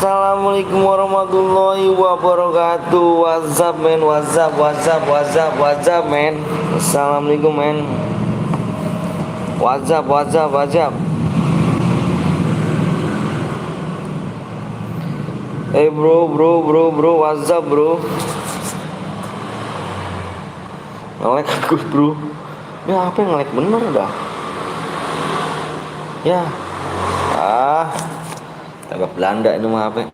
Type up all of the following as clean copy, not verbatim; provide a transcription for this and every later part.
Assalamualaikum warahmatullahi wabarakatuh. WhatsApp men, WhatsApp men. Assalamualaikum men. WhatsApp. Bro, WhatsApp bro. Nge-lag aku bro. Ya apa yang nge-lag bener dah. Ya. Agak Belanda ini mah apa?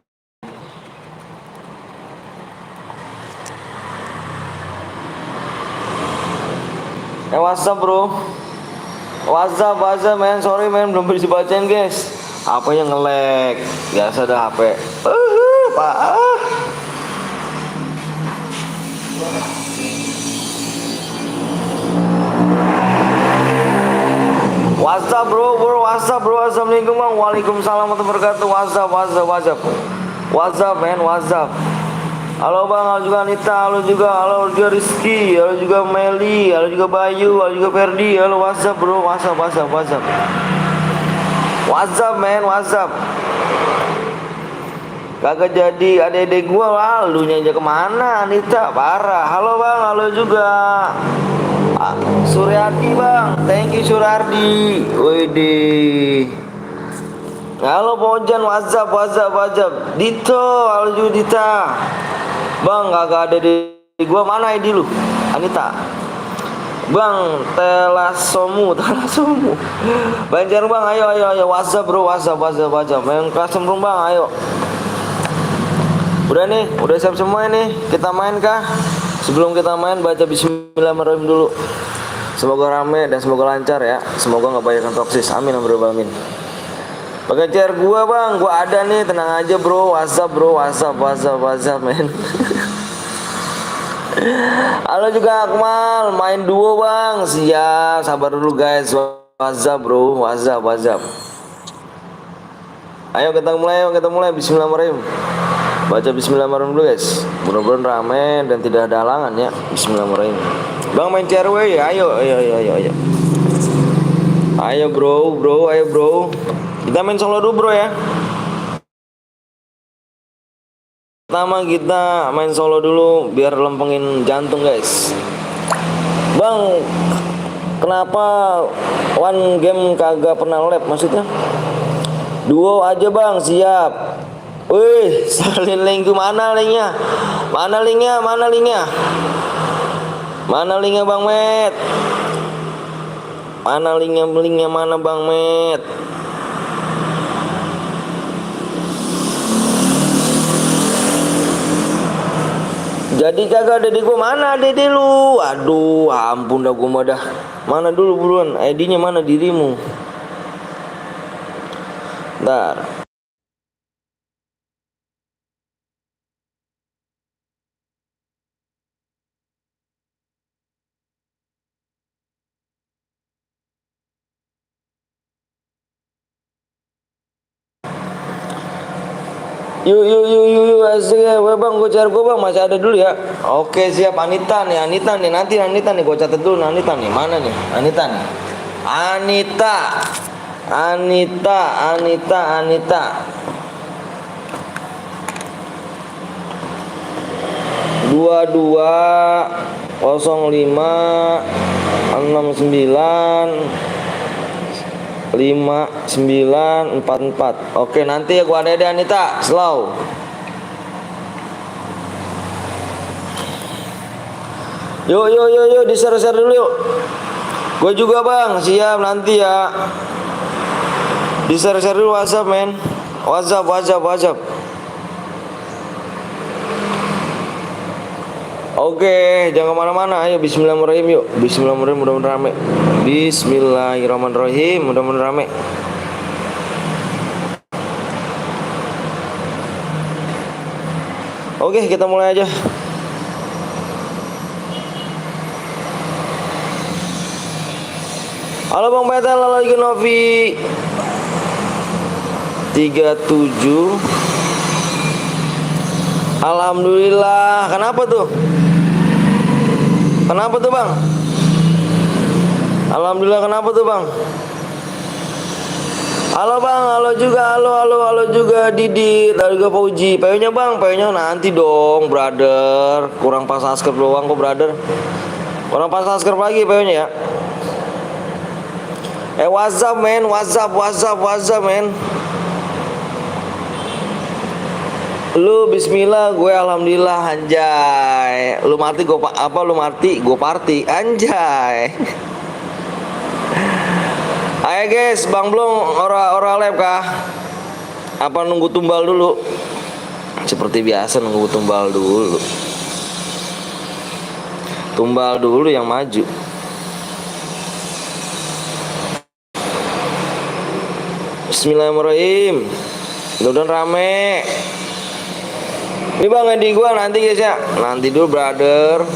WhatsApp bro. WhatsApp men. Sorry men, belum bisa bacain guys. Apa yang nge-lag? Biasa dah HP. Pak. WhatsApp bro. Assalamualaikum bang. Waalaikumsalam warahmatullahi wabarakatuh. WhatsApp men. Halo bang, halo juga Anita, halo juga Rizky, halo juga Meli, halo juga Bayu, halo juga Ferdi. Halo WhatsApp bro. WhatsApp men. Kagak jadi adek-adek gua, lu aja kemana Anita, parah. Halo bang, halo juga Suryadi bang, thank you Suryadi. Widih. Halo Pojan, WhatsApp. Dito, halo juga Dita. Bang, kagak ada di gua, mana ID lu Anita? Bang, Telasomu. Banjar bang, ayo WhatsApp bro, WhatsApp. Main custom room bang, ayo. Udah nih, udah siap semua nih. Kita main kah? Sebelum kita main, baca bismillahirrahmanirrahim dulu. Semoga rame dan semoga lancar ya. Semoga nggak banyak yang toksis. Amin. Pakai chair gua bang, gua ada nih. Tenang aja bro. WhatsApp men. Halo juga Akmal, main duo bang. Siap, sabar dulu guys. WhatsApp bro, WhatsApp. Ayo kita mulai. Bismillahirrahmanirrahim. Baca bismillahirrahmanirrahim dulu guys. Mudah-mudahan rame dan tidak ada halangan ya. Bismillahirrahmanirrahim. Bang main CRW ya. Ayo. Ayo bro. Kita main solo dulu bro ya. Pertama kita main solo dulu biar lempengin jantung guys. Bang, kenapa one game kagak pernah lab maksudnya? Duo aja bang, siap. Wih, salin link mana linknya? Mana linknya Bang Met? Mana linknya mana Bang Met? Jadi kagak ada di gua, mana dede lu? Aduh, ampun dah gua mah dah. Mana dulu buruan, ID-nya mana dirimu? Bentar. Yuk asik ya bang, gue cari gue bang, masih ada dulu ya. Oke siap. Anita nih, nanti Anita nih, gue catat dulu. Anita nih, mana nih Anita nih? Anita 2205695944. Oke, nanti ya gua ada deh Anita, slow. Yuk di-share dulu yuk. Gue juga bang, siap nanti ya. Di-share dulu WhatsApp men. WhatsApp. Oke, jangan kemana-mana. Ayo bismillahirrahmanirrahim yuk. Bismillahirrahmanirrahim, mudah-mudahan rame. Bismillahirrahmanirrahim, mudah-mudahan rame. Oke, kita mulai aja. Halo Bang Petel, halo lagi Novi 37. Alhamdulillah. Kenapa tuh bang? Alhamdulillah, kenapa tuh bang? Halo bang, halo juga Didi, halo juga Fauji. PO-nya bang, PO-nya nanti dong, brother. Kurang pas subscribe doang kok, brother. Kurang pas subscribe lagi PO-nya ya. WhatsApp men, WhatsApp men. Lu bismillah, gue alhamdulillah anjay. Lu mati gue apa lu mati, gue party anjay. Ayo guys, Bang Blong ora lab kah? Apa nunggu tumbal dulu? Seperti biasa nunggu tumbal dulu. Tumbal dulu yang maju. Bismillahirrahmanirrahim. Mudah-mudahan rame. Ini bang ID gua nanti guys ya. Nanti dulu brother.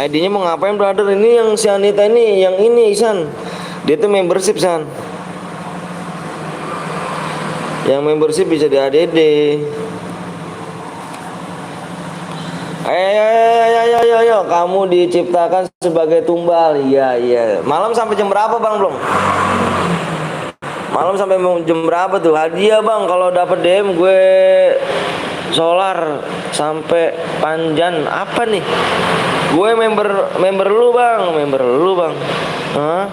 ID-nya mau ngapain brother? Ini yang si Anita ini, yang ini Isan. Dia tuh membership San. Yang membership bisa di ADD. Ayo, kamu diciptakan sebagai tumbal. Iya. Malam sampai jam berapa bang belum? Malam sampai jam berapa tuh? Hadiah bang, kalau dapet DM gue solar sampai panjan apa nih? Gue member lu bang. Hah?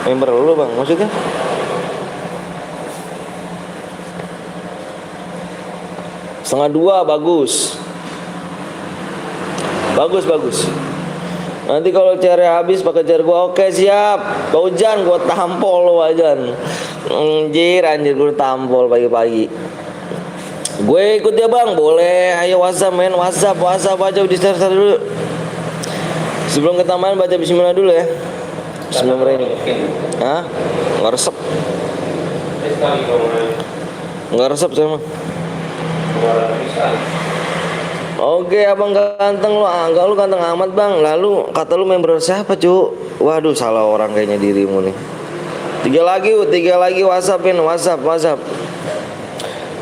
Member lu bang, maksudnya? Setengah dua bagus. Nanti kalau cari habis pakai cari gua, oke siap. Hujan gua tampol lo wajan. Anjir gua tampol pagi-pagi. Gue ikut ya bang, boleh. Ayo WhatsApp men, WhatsApp aja di share dulu. Sebelum kita main baca bismillah dulu ya. Bismillahirrahmanirrahim. Hah? Nggak resep saya mah. Oke abang ganteng lu, enggak lu ganteng amat bang. Lalu kata lu member siapa cu? Waduh salah orang kayaknya dirimu nih. Tiga lagi WhatsAppin WhatsApp.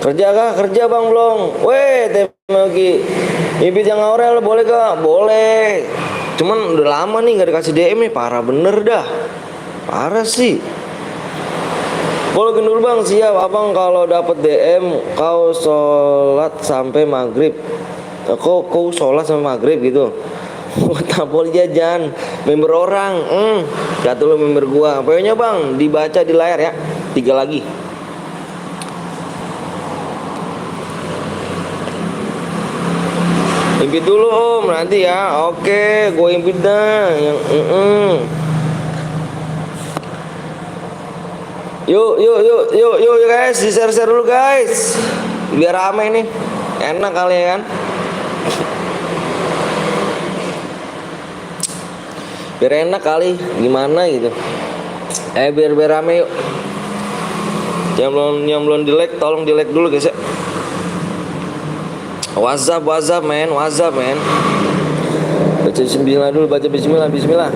Kerja bang belum? Weh Temogi, Ibit yang Aurel boleh gak? Boleh. Cuman udah lama nih gak dikasih DM nih, parah bener dah. Parah sih. Boleh dulu bang, siap abang. Kalau dapet DM kau sholat sampai maghrib. Kau sholat sampai maghrib gitu. Tampol jajan member orang. Kata lu member gua. Pokoknya bang dibaca di layar ya. 3 lagi. Impit dulu om nanti ya. Oke, gue impit dah yang Yuk guys, di share dulu guys. Biar rame nih. Enak kali ya kan? Biar enak kali, gimana gitu. Biar rame yuk. Yang belum di like, tolong di like dulu guys ya. WhatsApp men. Baca bismillah.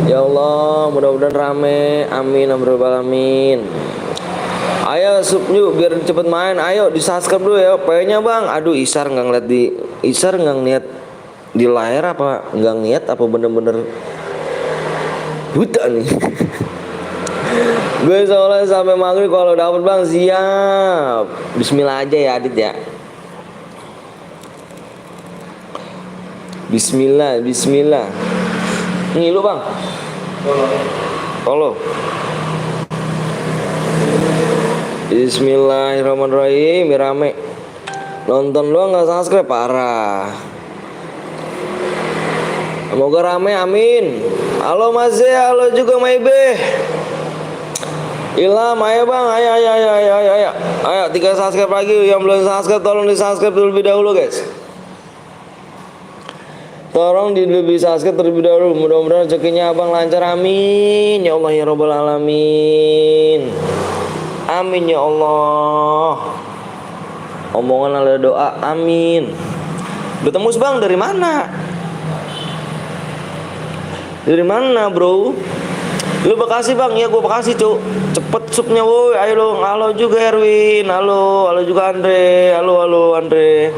Ya Allah, mudah-mudahan rame. Amin alamin. Ayo yuk biar cepet main. Ayo di subscribe dulu ya. PO-nya bang. Aduh Isar nggak ngeliat di layar apa nggak ngeliat apa bener-bener buta nih. Gue soalnya sampai maghrib kalau dapet bang siap. Bismillah aja ya Adit ya. Bismillah. Ini lu bang. Follow. Bismillahirrahmanirrahim. Rame. Nonton doang nggak subscribe parah. Semoga rame amin. Halo Mas Z, halo juga Maybe. Ilham, ayo bang, ayo. 3 subscribe lagi. Yang belum subscribe tolong di subscribe terlebih dahulu guys. Tolong lebih subscribe terlebih dahulu. Mudah-mudahan rezekinya abang lancar amin. Ya Allah ya Rabbal alamin. Amin ya Allah. Omongan ala doa amin. Udah tembus bang dari mana? Dari mana bro? Lu Bekasi bang? Ya gue Bekasi cu. Cepet supnya woi. Ayo lo. Halo juga Erwin. Halo juga Andre. Halo Andre.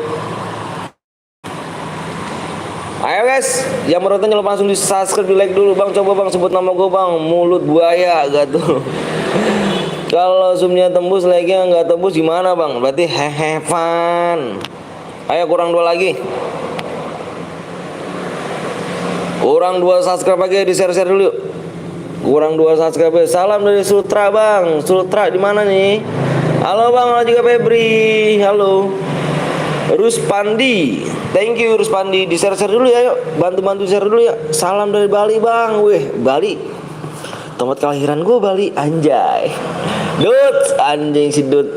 Ayo guys, yang baru nonton langsung di subscribe, di like dulu bang. Coba bang sebut nama gue bang, mulut buaya gak tuh. Kalau zoomnya tembus, like-nya nggak tembus gimana bang? Berarti hehe fun. Ayo kurang 2 lagi. Kurang 2 subscribe lagi, di share dulu yuk. Kurang 2 subscribe. Salam dari Sultra bang. Sultra di mana nih? Halo bang, halo juga Febri. Halo. Ruspandi, thank you Ruspandi, di share dulu ya, yuk bantu share dulu ya. Salam dari Bali bang, weh Bali, tempat kelahiran gue Bali, anjay. Dut, anjing si Dut.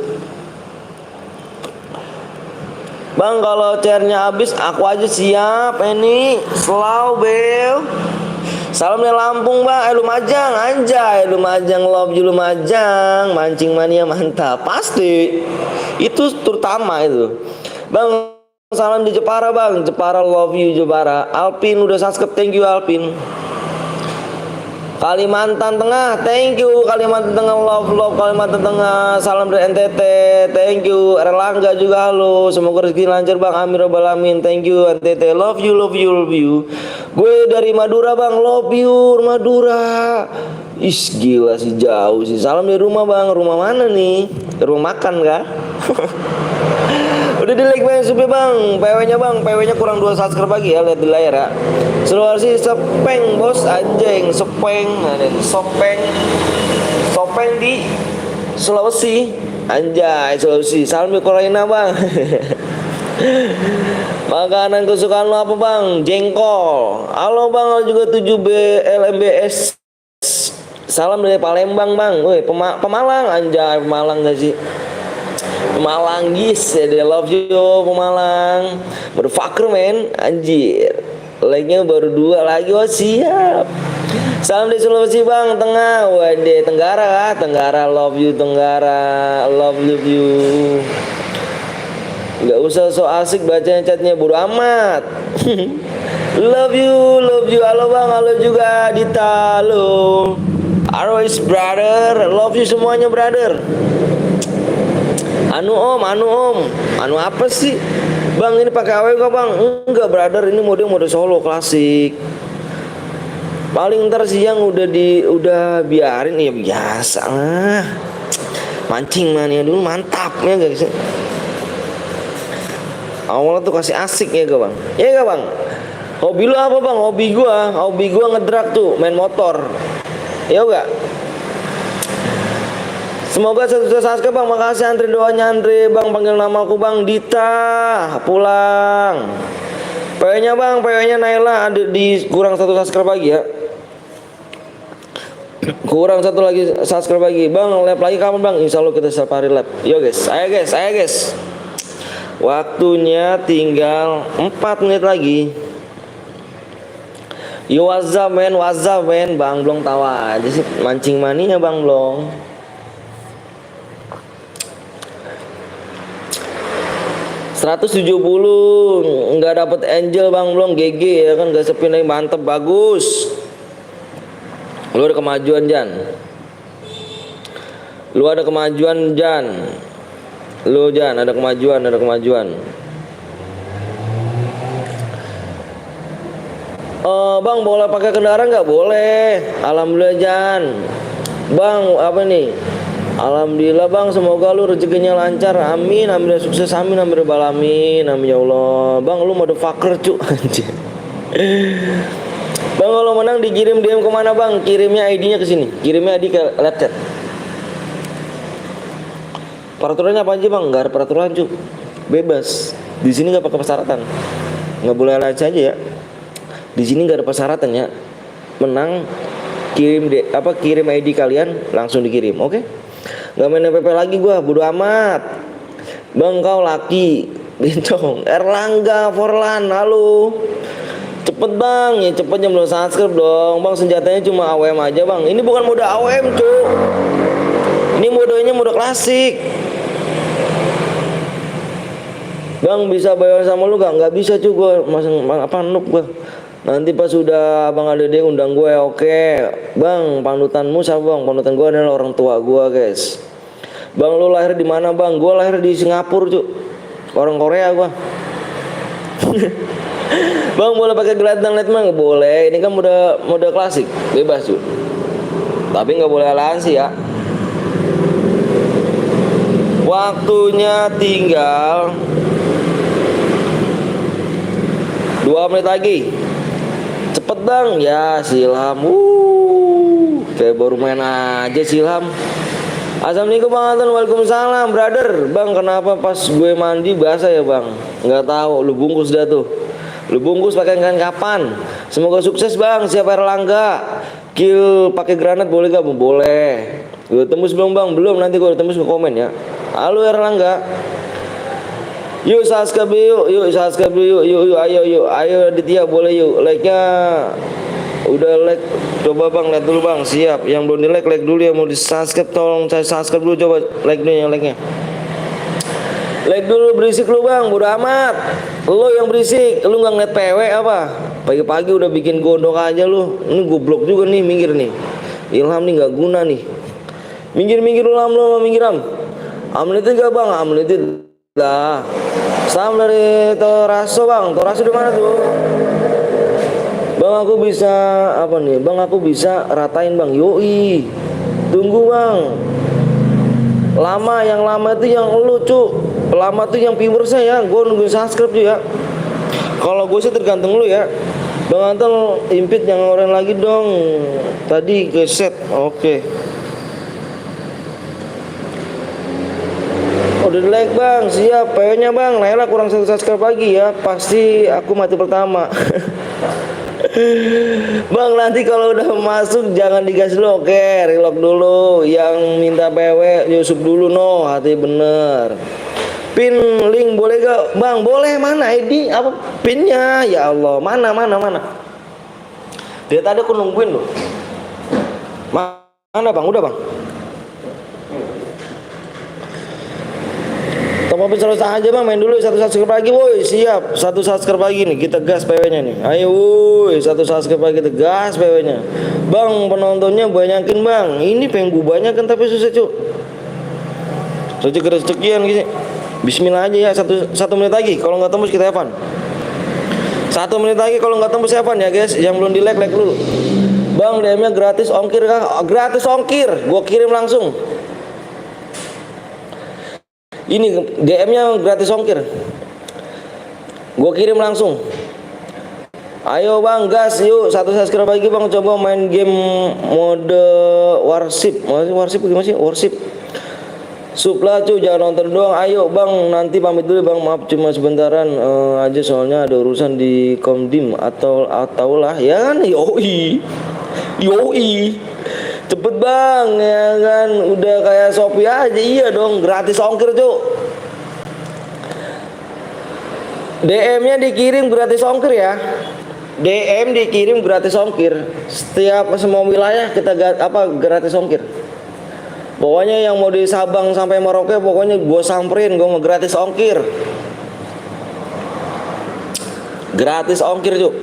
Bang kalau chairnya habis aku aja siap, ini slow bel. Salam dari Lampung bang, Lumajang, anjay, Lumajang love you Lumajang, mancing mania mantap, pasti itu terutama itu. Bang, salam di Jepara bang, Jepara love you Jepara. Alpin udah subscribe, thank you Alpin. Kalimantan Tengah, thank you Kalimantan Tengah, love Kalimantan Tengah. Salam dari NTT, thank you. Erlangga juga halo, semoga rezeki lancar bang, amin robbal alamin. Thank you NTT, love you. Gue dari Madura bang, love you Madura. Is gila sih, jauh sih. Salam dari rumah bang, rumah mana nih? Rumah makan kah? Udah di like bang, supi bang, PW-nya bang, PW-nya kurang 2 subscribe lagi ya, lihat di layar ya. Sulawesi Sepeng bos, anjing Sepeng, Sopeng di Sulawesi, anjay Sulawesi. Salam di Korea bang. Makanan kesukaan lo apa bang? Jengkol. Halo bang, halo juga 7B LMBS. Salam dari Palembang bang, woi Pemalang, anjay Pemalang gak sih? Pemalang guys, ya love you Pemalang. Motherfucker men, anjir. Like-nya baru 2 lagi, oh siap. Salam dari Sulawesi bang, Tengah. Waduh, Tenggara, love you Tenggara, love you. Gak usah so asik bacanya chatnya, bodo amat. Love you. Halo bang, halo juga Dita, halo. Always brother, love you semuanya brother. Anu om, anu apa sih? Bang ini pakai AW gak bang? Enggak brother, ini mode solo klasik. Paling ntar siang udah biarin ya, biasa lah. Mancing mania dulu mantap ya guys. Awalnya tuh kasih asik ya gak bang? Ya gak bang? Hobi lu apa bang? Hobi gua ngedrag tuh, main motor. Ya gak? Semoga sukses subscribe bang, makasih Andre, doanya Andre bang, panggil nama aku bang Dita pulang. PW-nya bang, PW-nya Naila ada di kurang 1 subscribe lagi ya. Kurang 1 lagi subscribe lagi bang, lab lagi kapan bang? Insya Allah kita setiap hari lab. Yo guys, ayo guys. Waktunya tinggal 4 menit lagi. Yo what's up man, bang belum tahu aja sih mancing mania bang belum. $170 nggak dapet angel bang belum, GG ya kan, gak sepi nih, mantep bagus. Lu ada kemajuan Jan, lu ada kemajuan. Bang boleh pakai kendaraan nggak? Boleh, alhamdulillah Jan. Bang apa nih? Alhamdulillah bang, semoga lu rezekinya lancar, amin, sukses, amin balamin, amin ya Allah. Bang lu motherfucker cu, anjir. Bang kalau menang dikirim DM kemana bang? Kirimnya ID-nya ke sini, kirimnya ID ke laptop. Peraturannya apa aja bang? Nggak ada peraturan cu, bebas. Di sini nggak pakai persyaratan, nggak boleh aja ya. Di sini nggak ada persyaratan ya. Menang kirim ID kalian langsung dikirim, oke? Gak main FPP lagi gua, bodo amat. Bang kau laki bencong. Erlangga Forlan, halo. Cepet bang, ya cepetnya belum subscribe dong. Bang senjatanya cuma AWM aja bang. Ini bukan mode AWM cuy. Ini modenya mode klasik. Bang bisa bayar sama lu gak? Gak bisa cuy, gua masang apa noob gua. Nanti pas sudah Bang Adede undang gue, oke. Bang, panutanmu siapa bang? Panutan gue adalah orang tua gue guys. Bang lu lahir di mana bang? Gue lahir di Singapura cu. Orang Korea gue. Bang boleh pakai gelandang LED mah? Nggak boleh. Ini kan mode klasik, bebas cuy. Tapi nggak boleh aliansi ya. Waktunya tinggal 2 menit lagi. Cepet bang. Ya Silham. Kayak baru main aja Silham. Assalamualaikum Bang Anton. Waalaikumsalam brother. Bang kenapa pas gue mandi basah ya bang? Nggak tahu. Lu bungkus dah tuh. Lu bungkus pakai kapan? Semoga sukses bang. Siapa Erlangga? Kill pakai granat boleh gak? Boleh. Gue tembus belum bang? Belum. Nanti gue tembus ke komen ya. Halo Erlangga. Yuk subscribe yuk subscribe yuk ayo Aditya boleh yuk like-nya udah like. Coba bang lihat dulu bang. Siap. Yang belum di like dulu ya. Mau di subscribe tolong saya subscribe dulu. Coba like dulu yang like-nya. Like dulu. Berisik lu bang. Bodo amat. Lo yang berisik. Lu nggak ngeliat PW apa? Pagi-pagi udah bikin gondok aja lu. Ini goblok juga nih. Minggir nih. Ilham nih nggak guna nih. Minggir lu Lam. Minggir Lam. Amlitin gak bang? Amlitin lah. Salam dari Toraso bang. Toraso di mana tuh? Bang aku bisa apa nih? Bang aku bisa ratain bang. Yoi. Tunggu bang. Lama yang lama itu yang lu cu. Lama tuh yang viewersnya ya. Gue nungguin subscribe tuh ya. Kalau gue sih tergantung lu ya. Bang Anton impit yang orang lagi dong. Tadi ke set. Oke. Udah like bang, siap. PO nya bang, Naila kurang 1 subscribe lagi ya. Pasti aku mati pertama. Bang nanti kalau udah masuk jangan digas dulu. Oke, relock dulu. Yang minta PW Yusuf dulu no. Hati bener. Pin link boleh gak bang? Boleh. Mana ID apa pinnya? Ya Allah, mana. Dia tadi aku nungguin loh. Mana bang? Udah bang. Top up selesai aja bang, main dulu 1 subscribe lagi woi. Siap, 1 subscribe lagi nih, kita gas PW nya nih. Ayo woi, 1 subscribe lagi, kita gas PW nya. Bang penontonnya banyakin bang. Ini pengen gue banyakin tapi susah cu. Sekian gitu. Bismillah aja ya. 1 menit lagi. Kalau nggak tembus kita Evan. 1 menit lagi kalau nggak tembus Evan ya guys. Yang belum di like dulu. Bang DM nya gratis ongkir kah? Gratis ongkir, gue kirim langsung. Ini DM-nya gratis ongkir. Gue kirim langsung. Ayo bang, gas yuk. 1 subscribe lagi bang. Coba main game mode warship. Gimana sih? Warship. Suplah cuy, jangan nonton doang. Ayo bang, nanti pamit dulu bang. Maaf cuma sebentaran aja soalnya ada urusan di Komdim atau lah ya kan. Yoi. Cepet bang ya kan, udah kayak Shopee aja. Iya dong, gratis ongkir cuk. DM-nya dikirim gratis ongkir ya. DM dikirim gratis ongkir. Setiap semua wilayah kita gratis ongkir. Pokoknya yang mau di Sabang sampai Merauke pokoknya gue samperin, gue mau gratis ongkir. Gratis ongkir cuk.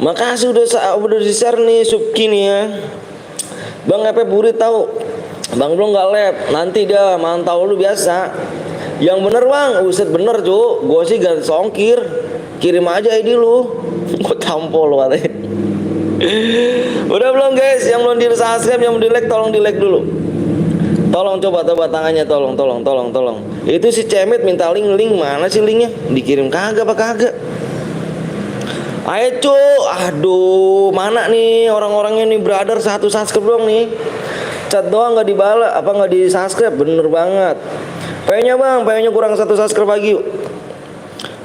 Makasih udah di share nih Subki nih ya. Bang Epe Burit tahu. Bang belum nggak lab. Nanti dia mantau lu biasa. Yang bener bang, uset bener cu. Gue sih gratis ongkir. Kirim aja ID lu. Gue tampol lu katanya. Udah belum guys? Yang belum di subscribe, yang belum di like, tolong di like dulu. Tolong coba tangannya, tolong. Itu si Cemit minta link mana sih linknya? Dikirim kagak apa kagak? Ayo cu, aduh mana nih orang-orangnya nih brother, 1 subscribe doang nih. Chat doang nggak dibalas, nggak di subscribe, bener banget. PW-nya bang, PW-nya kurang 1 subscribe lagi yuk.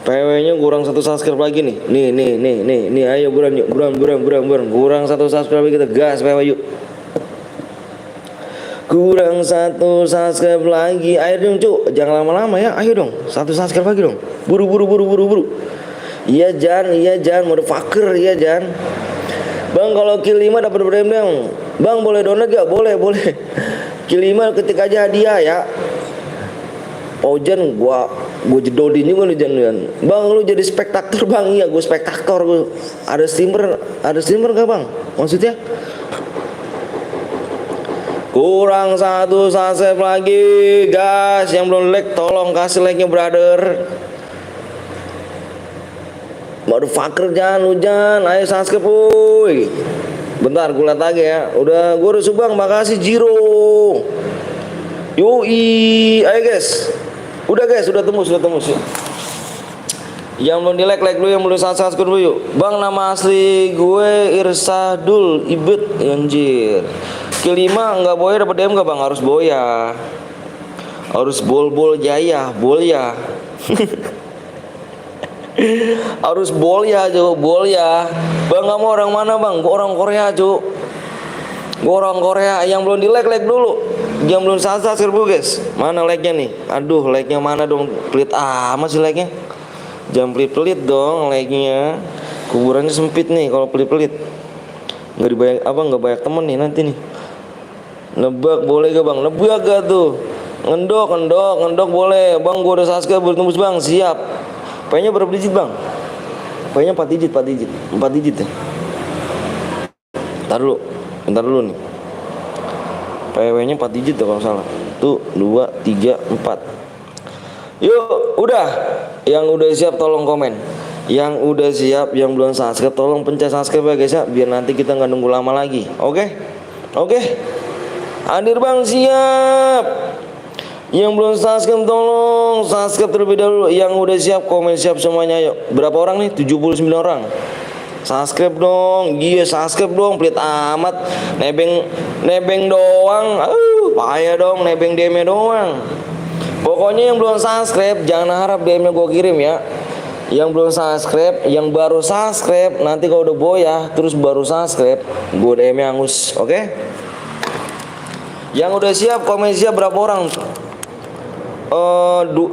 PW-nya kurang 1 subscribe lagi nih. Nih, ayo buruan yuk, buruan. Kurang 1 subscribe lagi, kita gas PW yuk. Kurang 1 subscribe lagi, ayo dong cu, jangan lama-lama ya, ayo dong, 1 subscribe lagi dong. Buru. Iya Jan, motherfucker, iya Jan. Bang kalau kill 5 dapat berapa dong? Bang boleh donat gak? Boleh. Kill 5 ketik aja hadiah ya. Oh Jan, gua jedodin juga lu Jan. Bang lu jadi spektator bang. Iya gua spektator gua. Ada streamer gak bang? Maksudnya? Kurang 1 subscribe lagi guys. Yang belum like tolong kasih like nya brother. Motherfucker, jangan lu jangan. Ayo subscribe boy. Bentar gue liat lagi ya. Gue udah subang, makasih Jiro. Yoi, ayo guys. Udah tembus yuk. Yang belum di like dulu, yang belum subscribe dulu yuk. Bang, nama asli gue Irsadul Ibet, anjir. Kelima nggak boya dapat DM nggak bang? Harus boya. Harus bol jaya, bol ya. Harus bol ya. Bang, kamu orang mana bang? Gue orang Korea cu. Gue orang Korea. Yang belum di like dulu. Yang belum subscribe dulu guys. Mana like-nya nih? Aduh, like-nya mana dong? Pelit amat sih like-nya. Jangan pelit-pelit dong like-nya. Kuburannya sempit nih kalau pelit-pelit. Nggak banyak temen nih nanti nih. Nebak boleh gak bang? Nebak gak tuh? Ngendok boleh. Bang, gue udah subscribe, boleh tembus bang. Siap. P-nya berapa digit bang? P-nya 4 digit. 4 digit ya. Bentar dulu nih. PW-nya 4 digit tuh kalau salah. Tuh 2, 3, 4. Yuk, udah. Yang udah siap tolong komen. Yang udah siap, yang belum subscribe tolong pencet subscribe ya guys ya, biar nanti kita nggak nunggu lama lagi. Oke. Hadir bang, siap. Yang belum subscribe tolong subscribe terlebih dahulu. Yang udah siap komen siap semuanya. Yuk. Berapa orang nih? 79 orang. Subscribe dong. Iya, subscribe dong. Pelit amat. Nebeng doang. Payah dong nebeng DM-nya doang. Pokoknya yang belum subscribe jangan harap DM-nya gue kirim ya. Yang belum subscribe, yang baru subscribe, nanti kalau udah boya terus baru subscribe, gue DM-nya angus. Oke? Yang udah siap komen siap berapa orang? 82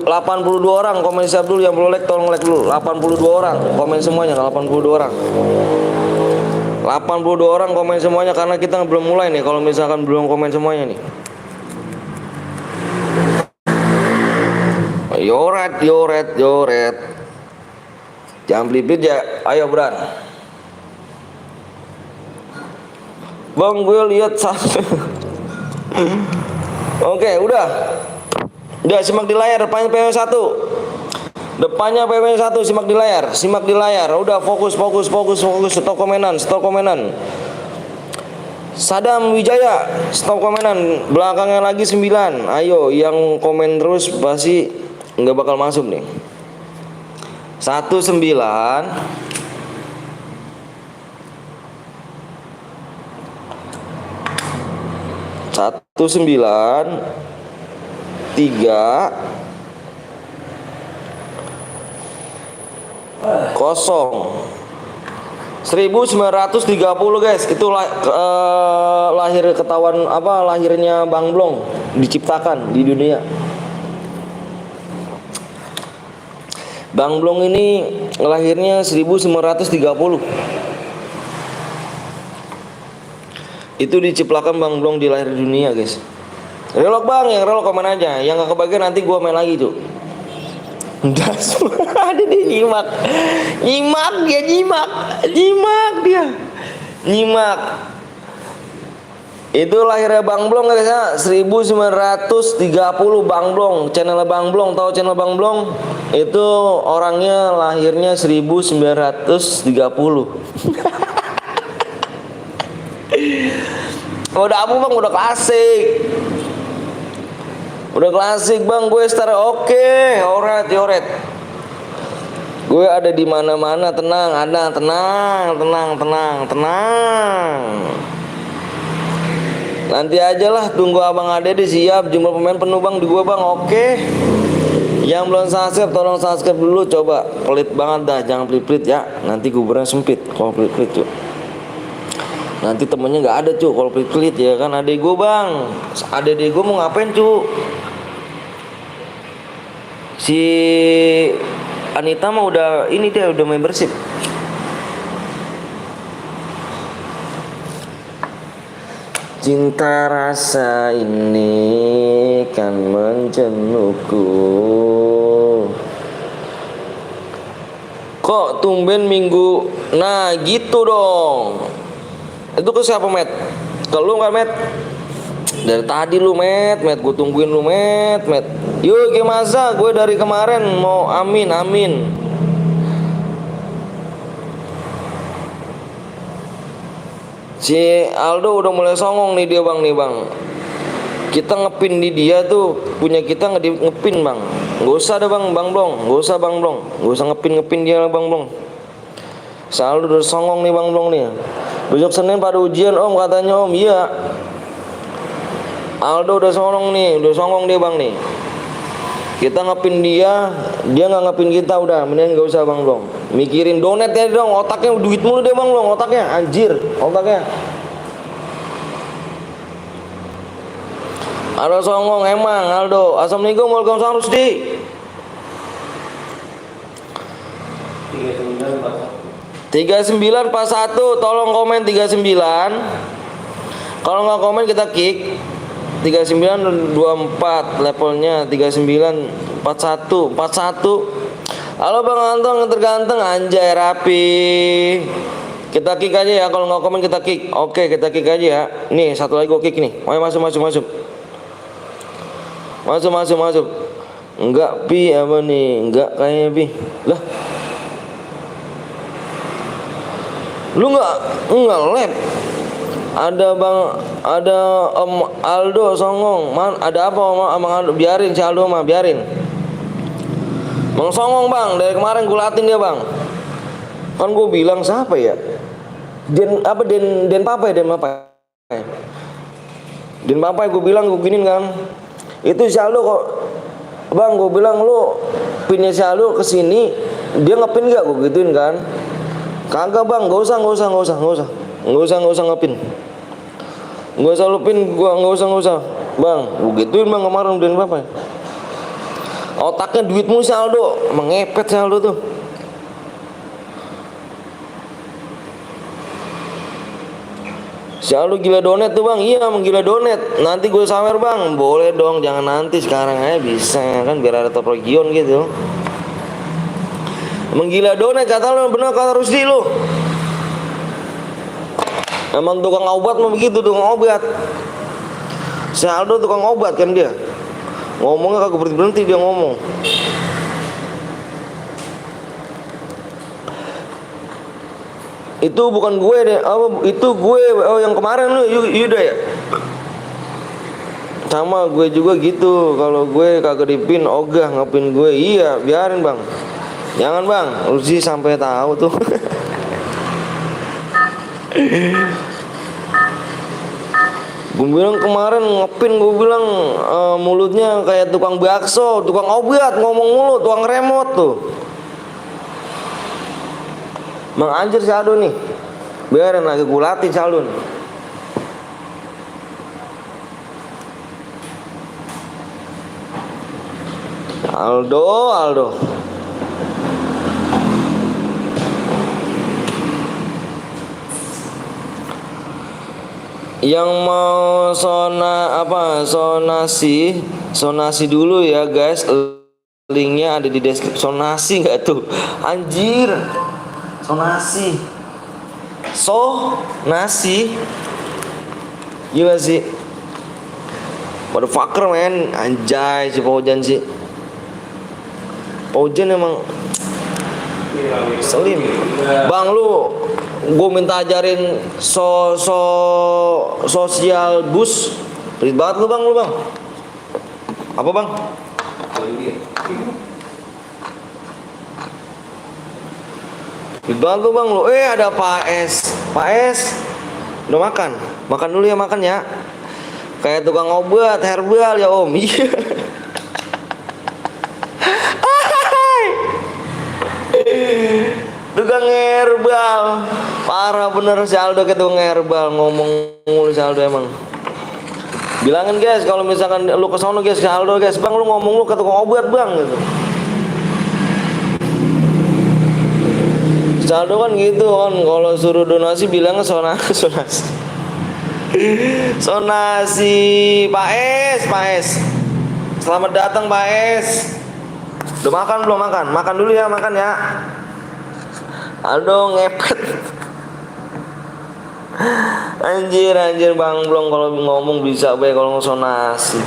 orang komen siap dulu. Yang belum like tolong like dulu. 82 orang komen semuanya. 82 orang 82 orang komen semuanya, karena kita belum mulai nih kalau misalkan belum komen semuanya nih. Yoret jangan pelit ya. Ayo Bran. Bang, gue lihat Oke, udah simak di layar. Depannya PW1. Simak di layar. Udah fokus. Stop komenan. Sadam Wijaya, stop komenan. Belakangnya lagi 9. Ayo, yang komen terus pasti nggak bakal masuk nih. 19 3 kosong 1930 guys. Itu lahir ketahuan lahirnya Bang Blong diciptakan di dunia. Bang Blong ini lahirnya 1930. Itu diciptakan Bang Blong di lahir dunia guys. Relok bang, yang relok komen aja. Yang gak kebagian nanti gua main lagi tuh. Ada dia nyimak Itu lahirnya Bang Blong guys ya, 1930 Bang Blong. Channel Bang Blong, tahu channel Bang Blong? Itu orangnya lahirnya 1930. Udah apa bang? Udah klasik bang. Gue star oke. Alright. Gue ada di mana-mana. Tenang. Nanti aja lah, tunggu abang Ade siap. Jumlah pemain penuh bang di gue bang. Oke. Yang belum subscribe tolong subscribe dulu. Coba, pelit banget dah, jangan pelit-pelit ya. Nanti kuburan sempit kalau pelit-pelit tuh. Nanti temennya nggak ada cu kalau pelit-pelit ya kan. Adek gue bang, adek gue mau ngapain cu? Si Anita mah udah ini, dia udah membership. Cinta rasa ini kan menjenuhku. Kok tumben minggu? Nah gitu dong. Itu ke siapa Met? Ke lu nggak Met? Dari tadi lu Met, gue tungguin lu Met. Yuk gimana? Gue dari kemarin mau amin. Si Aldo udah mulai songong nih dia bang nih bang. Kita ngepin di dia tuh punya kita ngepin bang. Nggak usah deh bang Blong, nggak usah bang Blong, nggak usah ngepin dia bang Blong. Si Aldo udah songong nih bang Blong nih. Besok Senin pada ujian om katanya om. Iya. Aldo udah songong nih, udah songong dia bang nih. Kita ngepin dia nggak ngepin kita, udah mending nggak usah bang Blong. Mikirin donet ya dong, otaknya duit mulu deh bang Blong, otaknya anjir, otaknya. Ada songong emang Aldo. Assalamualaikum, waalaikumsalam Rusdi. 3941, tolong komen 39. Kalau nggak komen kita kick. 3924 levelnya, 3941 Halo Bang Anton terganteng anjay rapi. Kita kick aja ya, kalau nggak komen kita kick. Oke, kita kick aja ya. Nih, satu lagi gue kick nih. Ayo masuk. Masuk. Enggak pi apa nih? Enggak kayaknya pi. Lah. Lu enggak lab. Ada Om Aldo songong. Ada apa Om Aldo? Biarin si Aldo mah, biarin. Bang songong bang, dari kemarin gue latin dia bang. Kan gue bilang siapa ya? Den Papa ya. Den Papa gue bilang gue giniin kan. Itu si Aldo kok bang, gue bilang lu pinnya si Aldo kesini, dia ngepin gak? Gue gituin kan. Kagak bang, gak usah ngepin. Gak usah lu pin, gak usah bang, gue gituin bang kemarin udah apa ya. Otaknya duitmu si Aldo, mengepet si Aldo tuh. Si Aldo gila donet tuh bang. Iya menggila donet. Nanti gue sawer bang. Boleh dong, jangan nanti, sekarang aja bisa kan, biar ada top region gitu. Menggila donet kata lo, bener kata Rusdi lo. Emang tukang obat mah begitu, tukang obat. Si Aldo tukang obat kan dia. Ngomongnya kagak berhenti dia ngomong. Itu bukan gue deh, itu gue, yang kemarin lu Yuda ya. Sama gue juga gitu, kalau gue kagak dipin ogah ngepin gue. Iya biarin bang, jangan bang, Uzi sampai tahu tuh. Gue bilang kemarin ngepin, gue bilang mulutnya kayak tukang bakso, tukang obat ngomong mulu, tukang remote tuh. Bang anjir si Aldo nih, biarin lagi gue latih si Aldo nih. Aldo yang mau sonasi dulu ya guys, linknya ada di deskripsi. Sonasi nggak tuh anjir, sonasi gila sih, motherfucker men, anjay si Paujan sih. Paujan emang selim bang. Lu gue minta ajarin sosial bus, pelit banget lu bang. Apa bang? Pelit banget lu bang lu. Ada Pak S udah makan dulu ya, makan ya. Kayak tukang obat herbal ya om. Iya. Tukang herbal parah bener si Aldo, kayak tukang herbal ngomong mulu si Aldo emang. Bilangin guys, kalau misalkan lu kesono guys si Aldo guys, bang lu ngomong lu ke tukang obat bang gitu. Si Aldo kan gitu kan, kalau suruh donasi bilangnya sonasi. Pak S selamat datang Pak S. Udah makan belum? Makan dulu ya, makan ya. Aldo ngepet. Anjir bang belum, kalau ngomong bisa be, kalau ngosonasi.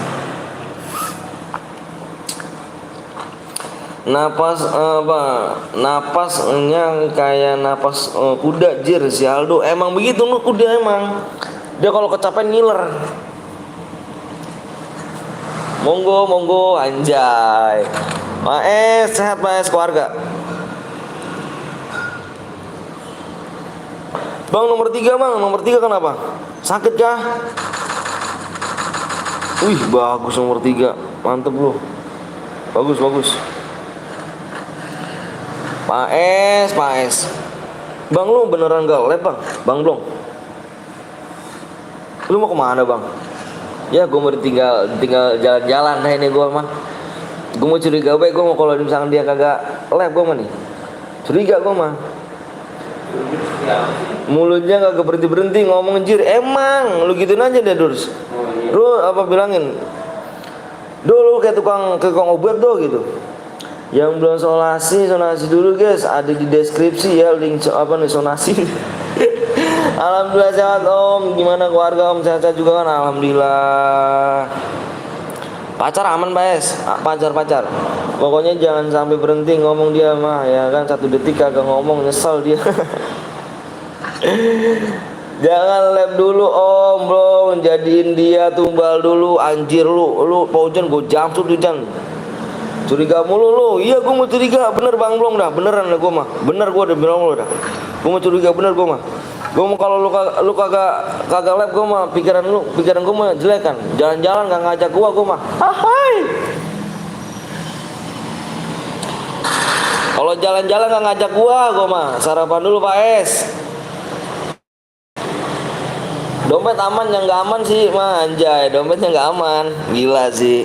Napas apa? Napasnya kayak napas kuda jir si Aldo. Emang begitu lu kuda emang. Dia kalau kecapean ngiler. Monggo, monggo, anjay. Maes, sehat Maes keluarga. Bang nomor 3 bang, nomor 3 kenapa? Sakit kah? Wih bagus nomor 3, mantep lu. Bagus bagus. Maes, Maes. Bang lu beneran gak lab bang? Bang Blong. Lu mau kemana bang? Ya gue mau tinggal jalan-jalan. Nah ini gue mah gue mau curiga baik. Gue mau kalau misalnya dia kagak lab gue mah nih curiga gue mah. Mulutnya kagak berhenti ngomong jir. Emang lu gituin aja deh Durs. Lu apa bilangin lu kayak tukang obat do gitu. Yang belum sonasi dulu guys, ada di deskripsi ya link apa nih sonasi. Alhamdulillah sehat om. Gimana keluarga om, sehat juga kan? Alhamdulillah. Pacar aman Baes, pacar. Pokoknya jangan sampai berhenti ngomong dia mah ya kan, 1 detik kagak ngomong nyesel dia. Jangan lab dulu om, belum jadiin dia tumbal dulu anjir lu Paujan gue jam tuh Jan. Curiga mulu lu. Iya gue mau curiga bener Bang Blong dah, beneran lah gue mah. Bener gue udah bilang lu dah. Gue mau curiga bener gue mah. Gue mau kalau lu kagak lab gue mah pikiran gue mah jelek kan. Jalan-jalan gak ngajak gue mah. Hai. Kalau jalan-jalan gak ngajak gue mah sarapan dulu Pak Es. Dompet aman, yang gak aman sih mah anjay, dompetnya gak aman. Gila sih.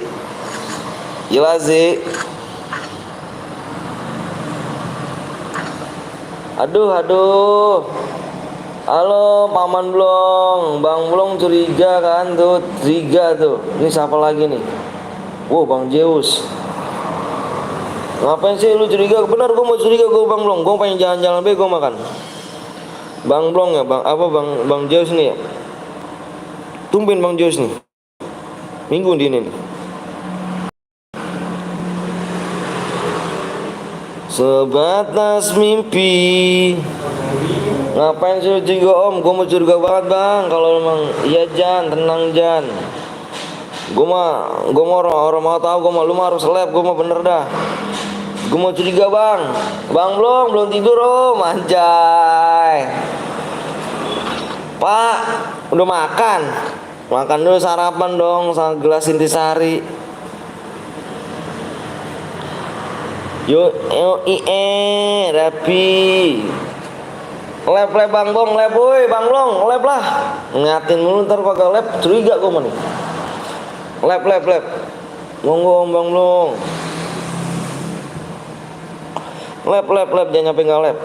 Aduh. Halo Paman Blong, Bang Blong curiga kan tuh, Ini siapa lagi nih? Wow Bang Zeus. Ngapain sih lu curiga? Bener gue mau curiga gue Bang Blong. Gue pengen jalan-jalan gue makan. Bang Blong ya, Bang Zeus nih ya. Tumben Bang Zeus nih. Minggu di ini nih. Sebatas mimpi. Ngapain sih curiga om? Gue mau curiga banget bang. Kalau emang iya Jan, tenang Jan. Gue mau orang mau tahu. Lu mah harus lab. Gue mah bener dah. Gue mau curiga bang. Bang belum tidur om. Anjay. Pak, udah makan? Makan dulu sarapan dong, sama gelas intisari. Yo rapi. Lab Bang Blong, lab woi Bang Blong, lab lah. Ngatin mulu ntar kagak lab, curiga gue mah nih. Lab. Monggo Bang Blong. Lab, jangan nyampe enggak lab.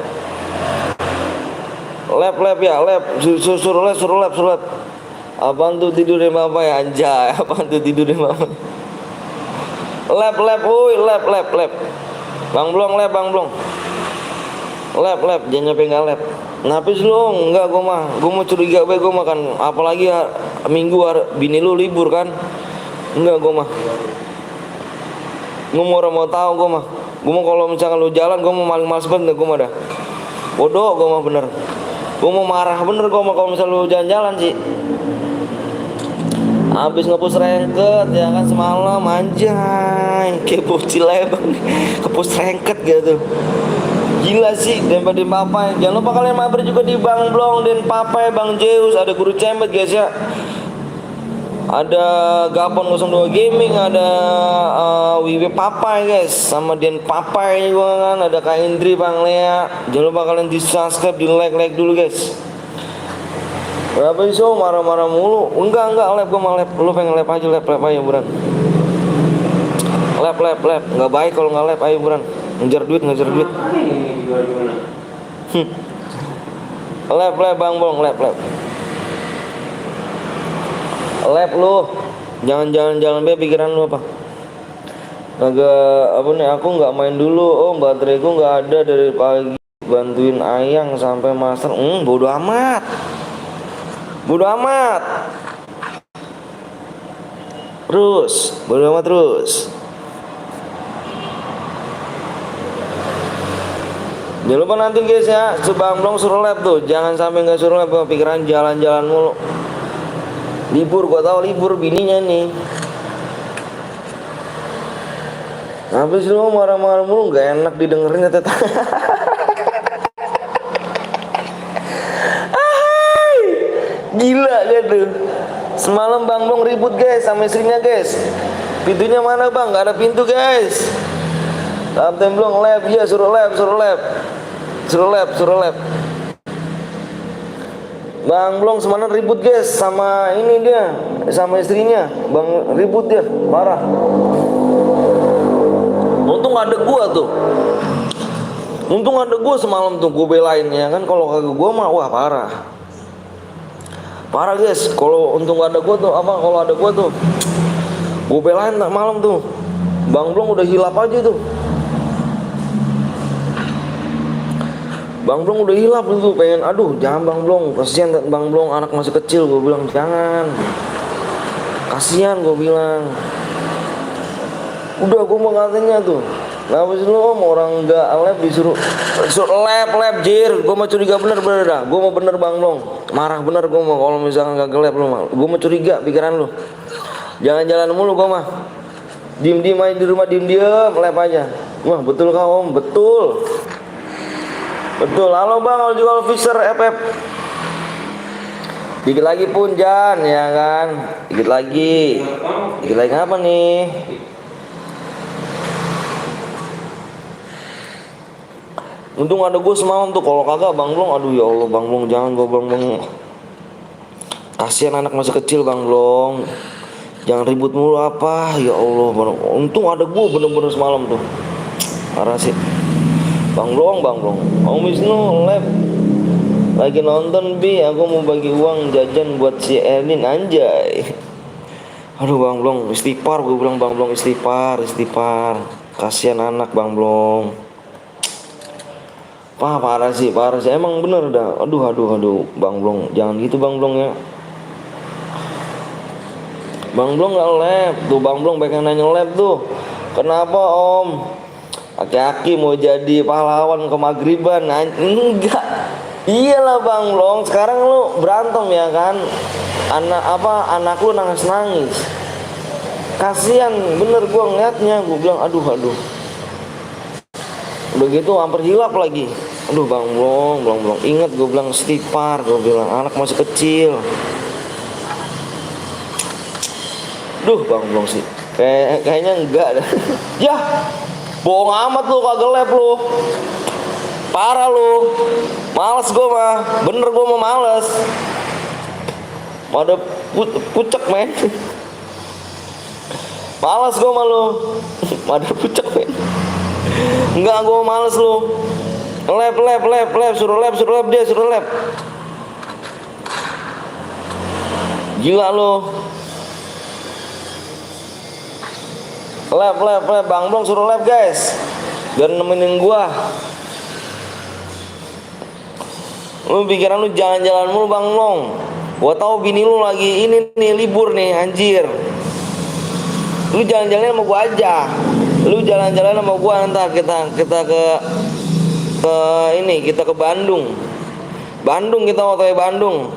Lab ya, lab. Suruh lab. Apaan tuh tidur di mama ya anjay? Apaan tuh tidur di mama? Lab, woi, lab. Bang Blong, lab. Lab, jangan nyampe enggak lab. Napis lu? Enggak, gue mau curiga gue makan. Apalagi minggu bini lu libur kan? Enggak, gue mau tahu gue mah. Gue mau kalau misalkan lu jalan, gue mau maling males banget gue mah dah. Bodoh gue mah bener. Gue mau marah bener gue mah kalau misalkan lu jalan-jalan sih. Habis ngepush rengket ya kan semalam anjay. Kayak bocil bang. Ngepush rengket gitu. Gila sih, daripada Papai. Jangan lupa kalian mabar juga di Bang Blong dan Papai, Bang Zeus. Ada guru cembet guys ya. Ada Gapon 02 Gaming, ada Wiwi Papai guys, sama Dian Papai juga kan. Ada Kak Indri, Bang Lea. Jangan lupa kalian di subscribe, di like dulu guys. Berapa sih so marah-marah mulu? Enggak lab, gue mau lab. Lu pengen lab aja buran. Lab. Enggak baik kalau enggak lab, ayo buran. Ngejar duit. Lab Bang Blong, lab. Lab lu. Jangan jalan-jalan be, pikiran lu apa? Agak apa nih, aku nggak main dulu om, baterai gue nggak ada dari pagi, bantuin Ayang sampai master. Bodo amat. Bodo amat terus. Jangan lupa nanti guys ya, Bang Blong suruh lab tuh, jangan sampai nggak suruh lab, pikiran jalan-jalan mulu. Libur, gua tahu libur bininya nih. Habis lu marah-marah mulu, nggak enak didengerin ya teteh. Gila dia tuh. Semalam Bang Blong ribut guys sama istrinya guys. Pintunya mana bang? Gak ada pintu guys. Kapten Blong lab, iya suruh lab. Bang Blong semalam ribut guys sama ini dia, sama istrinya. Bang ribut dia, parah. Untung ada gua tuh. Untung ada gua semalam tuh, gua belain ya kan. Kalau kagak gua mah wah parah. Parah guys, kalau untung ada gua tuh apa? Kalau ada gua tuh, gua belain tak malam tuh. Bang Blong udah hilap aja tuh. Bang Blong udah hilap tuh, pengen aduh jangan Bang Blong, kasihan Bang Blong anak masih kecil, gua bilang jangan. Kasihan gua bilang. Udah gua mau katanya tuh. Nah abis lu om orang nggak lab disuruh lab jir, gue mau curiga bener dah, gue mau bener Bang Blong, marah bener gue mau kalau misalkan nggak lab lu mah, gue mau curiga pikiran lu, jalan-jalan mulu gue mah, diem aja di rumah diem lab aja, wah betul kau om, betul, halo bang, juga officer FF, dikit lagi pun Jan ya kan, dikit lagi apa nih? Untung ada gue semalam tuh, kalau kagak Bang Blong, aduh ya Allah Bang Blong jangan gue Bang Blong. Kasihan anak masih kecil Bang Blong. Jangan ribut mulu apa, ya Allah Bang. Untung ada gue bener-bener semalam tuh. Parah sih. Bang Blong. Om Wisnu lab lagi nonton bi, aku mau bagi uang jajan buat si Erlin anjay. Aduh Bang Blong, istighfar gue bilang Bang Blong istighfar. Kasihan anak Bang Blong. Wah parah sih emang bener dah. Aduh Bang Blong jangan gitu Bang Blong ya. Bang Blong gak lab tuh, Bang Blong pengen nanya lab tuh. Kenapa om? Aki-aki mau jadi pahlawan kemagriban? Enggak. Iyalah Bang Blong, sekarang lu berantem ya kan. Anak lu nangis. Kasihan bener gua ngeliatnya, gua bilang aduh. Udah gitu hampir hilap lagi. Aduh Bang Blong, ingat gue bilang istighfar, gue bilang anak masih kecil. Duh Bang Blong sih, kayaknya enggak dah. Yah, bohong amat lu, kagak lab lu. Parah lu, males gue mah, bener gue mah males. Ada pucek men. Males gue mah lu, ada pucek men. Enggak, gue males lu. Lab, suruh lab. Gila lu. Lab, Bang Blong suruh lab guys. Biar nemenin gua. Lu pikiran lu jalan-jalan mulu Bang Blong. Gua tahu bini lu lagi ini nih libur nih anjir. Lu jalan-jalan sama gua aja. Lu jalan-jalan sama gua, ntar kita ke Bandung. Kita OTW Bandung.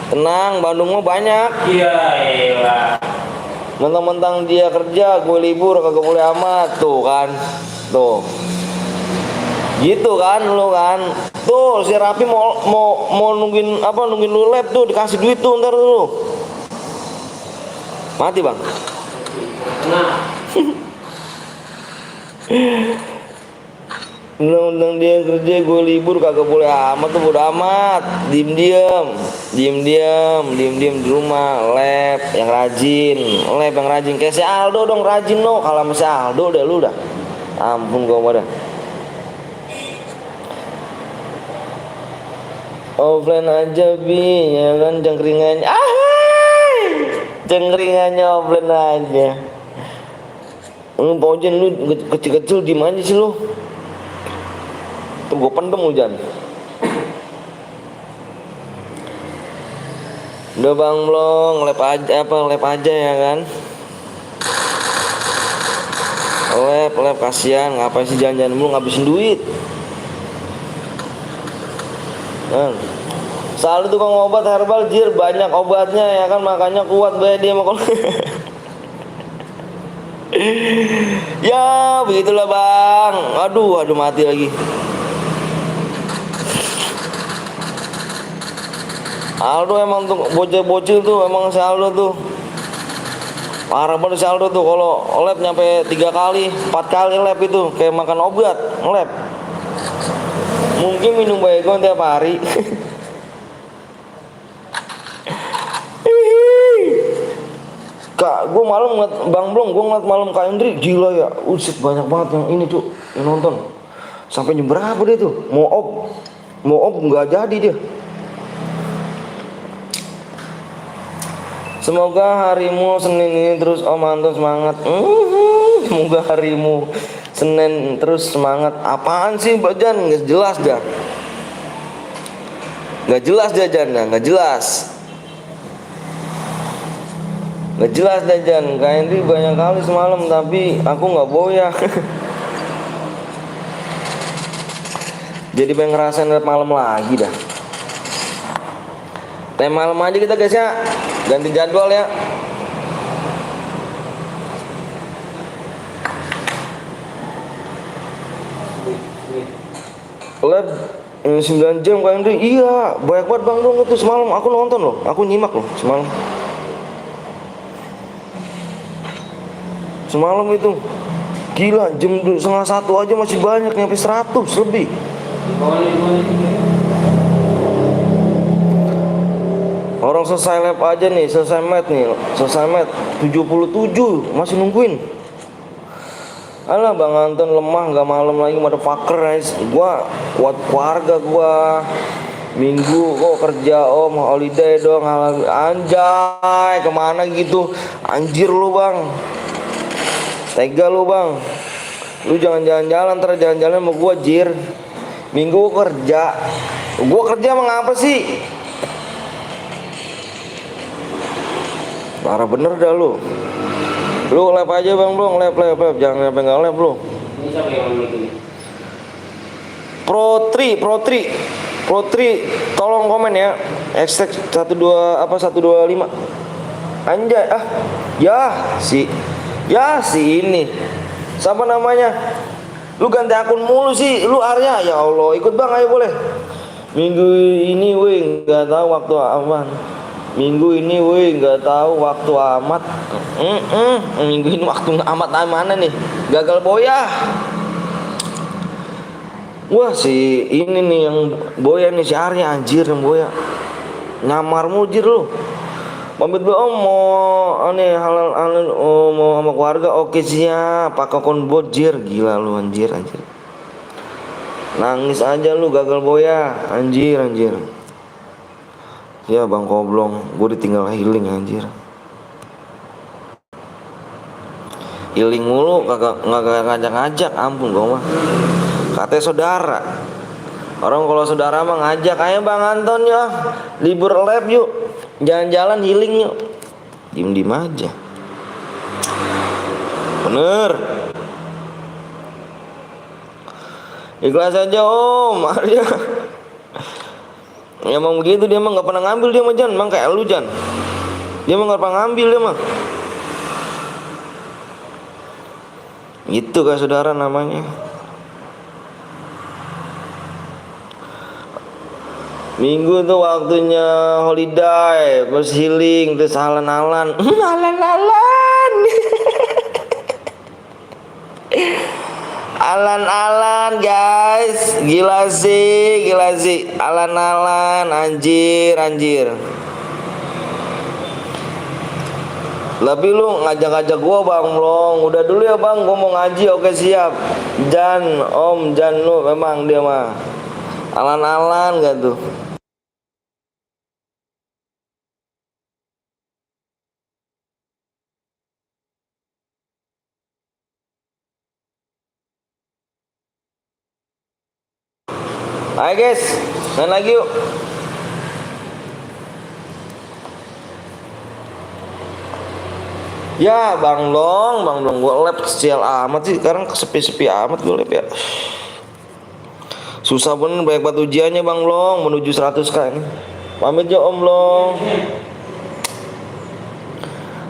Tenang, Bandung mah banyak. Iya. Mentang-mentang dia kerja, gue libur kagak boleh amat tuh kan. Tuh. Gitu kan lu kan. Tuh si Rapi mau nungguin lu lab tuh, dikasih duit tuh ntar dulu. Mati bang. Nah. Undang-undang dia kerja, gue libur kagak boleh amat tuh, bodo amat. Diem di rumah. Lab yang rajin kayak si Aldo dong, rajin no. Kalau sama si Aldo udah lu dah ampun gue mah dah. Offline aja bi ya kan, cengkringannya offline aja. Pak Ojan lu kecil-kecil diem aja sih lu. Tuh gue pendem hujan. Udah Bang Blong, lab aja ya kan. Lab kasihan, ngapain sih jalan-jalan mulu ngabisin duit. Selalu tukang obat herbal jir, banyak obatnya ya kan, makanya kuat bayar dia mau. Ya begitulah bang. Aduh mati lagi. Aldo emang tuh bocil-bocil tuh, emang si Aldo tuh parah banget. Si Aldo tuh kalau lab nyampe 3 kali 4 kali lab itu kayak makan obat lab. Mungkin minum baygon tiap hari. Kak, gue malam ngeliat Bang Blong, gue ngeliat malam Kak Indri, gila ya, uset banyak banget yang ini tuh, yang nonton. Sampai jam berapa dia tuh? Mau op nggak jadi dia. Semoga harimu Senin ini terus Om Anton semangat. Semoga harimu Senin terus semangat. Apaan sih Mbak Jan? Nggak jelas dah. Nggak jelas dah Jan, nggak jelas. Nggak jelas dah Jan. Kak Henry banyak kali semalam tapi aku nggak boya. Jadi pengen ngerasain malam lagi dah. Tem malam aja kita guys ya. Ganti jadwal ya. Lab 9 jam Kak Henry. Iya, banyak banget Bang Dong itu semalam. Aku nonton loh, aku nyimak loh semalam. Semalam itu gila, jam 12:30 aja masih banyak, nyampe 100 lebih. Orang selesai lab aja nih, selesai mat 77 masih nungguin. Alah Bang Anton lemah, gak malam lagi motherfucker guys. Gua kuat keluarga gua. Minggu kok kerja Om, holiday dong. Anjay, kemana gitu? Anjir lu Bang, tega lu Bang. Lu jangan jalan-jalan, ntar jalan-jalan sama gua jir. Minggu gua kerja. Gua kerja emang apa sih? Parah bener dah lu. Lu lab aja Bang Blong, lab. Jangan sampai enggak lab lu. Ini siapa yang ngomong? Pro 3 tolong komen ya. Hashtag 125. Anjay, Ya si ini siapa namanya? Lu ganti akun mulu sih, lu Arya. Ya Allah, ikut Bang, ayo boleh. Minggu ini weh nggak tahu waktu aman. Minggu ini weh nggak tahu waktu amat. Minggu ini waktu amat mana nih? Gagal boya. Wah si ini nih yang boya nih, si Arya anjir yang boya. Nyamar mujir lu. Pamit dulu Om, mau halal mau sama keluarga. Oke siap, pakai akun bojir. Gila lu anjir. Nangis aja lu, gagal boya anjir. Ya Bang Koblong, gue ditinggal healing anjir. Healing mulu, kagak ngajak-ngajak. Ampun gue mah, katanya saudara. Orang kalau saudara mah ngajak. Ayo Bang Anton ya, libur lab yuk, jalan-jalan healing yuk. Diem aja. Bener. Ikhlas aja Om Arya. Ya emang begitu, dia mah gak pernah ngambil dia mah Jan. Emang kayak lu Jan, dia mah gak pernah ngambil dia mah. Gitu kan saudara namanya. Minggu tuh waktunya holiday, terus healing, terus alan-alan. Alan-alan guys, gila sih, alan-alan anjir. Lebih lu ngajak-ngajak gua Bang Blong. Udah dulu ya Bang, gua mau ngaji. Oke siap. Jan, Om Jan lu memang dia mah alan-alan gak tuh. Ayo guys, main lagi yuk. Ya Bang Long, gua lab sial amat sih. Sekarang sepi-sepi amat gua lab ya. Susah bener banyak banget ujiannya Bang Long menuju 100k ini. Pamit ya Om Long.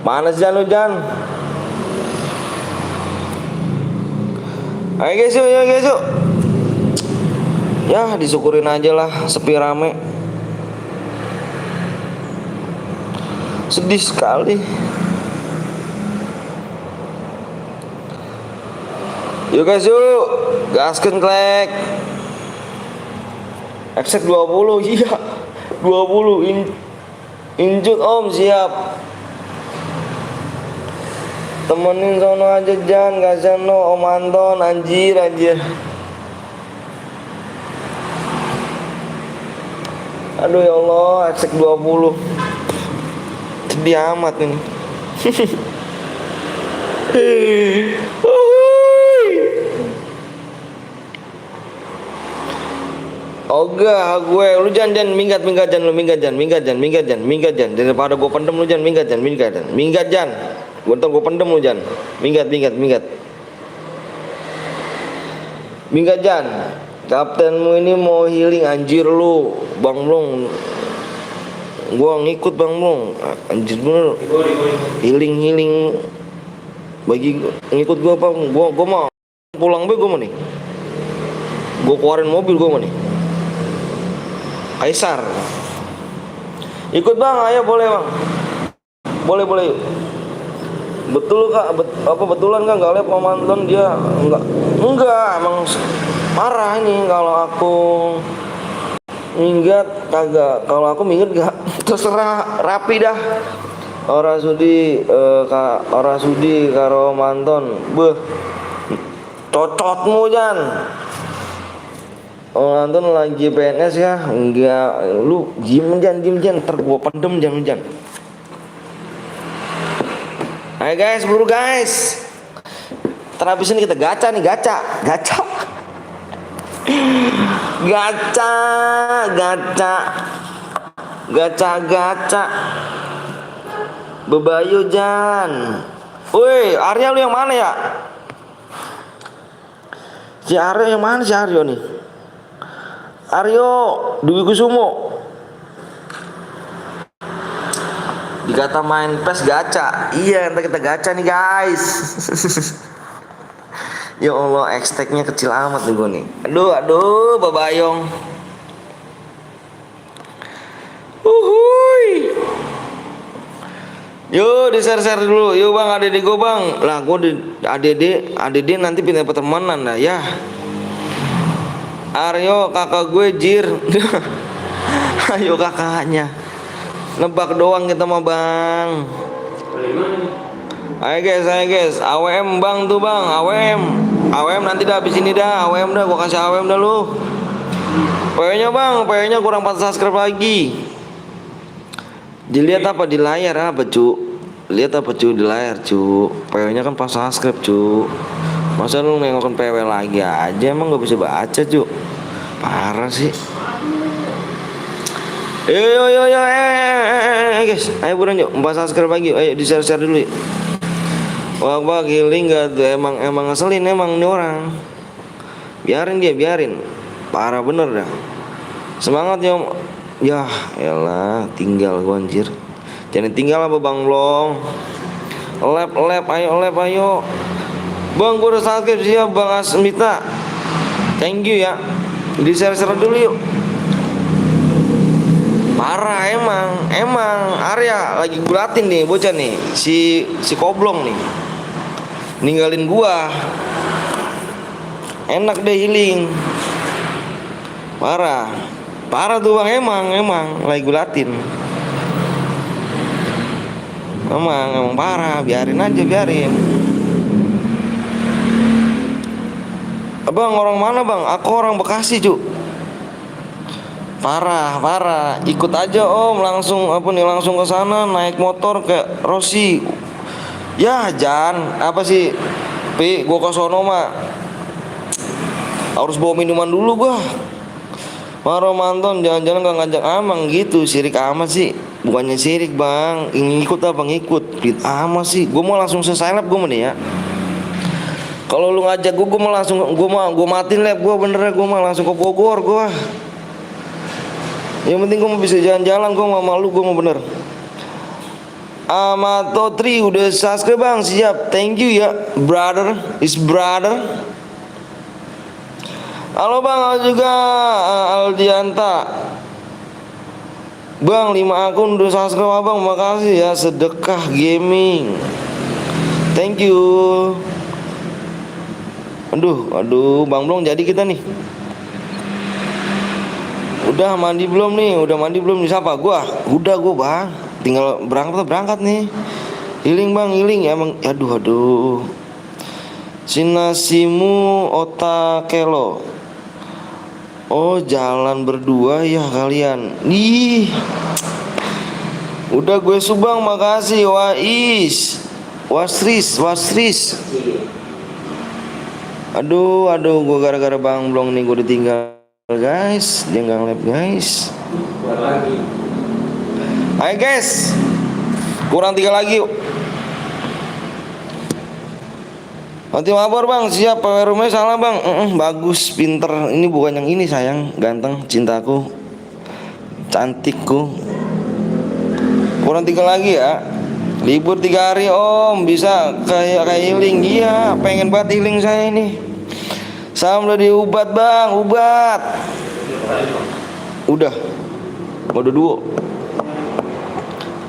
Mana sih Jan lu Jan? Ayo guys yuk, ya guys yuk. Ya disyukurin aja lah sepi rame. Sedih sekali. Yuk guys yuk, gaskeun klek. Exec 20, iya 20 injut Om, siap. Temenin sono aja Jan, kasihan no Om Anton, anjir. Aduh ya Allah, Exec 20 sedih amat ini. Ogah gue, lu jangan minggat Jan, lu minggat Jan. Daripada gue pendem lu Jan, minggat Jan. Gue ntar gue pendem lu Jan. Minggat Jan. Kaptenmu ini mau healing anjir lu, Bang Long. Gua ngikut Bang Long. Anjir bener. Healing. Bagi ngikut gua Bang. Gua mau pulang be gua mau nih. Gua keluarin mobil gua mau nih. Kaisar. Ikut Bang, ayo boleh Bang. Boleh yuk. Betul Kak, betulan Kak enggak lihat komandan dia enggak emang marah ini kalau aku minggat kagak. Kalau aku minggat gak terserah rapi dah. Ora sudi karo manton. Beuh. Cocotmu Jan. Manton lagi PNS ya. Enggak, lu diem Jan. Ntar gua pendem Jan. Ayo guys, buru guys. Terhabis ini kita gacha. Bebayu Jan. Woi, Arya lu yang mana ya? Si Aryo yang mana si Aryo nih? Aryo Dwi Kusumo. Dikata main PES gacha. Iya, ntar kita gacha nih guys. Ya Allah, X-Tag-nya kecil amat nih gue nih. Aduh, babayong. Uhuy. Yuk di-share dulu. Yuk Bang, ADD gue Bang. Lah gue di ADD nanti pindah pertemanan dah ya. Aryo kakak gue jir. Ayo kakaknya. Nebak doang kita mah Bang. Ayo guys, AWM Bang tuh Bang, AWM nanti dah habis ini dah, AWM dah, gua kasih AWM dah lu. PO-nya Bang, PO-nya kurang 4 subscribe lagi. Dilihat apa di layar apa cu? Lihat apa cu di layar cu? PO-nya kan 4 subscribe cu. Masa lu nengokin PW lagi aja, emang gak bisa baca cu? Parah sih. Yo guys, ayo buruan yuk, 4 subscribe lagi, ayo di share dulu yuk. Wah giling gak tuh, emang ngeselin emang nih orang. Biarin, parah bener dah. Semangat ya, ya elah, tinggal gua anjir. Jangan tinggal apa Bang Long. Lab, ayo. Bang gua udah subscribe siap Bang Asmita. Thank you ya. Di share dulu yuk. Parah emang Arya lagi gulatin nih bocah nih, si Koblong nih ninggalin gua. Enak deh healing. Parah tuh Bang, emang lagi gulatin. Emang parah, biarin. Abang orang mana Bang? Aku orang Bekasi cu. Parah. Ikut aja Om, langsung ke sana naik motor ke Rossi. Ya Jan, apa sih? Gua ke sono mah harus bawa minuman dulu gua. Maro manton, jangan-jangan gak ngajak amang gitu, sirik amat sih. Bukannya sirik bang, ngikut apa ngikut? Fit ama sih, gue mau langsung selesai lab gue nih ya. Kalau lu ngajak gue mau langsung, gue matiin lab gue bener, gue mau langsung ke Bogor gue. Yang penting gue mau bisa jalan-jalan, gue mau malu, gue mau bener. Amato Tri udah subscribe bang, siap, thank you ya, brother, is brother. Halo bang, halo juga Aldianta. Bang, 5 akun udah subscribe abang, makasih ya, sedekah gaming. Thank you. Aduh, Bang Blong jadi kita nih. Udah mandi belum nih? Siapa? Gua. Udah gua bang. Tinggal berangkat nih. Healing bang, healing ya bang. Aduh. Sinasimu otakelo. Oh jalan berdua ya kalian. Ih. Udah gue subang, makasih Wasris. Aduh, gue gara-gara Bang Blong nih gue ditinggal guys, dia nggak nge-live guys. Ayo guys, kurang 3 lagi yuk. Nanti mabor bang, siap. PW rumahnya salah bang. Bagus, pinter. Ini bukan yang ini sayang, ganteng, cintaku, cantikku. Kurang 3 lagi ya. Libur 3 hari om, bisa kayak healing. Iya, pengen banget healing saya ini. Salam dari Ubat bang, Ubat. Udah 2.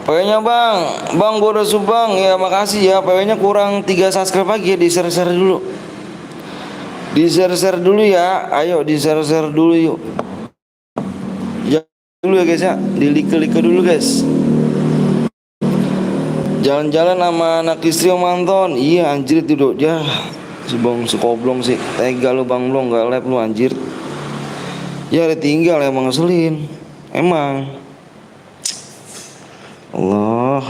PW-nya bang gue udah subang ya, makasih ya. PW-nya kurang 3 subscribe lagi ya, di share dulu. Di share dulu ya, ayo di share dulu yuk. Ya dulu ya guys ya, di like dulu guys. Jalan-jalan sama anak istri om Anton. Iya anjir itu ya. Si bang sekoblong sih. Tega lu Bang Blong, gak live lu anjir. Ya ada tinggal emang ngeselin. Emang Allah.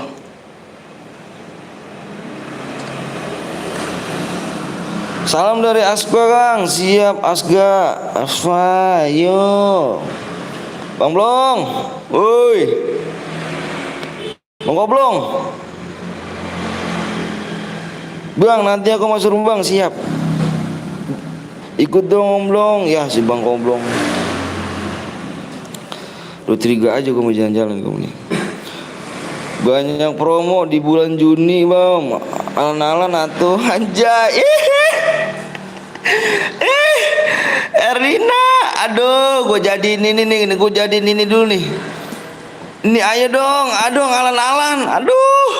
Salam dari Asga Kang. Siap Asga. Asfa yo Bang Blong. Woi Bang Koblong. Bang, nanti aku masuk rumah bang, siap. Ikut dong Blong. Ya si Bang Koblong. Lu 3 aja gue mau jalan-jalan gue nih. Banyak promo di bulan Juni bang. Alan-alan atuh anjay. Erlina, aduh, gue jadiin ini nih, gue jadiin ini dulu nih. Ini ayo dong, aduh alan-alan, aduh.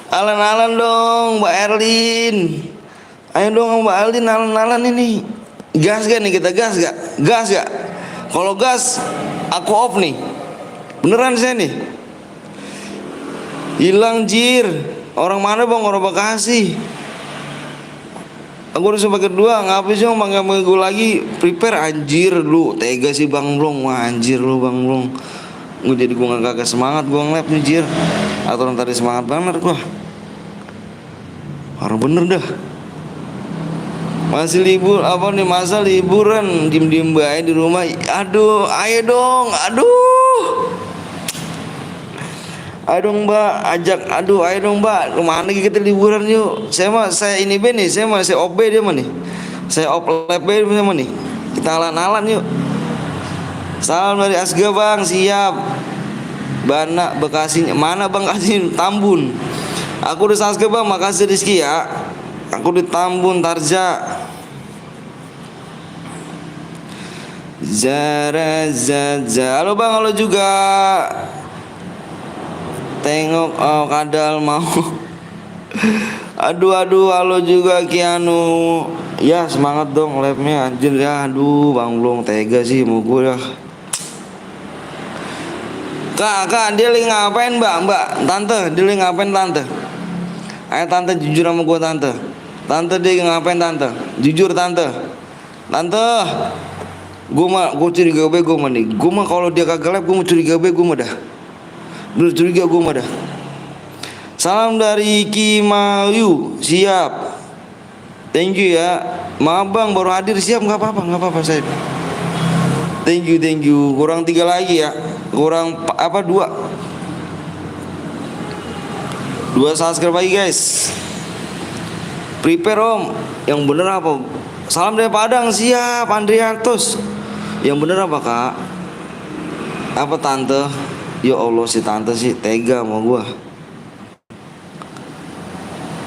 Alan-alan dong Mbak Erlin. Ayo dong Mbak Erlin, alan-alan ini. Gas gak nih kita, gas gak? Kalau gas aku off nih. Beneran saya nih. Hilang jir. Orang mana bang? Orang Bekasi. Aku udah pakai 2. Ngapain sih manggil gue lagi? Prepare anjir lu. Tega sih Bang Blong. Wah anjir lu Bang Blong. Gue jadi gue gak kagak semangat gue nge-live nih jir. Atau tadi semangat banget gue. Harus bener dah. Masih libur apa nih, masa liburan diem baik di rumah. Aduh, ayo dong. Ayo dong Mbak, ajak. Ayo dong Mbak. Kemana kita liburan yuk. Saya ini be nih, saya OB dia mah nih. Saya op lab be sama nih. Kita alan-alan yuk. Salam dari Asga bang, siap. Bana Bekasi, mana bang kasih Tambun. Aku udah subscribe bang, makasih Rizky ya. Aku di Tambun Tarja. Zara. Halo bang, halo juga. Tengok kadal mau. Aduh, halo juga Kianu. Ya semangat dong live-nya anjir ya. Aduh Bang Blong tega sih mau gue dah. Kak, dia lagi ngapain mbak? Tante, dia lagi ngapain tante? Ayo tante jujur sama gue tante. Tante dia ngapain tante? Jujur tante. Gue curiga bego mah nih. Gue mah kalau dia kagak live gue mau curiga bego mah dah. Bener curiga gue mah dah. Salam dari Kimayu, siap. Thank you ya. Maaf bang baru hadir, siap, nggak apa-apa saya. Thank you. Kurang 3 lagi ya. Kurang apa, dua subscribe lagi guys. Prepare om. Yang bener apa? Salam dari Padang. Siap Andriantos. Yang bener apa kak? Apa tante? Ya Allah, si tante sih tega sama gua.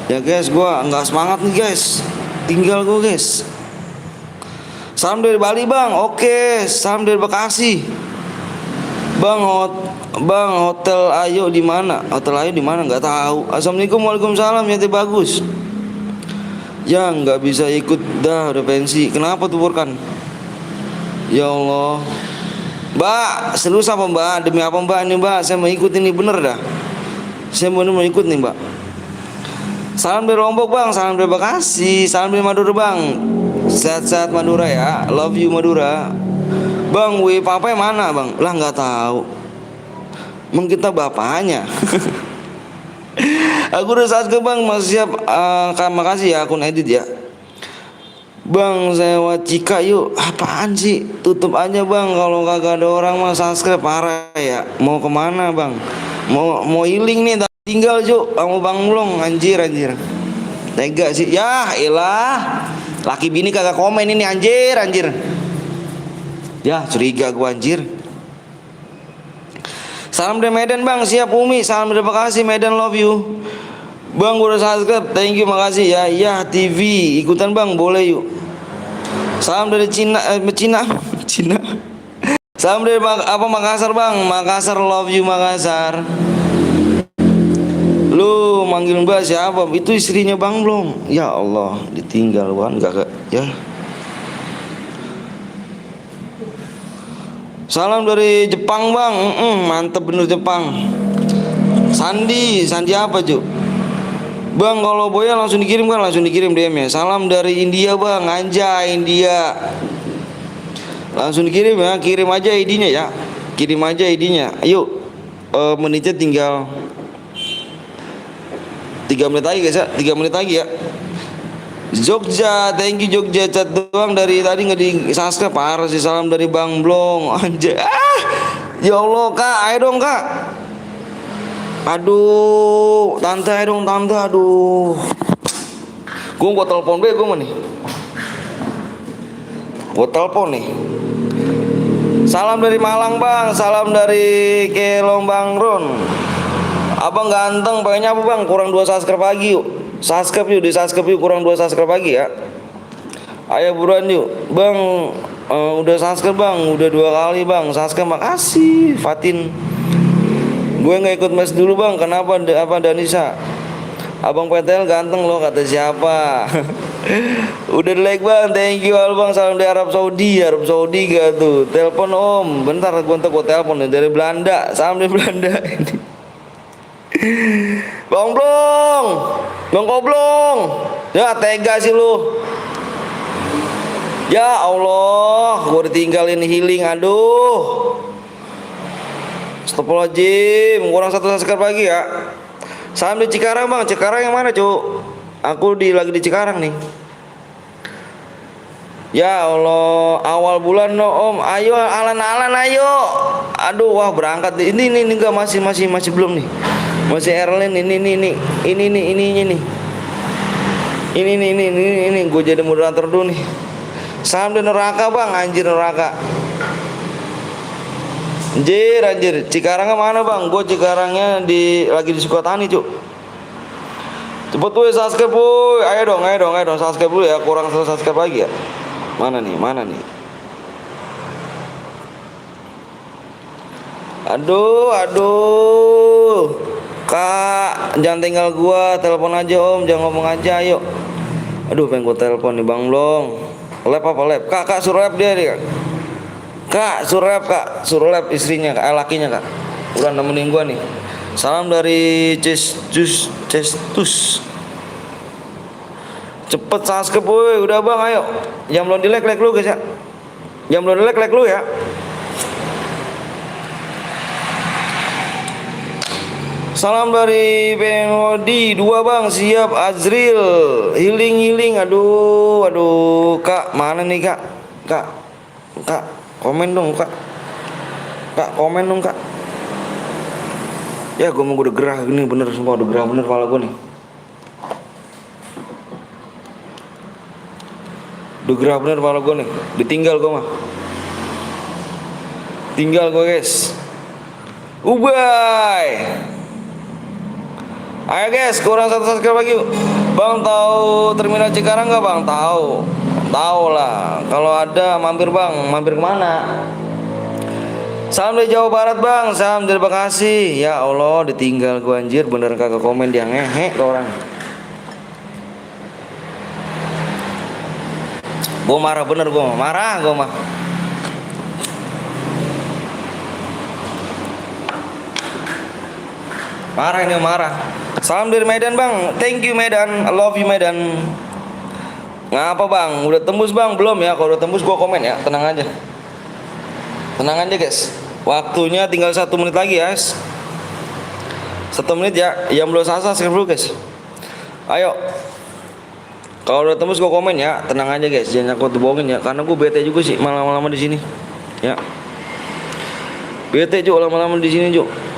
Ya guys, gua nggak semangat nih guys. Tinggal gua guys. Salam dari Bali bang. Oke, salam dari Bekasi. Bang, hotel Ayo di mana? Hotel Ayo di mana? Nggak tahu. Assalamualaikum, waalaikumsalam. Ya teh bagus. Ya nggak bisa ikut dah, udah pensi. Kenapa tuh Burkan? Ya Allah. Mbak, serius apa mbak? Demi apa mbak ini mbak? Saya mau ikut ini bener dah. Saya mau ikut nih mbak. Salam dari Lombok bang. Salam dari Bekasi. Salam dari Madura bang. Sehat-sehat Madura ya. Love you Madura. Bang, papa mana bang? Lah nggak tahu. Emang kita bapaknya. Aku udah saat ke bang, masih siap. Makasih ya akun edit ya. Bang, saya Cika yuk. Apaan sih? Tutup aja bang. Kalau kagak ada orang mah subscribe parah ya. Mau kemana bang? Mau healing nih. Tinggal yuk. Kamu bang belum? Anjir. Tega sih. Ya elah. Laki bini kagak komen ini anjir. Ya curiga gua anjir. Salam dari Medan bang. Siap Umi. Salam dari Bekasi Medan, love you. Bang gua udah subscribe. Thank you, makasih ya. Ya TV ikutan bang, boleh yuk. Salam dari Cina. Salam dari Makassar bang. Makassar, love you Makassar. Lu manggil mbak siapa? Itu istrinya bang belum? Ya Allah, ditinggal bang. Enggak ya. Salam dari Jepang bang. Mantep bener Jepang. Sandi apa cuy? Bang kalau Boya langsung dikirim kan? Langsung dikirim DM ya. Salam dari India bang. Anjay India. Langsung dikirim ya. Kirim aja ID-nya ya. Kirim aja ID-nya. Ayo. Menitnya tinggal 3 menit lagi guys ya. 3 menit lagi ya. Jogja, thank you Jogja. Chat doang dari tadi nggak di subscribe. Parah sih. Salam dari Bang Blong. Anjay. Ya Allah kak, ayo dong kak. Aduh, tante ayo dong tante. Aduh. Gua telepon be gua nih. Gua telepon nih. Salam dari Malang bang. Salam dari Kelombang Ron. Abang ganteng, pengennya apa bang? Kurang 2 subscribe lagi yuk. Subscribe yuk, di subscribe yuk, kurang 2 subscribe lagi ya. Ayo buruan yuk. Bang, udah subscribe bang, udah 2 kali bang. Subscribe, makasih Fatin. Gue gak ikut mes dulu bang, kenapa? Apa Danisa? Abang PTL ganteng loh, kata siapa? Udah like bang, thank you all bang. Salam dari Arab Saudi gak tuh? Telepon om, bentar gue telepon nih dari Belanda. Salam dari Belanda ini. Bang Blong, Bang Koblong. Ya tega sih lu. Ya Allah, gue ditinggalin healing, aduh. Astagfirullahaladzim, kurang 1 subscribe lagi ya. Salam di Cikarang bang. Cikarang yang mana cuk? Aku lagi di Cikarang nih. Ya Allah, awal bulan no om. Ayo alan-alan ayo. Aduh, wah berangkat. Ini enggak masih belum nih. Masih Erlin ini gue jadi moderator dulu nih. Salam di neraka bang, anjir neraka. Anjir, Cikarangnya mana bang? Gue Cikarangnya lagi di Sukatani cuk. Cepet tuh subscribe boy. Ayo dong subscribe dulu ya. Kurang 1 subscribe lagi ya. Mana nih? Aduh. Kak, jangan tinggal gua, telepon aja om, jangan ngomong aja, ayo. Aduh, pengen gua telepon nih Bang Blong. Lab apa lab? Kak suruh lab dia nih. Kak, suruh lab istrinya, lakinya kak. Udah nemenin gua nih. Salam dari Cestus. Cepet subscribe boy, udah bang, ayo. Yang belum di like lu guys ya. Yang belum di like lu ya. Salam dari Penodi 2 bang, siap Azril. Healing. Aduh, kak mana nih kak? Kak, komen dong kak. Kak, komen dong kak. Ya gue mau udah gerah gini bener, sumpah udah gerah bener kepala gue nih. Udah gerah bener kepala gue nih. Ditinggal gue mah. Tinggal gue guys. Ubay. Ayo guys, kurang satu subscribe lagi yuk. Bang tahu terminal Cikarang nggak bang? Tahu. Tahu lah. Kalau ada mampir bang. Mampir kemana? Salam dari Jawa Barat bang. Salam dari Bekasi. Ya Allah, ditinggal gue anjir. Bener kagak komen dia ngehe ke orang. Gue marah bener, gue marah gue mah. Marah ini marah. Salam dari Medan bang. Thank you Medan. I love you Medan. Ngapa bang? Udah tembus bang? Belum ya. Kalau udah tembus gue komen ya. Tenang aja. Tenang aja guys. Waktunya tinggal 1 menit lagi guys. 1 menit ya. Yang belum subscribe dulu guys. Ayo. Kalau udah tembus gue komen ya. Tenang aja guys. Jangan aku bohongin ya. Karena gue bete juga sih lama-lama di sini. Ya. Bete juga lama-lama di sini juga.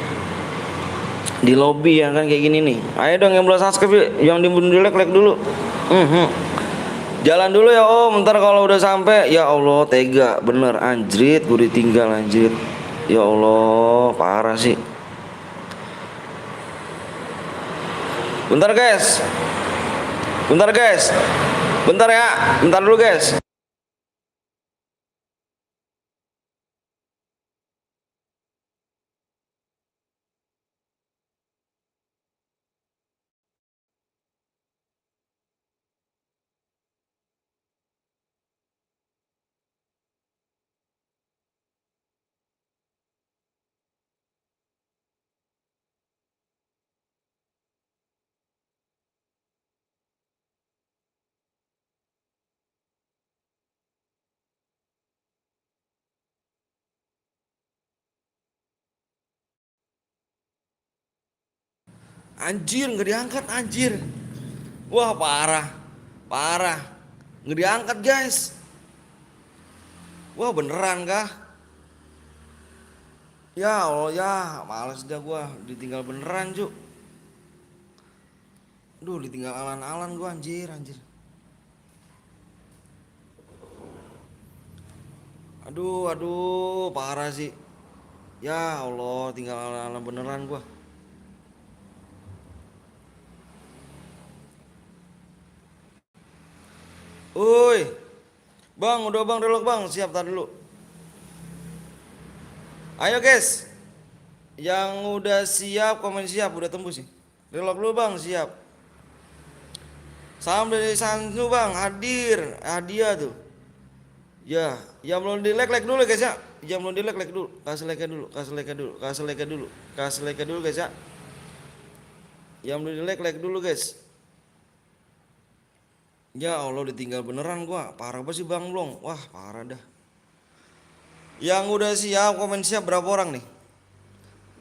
Di lobby ya kan kayak gini nih. Ayo dong yang belum subscribe, yang belum di like dulu. Jalan dulu ya om, ntar kalau udah sampai ya Allah tega bener anjrit gue ditinggal anjrit. Ya Allah parah sih. Bentar guys. Bentar guys. Bentar ya. Bentar dulu guys. Anjir nggak diangkat anjir. Wah parah. Parah. Nggak diangkat guys. Wah beneran kah? Ya Allah ya, males dah gua ditinggal beneran cuk. Duh ditinggal alan-alan gua anjir anjir. Aduh parah sih. Ya Allah tinggal alan-alan beneran gua. Uy, bang udah bang relok bang, siap tar dulu. Ayo guys, yang udah siap komen siap, udah tembus sih. Relok dulu bang, siap. Salam dari Sansu bang, hadir, hadiah tuh. Ya, yang belum di like dulu guys ya. Yang belum di like dulu, kasih like dulu, kasih like dulu, kasih like dulu, kasih like dulu guys ya. Yang belum di like dulu guys. Ya Allah ditinggal beneran gua, parah banget sih bang Blong. Wah parah dah. Yang udah siap komen siap berapa orang nih?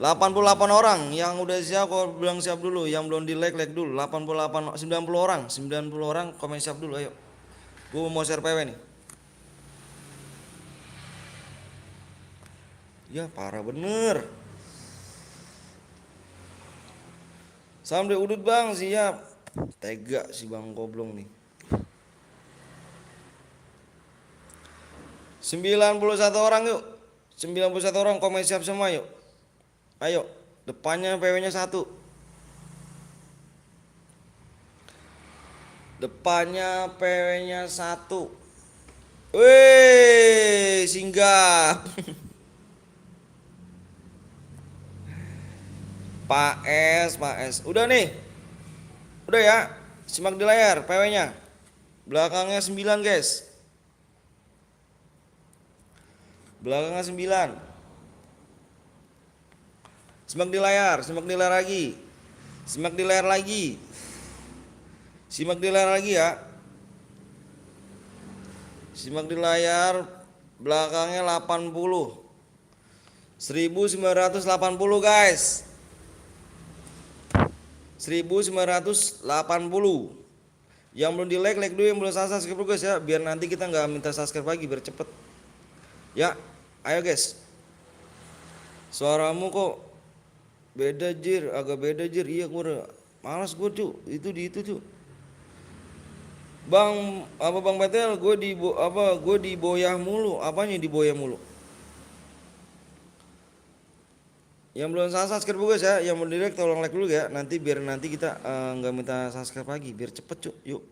88 orang. Yang udah siap kalau bilang siap dulu. Yang belum di like dulu. 88 90 orang. 90 orang komen siap dulu ayo. Gua mau share PW nih. Ya parah bener. Salam dari Udut bang siap. Tega si bang Goblong nih. 91 orang yuk. 91 orang komen siap semua yuk. Ayo, depannya PW-nya 1. Depannya PW-nya 1. Wih, singgah. Pak S, Pak S. Udah nih. Udah ya. Simak di layar PW-nya. Belakangnya 9, guys. Belakangnya 9. Simak di layar lagi. Simak di layar lagi. Simak di layar lagi ya. Simak di layar belakangnya 80. 1980 guys. 1980. Yang belum di like dulu, yang belum subscribe dulu guys ya. Biar nanti kita nggak minta subscribe lagi, biar cepet. Ya, ayo guys. Suaramu kok beda Jir, agak beda Jir. Iya gue udah malas gue cu, itu di itu cu. Bang, apa Bang Betel, gue diboyah mulu, apanya diboyah mulu? Yang belum subscribe guys ya, yang mau direct tolong like dulu ya. Nanti biar nanti kita nggak minta subscribe lagi, biar cepet cu. Yuk.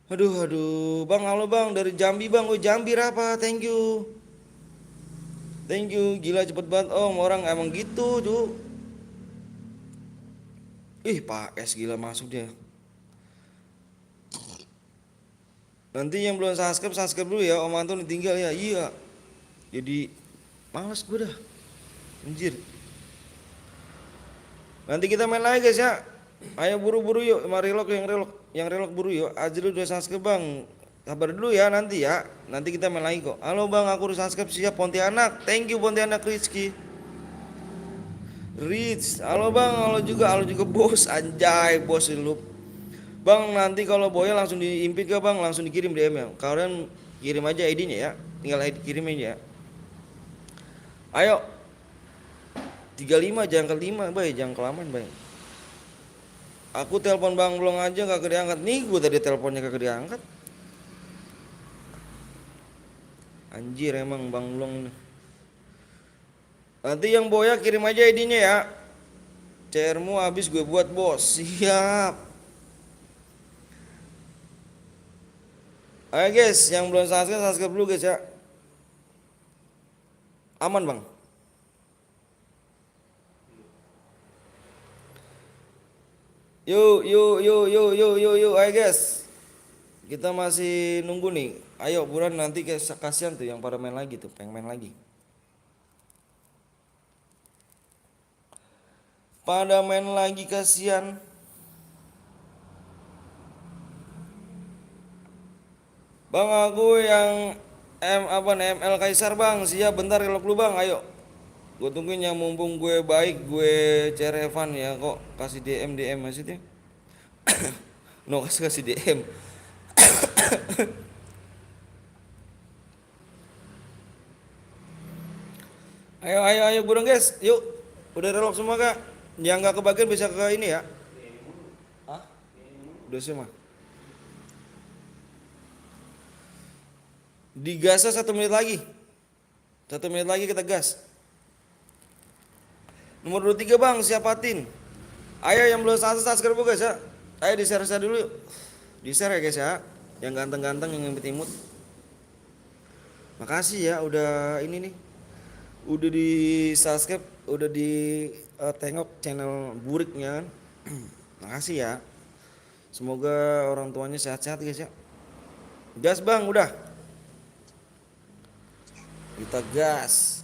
Aduh, aduh, Bang, halo Bang, dari Jambi Bang, gue Jambi apa? Thank you. Thank you, gila cepet banget Om, orang emang gitu cu. Ih, Pak S gila masuk dia. Nanti yang belum subscribe dulu ya, Om Anton tinggal ya. Iya. Jadi males gue dah. Anjir. Nanti kita main lagi guys ya. Ayo buru-buru yuk, sama yang relok buru yuk. Azril udah subscribe Bang. Kabar dulu ya nanti ya. Nanti kita main lagi kok. Halo Bang, aku udah subscribe siap Pontianak. Thank you Pontianak Rizky. Rich, halo Bang, halo juga bos, anjay bos lu. Bang, nanti kalau boya langsung diimpit ke Bang, langsung dikirim DM ya. Kalian kirim aja ID-nya ya. Tinggal ID kirim aja ya. Ayo. 35 jangan ke 5, Bay, jangan kelamaan, Bay. Aku telepon Bang Blong aja gak diangkat. Nih, gue tadi teleponnya gak diangkat. Anjir emang Bang Blong ini. Nanti yang boya kirim aja ID-nya ya. CR-mu habis gue buat, Bos. Siap. Ayo guys, yang belum subscribe dulu guys ya. Aman Bang. Yuk, ayo guys. Kita masih nunggu nih. Ayo buruan nanti kasihan tuh yang pada main lagi tuh, pengen main lagi. Pada main lagi kasihan. Bang aku yang ML Kaisar Bang, siap bentar relok dulu Bang, ayo. Gue tungguin yang mumpung gue baik, gue cari Evan ya kok kasih DM maksudnya. No kasih DM. Ayo burung guys, yuk. Udah relok semua kak? Yang nggak kebagian bisa ke ini ya? Hah? Udah semua. Digasnya 1 menit lagi. 1 menit lagi kita gas. Nomor 23 Bang, siapatin. Ayo yang belum subscribe guys ya. Ayo di share dulu yuk. Di share ya guys ya. Yang ganteng-ganteng, yang imut-imut. Makasih ya udah ini nih. Udah di subscribe, udah di tengok channel Buriknya kan. Makasih ya. Semoga orang tuanya sehat-sehat guys ya. Gas Bang, udah. Kita gas.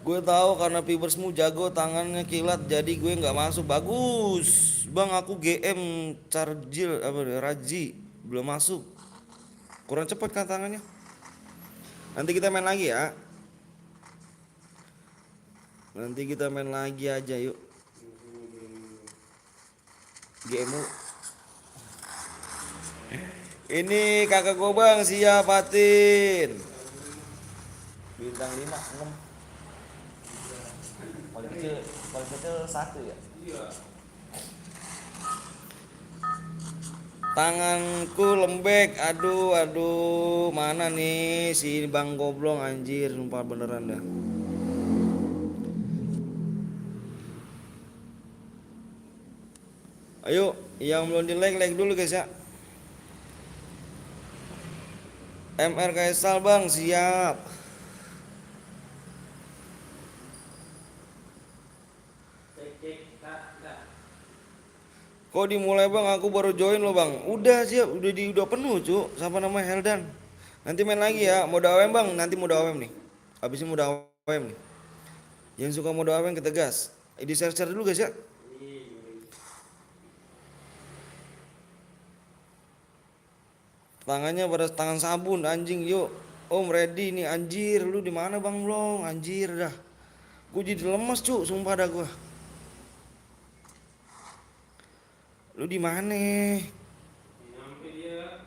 Gue tahu karena Pibersmu jago, tangannya kilat, jadi gue nggak masuk. Bagus, Bang. Aku GM Chargil Raji belum masuk. Kurang cepat kan tangannya. Nanti kita main lagi ya. Nanti kita main lagi aja yuk. GMU. Ini kakak gue Bang, siap Patin. Bintang 5, 6. Paling kecil 1 ya. Iya. Tanganku lembek, aduh, mana nih si Bang Goblong anjir, sumpah beneran dah. Ayo, yang belum di like dulu guys ya. MR Kaisal Bang, siap. Kok dimulai Bang, aku baru join loh Bang. Udah siap, udah penuh cu. Siapa namanya Heldan. Nanti main lagi ya, mode AWM Bang, nanti mode AWM nih. Habis ini mode AWM nih. Yang suka mode AWM kita gas. Di share dulu guys ya. Tangannya pada tangan sabun anjing yuk. Om ready nih anjir, lu di mana Bang Blong? Anjir dah. Gue jadi lemes cu, sumpah dah gue. Lu di mana? Nyampe dia.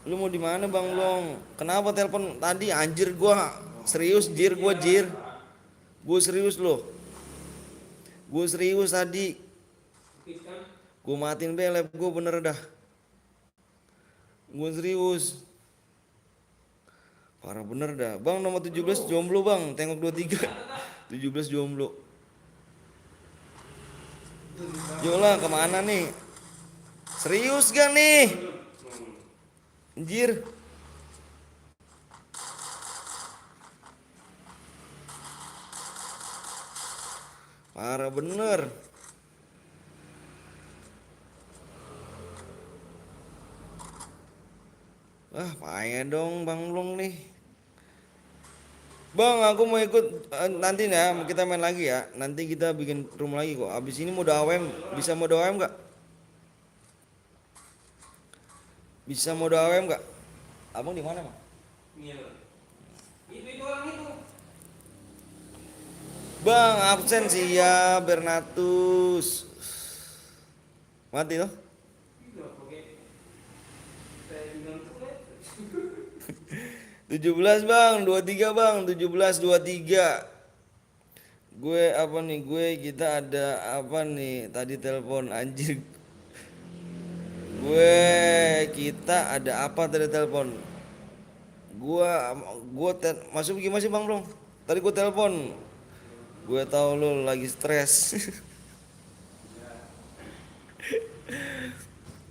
Lu mau di mana Bang Long? Kenapa telepon tadi anjir gua serius jir gua jir. Gua serius loh. Gua serius tadi. Gua matiin be lab gua bener dah. Gua serius. Parah bener dah. Bang nomor 17 jomblo Bang. Tengok 23. 17 jomblo. Yolah kemana nih? Serius gak nih? Anjir. Parah bener. Ah payah dong Bang Long nih. Bang aku mau ikut nanti ya kita main lagi ya. Nanti kita bikin room lagi kok. Abis ini mode AWM. Bisa mode AWM gak? Bisa mode AWM gak? Abang di mana Bang? Itu orang itu. Bang absen sih ya Bernatus. Mati tuh. 17 Bang, 23 Bang, 17 23. Gue apa nih? Kita ada apa nih? Tadi telepon anjir. Gue kita ada apa tadi telepon? Masuk gimana sih Bang belum? Tadi gue telepon. Gue tahu lu lagi stres.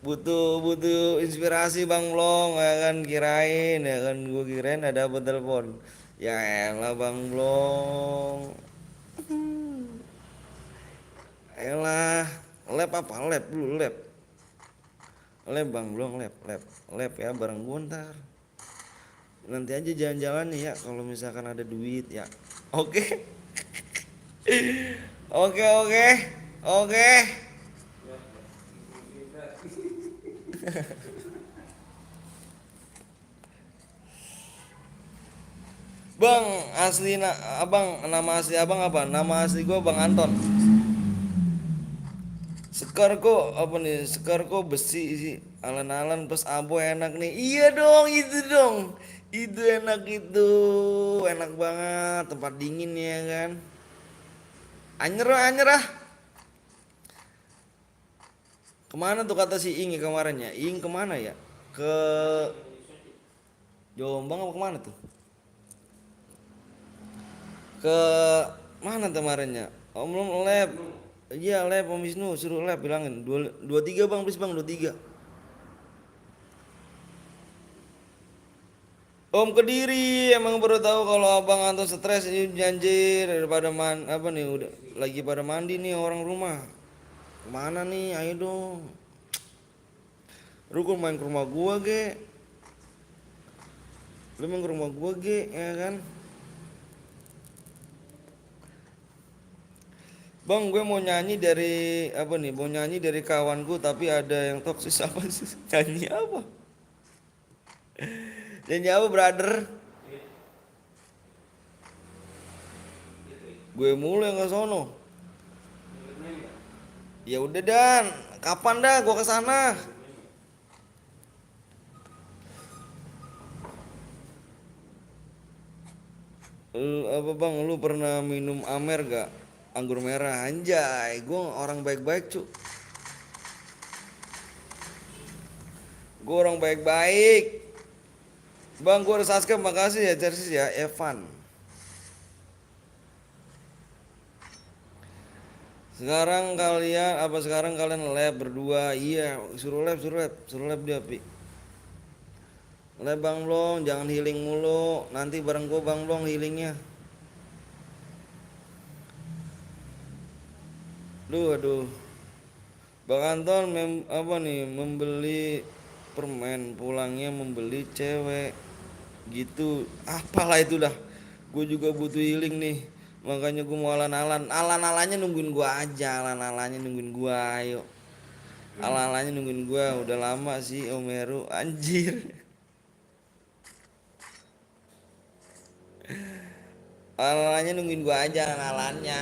butuh inspirasi Bang Blong ya kan gue kirain ada apa telepon ya elah Bang Blong elah lab apa lab Bang Blong lab ya bareng gue ntar nanti aja jalan-jalan nih ya kalau misalkan ada duit ya oke. Oke. Bang, nama asli abang apa? Nama asli gua Bang Anton. Sekar kok apa nih? Sekar kok besi sih. Alan-alan plus abo enak nih. Iya dong, itu dong. Itu enak itu. Enak banget, tempat dingin ya kan. Anyer ah. Kemana tuh kata si Ing ya kemarin ya? Ing kemana ya? Ke Jombang apa kemana tuh? Ke mana kemarinnya? Om belum lab. Iya lab Om Wisnu suruh lab bilangin 23 Bang please Bang 23. Om Kediri emang baru tahu kalau Abang Anton stres ini janjir daripada apa nih udah lagi pada mandi nih orang rumah. Kemana nih? Ayo dong. Lu main ke rumah gua ge. Lu main ke rumah gua ge ya kan? Bang, gue mau nyanyi dari apa nih? Mau nyanyi dari kawanku tapi ada yang toksis apa sih? Nyanyi apa? Nyanyi apa, brother? Gue mulu yang ke sono. Ya udah dan, kapan dah gua ke sana? Apa Bang, lu pernah minum Amer gak? Anggur merah anjay, gue orang baik-baik cu. Gue orang baik-baik. Bang, gue harus subscribe, makasih ya Cersis ya, Evan. Sekarang kalian lab berdua? Iya, suruh lab dia, Pi. Lab Bang Blong, jangan healing mulu. Nanti bareng gue Bang Blong healingnya. Aduh. Bang Anton apa nih membeli permen pulangnya membeli cewek gitu apalah itu dah gue juga butuh healing nih makanya gue mau alan-alannya nungguin gue aja alan-alannya nungguin gue ayo alan-alannya nungguin gue udah lama sih Om Heru anjir alan-alannya nungguin gue aja alan-alannya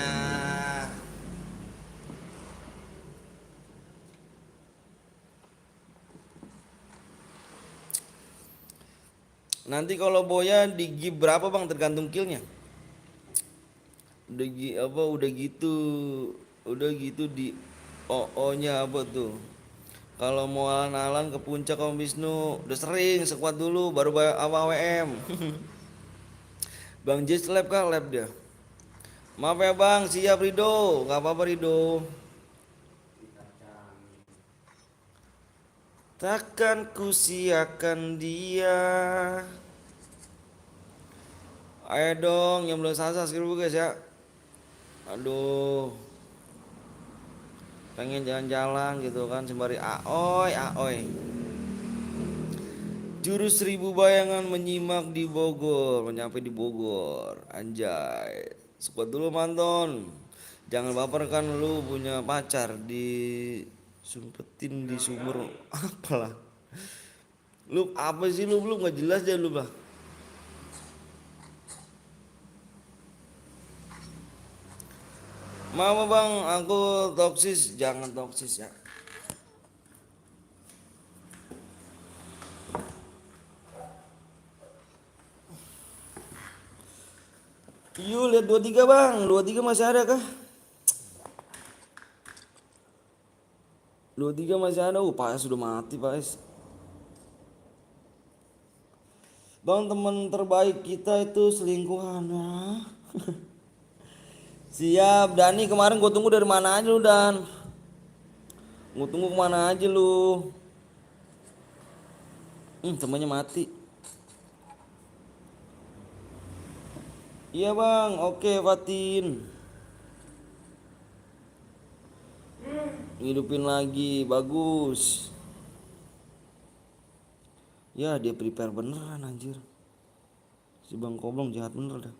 Nanti kalau Boya di give berapa bang tergantung killnya. Udah gitu di OO-nya apa tuh. Kalau mau alan-alan ke puncak Om Wisnu udah sering sekuat dulu baru apa WM. Bang Jis lab kah lab dia. Maaf ya bang, siap Rido, nggak apa-apa Rido. Takkan ku siakan dia. Ayo dong, yang belum subscribe guys ya. Aduh, pengen jalan-jalan gitu kan sembari aoy aoy. Jurus 1000 bayangan menyimak di Bogor, menyampai di Bogor. Anjay. Squad dulu manton. Jangan baper kan lu punya pacar di sumpetin di sumur apalah. Lu apa sih lu nggak jelas deh lu bah. Mama bang, aku toksis, jangan toksis ya. Yuk lihat 23 bang, 23 masih ada kah? 23 masih ada, Pak S sudah mati Pak S. Bang teman terbaik kita itu selingkuhan ya. Siap, Dani kemarin gue tunggu dari mana aja lu Dan? Gue tunggu kemana aja lu? Temannya mati. Iya bang, oke Fatin. Hidupin lagi, bagus. Ya dia prepare beneran anjir. Si Bang Koblong jahat bener dah.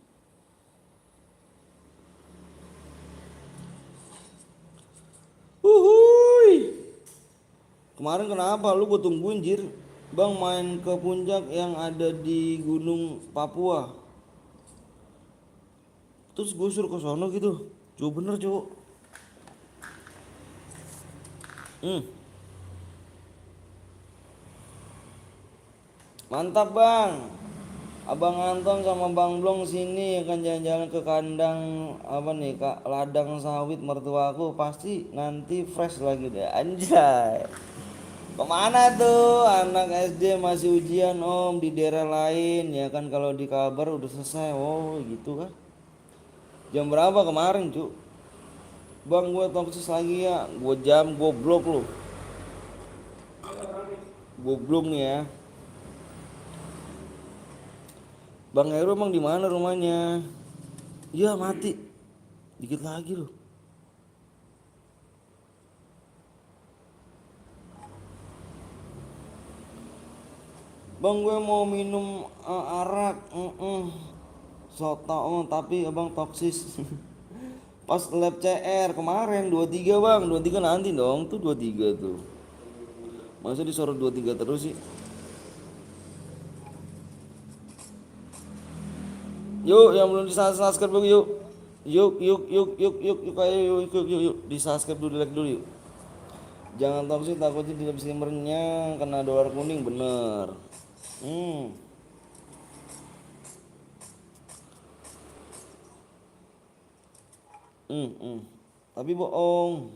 Uhuy. Kemarin kenapa lu gue tungguin jir. Bang main ke puncak yang ada di Gunung Papua. Terus gue suruh ke sono gitu. Coba bener cowok. Mantap bang. Abang Anton sama Bang Blong sini akan jalan-jalan ke kandang apa nih kak ladang sawit mertuaku pasti nanti fresh lagi deh anjay. Kemana tuh anak SD masih ujian om di daerah lain ya kan kalau di kabar udah selesai. Oh gitu kan. Jam berapa kemarin cu? Bang gue toksis lagi ya. Gue jam gue blok lu. Gue belum nih ya. Bang Heru emang di mana rumahnya? Iya mati. Dikit lagi loh. Bang gue mau minum arak. Soto tapi abang toksis. Pas lab CR kemarin 23 bang. 23 nanti dong tuh 23 tuh. Masa disuruh 23 terus sih? Yuk yang belum di subscribe dulu yuk. Yuk ayo yuk di subscribe dulu like dulu yuk. Jangan toksik takutnya tidak bisa merenyang kena dolar kuning bener. Hmm. Tapi bohong.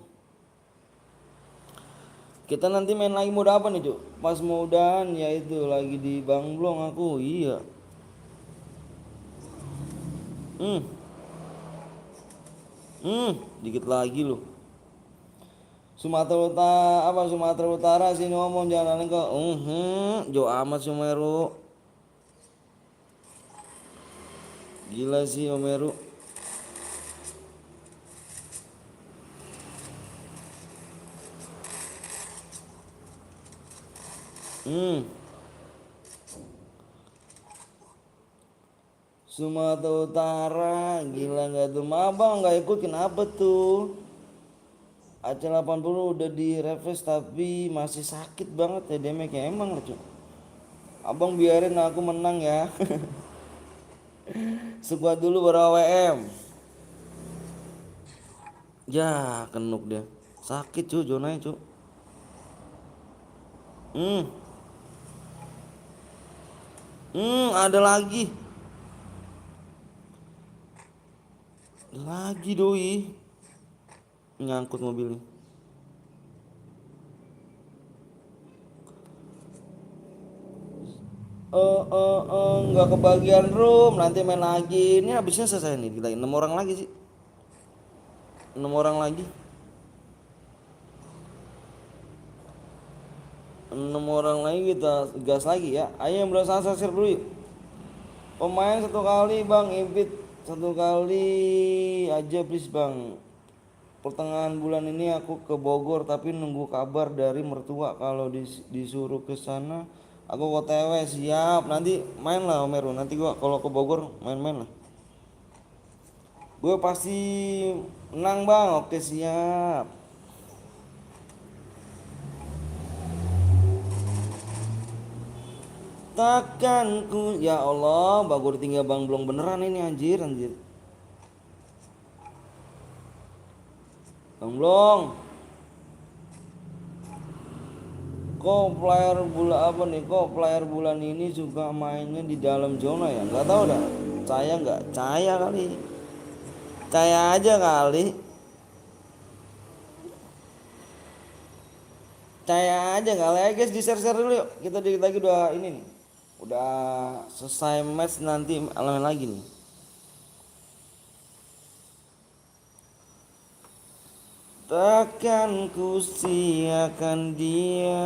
Kita nanti main lagi mode apa nih cuk? Pas modan ya itu lagi di Bang Blong aku iya. Hmm. Dikit lagi loh. Sumatera Utara sini ngomong jangan ke jauh amat Sumeru. Gila sih Omeru. Sumatera Utara gila nggak tuh abang nggak ikut kenapa tuh AC80 udah di refresh tapi masih sakit banget ya damage emang lucu. Abang biarin aku menang ya. Sekuat dulu baru WM. Ya kenuk dia sakit cu zonanya cu. Ada lagi. Lagi doi. Nyangkut mobilnya. Nggak kebagian room, nanti main lagi. Ini habisnya selesai nih, kita 6 orang lagi sih. 6 orang lagi. 6 orang lagi kita gas lagi ya. Ayo yang belum share dulu yuk. Pemain 1 kali bang, Ibit 1 kali aja please bang. Pertengahan bulan ini aku ke Bogor tapi nunggu kabar dari mertua. Kalau disuruh ke sana aku OTW. Siap, nanti main lah Omeru. Nanti gua kalau ke Bogor main-main lah. Gue pasti menang bang. Oke siap. Takkan ku, ya Allah, bagus tinggal bang belum beneran ini anjir. Bang Blong, kok player bulan apa nih? Kok player bulan ini juga mainnya di dalam zona ya? Nggak tahu dah. Saya nggak caya kali. Caya aja kali. Caya aja kali ya guys, di share dulu yuk. Kita dikit lagi udah ini nih. Udah selesai match, nanti alamin lagi nih. Takkan ku siakan dia.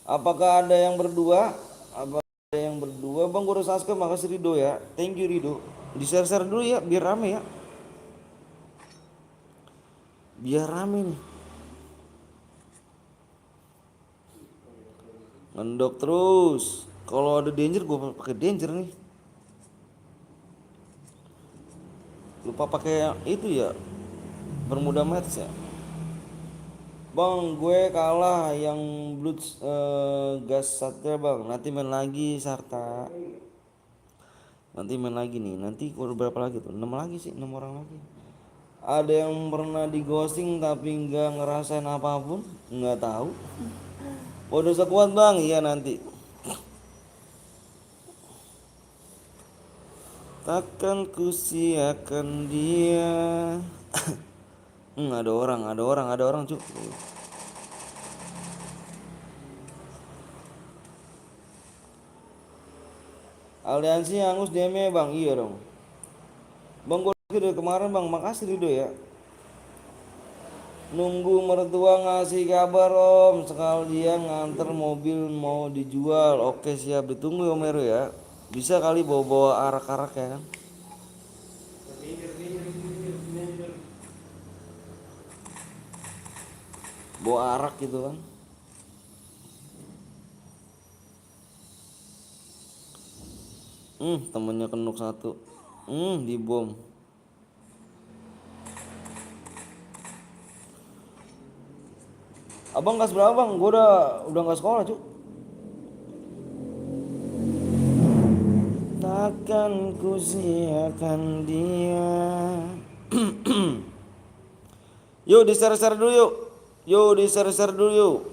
Apakah ada yang berdua? Apa ada yang berdua? Bang Guru Saske, makasih Rido ya. Thank you Rido. Di share dulu ya biar rame ya. Biar rame nih. Ngendok terus. Kalau ada danger gue pakai danger nih. Lupa pakai itu ya. Bermuda match ya. Bang, gue kalah yang Bloods gas satria bang. Nanti main lagi Sarta. Nanti main lagi nih. Nanti berapa lagi tuh? 6 lagi sih, 6 orang lagi. Ada yang pernah di ghosting tapi nggak ngerasain apapun? Nggak tahu. Waduh sekuat bang, iya nanti. Takkan ku siakan dia. Ada orang cuk. Aliansi Angus DM bang, iya dong. Bang gue dari kemarin bang, makasih Rido ya. Nunggu mertua ngasih kabar om, sekalian nganter mobil mau dijual. Oke siap, ditunggu Om Heru ya. Bisa kali bawa-bawa arak-arak ya kan. Bawa arak gitu kan. Temennya kenuk 1. Dibom. Abang gas berapa bang? Gue udah nggak sekolah cuk. Takkan ku siakan dia. Yuk di share dulu yuk. Yuk di share dulu yuk.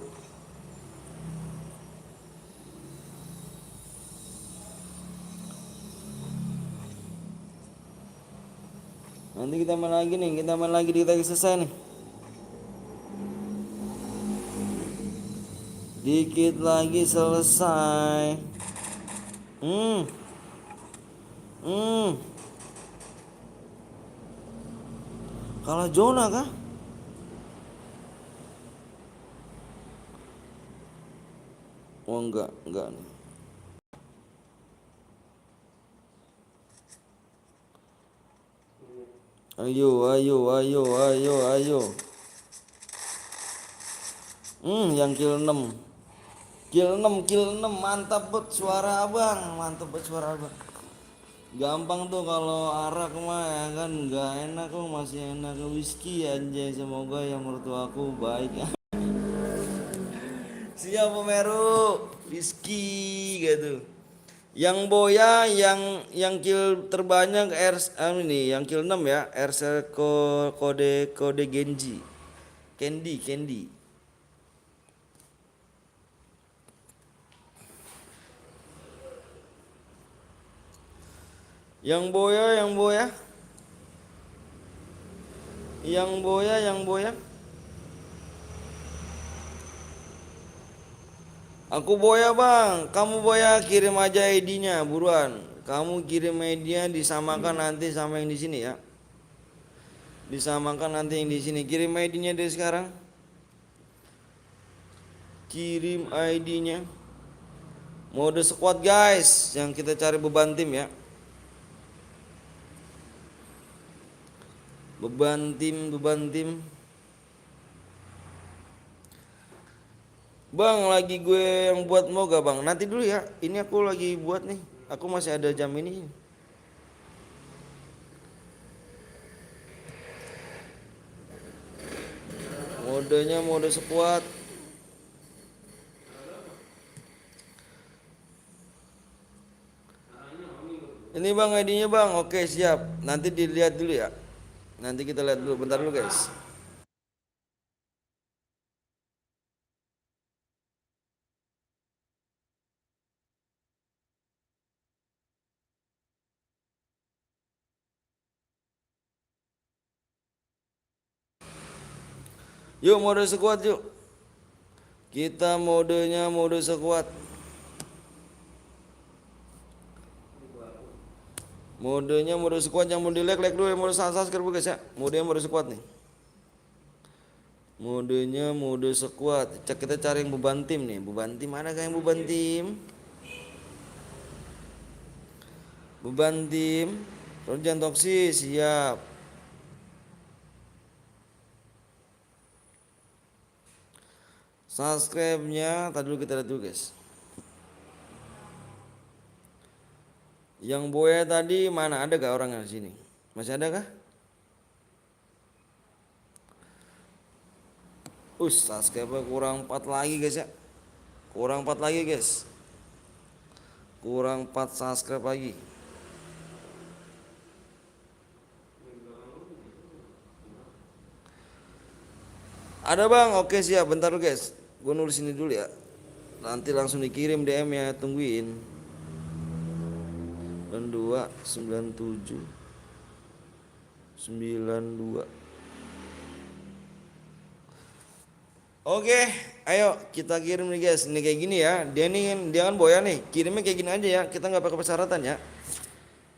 Nanti kita main lagi nih, kita main lagi di lagi selesai nih. Dikit lagi selesai. Hmm. Kalah zona kah? Oh enggak nih. Ayo. Yang kill 6. Kill 6, mantap bet suara abang, Gampang tuh kalau arak mah ya kan, nggak enak kok, masih enak ke whisky anjay. Semoga yang mertua aku baik. Siap Meru, whisky gitu. Yang Boya yang kill terbanyak ini yang kill 6 ya, RC kode Genji. Candy. Yang boya, yang boya, yang boya, yang boya. Aku boya bang, kamu boya kirim aja ID-nya buruan. Kamu kirim ID-nya disamakan nanti sama yang di sini ya. Disamakan nanti yang di sini. Kirim ID-nya dari sekarang. Kirim ID-nya. Mode squad guys, yang kita cari beban tim ya. Beban tim, beban tim. Bang, lagi gue yang buat moga bang. Nanti dulu ya. Ini aku lagi buat nih. Aku masih ada jam ini. Modenya mode squad. Ini bang ID-nya bang. Oke siap. Nanti dilihat dulu ya. Nanti kita lihat dulu. Bentar dulu guys. Yuk mode squad yuk. Kita modenya mode squad. Modenya mode squad, yang mau di like dulu ya, mode subscribe guys ya. Modenya mode squad nih. Modenya mode squad. Kita cari yang beban tim nih. Beban tim mana kan yang beban tim? Beban tim. Rojan toksis siap. Subscribe-nya tadi dulu kita lihat dulu guys. Yang boya tadi mana, ada gak orangnya di sini? Masih ada kah? Subscribe kurang 4 lagi guys ya. Kurang 4 lagi guys. Kurang 4 subscribe lagi. Ada bang, oke siap. Bentar dulu guys. Gue nulis ini dulu ya. Nanti langsung dikirim DM ya, tungguin. 92 97 92. Oke, ayo kita kirim nih guys. Ini kayak gini ya. Dia kan boya nih. Kirimnya kayak gini aja ya. Kita nggak pakai persyaratan ya.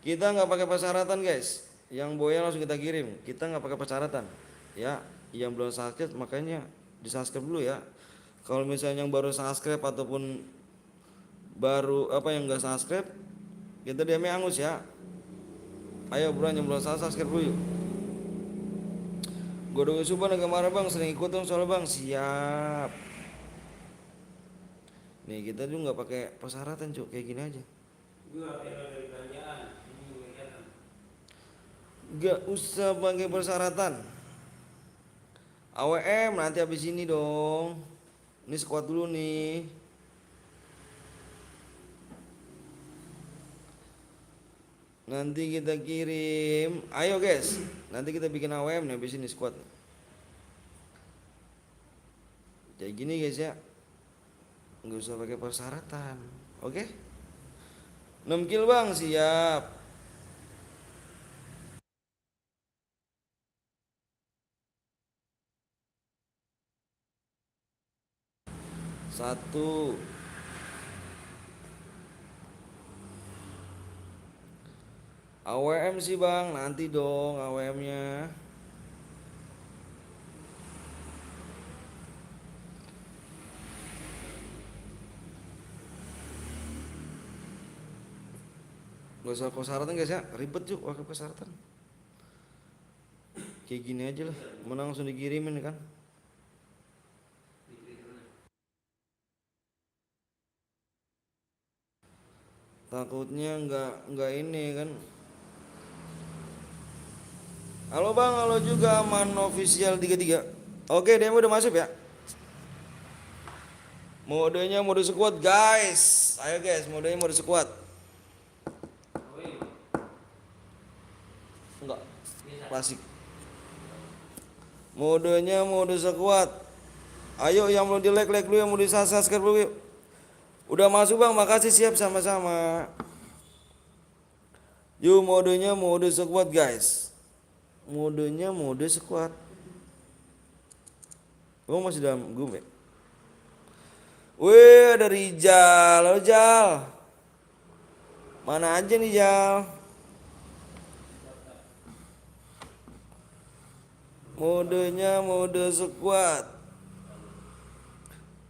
Kita nggak pakai persyaratan guys. Yang boya langsung kita kirim. Kita nggak pakai persyaratan. Ya, yang belum subscribe makanya di subscribe dulu ya. Kalau misalnya yang baru subscribe ataupun baru yang nggak subscribe, kita DM angus ya. Ayo buruan yang belum subscribe dulu yuk. Gue udah sumpah agak marah bang, sering ikut dong soalnya bang. Siap. Nih kita juga nggak pakai persyaratan cuk, kayak gini aja. Gak usah pakai persyaratan. AWM nanti habis ini dong. Ini squad dulu nih. Nanti kita kirim. Ayo guys, nanti kita bikin AWM nih habis ini squad. Kayak gini guys ya. Nggak usah pakai persyaratan. Oke? 6 kill bang, siap. Satu. AWM sih bang, nanti dong AWM-nya. Gak usah persyaratan guys ya, ribet juga pakai persyaratan. Kayak gini aja lah, mana langsung dikirimin kan. Takutnya nggak ini kan. Halo bang, halo juga Man Official 33. Oke, demo udah masuk ya. Modenya mode squad guys. Ayo guys, modenya mode squad. Enggak, klasik. Modenya mode squad. Ayo yang mau di like dulu, yang mau di subscribe dulu yuk. Udah masuk bang, makasih, siap, sama-sama. Yuk modenya mode squad guys. Modenya mode squad. Oh masih dalam grup ya? Wih ada Rijal. Halo Jal. Mana aja nih Jal? Modenya mode squad.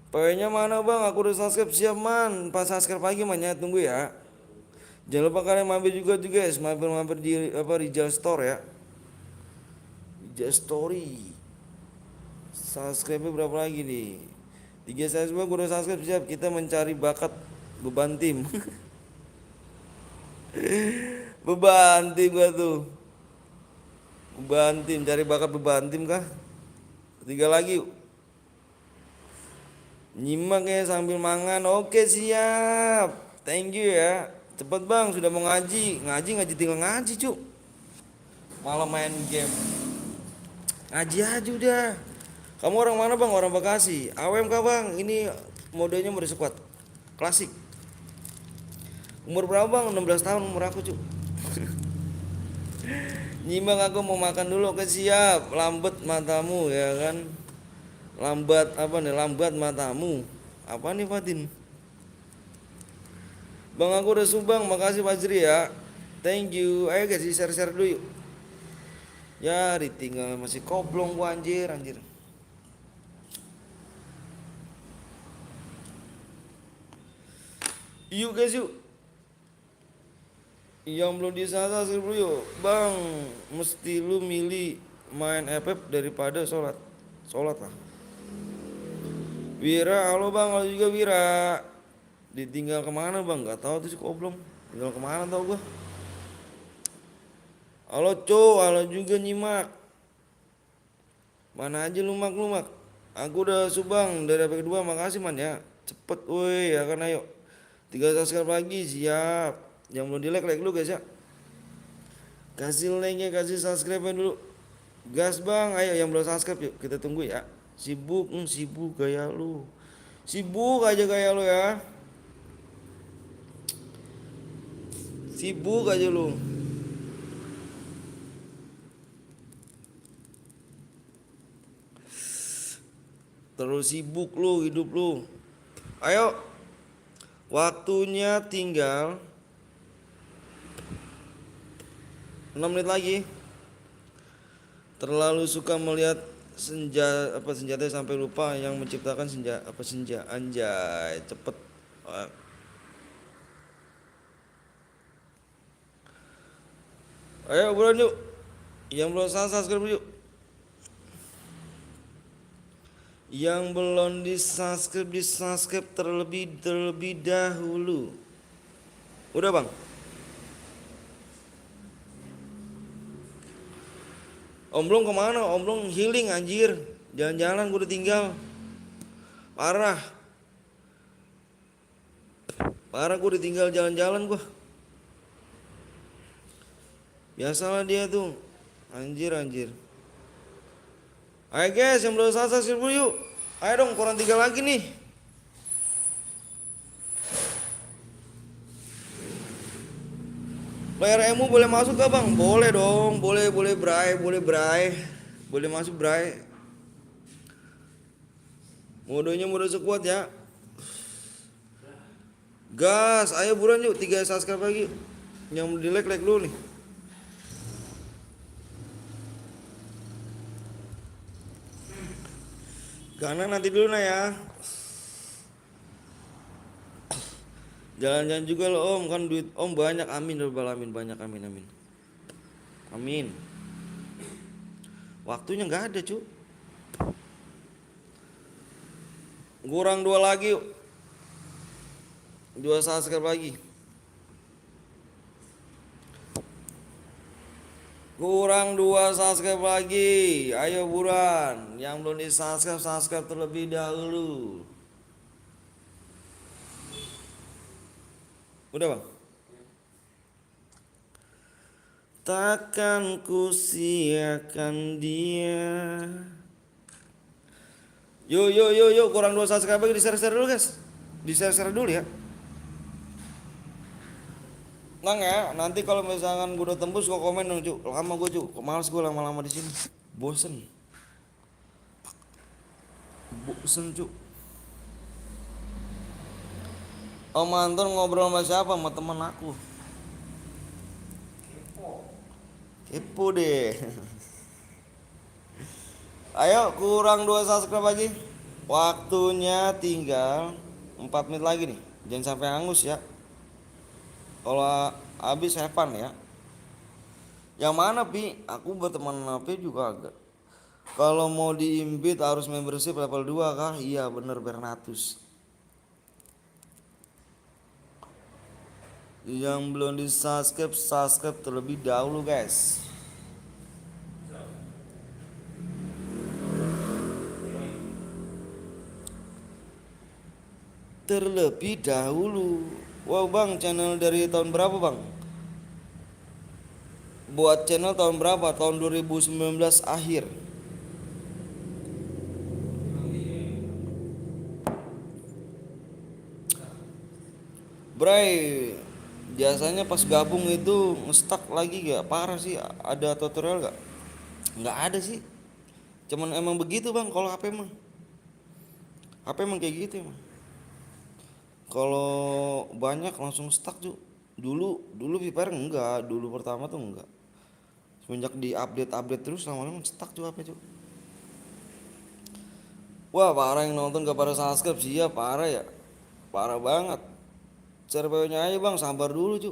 PW-nya mana bang? Aku udah subscribe siap man. Pas subscribe pagi man ya, tunggu ya. Jangan lupa kalian mampir juga tuh guys, mampir di apa Rijal Store ya. Rijal Story. Subscribe berapa lagi nih? 3 saya semua udah subscribe siap. Kita mencari bakat beban tim. Beban tim gua tuh. Beban tim, cari bakat beban tim kah? 3 lagi yuk. Nyimak ya sambil mangan. Oke siap. Thank you ya. Cepet bang, sudah mau ngaji. Ngaji tinggal ngaji cuk. Malah main game. Ngaji aja udah. Kamu orang mana bang? Orang Bekasi. AWM kah bang? Ini modenya mode squad klasik. Umur berapa bang? 16 tahun umur aku cuk. Nyimak aku mau makan dulu. Oke siap. Lambat matamu ya kan. Lambat apa nih? Lambat matamu. Apa nih Fatin? Bang aku udah sumbang. Makasih Fajri ya. Thank you. Ayo guys share-share dulu yuk. Ya ditinggal masih koblong gua anjir. Yuk guys yuk. Yang belum disasar dulu yuk. Bang mesti lu milih main FF daripada sholat. Sholat lah. Wira, halo bang, halo juga Wira. Ditinggal kemana bang? Gak tahu tuh si koblong. Tinggal kemana tau gua. Halo Co, halo juga nyimak. Mana aja lumak. Aku udah subang dari HP kedua, makasih man ya. Cepet woi ya kan ayo. 3 subscribe lagi siap. Yang belum di like dulu guys ya. Kasih like-nya, kasih subscribe dulu. Gas bang, ayo yang belum subscribe yuk kita tunggu ya. Sibuk gaya lu. Sibuk aja gaya lu ya. Sibuk aja lu. Terus sibuk lu hidup lu. Ayo. Waktunya tinggal 6 menit lagi. Terlalu suka melihat senjata sampai lupa yang menciptakan senja anjay cepet. Ayo buruan yuk. Yang belum subscribe yuk. Yang belum di subscribe terlebih dahulu. Udah bang. Omblong kemana? Omblong healing anjir. Jalan-jalan gue udah tinggal. Parah gue udah tinggal jalan-jalan gue. Biasalah dia tuh. Anjir. Ayo guys yang belum subscribe dulu yuk. Ayo dong kurang 3 lagi nih. Player emu boleh masuk gak bang? Boleh dong. Boleh bray. Boleh masuk bray. Modenya mode sekuat ya. Gas, ayo buruan yuk 3 subscribe lagi. Yang di like dulu nih. Karena nanti dulu nah ya. Jalan-jalan juga lo om, kan duit om banyak, amin amin banyak amin. Waktunya nggak ada cu. Kurang 2 lagi yuk. 2 subscribe lagi. Kurang 2 subscribe lagi. Ayo buruan. Yang belum di subscribe terlebih dahulu. Udah bang. Takkan ku siakan dia. Yo kurang 2 subscribe lagi, di share dulu guys. Di share dulu ya. Nang ya, nanti kalau misalkan gue udah tembus gue komen dong cu. Lama gue cu, males gue lama-lama di sini. Bosen, bosen cu. Om Anton ngobrol sama siapa? Sama temen aku. Kepo deh. Ayo kurang 2 subscribe lagi. Waktunya tinggal 4 menit lagi nih. Jangan sampai hangus ya. Kalau habis Evan ya. Yang mana Pi? Aku berteman Pi juga agak. Kalau mau di-invite harus membership level 2 kah? Iya bener Bernatus. Yang belum di subscribe, subscribe terlebih dahulu guys. Terlebih dahulu. Wow bang, channel dari tahun berapa bang? Buat channel tahun berapa? Tahun 2019 akhir. Bray, biasanya pas gabung itu ngestak lagi gak? Parah sih, ada tutorial gak? Nggak ada sih. Cuman emang begitu bang, kalau HP emang. HP emang kayak gitu emang. Kalau banyak langsung stuck tuh. Dulu Free Fire enggak, dulu pertama tuh enggak. Semenjak di update terus lama-lama stuck tuh HP tuh. Wah parah yang nonton gak pada subscribe sih ya parah ya. Parah banget. Share nya aja bang, sabar dulu cu.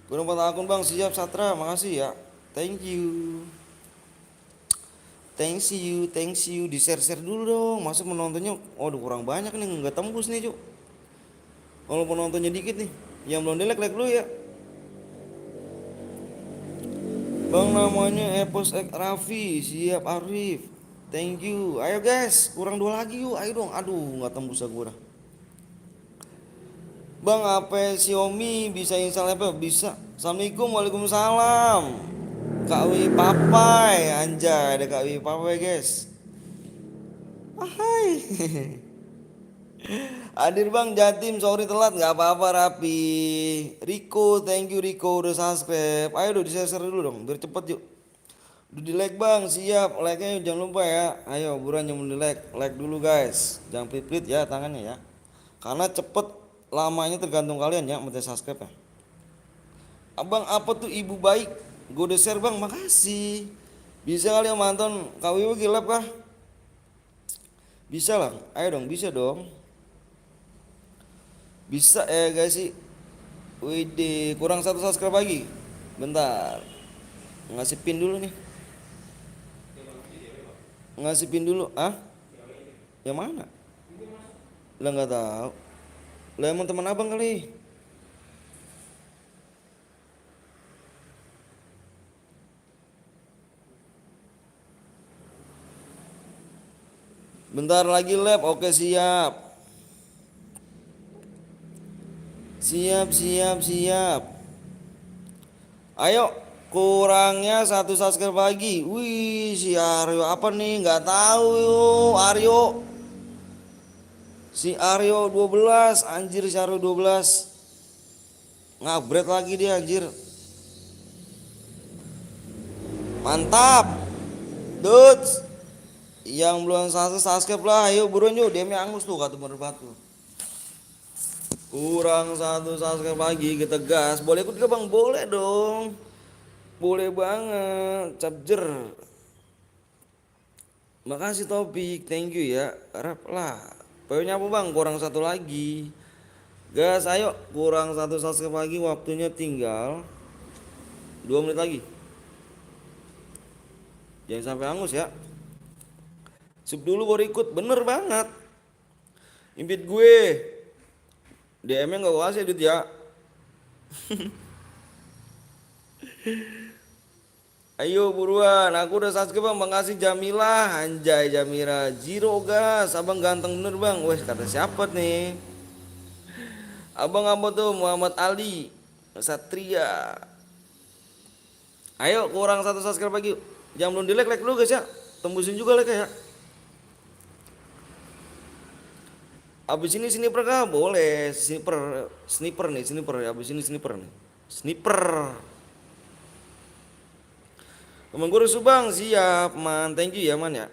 Gue nomor akun bang, siap Satra, makasih ya. Thank you. Thanks you, di share dulu dong. Masa penontonnya, waduh kurang banyak nih, nggak tembus nih cu. Kalau penontonnya dikit nih, yang belum like dulu ya. Bang namanya Epos X Raffi, siap Arif. Thank you. Ayo guys, kurang 2 lagi yuk. Ayo dong. Aduh, nggak tembus aku dah. Bang, HP Xiaomi bisa install apa? Bisa. Assalamualaikum, waalaikumsalam. Kak Wi Papai, anjay ada Kak Wi Papai guys. Hai. Hadir bang Jatim, sorry telat nggak apa-apa Rapi. Riko, thank you Riko udah subscribe. Ayo di share dulu dong, biar cepet yuk. Udah di like bang, siap. Like-nya jangan lupa ya. Ayo buruan jangan di like dulu guys. Jangan pelit-pelit ya tangannya ya. Karena cepet lamanya tergantung kalian ya, minta subscribe ya. Abang apa tuh ibu baik? Gue udah share bang, makasih. Bisa kali om Anton, KWW gilap kah? Bisa lah, ayo dong, bisa dong. Bisa ya guys sih. Widih, kurang 1 subscribe lagi. Bentar, ngasih pin dulu nih. Ngasih pin dulu, ah? Yang mana? Lah nggak tahu. Lah emang teman abang kali. Bentar lagi lab, oke siap. Siap. Ayo, kurangnya 1 subscribe lagi. Wih, si Aryo apa nih? Nggak tahu yuk, Aryo. Si Aryo 12, anjir si Aryo 12. Ngabret lagi dia anjir. Mantap. Dudes. Yang belum subscribe lah, ayo buruan yuk, DM-nya angus tuh kata berbatu. Kurang 1 subscribe lagi, kita gas. Boleh ikut gak bang? Boleh dong. Boleh banget, capjer. Makasih Topik, thank you ya. Harap lah. Pokoknya apa bang? Kurang 1 lagi. Gas, ayo. Kurang 1 subscribe lagi, waktunya tinggal 2 menit lagi. Jangan sampai hangus ya. Sub dulu baru ikut, bener banget. Invite gue. DM-nya gak gue kasih duit ya. Ayo buruan, aku udah subscribe bang, makasih Jamilah. Anjay Jamira, Zero gas, abang ganteng bener bang. Wes kata siapa nih? Abang apa tuh? Muhammad Ali Satria. Ayo kurang 1 subscribe lagi. Jangan belum di like dulu guys ya. Tembusin juga like ya. Abis ini sniper kah? Boleh. Sniper nih, sniper. Abis ini sniper nih. Sniper. Temen gue rusuh bang, siap man, thank you ya man ya.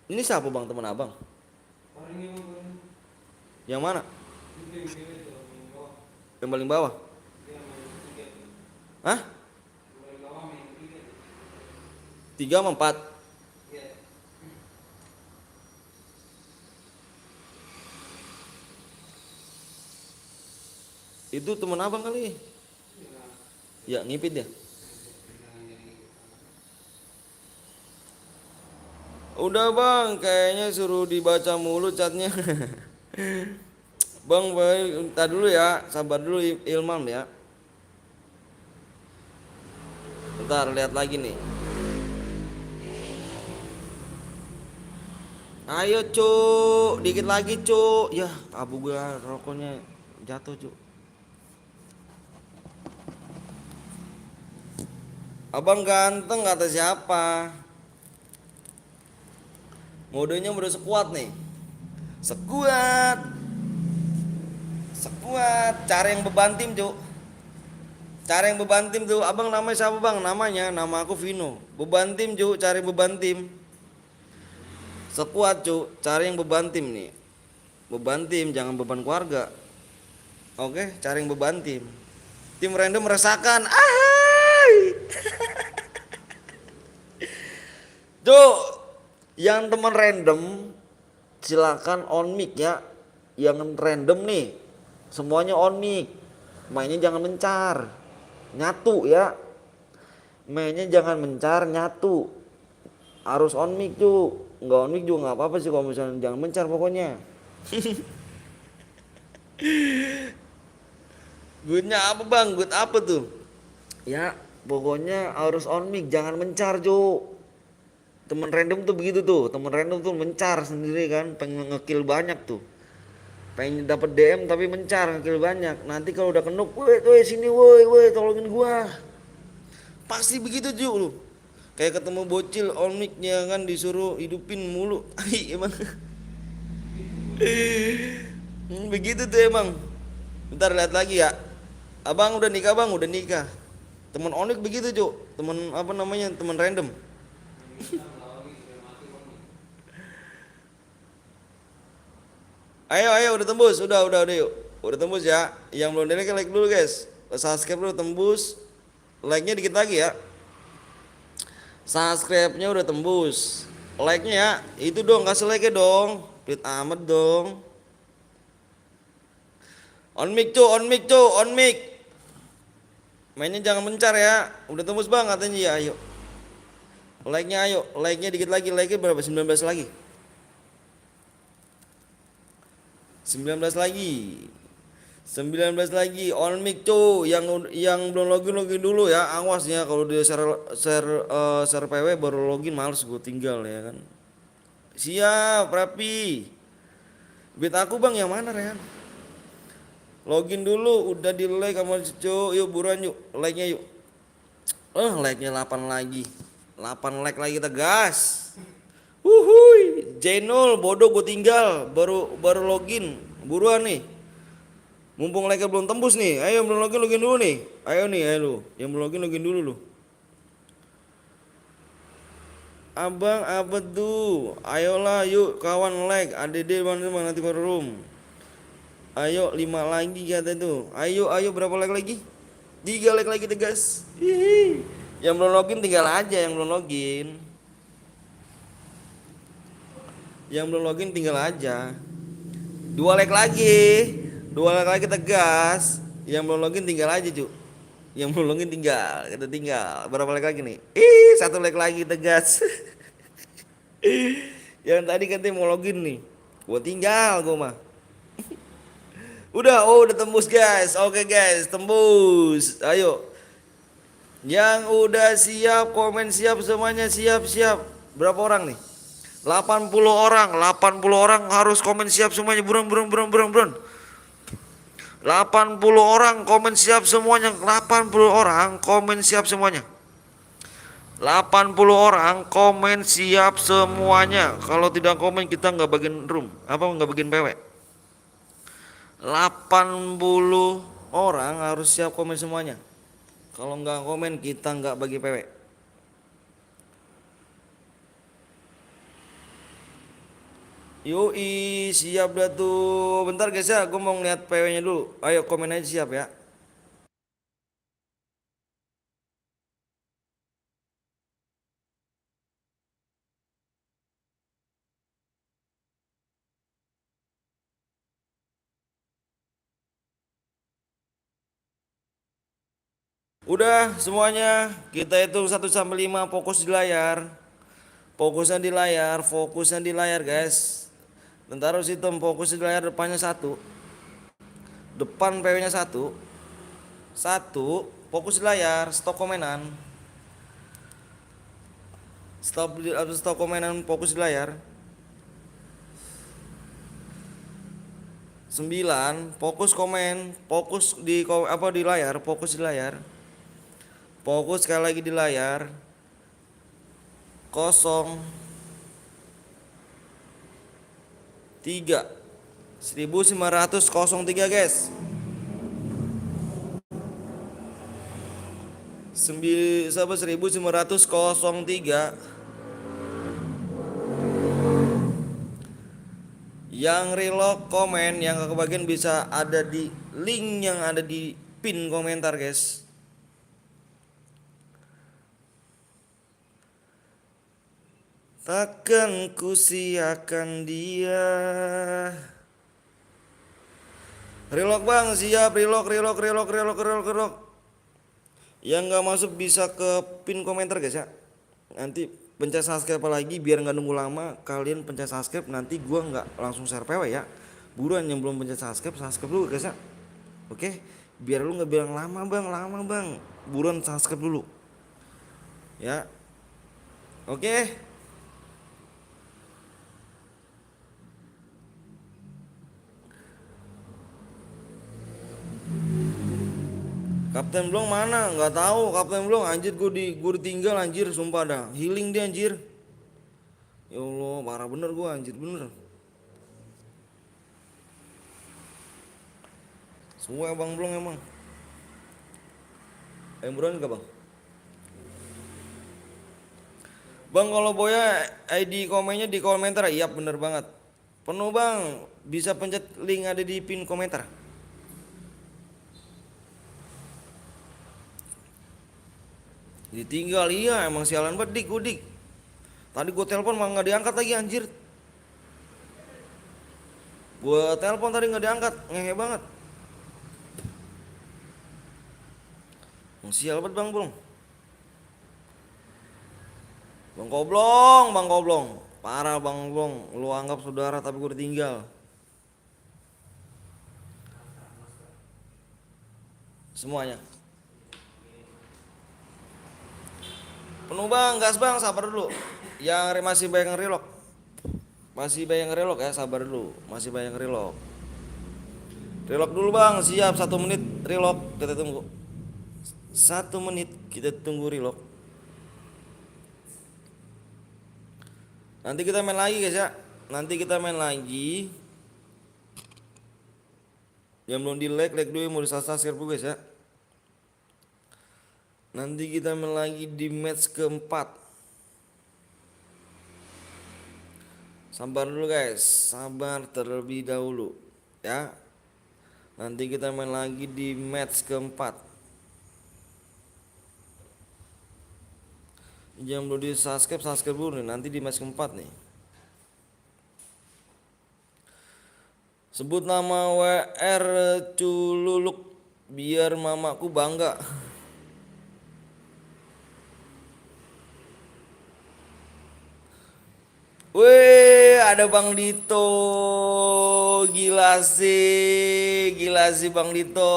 Ini siapa bang teman abang? Yang mana? Yang paling bawah? Hah? 3 sama 4? Itu teman abang kali. Ya ngipit ya. Udah bang, kayaknya suruh dibaca mulu catnya. Bang, bentar dulu ya, sabar dulu Ilman ya. Bentar, lihat lagi nih. Ayo cuk, dikit lagi cuk. Ya, abu gua rokoknya jatuh cuk. Abang ganteng kata siapa? Modenya udah sekuat nih. Sekuat. Sekuat. Cara yang beban tim cuk. Cara yang beban tim tuh. Abang namanya siapa bang? Nama aku Vino. Beban tim cuk, cari beban tim. Sekuat cuk, cari yang beban tim nih. Beban tim, jangan beban keluarga. Oke, cari yang beban tim. Tim random merasakan. Ahai. Cuk, yang teman random silakan on mic ya. Yang random nih, semuanya on mic. Mainnya jangan mencar. Nyatu ya. Mainnya jangan mencar, nyatu. Harus on mic cu. Nggak on mic juga nggak apa-apa sih kalau misalnya jangan mencar pokoknya. Goodnya apa bang? Good apa tuh? Ya pokoknya harus on mic, jangan mencar cu. Temen random tuh begitu tuh. Temen random tuh mencar sendiri kan. Pengen ngekill banyak tuh. Pengen dapat DM tapi mencar ngekill banyak. Nanti kalau udah kenuk, woi sini woi tolongin gua. Pasti begitu cu lu. Kayak ketemu bocil on mic-nya kan disuruh hidupin mulu. Emang. Begitu tuh emang. Bentar lihat lagi ya. Abang udah nikah bang, udah nikah. Temen on mic begitu cu. Temen apa namanya? Temen random. Ayo udah tembus, udah yuk. Udah tembus ya. Yang belum like dulu guys. Subscribe dulu tembus. Like-nya dikit lagi ya. Subscribe-nya udah tembus. Like-nya ya, itu dong kasih like-nya dong. Pelit amat dong. On mic on mic. Mainnya jangan mencar ya. Udah tembus bang katanya ya, ayo. Like-nya ayo, like-nya dikit lagi. Like-nya berapa? 19 lagi. 19 lagi. 19 lagi on mic cu. Yang belum login dulu ya. Awas ya kalau dia share PW baru login males gue tinggal ya kan. Siap rapi. Beat aku bang yang mana Rehan? Login dulu udah di like sama cu. Yuk buruan yuk like-nya yuk. Like-nya 8 lagi. 8 like lagi kita gas. Wuhui, J0 bodoh gue tinggal baru login. Buruan nih. Mumpung like belum tembus nih. Ayo yang belum login dulu nih. Ayo nih, ayo lu. Yang belum login dulu lu. Abang apa tuh? Ayolah yuk kawan like. ADD mana nanti baru room. Ayo 5 lagi kata tuh. Ayo berapa like lagi? 3 like lagi deh guys. Hihi. Yang belum login tinggal aja yang belum login. Yang belum login tinggal aja. 2 like lagi. 2 like lagi tegas. Yang belum login tinggal aja cu. Yang belum login tinggal. Kita tinggal. Berapa like lagi nih? 1 like lagi tegas. Yang tadi katanya mau login nih. Gua tinggal gua mah. Udah tembus guys. Oke guys, tembus. Ayo. Yang udah siap komen siap semuanya siap. Berapa orang nih? 80 orang harus komen siap semuanya. Buruan. 80 orang komen siap semuanya. 80 orang komen siap semuanya. 80 orang komen siap semuanya. Kalau tidak komen kita nggak bagian room. Apa nggak bagian PW? 80 orang harus siap komen semuanya. Kalau nggak komen kita nggak bagi PW. Yoi, siap dah tuh. Bentar guys ya, gue mau ngeliat PW-nya dulu. Ayo komen aja siap ya. Udah semuanya, kita hitung 1 sampai 5, fokus di layar. Fokusnya di layar, fokusnya di layar guys. Bentar harus hitung, fokus di layar, depannya 1. Depan PW-nya 1. 1, fokus di layar, stop komenan. Stop komenan, fokus di layar. 9, fokus komen, fokus di apa di layar, fokus di layar. Fokus sekali lagi di layar. 0, 3, 1903 guys. 1903. Yang relock komen yang kebagian bisa ada di link yang ada di pin komentar guys. Takkan ku siakan dia. Relock bang, siap. Relock. Yang nggak masuk bisa ke pin komentar guys ya. Nanti pencet subscribe lagi biar nggak nunggu lama. Kalian pencet subscribe, nanti gua nggak langsung share PW ya. Buruan yang belum pencet subscribe dulu guys ya. Oke, biar lu nggak bilang lama bang. Buruan subscribe dulu ya. Oke. Kapten Blong mana? Nggak tahu Kapten Blong anjir, gue ditinggal anjir, sumpah dah. Healing dia anjir. Ya Allah, parah bener gue anjir, bener. Semua Bang Blong emang. Buruan enggak bang? Bang kalau Boya ID komennya di komentar. Iya bener banget. Penuh bang. Bisa pencet link ada di pin komentar. Ditinggal iya emang sialan banget dik. Tadi gue telepon malah nggak diangkat lagi anjir. Gue telepon tadi nggak diangkat, ngehe banget. Sial banget bang Blong. Bang Koblong. Parah bang Blong. Lu anggap saudara tapi gue ditinggal. Semuanya. Penuh bang, gas bang, sabar dulu. Yang masih banyak yang relock. Masih banyak yang relock ya, sabar dulu. Masih banyak yang relock. Relock dulu bang, siap 1 menit relock. Kita tunggu 1 menit, kita tunggu relock. Nanti kita main lagi guys ya. Nanti kita main lagi. Yang belum di like dulu, mau di subscribe dulu guys ya. Nanti kita main lagi di match keempat. Sabar dulu guys, sabar terlebih dahulu ya. Nanti kita main lagi di match keempat. Jangan belum di subscribe dulu nih, nanti di match keempat nih. Sebut nama WR Cululuk biar mamaku bangga. Wih, ada Bang Dito. Gila sih Bang Dito.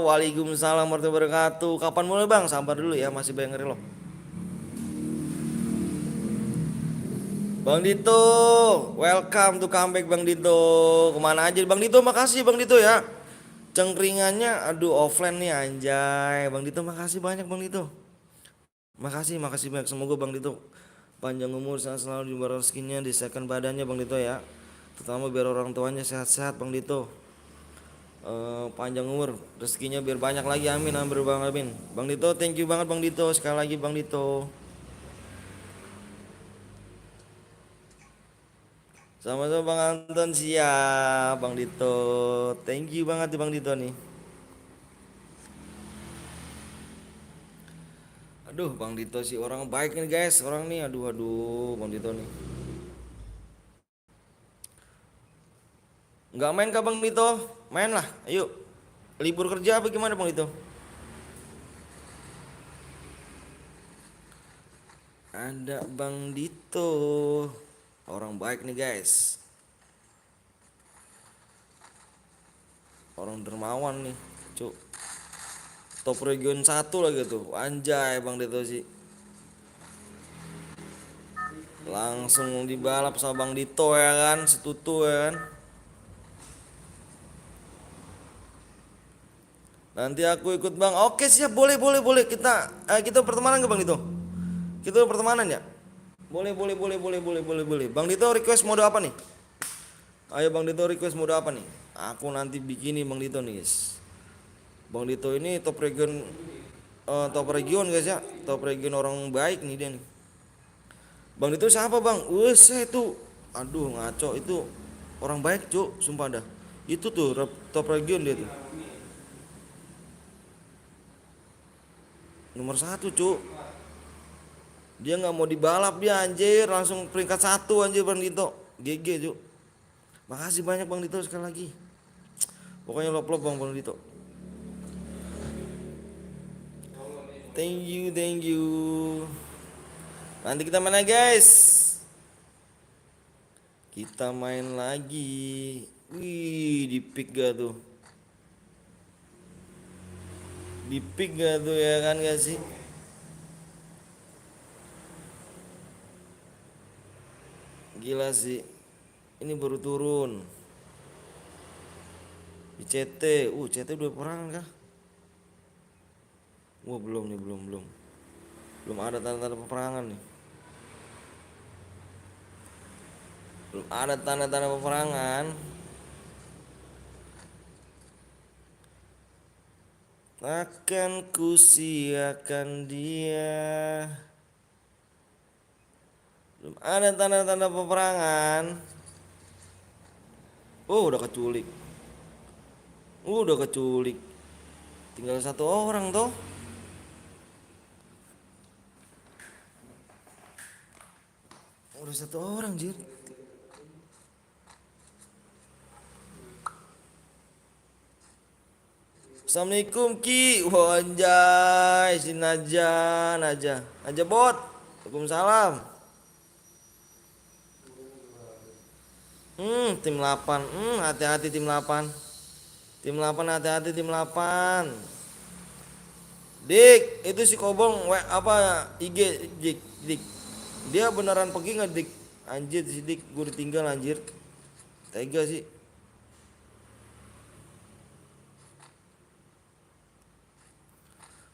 Waalaikumsalam warahmatullahi wabarakatuh. Kapan mulai Bang? Sabar dulu ya, masih banyak relock. Bang Dito, welcome to comeback Bang Dito. Kemana aja Bang Dito? Makasih Bang Dito ya. Cengkringannya aduh offline nih anjay. Bang Dito makasih banyak Bang Dito. Makasih banyak. Semoga Bang Dito panjang umur, sehat selalu, di rezekinya, disehatkan badannya Bang Dito ya. Terutama biar orang tuanya sehat-sehat Bang Dito. panjang umur, rezekinya biar banyak lagi, amin amin bang, amin. Bang Dito, thank you banget Bang Dito, sekali lagi Bang Dito. Sama-sama Bang Anton, siap Bang Dito, thank you banget nih Bang Dito nih. Aduh Bang Dito sih orang baik nih guys, orang nih, aduh aduh Bang Dito nih. Nggak main kah Bang Dito? Main lah, ayo. Libur kerja apa gimana Bang Dito? Ada Bang Dito, orang baik nih guys, orang dermawan nih, cuk. Top region 1 lagi tuh, anjay Bang Dito sih. Langsung dibalap sama Bang Dito ya kan, setutu ya kan. Nanti aku ikut Bang. Oke siap, boleh boleh boleh. Kita pertemanan ke Bang Dito? Kita pertemanan ya? Boleh boleh boleh boleh boleh boleh boleh. Bang Dito request mode apa nih? Ayo Bang Dito request mode apa nih? Aku nanti bikinin Bang Dito nih guys. Bang Dito ini top region guys ya. Top region orang baik nih dia nih. Bang Dito siapa Bang? Saya itu, aduh ngaco itu, orang baik cuk, sumpah dah. Itu tuh top region dia tuh. Nomor 1 cuk. Dia nggak mau dibalap dia anjir, langsung peringkat 1 anjir Bang Dito. GG cuk. Makasih banyak Bang Dito sekali lagi. Pokoknya lop-lop Bang Dito. Thank you, thank you. Nanti kita mana guys? Kita main lagi. Wih, di pick gak tuh? Di pick gak tuh ya kan gak sih? Gila sih. Ini baru turun. Di CT. CT udah perangan kah? Wah, belum nih, belum, belum. Belum ada tanda-tanda peperangan nih. Belum ada tanda-tanda peperangan. Akan kusiakan dia. Belum ada tanda-tanda peperangan. Udah keculik. Udah keculik. Tinggal 1 orang toh. Udah 1 orang jir. Assalamualaikum Ki. Wah anjay, si Naja bot. Waalaikumsalam. Tim 8. Hati-hati tim 8. Tim 8 hati-hati tim 8. Dik, itu si Kobong apa IG Dik, Dik. Dia beneran pergi nggak Dik? Anjir si Dik, gue ditinggal anjir. Tega sih.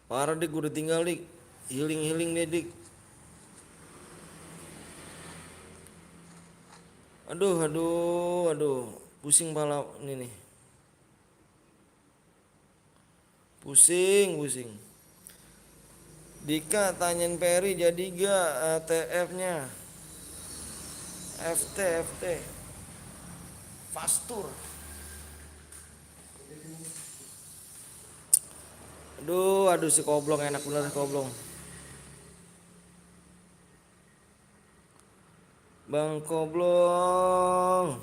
Parah Dik, gue ditinggal Dik. Healing deh Dik. Aduh. Pusing pala ini nih. Pusing. Dika tanyain Peri jadi gak TF-nya? FT Fastur. Aduh si Koblong enak bener Koblong. Bang Koblong.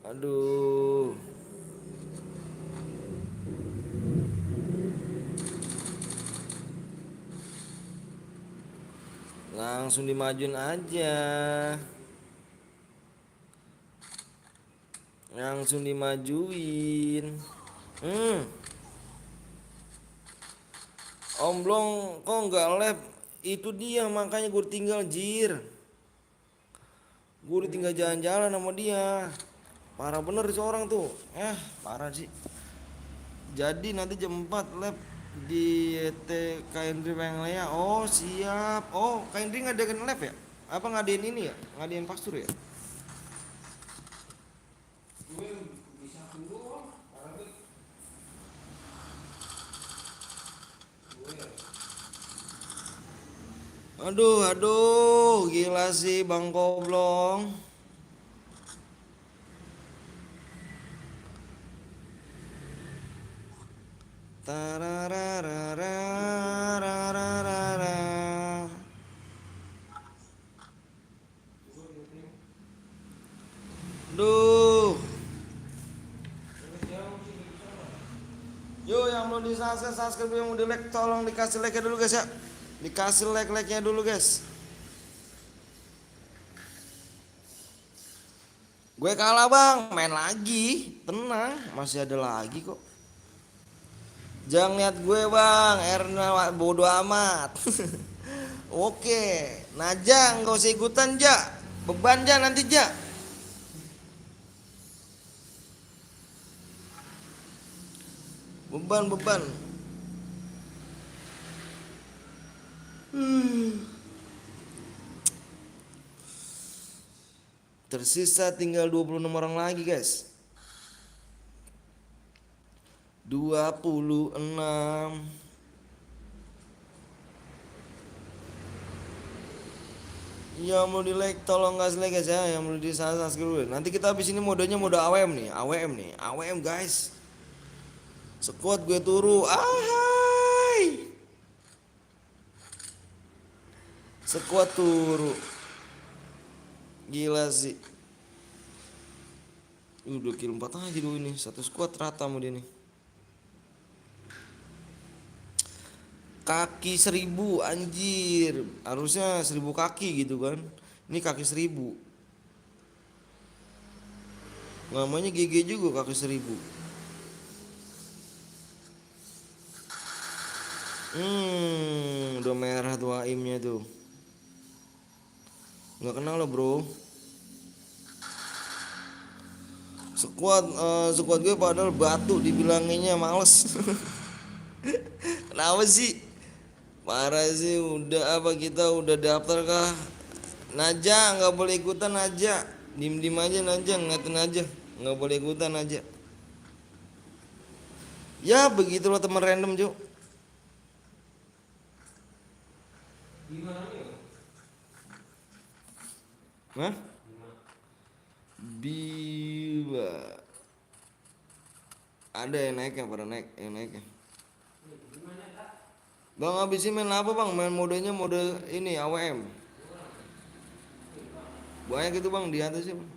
Aduh. Langsung dimajuin aja. Langsung dimajuin. Omblong kok nggak lab? Itu dia makanya gue tinggal jir. Gue tinggal jalan-jalan sama dia. Parah bener seorang tuh. Parah sih. Jadi nanti jam 4 lab. di ET Kaindri Penglea. Oh siap. Oh Kaindri ngadain live ya? Apa ngadain ini ya? Ngadain pastur ya? Aduh, aduh, gila sih Bang Koblong. Tararararararara. Duh. Yo yang belum di subscribe yang udah like tolong dikasih like dulu guys ya. Dikasih like-nya dulu guys. Gue kalah bang, main lagi. Tenang, masih ada lagi kok. Jangan lihat gue bang, Erna bodo amat. Oke, Naja nggak usah ikutan ja. Beban ja nanti ja. Beban. Tersisa tinggal 26 orang lagi guys. 26. Yang mau di like tolong kasih like guys ya. Yang mau di subscribe dulu. Nanti kita habis ini modenya mode AWM nih. AWM guys. Sekuat gue turu. Ahai. Sekuat turu. Gila sih. Udah kill 4 aja dulu ini. Satu squad rata sama dia nih. Kaki 1000 anjir. Harusnya 1000 kaki gitu kan. Ini kaki 1000. Namanya GG juga kaki 1000. Udah merah tuh aimnya tuh. Nggak kenal lo bro. Squad gue padahal batu dibilanginnya males. Kenapa sih? Parah sih, udah apa kita udah daftar kah? Naja nggak boleh ikutan aja. Dim aja Naja, ngeliatin aja. Nggak boleh ikutan aja. Ya begitulah teman random Jo. Hah? Bila ada yang naik ya, pada naik yang naik ya. Bang habisin main apa bang? Main modenya mode ini AWM. Banyak itu bang di atasnya bang.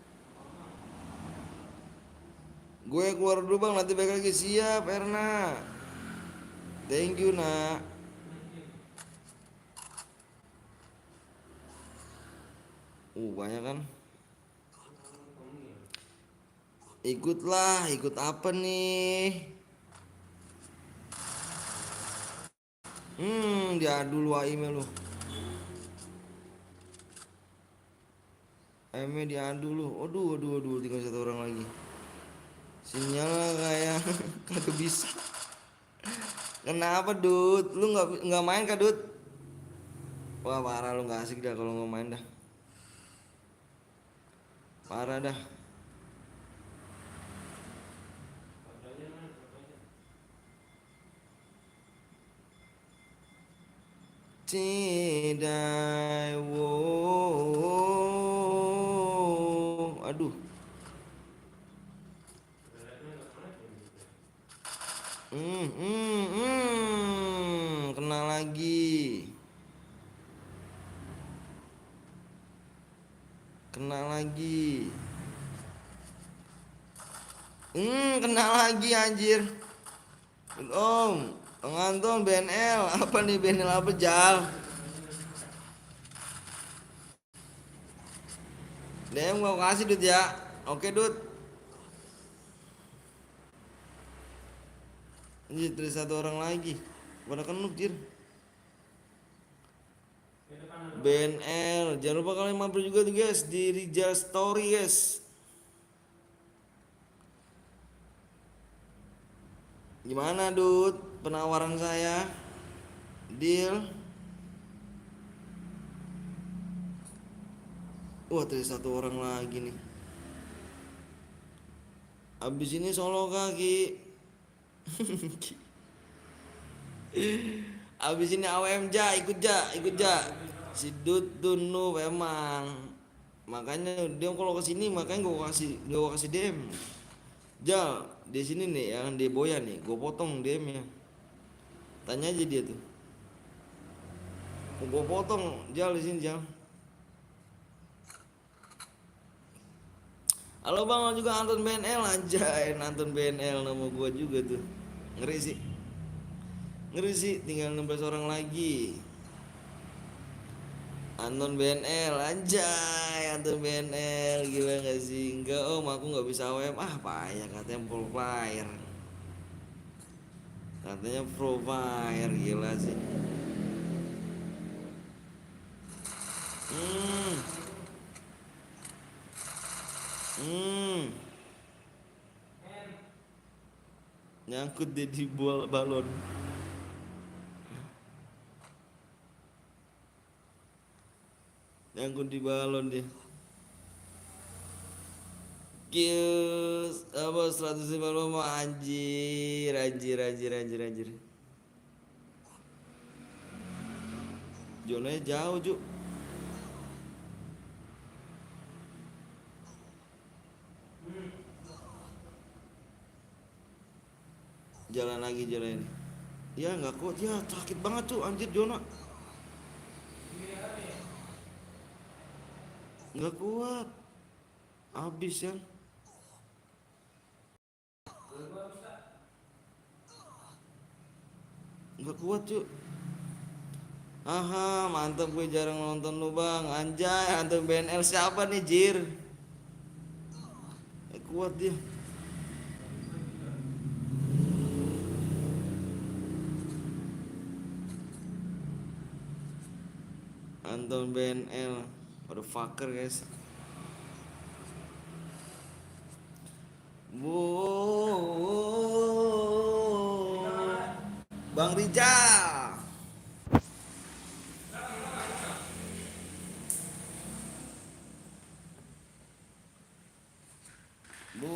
Gue keluar dulu bang, nanti balik lagi. Siap Erna. Thank you nak. Banyak kan. Ikutlah, ikut apa nih? Diadu lu aimnya lu. Aimnya diadu lu. Aduh, tinggal satu orang lagi. Sinyal kayak kagak bisa. Kenapa Dut? Lu nggak main kah Dut? Wah parah lu, nggak asik dah kalau nggak main dah. Parah dah. Tidak, aduh. Kena lagi. Kena lagi anjir. Om, penganton BNL apa nih, BNL apa Jal? DM gua kasih Dut ya. Oke Dut. Anjir, terus satu orang lagi. Pada kenuk jir. BNL, jangan lupa kalian mampir juga tuh guys di Rijal Story guys. Gimana Dut penawaran saya? Deal? Wah tadi satu orang lagi nih. Abis ini solo kaki. Abis ini AWM ja, ikut ja, ikut ja. Si Dut Dunu emang. Makanya dia kalau kesini makanya gue kasih DM. Jal, di sini nih yang di Boya nih, gue potong DM-nya. Tanya aja dia tuh. Gue potong Jal di sini Jal. Halo bang, juga Anton BNL anjay, Anton BNL nama gue juga tuh. Ngeri sih. Ngeri sih, tinggal 16 orang lagi. Anton BNL anjay, Anton BNL gila gak sih? Enggak om, aku gak bisa AWM. Ah payah katanya pro player. Katanya pro player gila sih. Hmm. Hmm. Nyangkut dia di balon. Nyangkut di balon dia. Kius apa 150 mah anjir, anjir, anjir, anjir, anjir. Zonanya jauh, Juk. Jalan lagi jalan ini. Ya nggak kuat ya, sakit banget tuh anjir Jona. Nggak kuat. Habis ya. Nggak kuat, Cuk. Aha, mantap gue jarang nonton lu, Bang. Anjay, antum BNL siapa nih, Jir? Kuat dia. Anton BNL. Motherfucker, guys. Wow. Bang Rijal. Bu.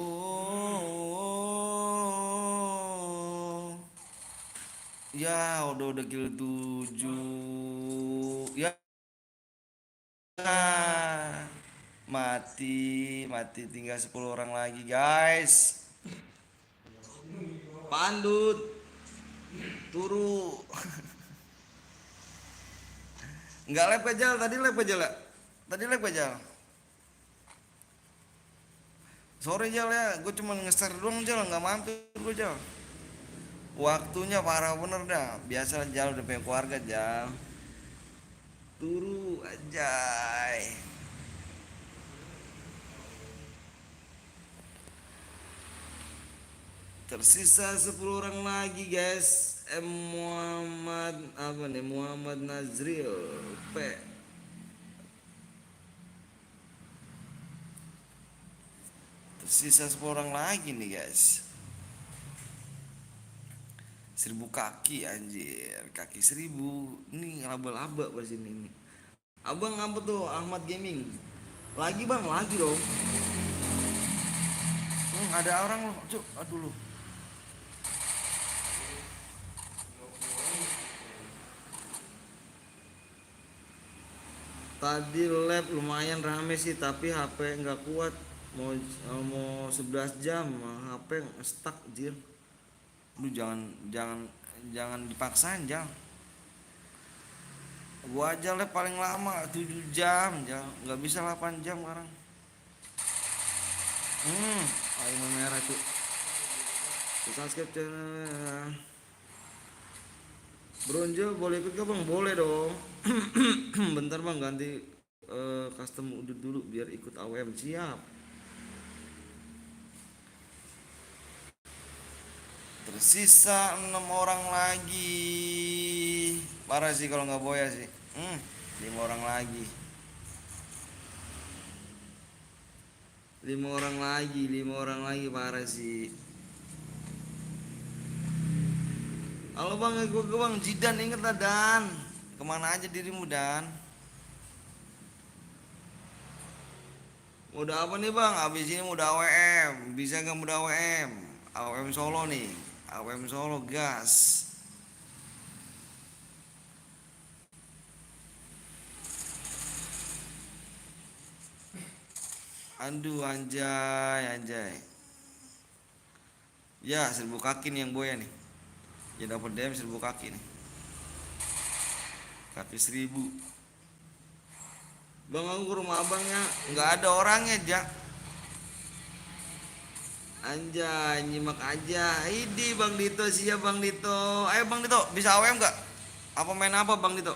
Ya, udah kill 7. Ya. Mati tinggal 10 orang lagi, guys. Pandut turu. Enggak lep aja, tadi lep aja lah. Tadi lep aja. Sore Jal ya, gue cuma nge-share doang Jal, nggak mampir gue Jal. Waktunya parah bener dah. Biasa Jal udah punya keluarga Jal. Turu anjay. Tersisa 10 orang lagi guys. Muhammad apa nih? Muhammad Nazril P. Tersisa 10 orang lagi nih guys. 1000 kaki anjir, kaki 1000 ini laba-laba pas ini. Abang apa tuh Ahmad Gaming? Lagi bang, lagi dong. Ada orang loh, cuk, aduh lu. Tadi lab lumayan rame sih, tapi HP nggak kuat. Mau 11 jam, HP stuck jir. Lu jangan jangan jangan dipaksain jangan. Gua aja lab paling lama 7 jam, jangan nggak bisa 8 jam sekarang. Ayo merah tuh. Subscribe channel. Bronjo boleh ikut gak bang? Boleh dong. Bentar bang ganti custom udut dulu biar ikut AWM. Siap. Tersisa 6 orang lagi. Parah sih kalau nggak boya sih. 5 orang lagi. 5 orang lagi parah sih. Halo bang, gue bang Jidan, inget lah Dan. Kemana aja dirimu Dan? Udah apa nih bang? Abis ini udah AWM. Bisa gak muda AWM? AWM Solo nih. AWM Solo gas. Aduh anjay anjay. Ya 1.000 kaki nih yang boya nih. Ya dapat DM 1.000 kaki nih. Kaki 1.000. Bang aku ke rumah abangnya. Nggak ada orangnya Jak. Anjay nyimak aja. Idi Bang Dito, siap Bang Dito. Ayo Bang Dito, bisa AWM nggak? Apa main apa Bang Dito?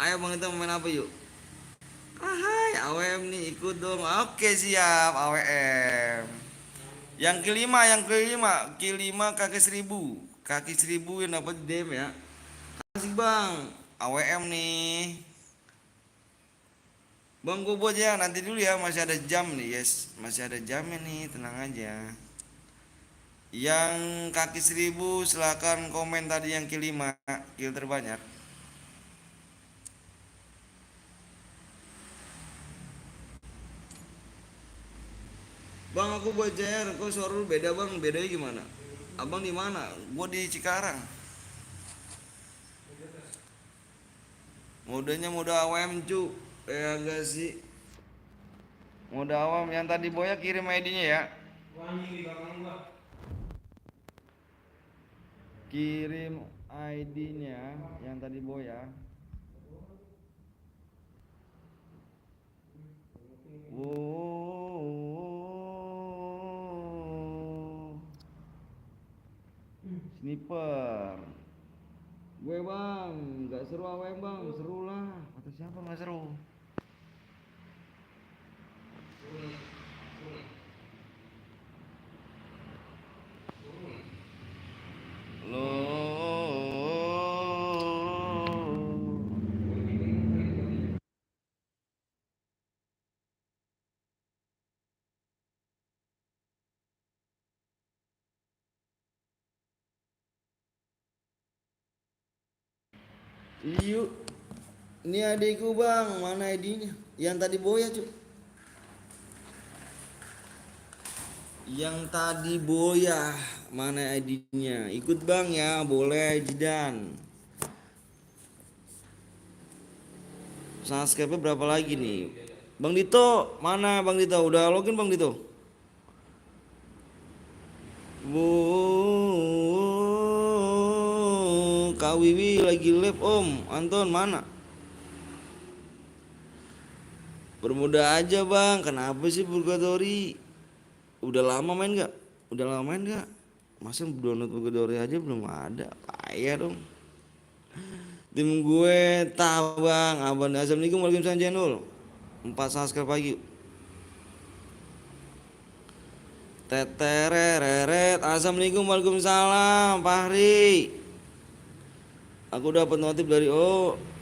Ayo Bang Dito main apa yuk? Ahai AWM nih ikut dong. Oke siap AWM. Yang kelima kaki 1.000. Kaki 1.000 yang dapat DM ya. Kasih Bang. AWM nih. Bang gue buat ya nanti dulu ya, masih ada jam nih yes. Masih ada jamnya nih, tenang aja. Yang kaki 1.000 silahkan komen tadi yang kelima, kill terbanyak. Bang aku buat JR, kok suara lu beda bang, bedanya gimana? Abang di mana? Gua di Cikarang. Modenya mode AWM cu. Enggak sih. Mode awam yang tadi Boya kirim ID-nya ya. Kirim ID-nya yang tadi Boya. Wow. Sniper. Gue bang, nggak seru AWM bang, seru lah. Kata siapa nggak seru? Lo. Yuk. Ini adikku bang, mana ID-nya? Yang tadi Boya cu. Yang tadi Boya, mana ID-nya? Ikut bang ya, boleh Jidan. Subscribe berapa lagi nih? Bang Dito, mana Bang Dito? Udah login Bang Dito? Bu, Kak Wiwi lagi live Om. Anton mana? Bermuda aja bang. Kenapa sih Purgatory? Udah lama main gak? Udah lama main gak? Masa download Purgatory aja belum ada? Payah dong. Tim gue tahu bang. Abang Assalamualaikum Waalaikumsalam Janul. 4 subscribe pagi. Tetereret. Assalamualaikum Waalaikumsalam Fahri. Aku dapat notif dari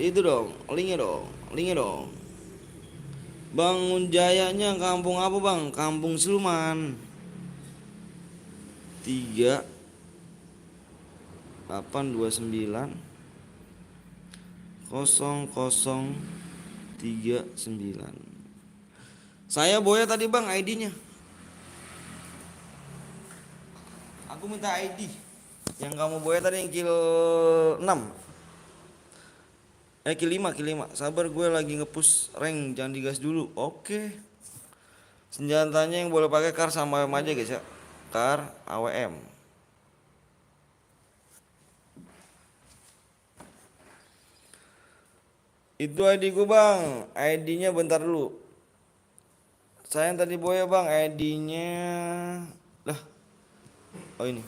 itu dong, linknya dong. Bangun Jayanya kampung apa bang? Kampung Siluman. 3829 0039. Saya Boya tadi bang ID-nya. Aku minta ID. Yang kamu Boya tadi yang kill 6. Kill 5. Sabar gue lagi ngepush rank, jangan digas dulu. Oke. Senjatanya yang boleh pakai kar sama AWM aja guys ya. Kar AWM. Itu ID gue bang. ID-nya bentar dulu. Saya yang tadi Boya bang, ID-nya lah. Oh ini.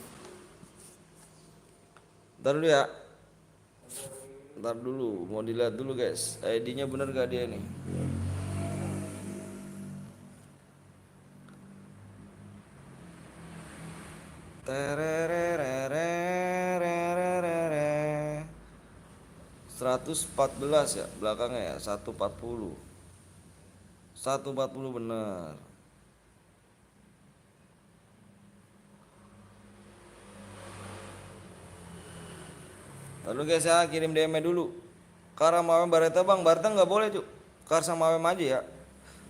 Bentar dulu ya. Bentar dulu, mau dilihat dulu guys. ID-nya bener gak dia nih? Terererererererere. 114 ya belakangnya ya, 140. 140 bener. Lalu guys ya, kirim DM dulu. Karena mau bareta bang, bareta nggak boleh cuy. Karena sama aja ya.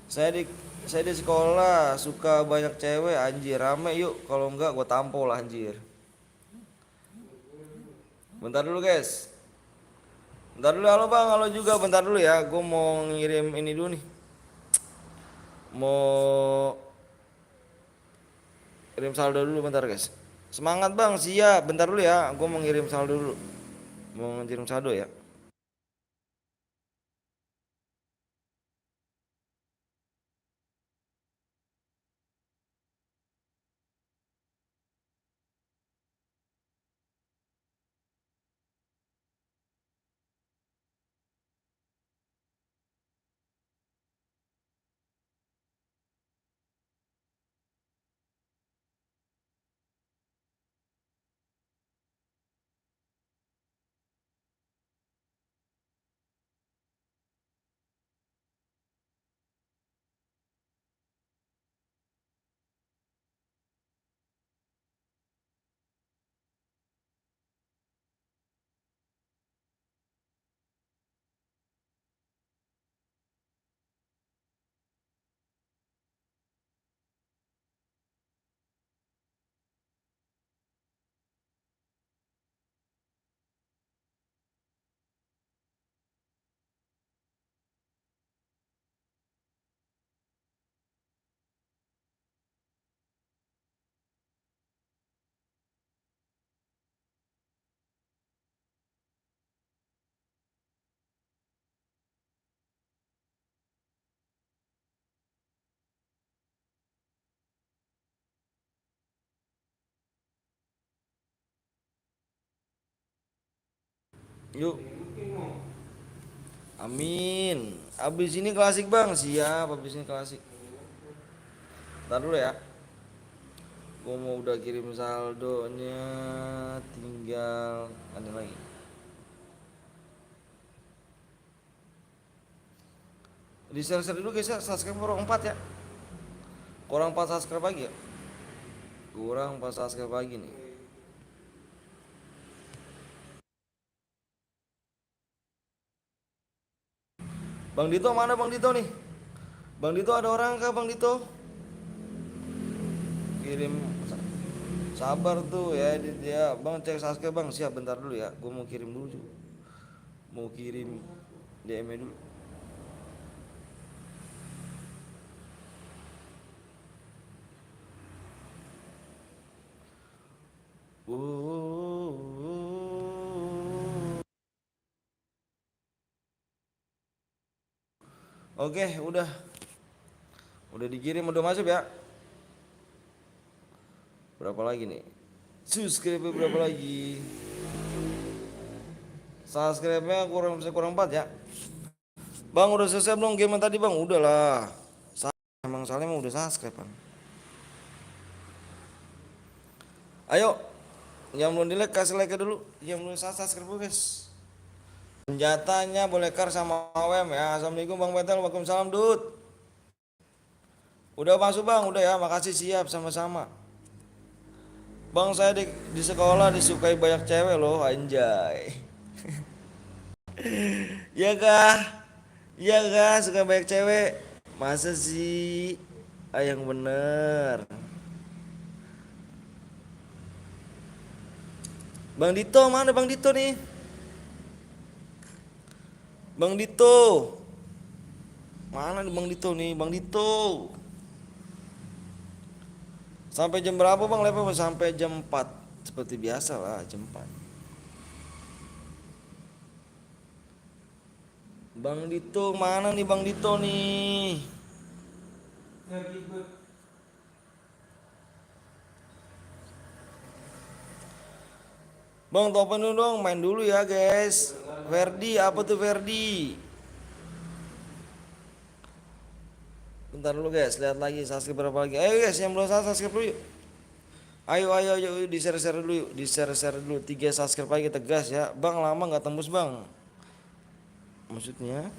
Saya di saya di sekolah suka banyak cewek anjir, rame yuk. Kalau enggak gua tampol anjir. Bentar dulu guys. Bentar dulu, halo bang, halo juga, bentar dulu ya. Gua mau ngirim ini dulu nih. Mau kirim saldo dulu bentar guys. Semangat bang, siap. Bentar dulu ya, gua mau ngirim saldo dulu. Mau ngirim saldo ya. Yuk. Amin. Abis ini klasik bang, siap. Abis ini klasik. Ntar dulu ya. Gua mau udah kirim saldonya, tinggal ada lagi. Di share dulu guys ya, subscribe kurang 4 ya. Kurang 4 subscribe lagi ya. Kurang 4 subscribe lagi nih. Bang Dito mana Bang Dito nih? Bang Dito ada orang kah Bang Dito? Kirim, sabar tuh ya dia. Bang cek subscribe bang, siap bentar dulu ya. Gue mau kirim dulu juga. Mau kirim DM dulu. Oke, udah dikirim, udah masuk ya. Berapa lagi nih? Subscribe berapa lagi? Subscribe-nya kurang 4 ya. Bang udah selesai belum game tadi bang? Udahlah. Emang soalnya emang udah subscribe bang. Ayo, yang belum di like kasih like dulu. Yang belum subscribe dulu guys. Senjatanya boleh kar sama WM ya. Assalamualaikum Bang Betel, waalaikumsalam Dut. Udah masuk bang, udah ya, makasih siap sama-sama. Bang saya di sekolah disukai banyak cewek loh, anjay. Iya kah? Iya kah suka banyak cewek? Masa sih? Ah yang bener. Bang Dito mana Bang Dito nih? Bang Dito. Mana nih Bang Dito nih? Bang Dito. Sampai jam berapa Bang level? Sampai jam 4. Seperti biasa lah, jam 4. Bang Dito mana nih Bang Dito nih? Bang topan dulu dong, main dulu ya guys. Verdi, apa tuh Verdi? Bentar dulu guys, lihat lagi subscribe berapa lagi. Ayo guys, yang belum subscribe dulu yuk. Ayo di share dulu yuk, di share dulu 3 subscribe lagi tegas ya. Bang lama nggak tembus bang. Maksudnya?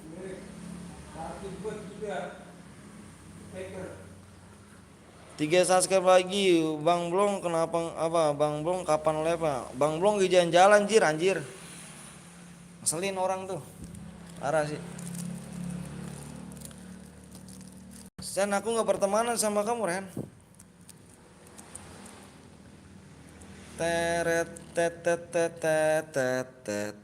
3 subscribe lagi. Bang Blong kenapa apa? Bang Blong kapan live? Bang Blong jalan-jalan anjir. Ngeselin orang tuh. Parah sih. Sen, aku nggak pertemanan sama kamu, Ren. Teret tet tet tet tet tet tet.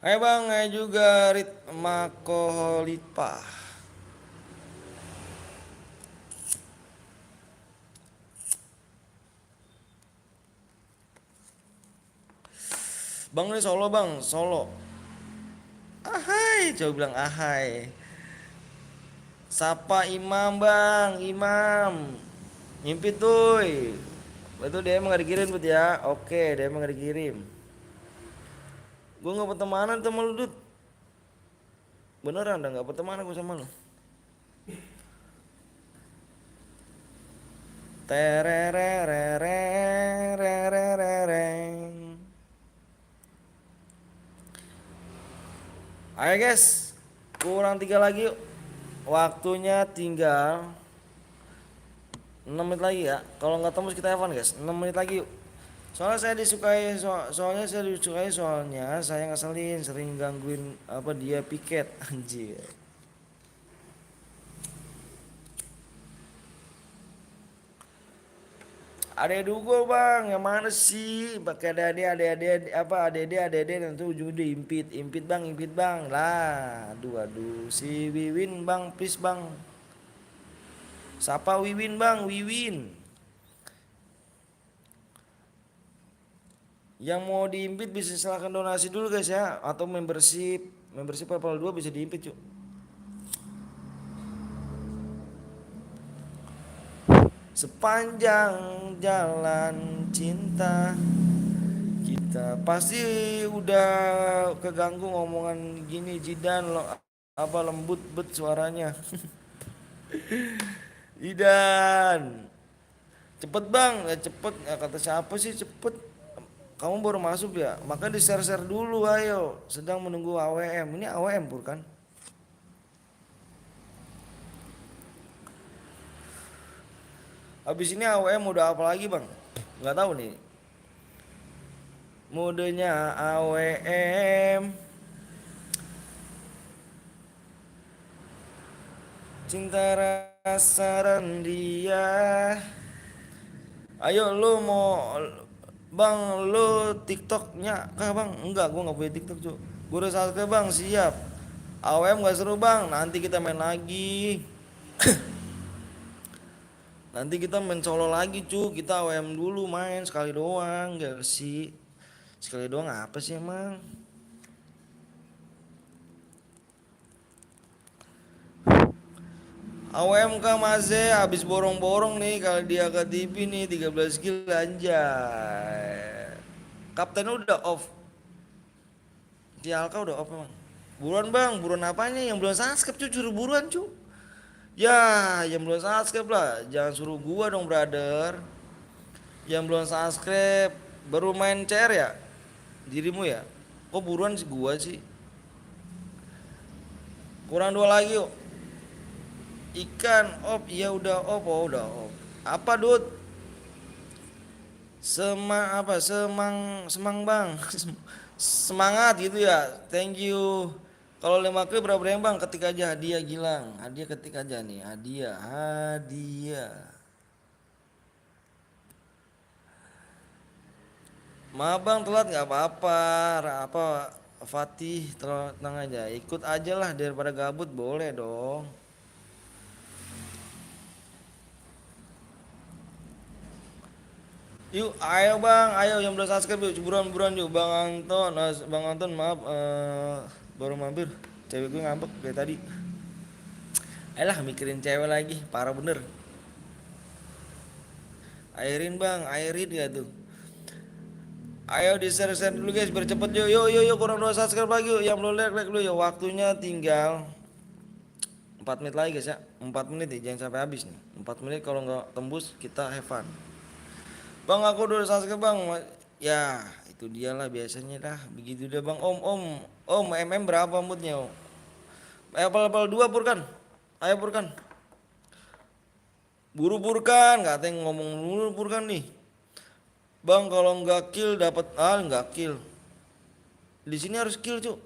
Hai bang, hai juga Ritma Koholipa. Bang ini Solo bang, Solo. Ahai, coba bilang ahai. Sapa Imam bang, Imam. Nyimpit tuh. Betul dia emang gak dikirim bet ya. Oke, dia emang gak dikirim. Gue gak pertemanan sama lu Dut. Beneran dah gak pertemanan gue sama lu. Tererererererereng. Ayo guys, kurang 3 lagi yuk. Waktunya tinggal 6 menit lagi ya. Kalau nggak tembus kita Evan guys. 6 menit lagi yuk. Soalnya saya disukai soalnya saya ngeselin sering gangguin apa dia piket anjir. Ada dugo bang, yang mana sih? Pakai ada ada nanti ujung impit bang lah. Aduh si Wiwin bang, please bang. Siapa Wiwin bang, Wiwin. Yang mau diimpit bisa silakan donasi dulu guys ya, atau membership level 2 bisa diimpit yuk. Sepanjang jalan cinta kita pasti udah keganggu ngomongan gini Jidan lo apa lembut bet suaranya. Idan cepet bang, ya cepet ya, kata siapa sih cepet, kamu baru masuk ya maka di share dulu ayo, sedang menunggu AWM. Ini AWM pur kan. Habis ini AWM udah apa lagi bang, nggak tahu nih modenya AWM. Cinta rasa dia. Ayo lu mau bang, lu TikToknya kah bang? Enggak, gua nggak punya TikTok cuy. Gua udah subscribe bang, siap. AWM gak seru bang, nanti kita main lagi. Nanti kita main solo lagi cuy. Kita AWM dulu main sekali doang, gak sih? Sekali doang apa sih emang? AWM Kang Maze habis borong-borong nih kalau dia ke TV nih 13 kill anjay. Kapten udah off. Si Alka udah off emang. Buruan bang, buruan apanya? Yang belum subscribe cuy, suruh buruan cuy. Ya, yang belum subscribe lah. Jangan suruh gua dong brother. Yang belum subscribe baru main CR ya? Dirimu ya? Kok buruan sih gua sih? Kurang 2 lagi yuk. Ikan op, iya udah op, oh udah op. Apa Dut? Semang bang. Semangat gitu ya. Thank you. Kalau 5 kali berapa yang bang? Ketik aja hadiah Gilang. Hadiah ketik aja nih. Hadiah. Maaf bang telat nggak apa-apa. Apa Fatih tenang aja. Ikut aja lah daripada gabut, boleh dong. Yuk, ayo bang, ayo yang belum subscribe yuk, buruan yuk, Bang Anton maaf, baru mampir, cewek gue ngambek kayak tadi. Ayolah mikirin cewek lagi, parah bener. Airin bang, Airin gak tuh? Ayo di share dulu guys, biar cepet yuk, kurang 2 subscribe lagi yuk, yang belum like dulu yuk, waktunya tinggal 4 menit lagi guys ya, 4 menit ya, jangan sampai habis nih, 4 menit kalau nggak tembus kita have fun. Bang aku udah subscribe bang. Ya itu dia lah biasanya dah. Begitu deh bang. Om MM berapa moodnya om? Level 2 pur kan. Ayo pur kan. Buru Purkan, katanya ngomong dulu Purkan nih. Bang kalau nggak kill dapat nggak kill. Di sini harus kill cuk.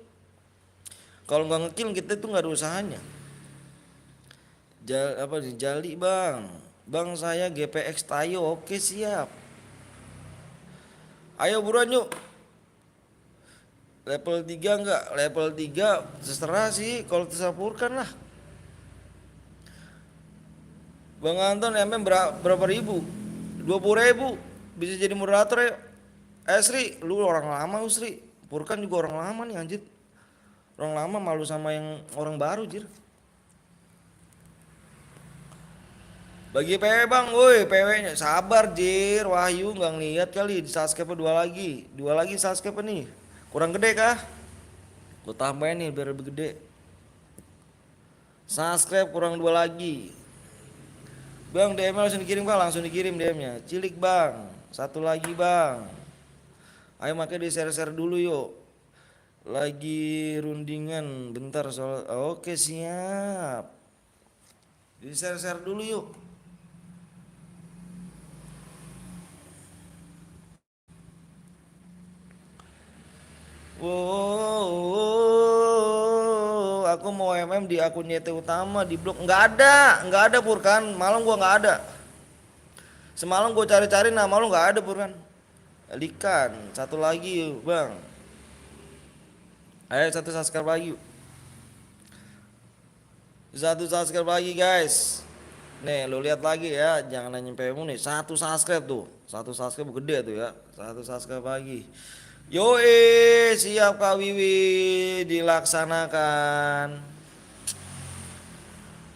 Kalau nggak ngekill kita tuh nggak ada usahanya. Apa sih Jali bang? Bang saya GPX Tayo, oke siap. Ayo buruan yuk. Level 3 enggak? Level 3 terserah sih kalau tersampurkan lah. Bang Anton berapa ribu? 20.000. Bisa jadi moderator ya. Sri, lu orang lama lu Sri. Purkan juga orang lama nih anjir. Orang lama malu sama yang orang baru jir. Bagi PW bang, woi PW nya sabar jir. Wahyu nggak ngeliat kali di subscribe dua lagi subscribe nih. Kurang gede kah? Gue tambahin nih biar lebih gede. Subscribe kurang dua lagi. Bang DM langsung dikirim bang, langsung dikirim DM nya. Cilik bang, satu lagi bang. Ayo makanya di share dulu yuk. Lagi rundingan bentar soal. Oke siap. Di share dulu yuk. Wow, aku mau di akun YT utama di blok nggak ada Purkan, malam gua nggak ada. Semalam gua cari-cari nama lu nggak ada Purkan. Likan, satu lagi yuk bang. Ayo satu subscribe lagi yuk. Satu subscribe lagi guys. Nih lu lihat lagi ya, jangan nanya PMU nih. Satu subscribe tuh, satu subscribe gede tuh ya. Satu subscribe lagi. Yoi, siap Kak Wiwi, dilaksanakan.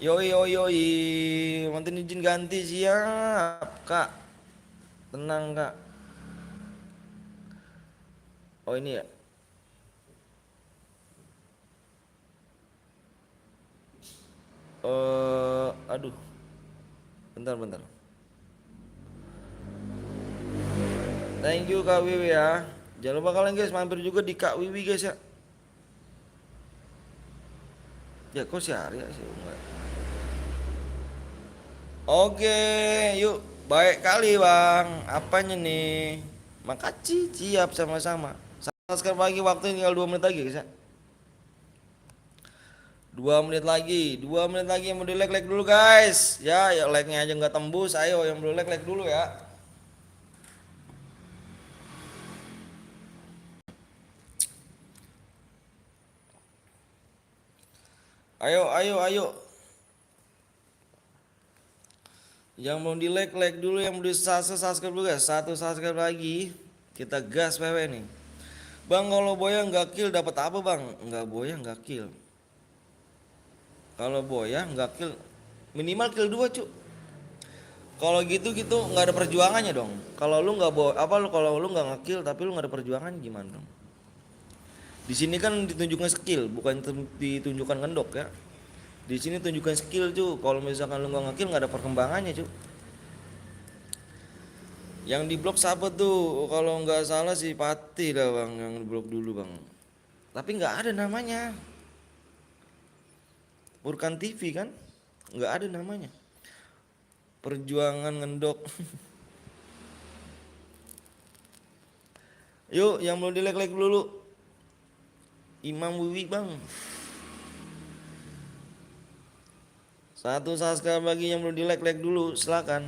Yoi, mantin izin ganti siap Kak. Tenang Kak. Oh ini ya. Aduh. Bentar. Thank you Kak Wiwi ya. Jangan lupa kalian guys mampir juga di Kak Wiwi guys ya. Ya kok si Arya sih enggak. Oke, yuk. Baik kali bang. Apanya nih? Makasih, siap sama-sama. Sekarang lagi waktu tinggal 2 menit lagi guys ya. 2 menit lagi yang mau di like dulu guys. Ya like-nya aja nggak tembus. Ayo yang belum like dulu ya. Ayo. Yang mau di like dulu, yang mau di subscribe dulu guys. Satu subscribe lagi. Kita gas PW nih. Bang kalau Boya nggak kill dapat apa bang? Nggak Boya nggak kill. Kalau Boya nggak kill minimal kill 2 cuk. Kalau gitu nggak ada perjuangannya dong. Kalau lu nggak kalau lu nggak ngekill tapi lu nggak ada perjuangan gimana dong? Di sini kan ditunjukkan skill, bukan ditunjukkan ngendok ya. Di sini tunjukkan skill cu. Kalau misalkan lu nggak ngekill nggak ada perkembangannya cu. Yang di blok siapa tuh? Kalau nggak salah si Pati dah bang, yang di blok dulu bang. Tapi nggak ada namanya. Purkan TV kan? Nggak ada namanya. Perjuangan ngendok. Yuk, yang belum di like dulu. Imam Wiwi bang. Satu subscribe lagi yang belum di like dulu, silakan.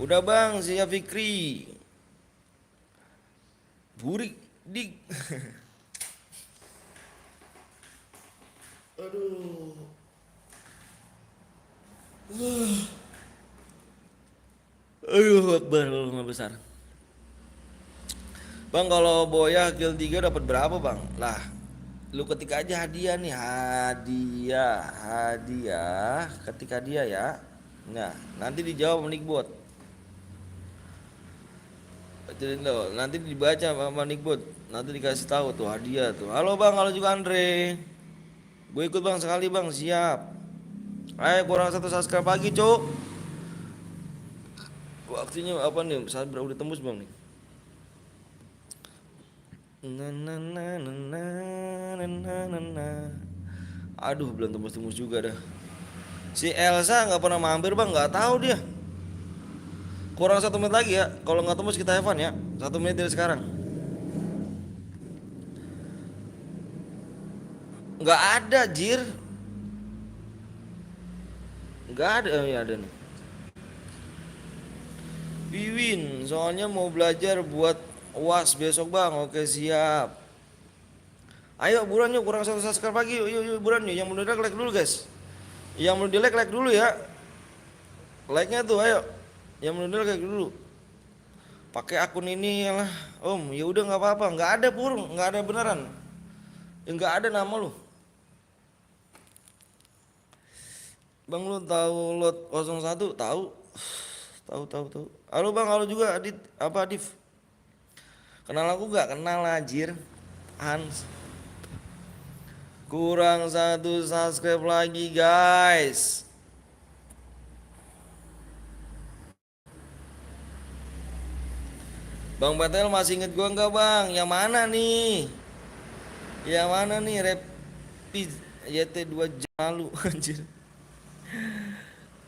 Udah bang, siap Fikri. Burik dik. Aduh. Akbar Allah besar. Bang kalau Boya kill 3 dapat berapa bang? Lah, lu ketik aja hadiah nih, hadiah, ketik hadiah ya. Nah, nanti dijawab Nickbot. Nanti dibaca sama Nickbot. Nanti dikasih tahu tuh hadiah tuh. Halo bang, halo juga Andre. Gue ikut bang sekali bang, siap. Ayo kurang satu subscribe pagi cuk. Waktunya apa nih? Saat berapa udah tembus bang nih? Aduh belum tembus juga dah. Si Elsa nggak pernah mampir bang, nggak tahu dia. Kurang 1 menit lagi ya. Kalau nggak tembus kita Evan ya. 1 menit dari sekarang. Nggak ada Jir. Nggak ada. Oh, ya ada nih. Wiwin, soalnya mau belajar buat UAS besok bang. Oke siap. Ayo buruan yuk, kurang 1 subscribe lagi. Yuk, yuk, yuk buruan yuk. Yang belum di like dulu guys. Yang belum di like dulu ya. Like-nya tuh ayo. Yang belum di like dulu. Pakai akun ini lah. Om, ya udah nggak apa-apa. Nggak ada pur, nggak ada beneran. Ya, nggak ada nama lu. Bang lu tahu lot 01? Tahu. Tahu. Halo bang, halo juga Adit. Apa Adif? Kenal aku nggak? Kenal anjir. Hans. Kurang 1 subscribe lagi guys. Bang Betel masih inget gua nggak bang? Yang mana nih? Yang mana nih? Rapid YT 2 jam lalu anjir.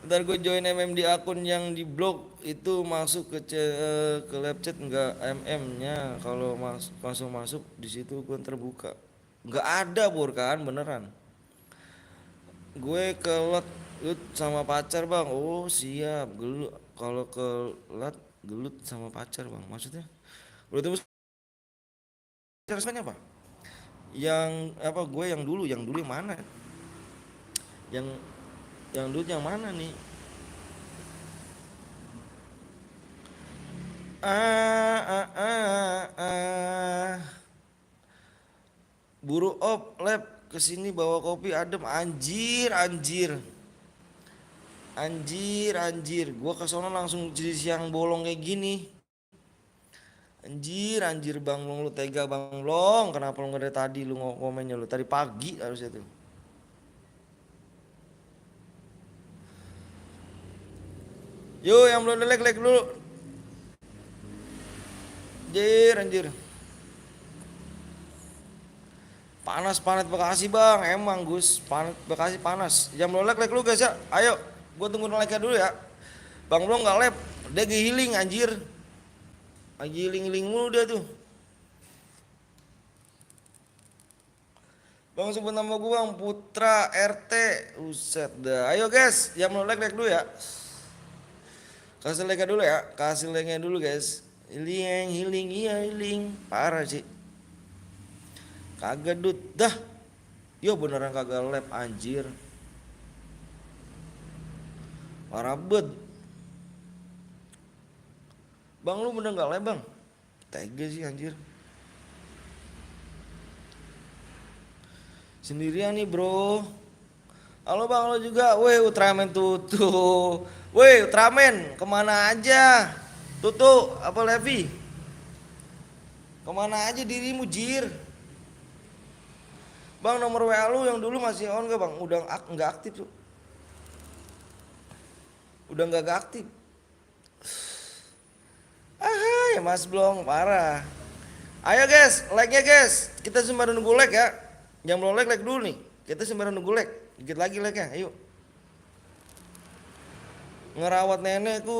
Ntar gue join MM di akun yang di blog itu masuk ke lab chat nggak MM nya kalau masuk di situ gue terbuka nggak ada pur kan beneran gue ke lot sama pacar bang oh siap gelut kalau ke lot gelut sama pacar bang maksudnya udah temu pacar apa yang apa gue yang dulu yang mana yang dulu yang mana nih ah ah ah ah buru op lab kesini bawa kopi adem anjir gua ke sono langsung jadi siang bolong kayak gini anjir bang long lu tega bang long kenapa lu nggak dari tadi lu komennya lu tadi pagi harusnya tuh yo yang belum like dulu anjir panas Bekasi bang emang Gus panas Bekasi panas jam belum like lu guys ya ayo gue tunggu like dulu ya bang belum nggak lab dia healing anjir lagi healing mulu dia tuh bang sebut nama gue bang Putra RT uset dah ayo guys yang belum like dulu ya kasih like dulu ya kasih like dulu guys healing iya healing parah sih kagak dut dah yo beneran kagak lab anjir parah bet bang lu bener gak lab bang tega sih anjir sendirian nih bro halo bang lo juga weh Ultraman tutu weh Ultraman kemana aja tutu apa Levi kemana aja dirimu jir bang nomor WA lu yang dulu masih on gak bang udah nggak aktif tuh udah nggak aktif ya mas belum parah ayo guys like nya guys kita sembari nunggu like ya yang belum like dulu nih kita sembari nunggu like dikit lagi like nya ayo ngerawat nenekku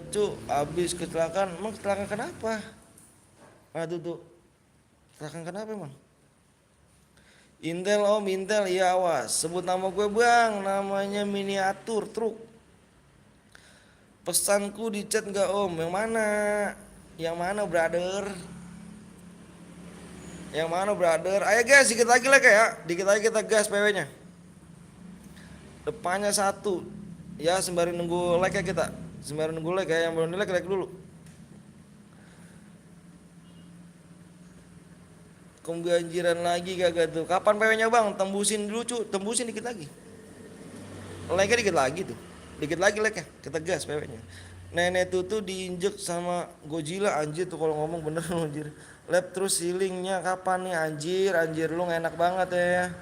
cu abis kecelakaan emang kecelakaan kenapa aduh tuh kecelakaan kenapa emang Intel om Intel iya awas sebut nama gue bang namanya miniatur truk pesanku di chat nggak om yang mana brother ayo guys dikit lagi like ya dikit lagi kita gas PW nya depannya 1 ya sembari nunggu like ya kita sembari nunggu like ya yang belum di like dulu kebanjiran lagi kagak tuh kapan PW nya bang tembusin dulu tembusin dikit lagi like nya dikit lagi tuh dikit lagi like ya kita gas PW nya nenek tuh diinjek sama Godzilla anjir tuh kalau ngomong bener anjir lab terus healingnya kapan nih anjir lu gak enak banget ya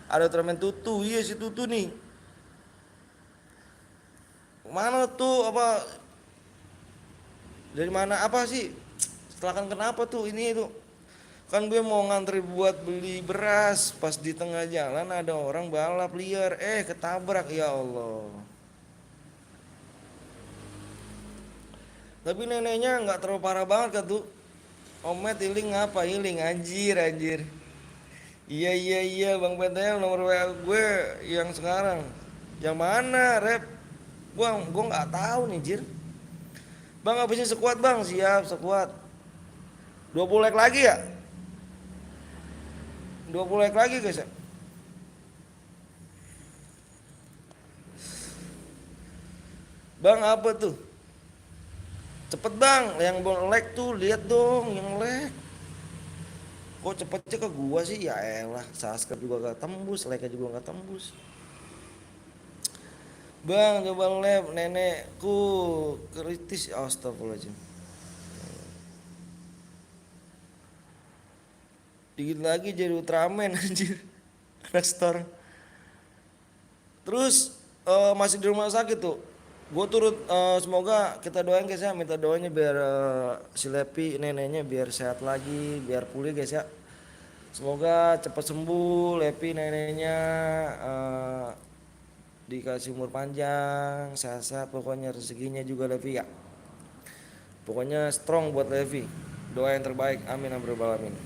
ada Ultraman tutu iya si tutu nih mana tuh apa dari mana apa sih kecelakaan kenapa tuh ini itu Kan gue mau ngantri buat beli beras, pas di tengah jalan ada orang balap liar, ketabrak, ya Allah. Tapi neneknya nggak terlalu parah banget kan tuh. Omet healing ngapa healing anjir anjir. Iya iya iya Bang PTL nomor WA gue yang sekarang. Yang mana rep? Gua nggak tahu nih jir. Bang habisnya sekuat bang, siap sekuat. 20 like lagi ya? 20 like lagi guys ya? Bang apa tuh? Cepet bang, yang like tuh lihat dong yang like. Kok cepetnya ke gua sih? Ya elah, subscribe juga gak tembus, like juga gak tembus. Bang coba lab nenekku kritis, astagfirullahaladzim. Dikit lagi jadi Ultraman anjir. Anak store. Terus masih di rumah sakit tuh. Gue turut semoga kita doain guys ya, minta doanya biar si Lepi neneknya biar sehat lagi, biar pulih guys ya. Semoga cepat sembuh Lepi neneknya, dikasih umur panjang, sehat-sehat pokoknya, rezekinya juga Levi ya. Pokoknya strong buat Levi. Doa yang terbaik, amin ya rabbal alamin.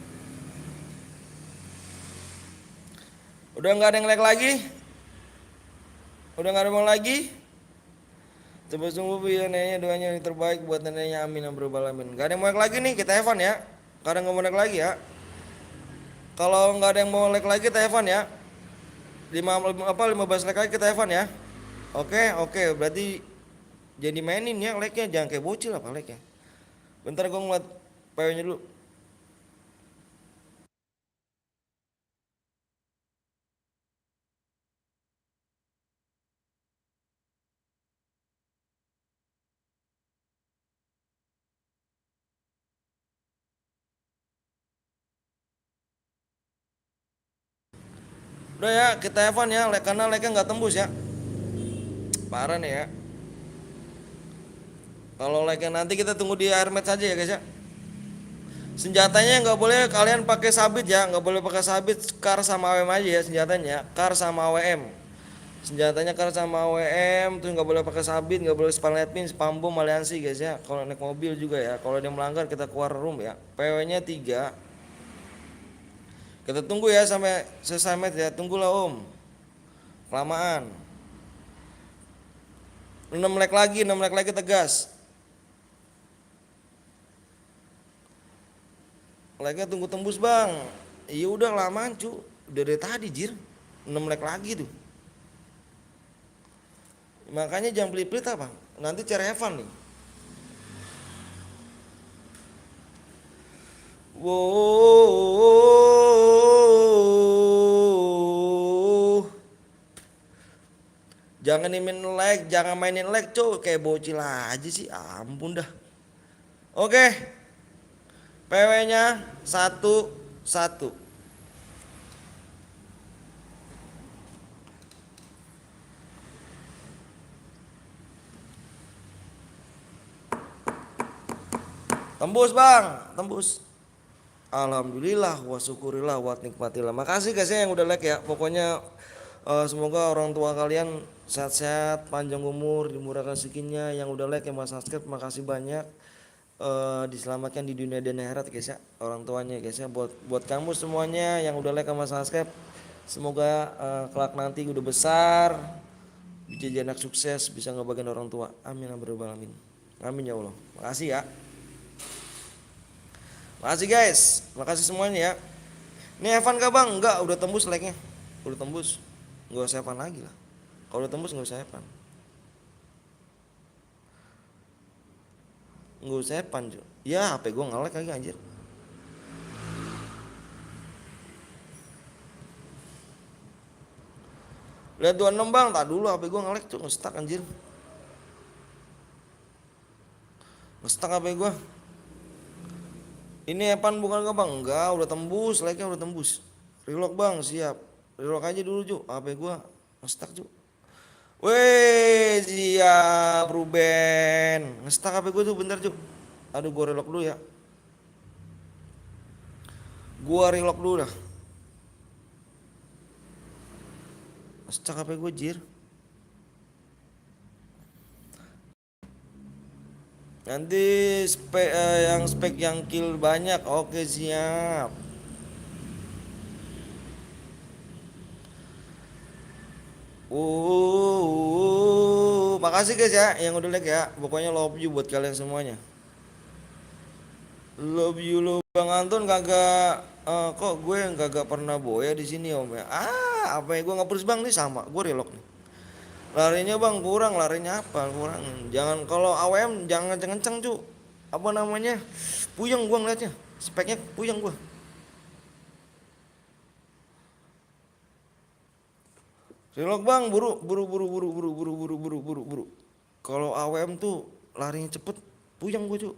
Udah nggak ada yang like lagi? Udah nggak ada yang mau lagi? Coba sembuh ya neneknya, doanya yang terbaik buat neneknya, amin ya rabbal alamin. Gak ada yang mau like lagi nih, kita Evan ya. Kadang nggak mau like lagi ya. Kalau nggak ada yang mau like lagi, kita Evan ya. 15 like lagi kita Evan ya. Oke, berarti jadi mainin ya like-nya, jangan kayak bocil apa like-nya. Bentar gue ngeliat PW-nya dulu. Udah ya, kita Evan ya, like karena like-nya nggak tembus ya. Parah nih ya. Kalau like-nya nanti kita tunggu di air match saja ya guys ya. Senjatanya nggak boleh kalian pakai sabit ya, nggak boleh pakai sabit, kar sama AWM aja ya senjatanya, kar sama AWM. Senjatanya kar sama AWM, terus nggak boleh pakai sabit, nggak boleh spam pin, spam bom, aliansi guys ya. Kalau naik mobil juga ya, kalau ada yang melanggar kita keluar room ya. PW-nya 3. Kita tunggu ya sampai selesai match ya, tunggulah om. Kelamaan. 6 like lagi tegas. Like-nya tunggu tembus bang. Iya udah lamaan cu, udah dari tadi jir. 6 like lagi tuh. Makanya jangan pelit-pelit apa, nanti cari Evan nih. Wow. Jangan mainin like cuy, kayak bocil aja sih, ampun dah. Oke, PW-nya 1-1. Tembus bang, tembus. Alhamdulillah wa syukurillah wa nikmatillah. Makasih guys ya yang udah like ya. Pokoknya semoga orang tua kalian sehat-sehat, panjang umur, dimurahkan rezekinya. Yang udah like, yang mau subscribe, makasih banyak. Diselamatkan di dunia dan akhirat guys ya, orang tuanya guys ya. Buat kamu semuanya yang udah like sama subscribe, semoga kelak nanti udah besar bisa jadi anak sukses, bisa ngebagiin orang tua, amin ya rabbal alamin. Amin ya Allah. Makasih ya. Makasih guys, makasih semuanya ya. Ini Evan kah bang? Enggak, udah tembus like-nya. Udah tembus. Enggak usah Evan lagi lah. Kalau udah tembus enggak usah Evan. Enggak usah Evan, cuy. Ya, HP gua nge-lag lagi anjir. Lihat 26 bang, tak dulu HP gua nge-lag cuy, nge-stuck anjir. Nge-stuck HP gua. Ini Evan bukan gak bang? Enggak, udah tembus, like-nya udah tembus. Relock bang, siap. Relock aja dulu cu, HP gua nge-stuck cu. Weh, siap Ruben. Nge-stuck HP gua tuh bentar cu. Aduh, gua relock dulu ya. Gua relock dulu dah. Stuck HP gue jir. Nanti spek yang kill banyak. Oke siap. Makasih guys ya yang udah like ya. Pokoknya love you buat kalian semuanya. Love you lo Bang Anton kagak kok gue kagak pernah boya di sini om ya. Apa ya gue ngapus bang nih sama gue relock nih. Larinya bang kurang, larinya apa kurang. Jangan kalau AWM jangan kenceng cu. Apa namanya? Puyeng gue ngeliatnya. Speknya puyeng gue. Relock bang, buru. Kalau AWM tuh larinya cepet, puyeng gue cu.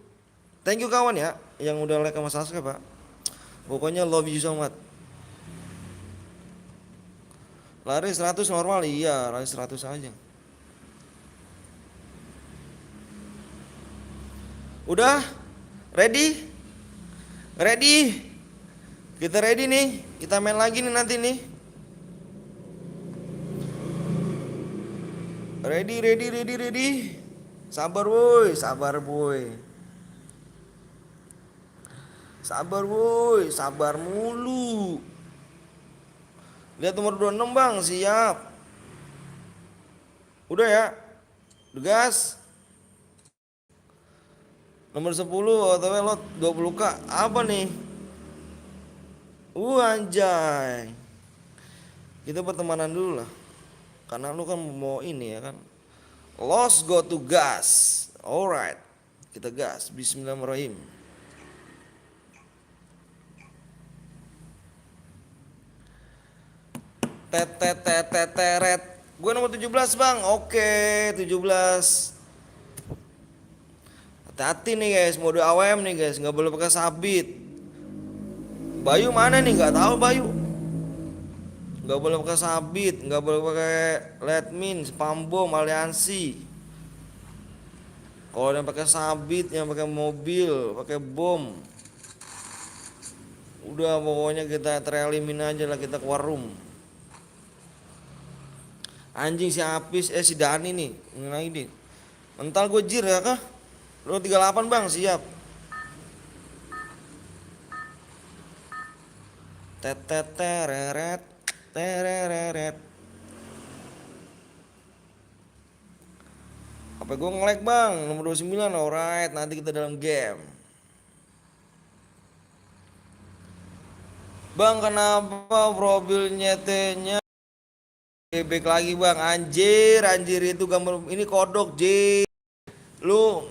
Thank you kawan ya, yang udah like sama subscribe pak. Pokoknya love you so much. Lari 100 normal, iya lari 100 aja. Udah? Ready? Ready? Kita ready nih, kita main lagi nih nanti nih. Ready. Sabar woi, sabar boy. Sabar woi, sabar mulu. Lihat nomor 26 bang, siap. Udah ya, udah gas. Nomor 10 OTW lot 20k. Apa nih? Anjay. Kita pertemanan dulu lah. Karena lu kan mau ini ya kan. Lost go to gas. Alright. Kita gas. Bismillahirrahmanirrahim. Teret. Gue nomor 17 bang. Oke 17. Hati-hati nih guys, mode AWM nih guys, nggak boleh pakai sabit. Bayu mana nih? Nggak tahu Bayu. Nggak boleh pakai sabit, nggak boleh pakai letmin, spam bom, aliansi. Kalau yang pakai sabit, yang pakai mobil, pakai bom, udah pokoknya kita terelimin aja lah, kita keluar room. Anjing si Apis, si Dani nih, lagi nih. Mental gue jir ya kah? Lu 38 bang, siap. Tereret. Apa gue nge-lag bang, nomor 29, alright, nanti kita dalam game. Bang kenapa profil nyetenya bebek lagi bang, anjir itu gambar, ini kodok J. Lu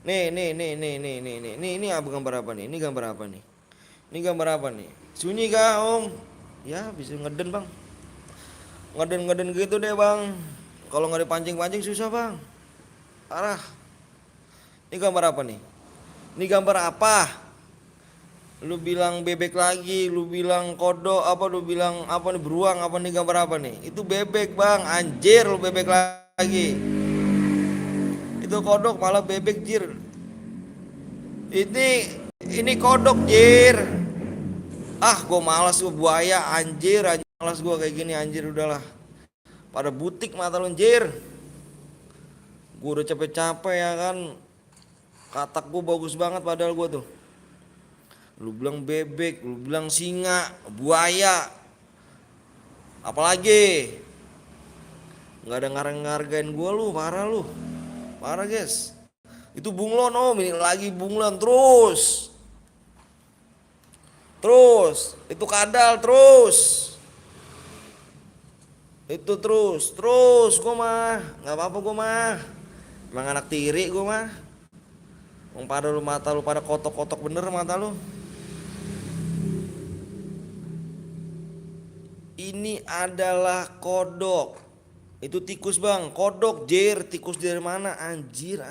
nih ini gambar apa nih? Ini gambar apa nih? Ini gambar apa nih? Sunyi kah om? Ya bisa ngeden bang. Ngeden gitu deh bang. Kalau nggak dipancing susah bang. Parah. Ini gambar apa nih? Ini gambar apa? Lu bilang bebek lagi, lu bilang kodok apa, lu bilang apa nih, beruang apa nih, gambar apa nih? Itu bebek bang, anjir lu bebek lagi. Itu kodok malah bebek jir. Ini kodok jir. Gue malas gue buaya anjir malas gue kayak gini anjir, udahlah. Pada butik mata lu anjir. Gue udah capek-capek ya kan. Katak gue bagus banget padahal gue tuh. Lu bilang bebek, lu bilang singa, buaya. Apalagi? Nggak ada ngargain gue lu, parah lu. Parah guys. Itu bunglon om, ini lagi bunglon terus. Itu kadal terus. Itu terus gue mah, nggak apa-apa gue mah. Emang anak tiri gue mah. Pada lu mata lu pada kotok-kotok bener mata lu. Ini adalah kodok. Itu tikus bang, kodok jir, tikus dari mana anjir.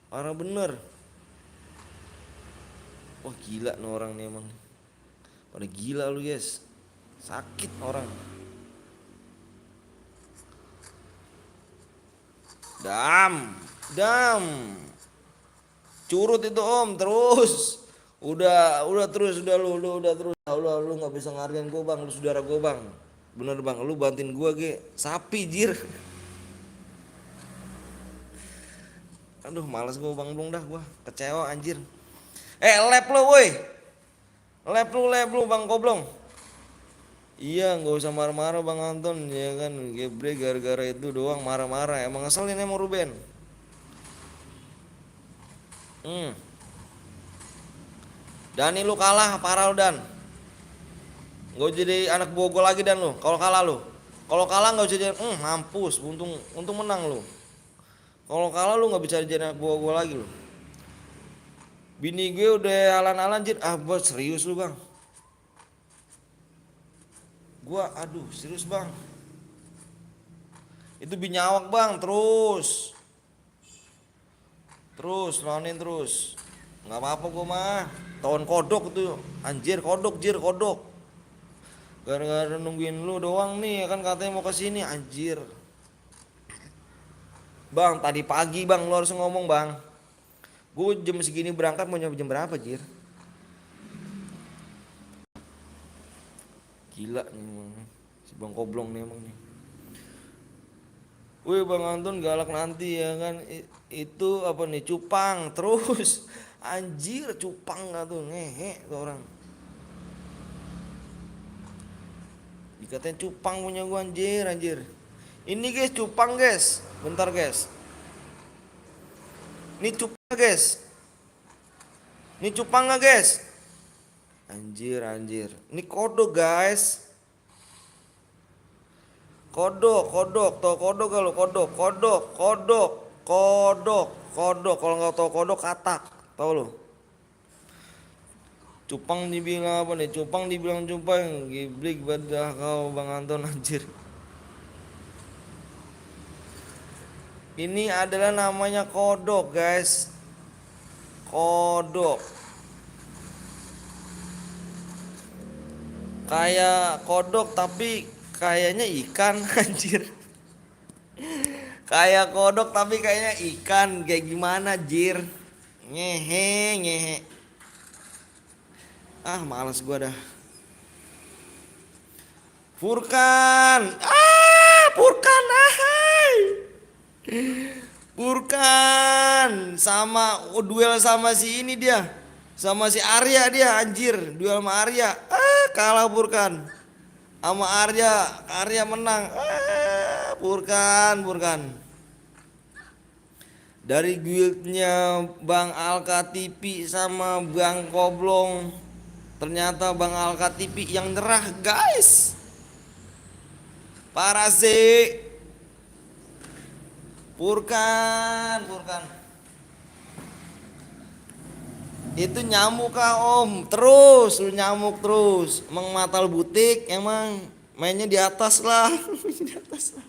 Parah bener. Wah gila nih orang nih emang. Pada gila lu guys. Sakit orang. Dam. Curut itu om terus. Udah terus udah udah terus. Lu nggak bisa ngargain gua bang, lu saudara gua bang. Bener bang, lu bantuin gua ge. Sapi jir. Aduh males gua bang belum dah gua. Kecewa anjir. Lab lu woi. Lab lu bang Koblong. Iya nggak usah marah-marah bang Anton ya kan. Gebre gara-gara itu doang marah-marah. Emang ngeselin emang Ruben. Hmm. Dani lu kalah parah lu Dan. Gak jadi anak buah gue lagi Dan lu. Kalau kalah lu. Kalau kalah nggak bisa jadi mampus. Untung menang lu. Kalau kalah lu nggak bisa jadi anak buah gue lagi lu. Bini gue udah alan-alan jir. Buat serius lu bang. Gua aduh serius bang. Itu binyawak bang terus. Terus lawanin terus. Nggak apa-apa gua mah. Tahun kodok tuh. Anjir kodok jir kodok. Gara-gara nungguin lu doang nih kan katanya mau kesini anjir. Bang tadi pagi bang lu harus ngomong bang. Gue jam segini berangkat mau nyampe jam berapa jir? Gila nih emang. Si bang Koblong nih emang nih. Wih bang Anton galak nanti ya kan. Itu apa nih cupang terus. Anjir cupang gak tuh ngehe tuh orang. Dikatain cupang punya gua anjir. Ini guys cupang guys. Bentar guys. Ini cupang guys. Ini cupang gak guys? Anjir. Ini kodok guys. Kodok. Tau kodok gak lo? Kodok. Kalau nggak tau kodok katak. Tahu lo? Cupang dibilang apa nih? Cupang dibilang cupang. Giblik badah kau Bang Anton anjir. Ini adalah namanya kodok guys. Kodok. Kayak kodok tapi kayaknya ikan anjir. Kayak kodok tapi kayaknya ikan. Kayak gimana jir? Ngehe. Males gua dah. Furkan. Furkan ahai. Furkan sama duel sama si ini dia. Sama si Arya dia anjir, duel sama Arya. Kalah Furkan. Sama Arya menang. Furkan. Dari guildnya Bang Alka TV sama Bang Koblong. Ternyata Bang Alka TV yang nyerah guys. Parah sih. Furkan. Itu nyamuk kah om? Terus lu nyamuk terus. Emang mata lu butik emang mainnya di atas lah. Di atas lah.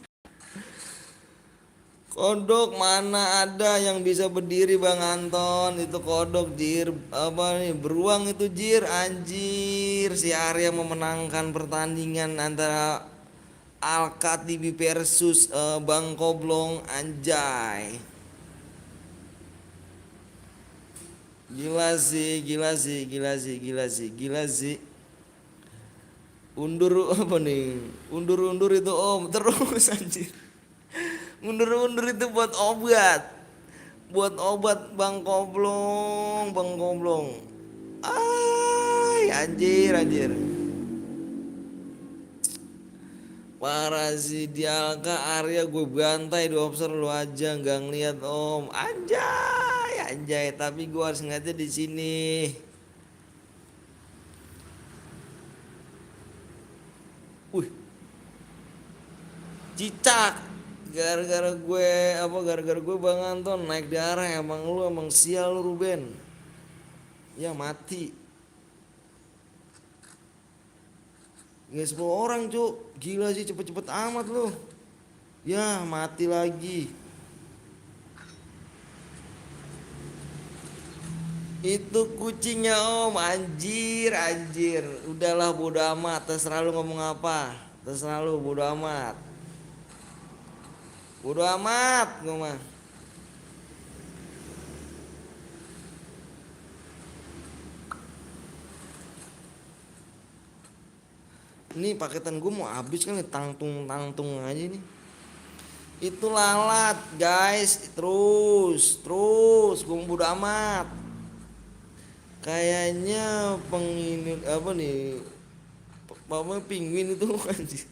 Kodok mana ada yang bisa berdiri Bang Anton. Itu kodok jir. Apa nih beruang itu jir. Anjir si Arya memenangkan pertandingan antara Alka TV versus Bang Koblong anjay. Gila sih. Undur apa nih? Undur itu om terus anjir. Undur itu buat obat. Buat obat Bang Koblong. Anjir. Parah sih Dialka Arya gue bantai di obser lu aja nggak ngeliat om. Anjay tapi gue harus ngeliatnya di sini. Wih. Cicak. Gara-gara gue Bang Anton naik darah emang lu emang sial lu Ruben. Ya mati. Nggak 10 orang cuk. Gila sih cepet-cepet amat lu. Ya mati lagi. Itu kucingnya om anjir. Udahlah bodo amat. Terserah lu ngomong apa. Terserah lu bodo amat. Bodo amat gue mah. Ini paketan gue mau habis kan nih, tangtung aja nih. Itu lalat guys, terus gue bodo amat. Kayaknya pengini apa nih, apa penguin itu anjir.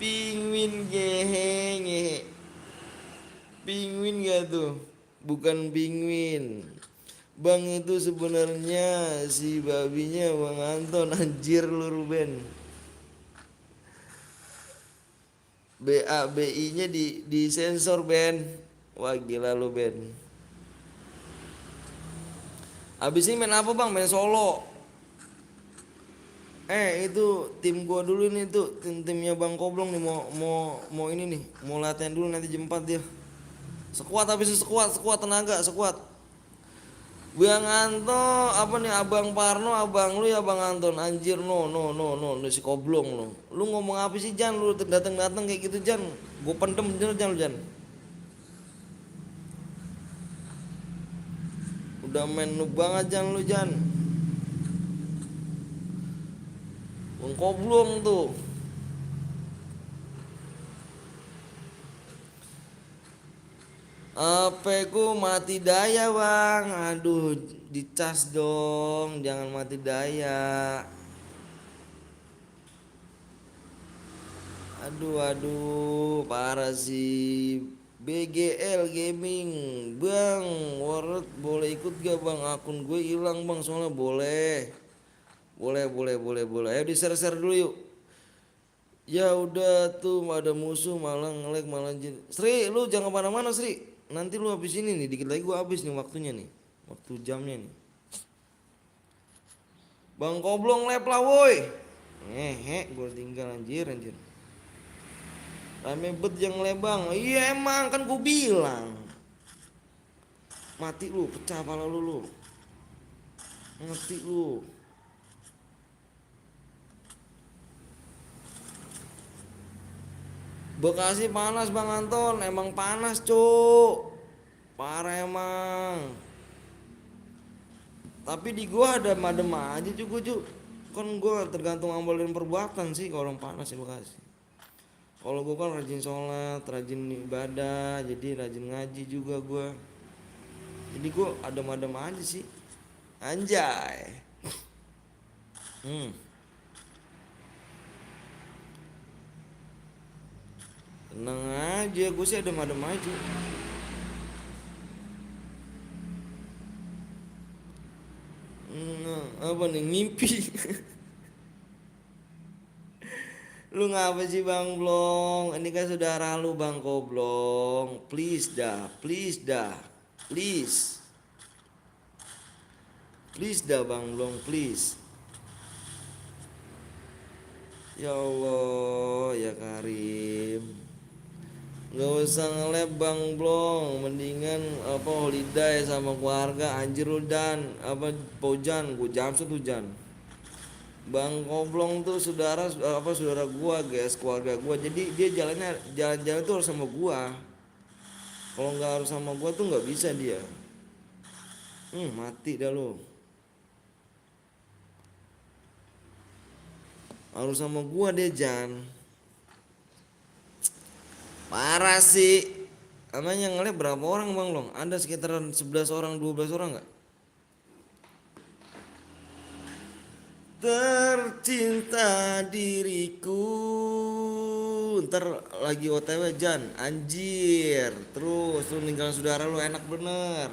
Penguin gehe. Penguin gak tuh? Bukan penguin. Bang itu sebenarnya si babinya Bang Anton, anjir lu Ruben. BABI-nya di sensor Ben. Wah gila lu Ben. Abis ini main apa Bang? Main solo. Itu tim gua dulu nih tuh, timnya Bang Koblong nih, mau ini nih, mau latihan dulu nanti jam 4 dia. Sekuat habis itu, sekuat tenaga, sekuat. Bang Anto apa nih, Abang Parno, abang lu ya Bang Anton, anjir no si Koblong lo. Lu ngomong apa sih Jan, lu datang kayak gitu Jan. Gua pendem Jan. Udah main noob banget Jan lu Jan. Bang Koblong tuh. HP ku mati daya Bang. Aduh, dicas dong, jangan mati daya. Aduh, parah sih. BGL Gaming, Bang. Word boleh ikut gak Bang? Akun gue hilang Bang, soalnya boleh. Boleh. Ayo di-share dulu yuk. Ya udah tuh, ada musuh malah nge-lag malah jin. Sri, lu jangan kemana-mana Sri. Nanti lu habis ini nih, dikit lagi gua habis nih waktunya nih. Waktu jamnya nih. Bang Koblong lep lah woi. Gua tinggal anjir. Rame bet yang lebang. Iya emang kan gua bilang. Mati lu, pecah pala lu. Mati lu. Bekasi panas Bang Anton, emang panas cuk. Parah emang. Tapi di gua ada madem aja juga cuk. Kan gua tergantung amal dan perbuatan sih kalau orang panas di Bekasi. Kalau gua kan rajin sholat, rajin ibadah, jadi rajin ngaji juga gua. Jadi gua ada madem aja sih. Anjay. Tenang aja, gua sih ada madem aja. Apa nih ngimpi? Lu ngapa sih Bang Blong? Ini kan saudara lu Bang Koblong. Please dah. Please dah Bang Blong, please. Ya Allah, ya Karim. Gak usah nge-lab Bang Blong, mendingan apa holiday sama keluarga anjir lu dan apa Pojan, gua jam tuh Jan. Bang Koblong tuh saudara gua guys, keluarga gua. Jadi dia jalan-jalan tuh harus sama gua. Kalau nggak harus sama gua tuh nggak bisa dia. Mati dah lu. Harus sama gua deh Jan. Parah sih. Namanya ngeliat berapa orang Bang Long? Ada sekitaran 11 orang, 12 orang nggak? Tercinta diriku. Ntar lagi OTW Jan, anjir. Terus lu ninggalin saudara lu enak bener.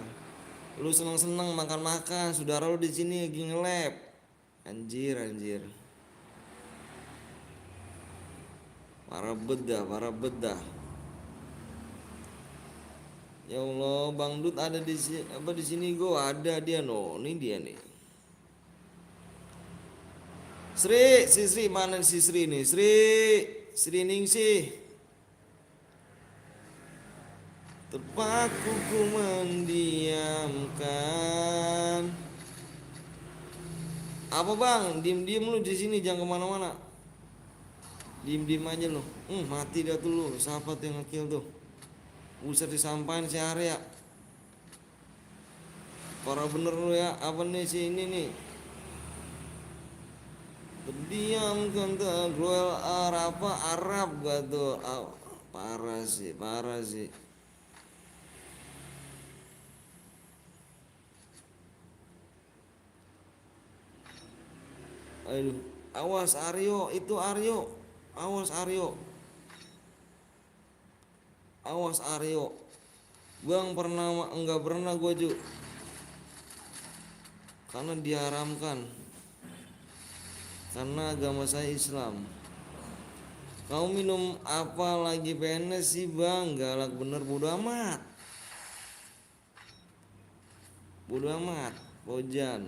Lu seneng-seneng makan-makan, saudara lu di sini lagi nge-lab. Anjir. Parah bedah. Ya Allah, Bang Dut ada di sini, apa di sini gua ada dia no. Ini dia nih. Sri mana si Sri nih? Sri Ningsih. Terpaku ku mendiamkan. Apa Bang? Diem lu di sini, jangan kemana-mana. Diem aja lu. Mati dah tuh lu. Siapa tuh yang ngekill tuh? Usah disampain si Arya. Parah bener lu ya. Apa nih si ini nih? Diamkan tak Groel Arab gak tuh. Parah sih, parah sih. Aduh, awas Aryo, itu Aryo. Awas Aryo. Awas Aryo. Bang enggak pernah gue juga. Karena diharamkan. Karena agama saya Islam. Kau minum apa lagi PNS sih bang? Galak bener, bodo amat. Bodo amat, Pojan.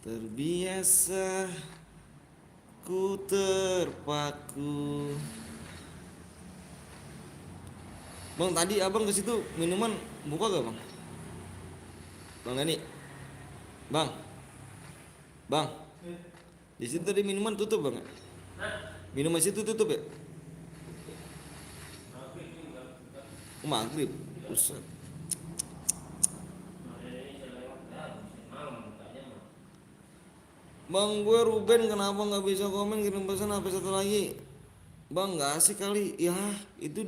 Terbiasa ku terpaku. Bang, tadi abang ke situ minuman buka gak bang? Bang Dani, bang, bang, di situ tadi minuman tutup bang? Minuman situ tutup ya? Maghrib, Buset. Bang, gue Ruben, kenapa nggak bisa komen kirim pesan apa satu lagi? Bang, nggak asik kali. Ya, itu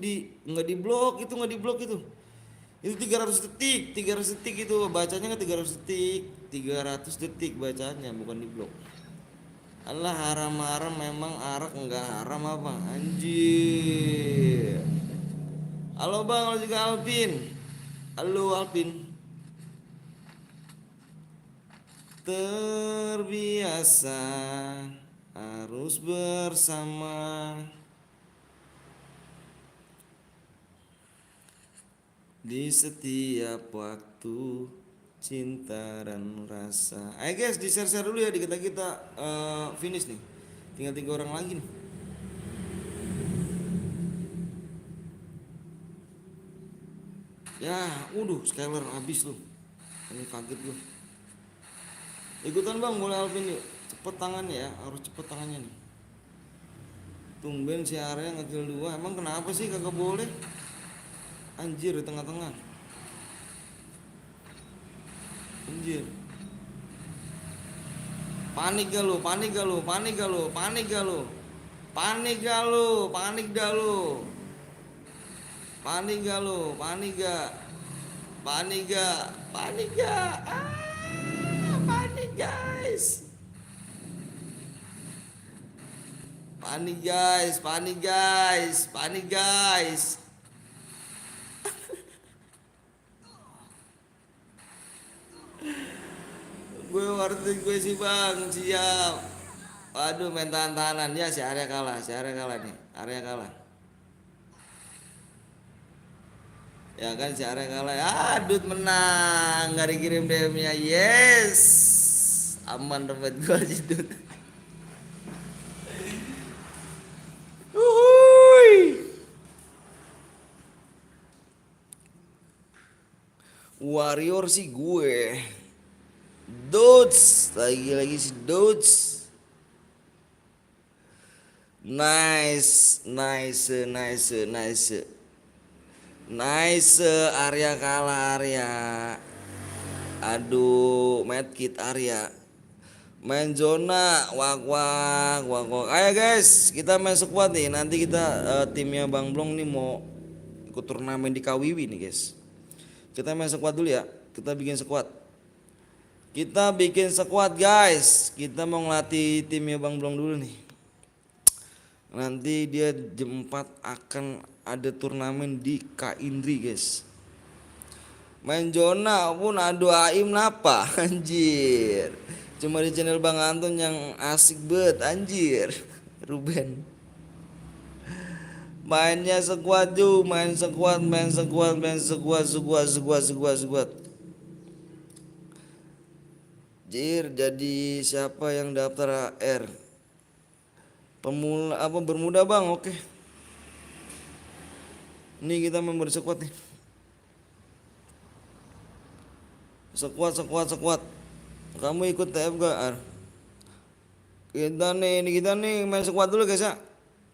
nggak di blok, itu nggak di blok itu. Itu 300 detik, 300 detik itu bacanya kan 300 detik, 300 detik bacanya bukan di blok. Allah haram-haram memang arak enggak haram apa? Anjir. Halo Bang, halo juga Alvin. Halo Alvin. Terbiasa harus bersama di setiap waktu cinta dan rasa. Ayo guys, di share dulu ya, di kita finish nih. Tinggal 3 orang lagi nih. Ya, Skyler habis lu. Ini kaget lu. Ikutan bang, boleh Alvin yuk. Cepet tangannya ya, harus cepet tangannya nih. Tumben si Arya ngekill 2. Emang kenapa sih kagak boleh? Anjir, di tengah-tengah. Anjir. Panik gak lu, panik gak lu, panik gak lu, panik gak lu. Panik gak lu, panik gak lu. Panik gak lu, panik gak. Panik gak, panik gak. Panik guys. Panik guys, panik guys, panik guys. Gue warnet gue sih bang, siap. Waduh, main tahan-tahanan ya, si Arya kalah, nih, Arya kalah. Ya kan si Arya kalah. Aduh, menang, nggak dikirim DM-nya, yes. Aman dompet gue sih Dut. Warrior sih gue. Dots, lagi si Dots. Nice, Arya kalah Arya. Aduh, medkit Arya. Main zona, wak. Ayo guys, kita main squad nih. Nanti kita timnya Bang Blong nih mau ikut turnamen di Kawiwi nih guys. Kita main squad dulu ya. Kita bikin squad guys. Kita mau ngelatih timnya Bang Blong dulu nih. Nanti dia jam 4 akan ada turnamen di Kaindri guys. Main zona pun adu aim napa anjir. Cuma di channel Bang Anton yang asik bet anjir. Ruben mainnya sekuat ju, main sekuat. Jir, jadi siapa yang daftar AR? Pemula apa bermuda bang? Oke. Nih kita member sekuat nih. Sekuat. Kamu ikut TF gak Ar? Kita nih main sekuat dulu guys ya.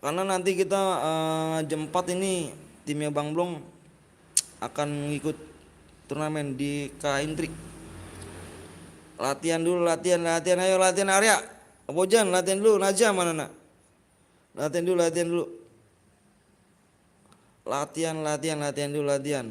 Karena nanti kita jam 4 ini timnya Bang Blong akan ikut turnamen di Kaintri. Latihan dulu, latihan, ayo latihan Arya. Pojan latihan dulu, Najah mana nak? Latihan dulu, latihan dulu, latihan.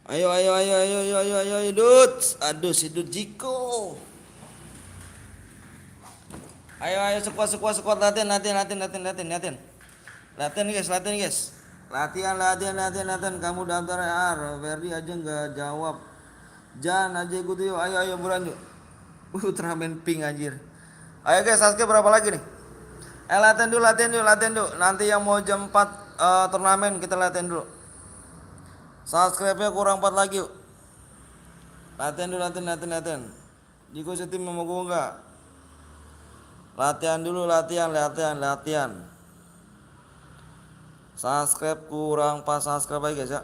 Ayo, Dut. Aduh, si Dut Jiko. Ayo, sekuat, latihan. Latihan guys. Latihan. Kamu daftar Ferdi aja nggak jawab. Jangan aja ikut yuk. Ayo, buruan yuk. Turnamen ping anjir. Ayo guys, Sasuke berapa lagi nih? Latihan dulu. Nanti yang mau jam 4 turnamen kita latihan dulu. Subscribe-nya kurang 4 lagi yuk. Latihan dulu, latihan. Jiko setim mau gue enggak? Latihan dulu, latihan. Subscribe kurang pas subscribe aja guys ya.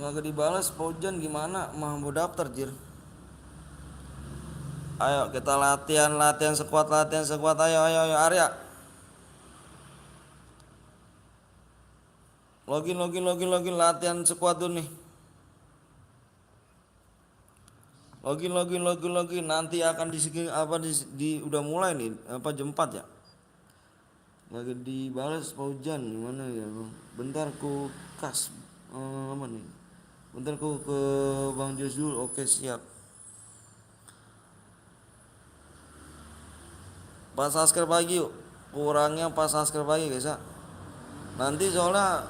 Kagak dibalas Pojan gimana? Mau daftar jir. Ayo kita latihan sekuat. Ayo Arya. Login latihan sekuat dulu nih. Login. Nanti akan udah mulai nih jam 4 ya. Kagak dibalas Pojan gimana ya, Bang? Bentar ku kas apa nih? Bentar ku ke Bang Jos dulu. Oke, siap. Pas subscribe lagi yuk. Kurangnya pas subscribe lagi guys ya. Nanti soalnya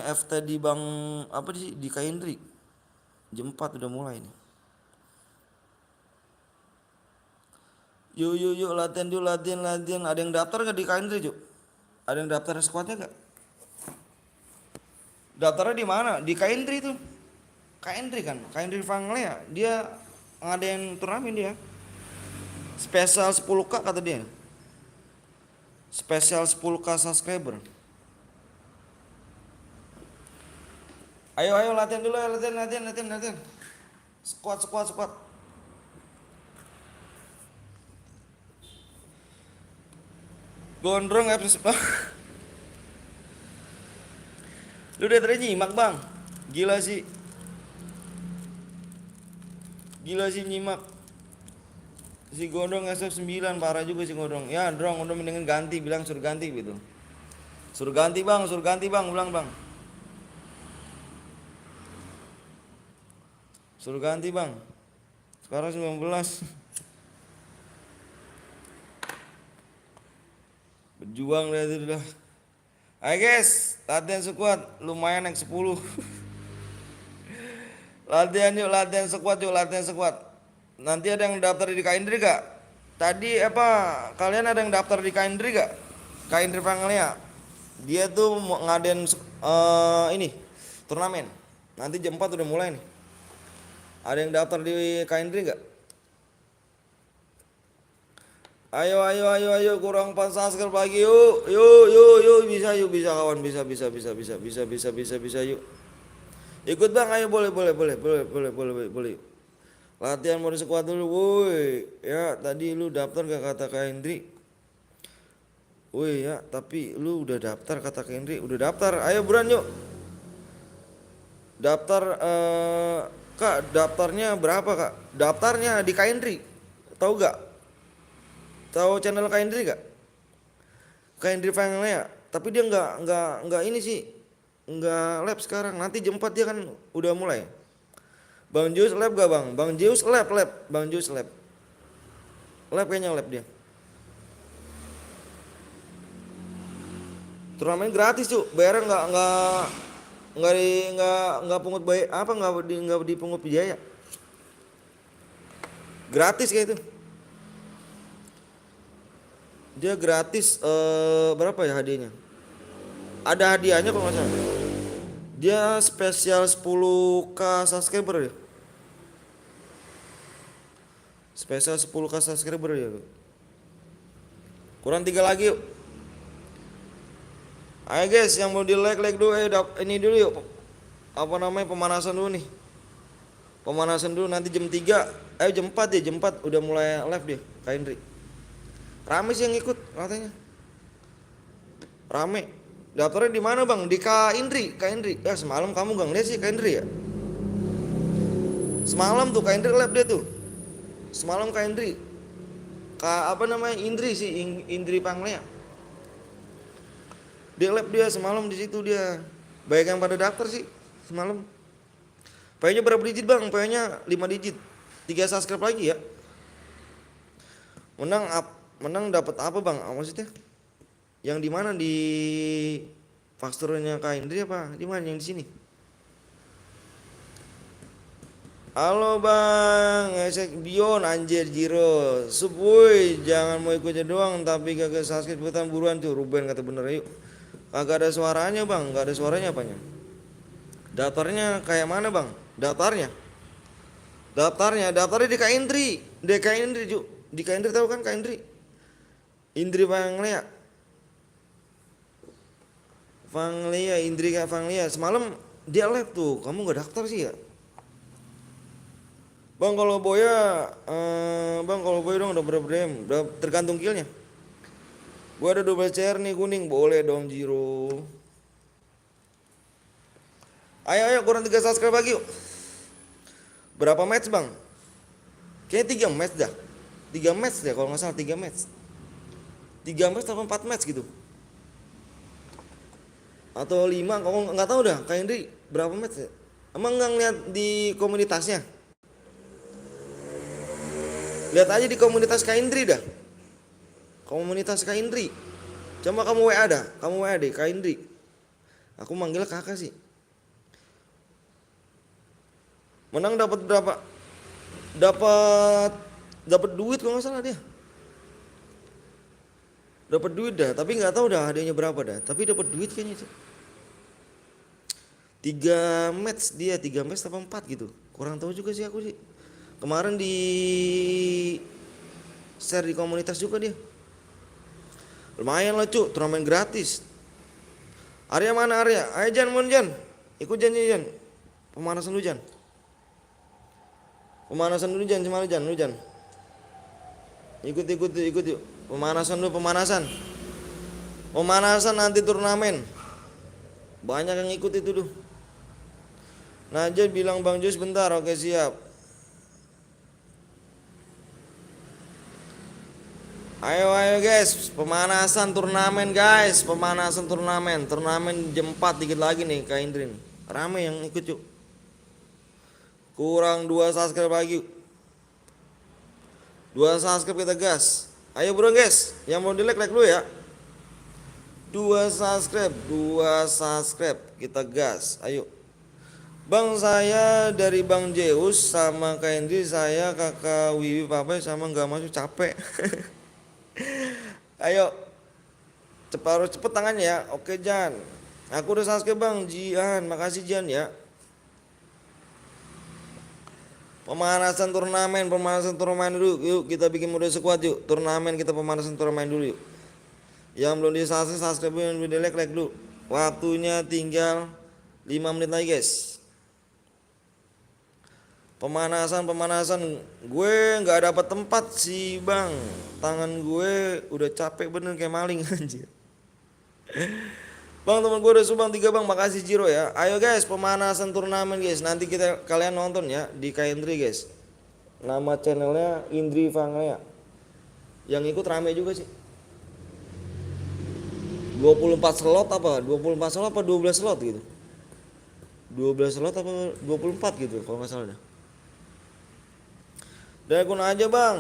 FT di Bang di Kaindri. Jam 4 udah mulai nih. Yuk latihan dulu. Ada yang daftar gak di Kaindri, Juk? Ada yang daftar squadnya gak? Daftarnya di mana? Di Kaindri tuh. Kaindri Fanglea. Dia ngadain turnamen dia. Spesial 10k kata dia. Spesial 10k subscriber. Ayo latihan dulu, latihan. Squad. Gondrong FC. Lu udah tadi nyimak, Bang? Gila sih nyimak. Si Gondrong SF9 parah juga si Gondrong. Ya, Gondrong mendingan ganti, bilang suruh ganti gitu. Suruh ganti, Bang, bilang, Bang. Suruh ganti, Bang. Sekarang 19. Berjuang deh itu dah. Ayo guys, latihan sekuat, lumayan naik 10. latihan sekuat. Nanti ada yang daftar di Kaindri gak? Tadi kalian ada yang daftar di Kaindri gak? Kaindri Fanglea. Dia tuh mau ngadain turnamen. Nanti jam 4 udah mulai nih. Ada yang daftar di Kaindri gak? Ayo kurang 4 subscribe lagi yuk. Bisa kawan, bisa yuk. Ikut Bang, ayo boleh. Latihan mode sekuat dulu, woi. Ya, tadi lu daftar gak kata Kak Hendri? Woi ya, tapi lu udah daftar kata Kak Hendri? Udah daftar, ayo buruan yuk. Daftar Kak, daftarnya berapa Kak? Daftarnya di Kak Hendri. Tahu gak? Tahu channel Kak Hendri gak? Kak Hendri Fanglea. Tapi dia nggak ini sih. Nggak live sekarang. Nanti jam 4 dia kan udah mulai. Bang Jus live gak Bang? Bang Jus live. Bang Jus live. Live kayaknya live dia. Turnamen gratis tuh. Bayarnya nggak pungut bayar nggak dipungut biaya. Gratis kayak itu. Dia gratis berapa ya hadiahnya? Ada hadiahnya kalau nggak salah. Dia spesial 10k subscriber ya. Spesial 10k subscriber ya. Kurang 3 lagi yuk. Ayo guys, yang mau di like dulu, ini dulu yuk. Apa namanya, pemanasan dulu nih. Pemanasan dulu, nanti jam 3, jam 4 ya, jam 4 udah mulai live dia, Kak Indri. Rame sih yang ikut katanya. Rame. Daftarnya di mana bang? Di Kak Indri. Ya semalam kamu gak ngeliat sih Kak Indri ya? Semalam tuh Kak Indri live dia tuh. Semalam Kak Indri. Apa namanya, Indri sih, Indri Panglea. Dia live dia semalam di situ dia. Banyak yang pada daftar sih semalam. PO-nya berapa digit bang? PO-nya 5 digit. 3 subscribe lagi ya. Menang dapat apa bang? Maksudnya? Yang di mana, di fakturnya Kak Indri apa? Di mana, yang di sini? Halo bang, esek Bion anjir Jiro. Subway, jangan mau ikutnya doang tapi kagak subscribe ikutan buruan tuh. Ruben kata bener yuk. Kagak ada suaranya bang, gak ada suaranya apanya. Daftarnya kayak mana bang? Daftarnya di Kak Indri. Di Kak Indri Ju. Di Kak Indri tahu kan Kak Indri? Indri Panglea. Indri Kak Panglea. Semalam dia live tuh, kamu gak daftar sih ya? Bang kalau Boya dong udah berapa DM? Udah tergantung killnya. Gua ada 12 CR nih kuning, boleh dong Jiro. Ayo kurang 3 subscribe lagi yuk. Berapa match bang? Kayaknya 3 match dah. 3 match deh kalau nggak salah, 3 match. 3 match atau 4 match gitu. Atau 5, kalau nggak tahu dah Kak Indri berapa match ya? Emang nggak ngeliat di komunitasnya? Lihat aja di komunitas Kak Indri dah. Komunitas Kak Indri. Coba kamu WA dah, kamu WA deh Kak Indri. Aku manggil kakak sih. Menang dapat berapa? Dapat duit kalau nggak salah dia. Dapat duit dah, tapi nggak tahu dah hadiahnya berapa dah. Tapi dapat duit kayaknya itu. 3 match dia, 3 match apa 4 gitu. Kurang tahu juga sih aku sih. Kemarin di share di komunitas juga dia. Lumayan lah cu, turnamen gratis. Arya mana Arya? Ayo Jan, ikut Jan. Pemanasan dulu Jan. Pemanasan dulu Jan, cuma Jan, lu Jan. Ikut yuk. Pemanasan nanti turnamen. Banyak yang ikut itu tuh. Najat bilang Bang Jus bentar, oke siap. Ayo guys, pemanasan turnamen guys, turnamen jam 4 dikit lagi nih Kak Indri. Rame yang ikut yuk. Kurang 2 subscribe lagi. 2 subscribe kita gas. Ayo bro guys, yang mau di like dulu ya. 2 subscribe kita gas. Ayo. Bang saya dari Bang Zeus sama Kak Indri, saya kakak Wiwi Papai sama nggak masuk capek. Ayo. Harus cepet tangannya ya. Oke Jan. Aku udah subscribe Bang Jian, makasih Jan ya. Pemanasan turnamen dulu. Yuk kita bikin mode squad yuk. Turnamen kita pemanasan turnamen dulu yuk. Yang belum di subscribe yang belum di like dulu. Waktunya tinggal 5 menit lagi guys. Pemanasan gue nggak dapat tempat sih bang. Tangan gue udah capek bener kayak maling anjir. Bang teman gue udah subang 3 bang, makasih Jiro ya. Ayo guys, pemanasan turnamen guys. Nanti kalian nonton ya di Kak Indri guys. Nama channelnya Indri Panglea. Yang ikut rame juga sih. 24 slot apa 12 slot gitu. 12 slot apa 24 gitu kalau nggak salah dah. Dari akun aja bang.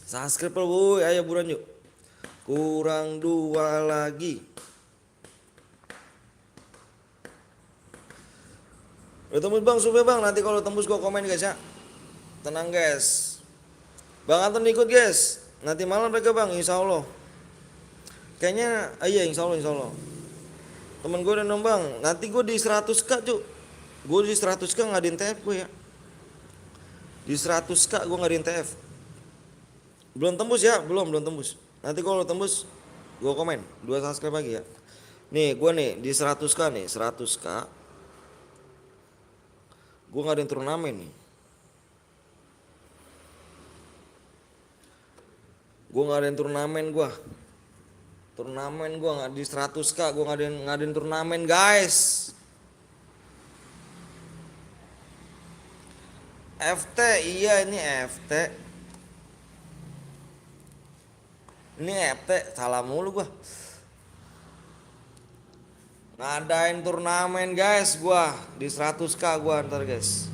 Subscribe boy, ayo buruan yuk. Kurang 2 lagi. Udah tembus bang, supaya bang. Nanti kalau tembus gua komen guys ya. Tenang guys. Bang Anton ikut guys. Nanti malam mereka bang, insya Allah. Kayaknya, iya insya Allah. Temen gue udah nembang. Nanti gue di 100k cuk. Gue di 100k ngadain TF gue ya. Di 100k gue ngadain TF. Belum tembus ya, belum tembus. Nanti kalau tembus gue komen 2 subscribe lagi ya. Nih gue nih di 100k nih, 100k gue ngadain turnamen nih. Gue ngadain turnamen gue. Turnamen gue nggak di 100k gue ngadain turnamen guys. FT, iya ini FT. Ini FT, salah mulu gua. Ngadain turnamen guys gua di 100k gua ntar guys.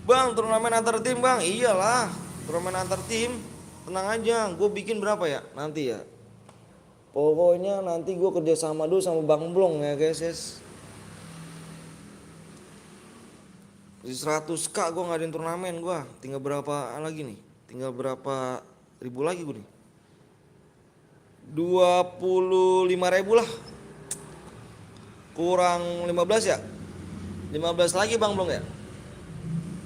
Bang, turnamen antar tim bang, iyalah. Turnamen antar tim, tenang aja. Gue bikin berapa ya nanti ya. Pokoknya nanti gue kerja sama dulu sama Bang Blong ya guys. Di 100k gue ngadain turnamen gue. Tinggal berapa lagi nih? Tinggal berapa ribu lagi gue nih? 25.000 lah. Kurang 15 ya? 15 lagi Bang Blong ya?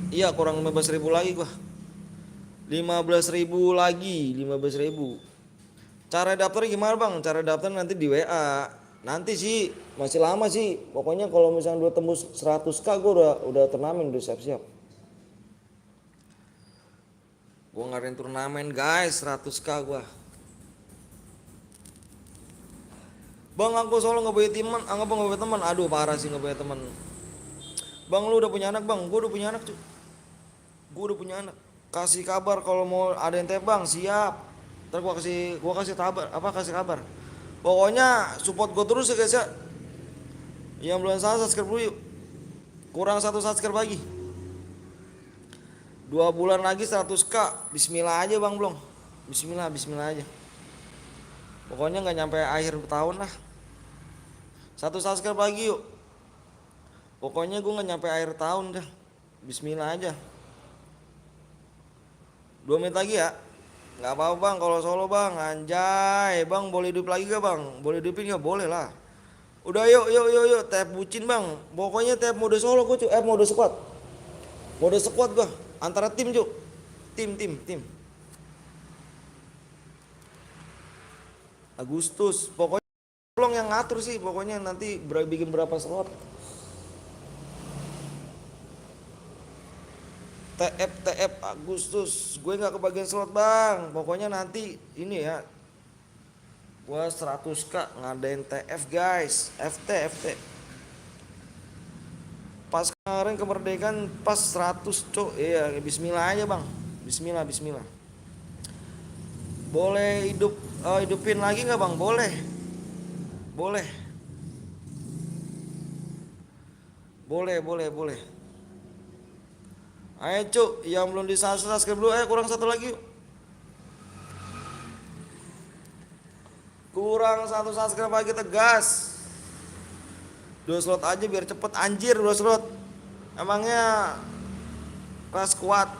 Iya kurang 15.000 lagi gue. 15.000 lagi, 15.000. Cara daftarnya gimana bang? Cara daftar nanti di WA. Nanti sih masih lama sih. Pokoknya kalau misalnya udah tembus 100k gue udah turnamen, udah siap-siap. Gue ngadain turnamen guys 100k gue. Bang aku solo nggak punya teman, anggap nggak punya teman. Aduh parah sih nggak punya teman. Bang lu udah punya anak bang? Gue udah punya anak cuy. Gue udah punya anak. Kasih kabar kalau mau ada yang bang, siap. Ntar gua kasih kabar. Pokoknya support gue terus ya guys ya. Yang belum subscribe dulu yuk. Kurang 1 subscribe lagi. 2 bulan lagi 100k. Bismillah aja bang Blong. Bismillah aja. Pokoknya nggak nyampe akhir tahun lah. 1 subscribe lagi yuk. Pokoknya gue nggak nyampe akhir tahun dah. Bismillah aja. 2 menit lagi ya. Nggak apa-apa bang kalau solo bang. Anjay bang, boleh hidup lagi gak bang? Boleh hidupin gak? Boleh lah. Udah yuk tap bucin bang. Pokoknya tap mode solo gue cuy. Mode squad. Mode squad gue. Antara tim cuy. Tim. Agustus. Pokoknya Blong yang ngatur sih. Pokoknya nanti bikin berapa slot. TF Agustus. Gue gak kebagian slot bang. Pokoknya nanti ini ya. Gue 100k ngadain TF guys. FT. Pas kemarin kemerdekaan pas 100 cok. Iya bismillah aja bang. Bismillah. Boleh hidupin lagi gak bang? Boleh. Ayo cuk, yang belum subscribe dulu, kurang 1 lagi yuk. Kurang 1 subscribe lagi tegas. 2 slot aja biar cepet anjir 2 slot. Emangnya kelas kuat.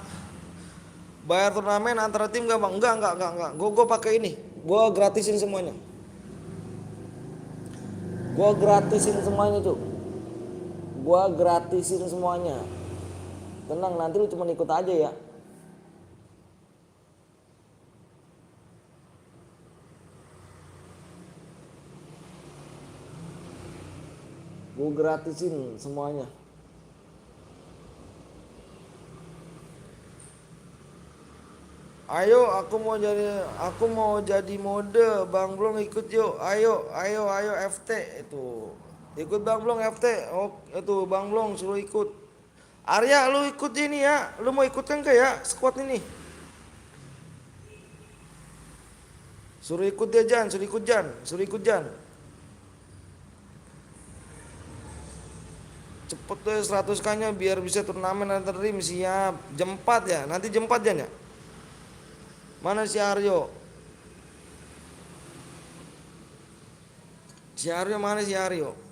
Bayar turnamen antara tim gak bang? Enggak. Gue pakai ini. Gue gratisin semuanya. Cuk. Gue gratisin semuanya. Tenang, nanti lu cuma ikut aja ya. Gue gratisin semuanya. Ayo, aku mau jadi mode. Bang Blong ikut yuk. Ayo FT itu. Ikut Bang Blong FT. Oh, itu Bang Blong suruh ikut. Arya lu ikut ini ya. Lu mau ikut kan ya squad ini? Suruh ikut dia Jan. Cepet tuh 100k nya biar bisa turnamen antar tim. Siap. Jam 4 ya. Nanti jam 4 Jan ya. Mana si Aryo? Mana si Aryo?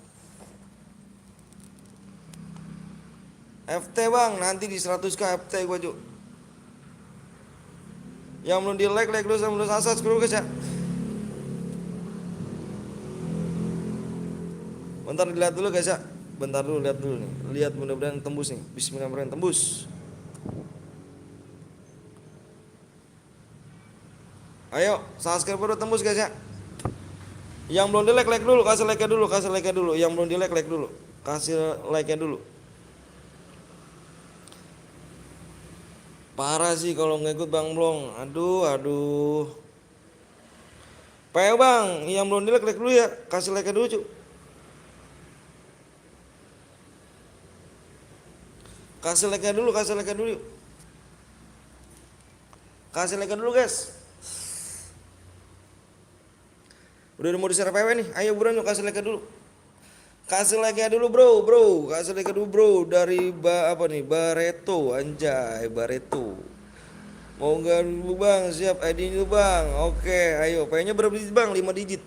FT bang, nanti di 100k FT gue cuy. Yang belum di like dulu sama belum subscribe guys ya. Bentar dilihat dulu guys ya. Bentar dulu, lihat dulu nih. Lihat, mudah-mudahan tembus nih. Bismillahirrahmanirrahim, tembus. Ayo, subscriber udah tembus guys ya. Yang belum di like, like dulu, kasih like dulu, kasih like dulu. Yang belum di like, like dulu, kasih like dulu. Parah sih kalau ngikut Bang Blong. Aduh, aduh. Payo Bang, yang belum di like, like dulu ya, kasih like dulu cu. Kasih like dulu, kasih like dulu yuk. Kasih like dulu guys. Udah mau di-share PW nih. Ayo buruan yuk, kasih like dulu. Kasih like dulu bro. Kasih like dulu bro. Dari apa nih? Bareto, anjay, Bareto. Mau nggak dulu bang? Siap, ID dulu bang. Oke, ayo. PW-nya berapa digit bang? 5 digit.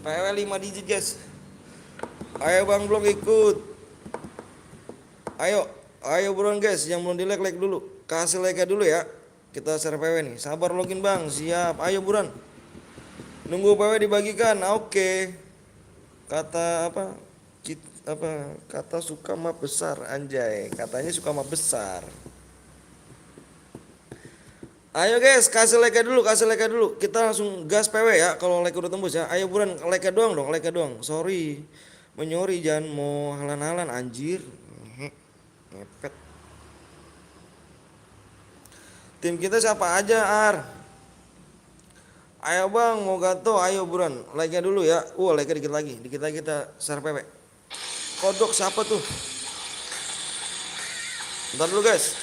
PW 5 digit guys. Ayo bang belum ikut. Ayo buruan guys. Yang belum di like, like dulu. Kasih like dulu ya. Kita share PW nih. Sabar login bang. Siap. Ayo buruan. Nunggu PW dibagikan. Oke. Kata apa? Kata suka mah besar anjay. Katanya suka mah besar. Ayo guys, kasih like dulu, kasih like dulu. Kita langsung gas PW ya. Kalau like udah tembus ya. Ayo buruan, like doang dong, like doang. Sorry. Menyori jangan mau halan-halan anjir. Ngepet. Tim kita siapa aja, Ar? Ayo bang, mau gato, ayo buruan. Like-nya dulu ya. Like-nya dikit lagi kita share PW. Kodok siapa tuh? Bentar dulu guys.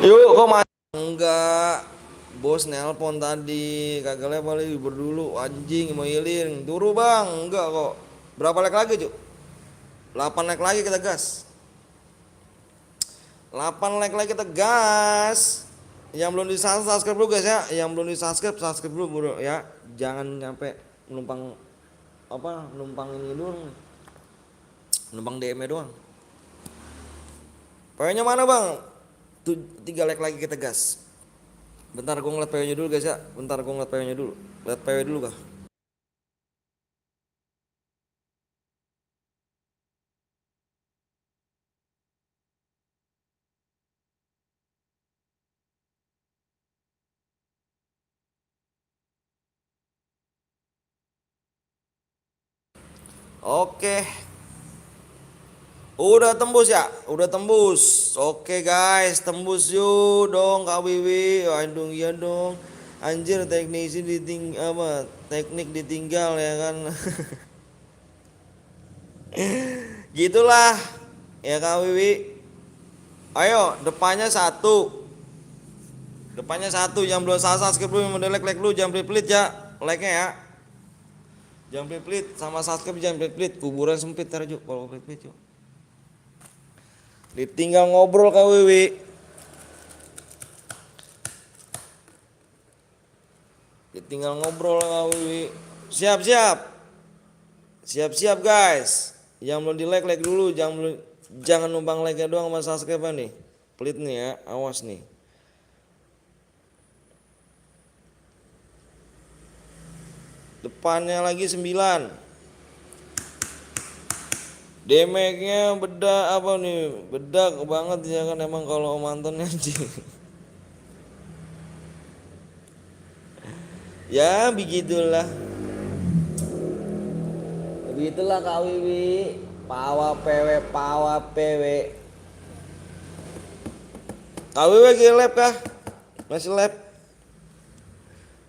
Yuk, kok enggak? Bos nelpon tadi, kagak balik berdulu anjing mau iling. Turu bang, enggak kok. Berapa like lagi cuk? 8 like lagi kita gas. 8 like lagi kita gas. Yang belum di subscribe dulu guys ya. Yang belum di subscribe, subscribe dulu bro ya. Jangan nyampe menumpang numpang ini doang. Numpang DM doang. PW-nya mana bang? 3 like lagi kita gas. Bentar gue ngeliat PW-nya dulu guys ya. Bentar gue ngeliat PW-nya dulu. Lihat PW dulu kah? Oke. Udah tembus ya? Udah tembus. Oke guys, tembus yuk dong Kak Wiwi. Aduh iya dong. Anjir teknisi teknik ditinggal ya kan. Gitulah. Ya Kak Wiwi. Ayo, depannya 1. Depannya satu, yang belum subscribe lu, yang udah like lu jangan pelit-pelit ya. Like-nya ya. Jangan pelit-pelit, sama subscribe jangan pelit-pelit. Kuburan sempit ntar Juk kalau pelit-pelit Juk. Ditinggal ngobrol Kak Wiwi. Ditinggal ngobrol Kak Wiwi. Siap-siap. Siap-siap guys. Yang belum di like dulu, jangan numpang like-nya doang sama subscribe nih. Pelit nih ya, awas nih. Depannya lagi 9. Damage-nya bedak apa nih? Bedak banget ya kan emang kalau mantannya anjing. Ya begitulah. Begitulah Kak Wiwi. Pawa PW. Kak Wiwi lagi lab kah? Masih lab.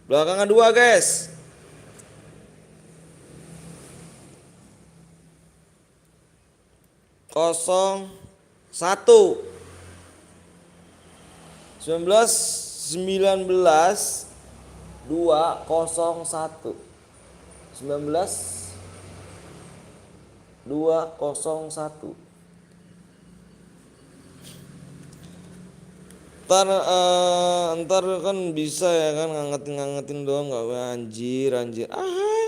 Belakangan 2 guys. Kosong 1 19 201 201. Ntar kan bisa ya kan ngangetin doang nggak anjir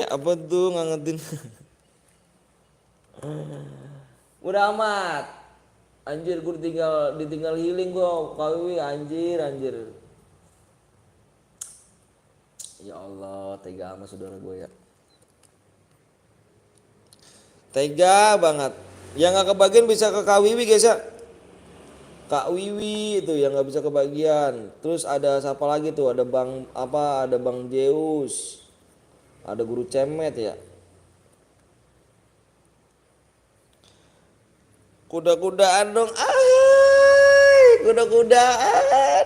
apa tuh ngangetin. Udah amat anjir, gue ditinggal healing gue Kawi anjir. Ya Allah, tega amat saudara gue ya. Tega banget. Yang gak kebagian bisa ke Kak Wiwi guys ya. Kak Wiwi itu yang gak bisa kebagian. Terus ada siapa lagi tuh? Ada Bang Zeus. Ada Guru Cemet ya. Kuda-kudaan dong. Kuda-kudaan.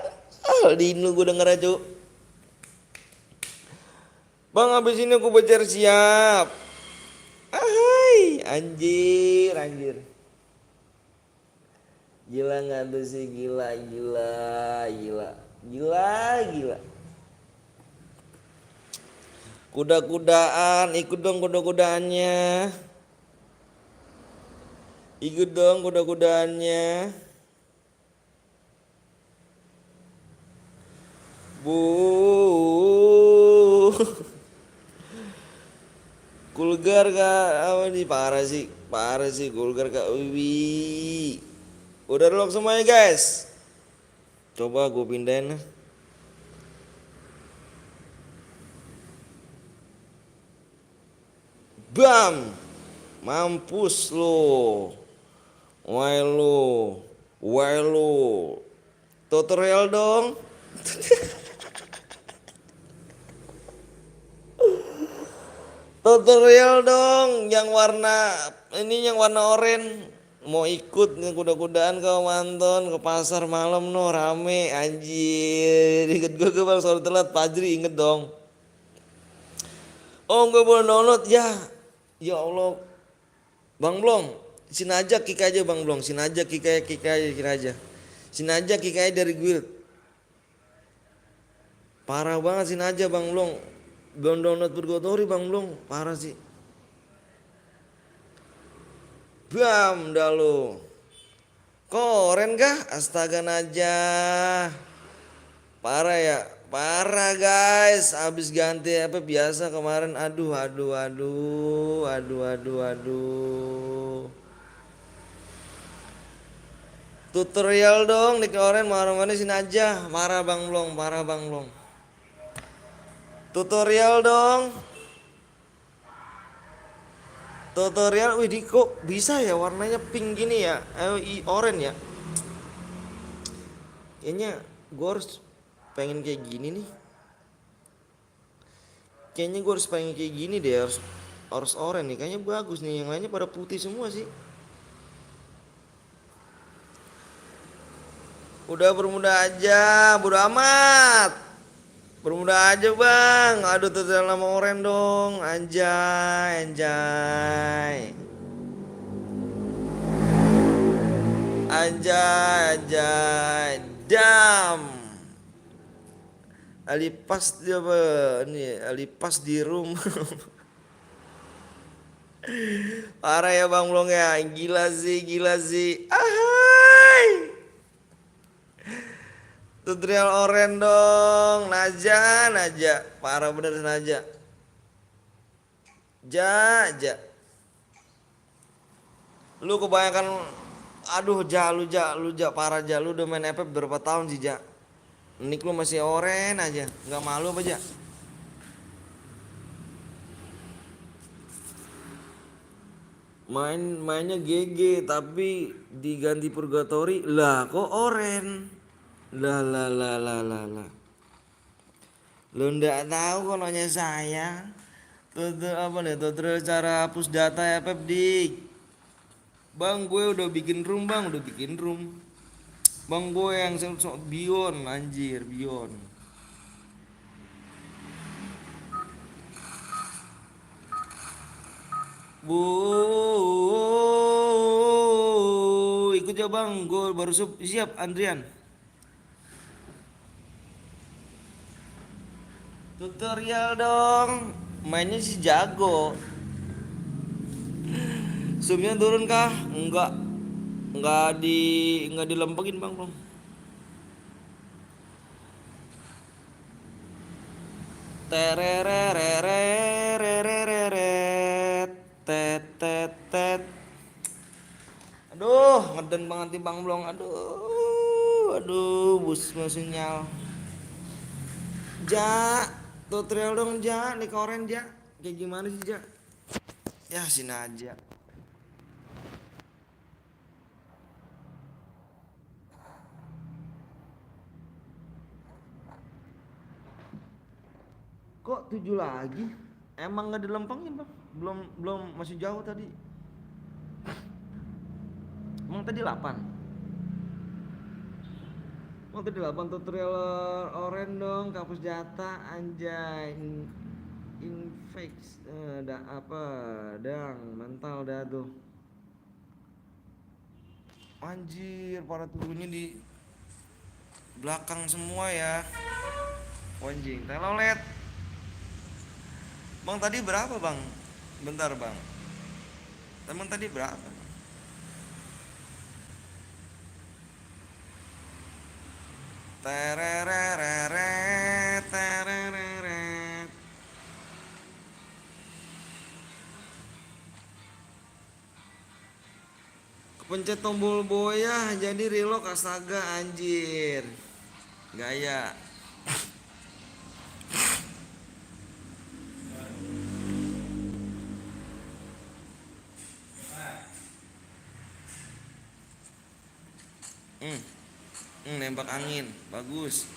Dinu gue denger aja. Bang habis ini aku belajar siap. Anjir. Gila nggak tuh sih, gila. Kuda-kudaan, ikut dong kuda-kudaannya. Ikut dong kuda-kudaannya. Bu. Kulgar Kak, apa nih parah sih Kulgar Kak Wiwi. Udah lock semuanya guys. Coba gue pindahin. Bam. Mampus lo. Why lo. Tutorial dong. Tutorial dong yang warna oranye. Mau ikut nih kuda-kudaan ke Manton ke pasar malam no rame anjir. Inget gue bang selalu telat Fajri inget dong. Oh gue boleh download ya. Ya Allah. Bang Blong, sini aja kick aja Bang Blong. Sini aja kick aja. Sini aja kick aja dari guild. Parah banget sini aja Bang Blong. Belum download Purgatory Bang Blong, parah sih. Bam dah lo. Keren kah? Astaga Najah. Parah ya. Parah guys. Abis ganti apa biasa kemarin. Aduh. Tutorial dong di keren marah-marah sini aja. Parah Bang Blong. Tutorial dong. Tutorial, wih kok bisa ya warnanya pink gini ya, oranye ya. Kayaknya gue harus pengen kayak gini nih. Kayaknya gue harus pengen kayak gini deh, harus oranye nih. Kayaknya bagus nih, yang lainnya pada putih semua sih. Udah bermuda aja, bodo amat. Bermuda aja bang, aduh tutorial nama oranye dong, anjay. Dam. Alipas dia apa nih? Alipas di room. Parah ya Bang Blong ya. Gila sih, gila sih. Ahai. Tutorial oren dong. Naja, Naja. Parah bener Naja. Ja, ja. Lu kebanyakan, aduh ja lu ja, lu ja parah ja. Lu udah main FF berapa tahun sih ja? Nick lu masih oren aja. Nggak malu apa ja? Mainnya GG tapi diganti purgatory lah kok oren. Lah lah lah lah lah lah. Lu ndak tahu kononya saya. Tuh apa nih? Tutorial cara hapus data ya Pep Dik. Bang gue udah bikin room bang, udah bikin room. Bang gue yang sok Bion anjir Bion. Bu, ikut ya bang, gue baru siap Andrian. Tutorial dong, mainnya sih jago. Zoomnya turun kah? Enggak dilempengin bang belum. Terererererereret, tet tet tet. Aduh, ngeden banget nih bang belum. Aduh, bus sinyal. Ja, tutorial dong ja, nih koren ja. Kayak gimana sih ja? Ya sini aja. Kok 7 lagi? Emang nggak dilempengin bang? Belum belum masih jauh tadi. Emang tadi 8. Emang tadi 8 tutorial oren dong, kapus data anjay. Infix ada apa? Dang, mental dah tuh. Anjir, para turunnya di belakang semua ya. Anjing, telolet. Bang tadi berapa bang? Bentar bang. Emang tadi berapa? Tererereret, terereret. Kepencet tombol boya jadi relock astaga anjir. Gaya. Nembak angin, bagus.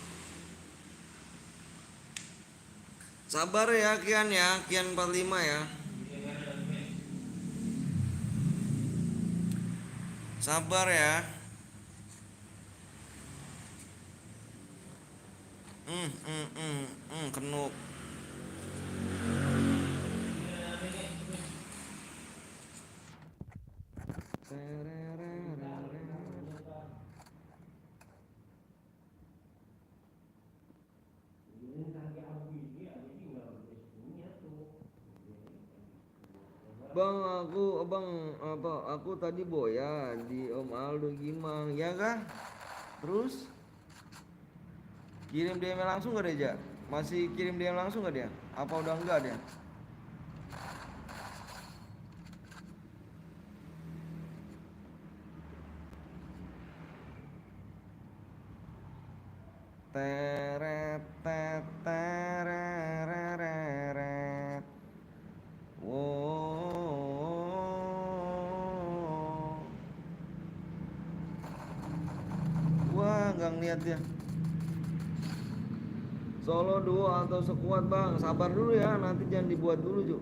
Sabar ya Kian 45 ya. Sabar ya. Kenuk. Bang aku tadi boya di Om Aldo Gimang ya kah? Terus kirim DM langsung gak dia? Masih kirim DM langsung gak dia? Apa udah enggak dia? Teret tet tereret. Wow. Wah, nggak ngeliat dia. Solo duo atau sekuat bang, sabar dulu ya, nanti jangan dibuat dulu Juk.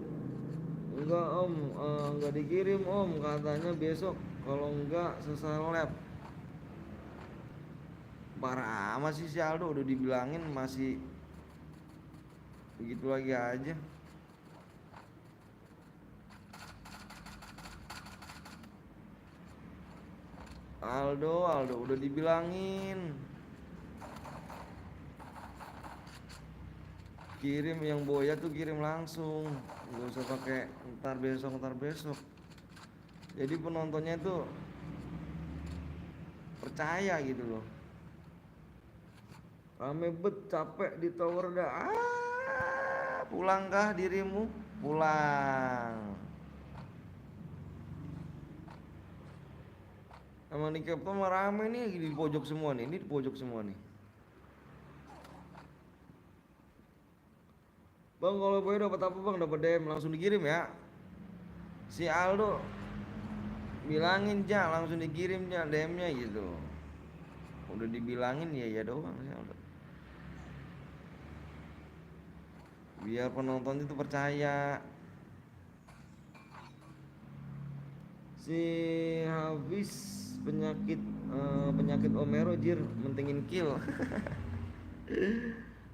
Enggak om, enggak dikirim om, katanya besok. Kalau enggak selesai lab. Parah amat sih si Aldo, udah dibilangin masih begitu lagi aja. Aldo udah dibilangin. Kirim yang Boya tuh kirim langsung, nggak usah pakai ntar besok. Jadi penontonnya tuh percaya gitu loh. Rame bet, capek di tower dah. Pulangkah dirimu? Pulang. Sama nih Capcom mah rame nih di pojok semua nih. Ini di pojok semua nih. Bang, kalau gue dapat apa bang? Dapat DM langsung dikirim ya. Si Aldo bilangin ja, langsung dikirim ja DM-nya gitu. Udah dibilangin ya doang si Aldo. Biar penonton itu percaya. Si habis penyakit Omero jir, mentingin kill.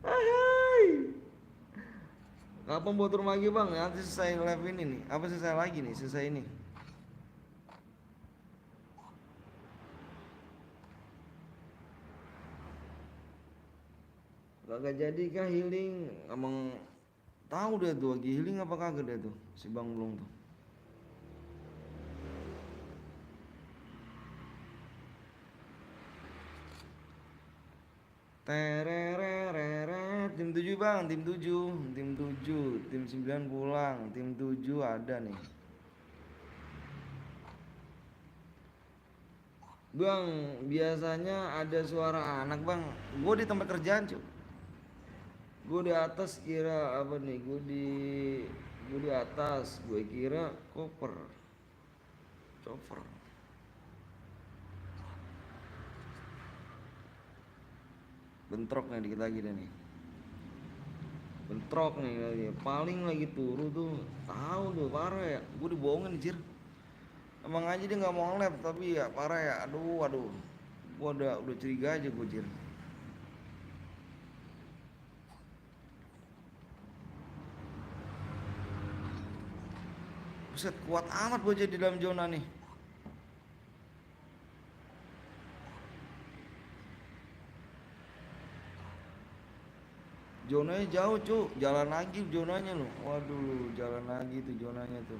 Hai. Kapan buat rumah lagi bang? Nanti selesai live ini nih. Apa selesai lagi nih? Selesai ini. Kagak jadi kah healing? Emang tahu deh tuh lagi healing apa kagak deh tuh si Bang Blong tuh. Tererereret, tim 7 bang, tim 7, tim 9 pulang, tim 7 ada nih. Bang, biasanya ada suara anak bang. Gue di tempat kerjaan cuy. Gue di atas kira apa nih? Gue di atas. Gue kira koper, cover. Bentrok nih dikit lagi deh nih. Bentrok nih lagi. Paling lagi turu tuh. Tahu tuh parah ya. Gue dibohongin jir. Emang aja dia nggak mau nge-lab tapi ya parah ya. Aduh. Gua udah curiga aja gue jir. Buset, kuat amat gue jadi dalam zona nih. Zonanya jauh cu, jalan lagi zonanya loh. Waduh, jalan lagi tuh zonanya tuh.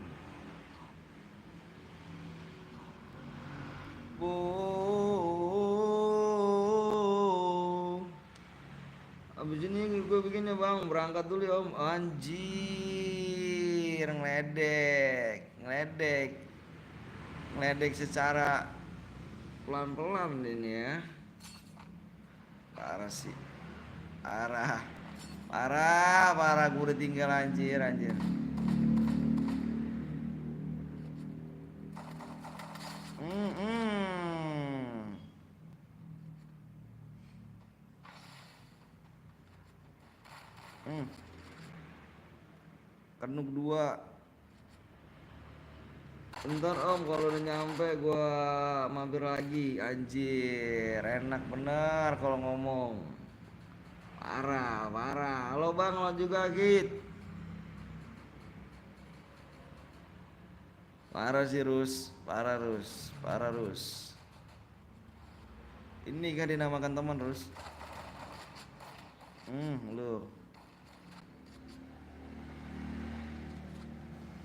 Abis ini gue bikinnya bang, berangkat dulu ya om. Anjir, ngeledek secara pelan-pelan ini ya. Parah sih, parah gue udah tinggal anjir. Kenuk 2. Bentar om, kalau udah nyampe gua mampir lagi. Anjir, enak bener kalau ngomong. Parah. Halo bang, lo juga Git. Parah sih Rus. Ini kan dinamakan teman Rus. Lu.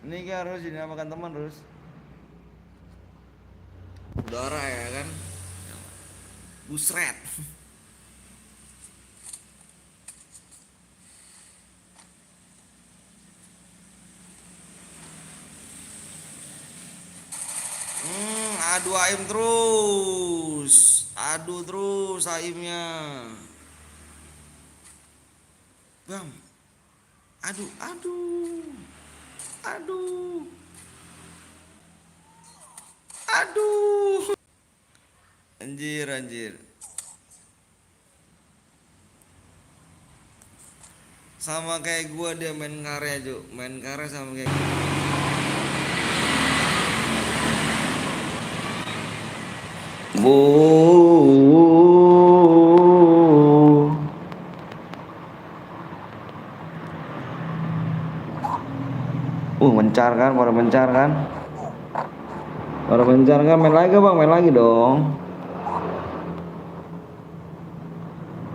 Ini kan harus dinamakan teman Rus. Dora ya kan. Busret. Adu aim terus. Adu terus aimnya. Bang. Aduh. Anjir. Sama kayak gua dia main karya Ju. Main karya sama kayak gua. Mencar kan, baru mencar kan, main lagi bang, main lagi dong.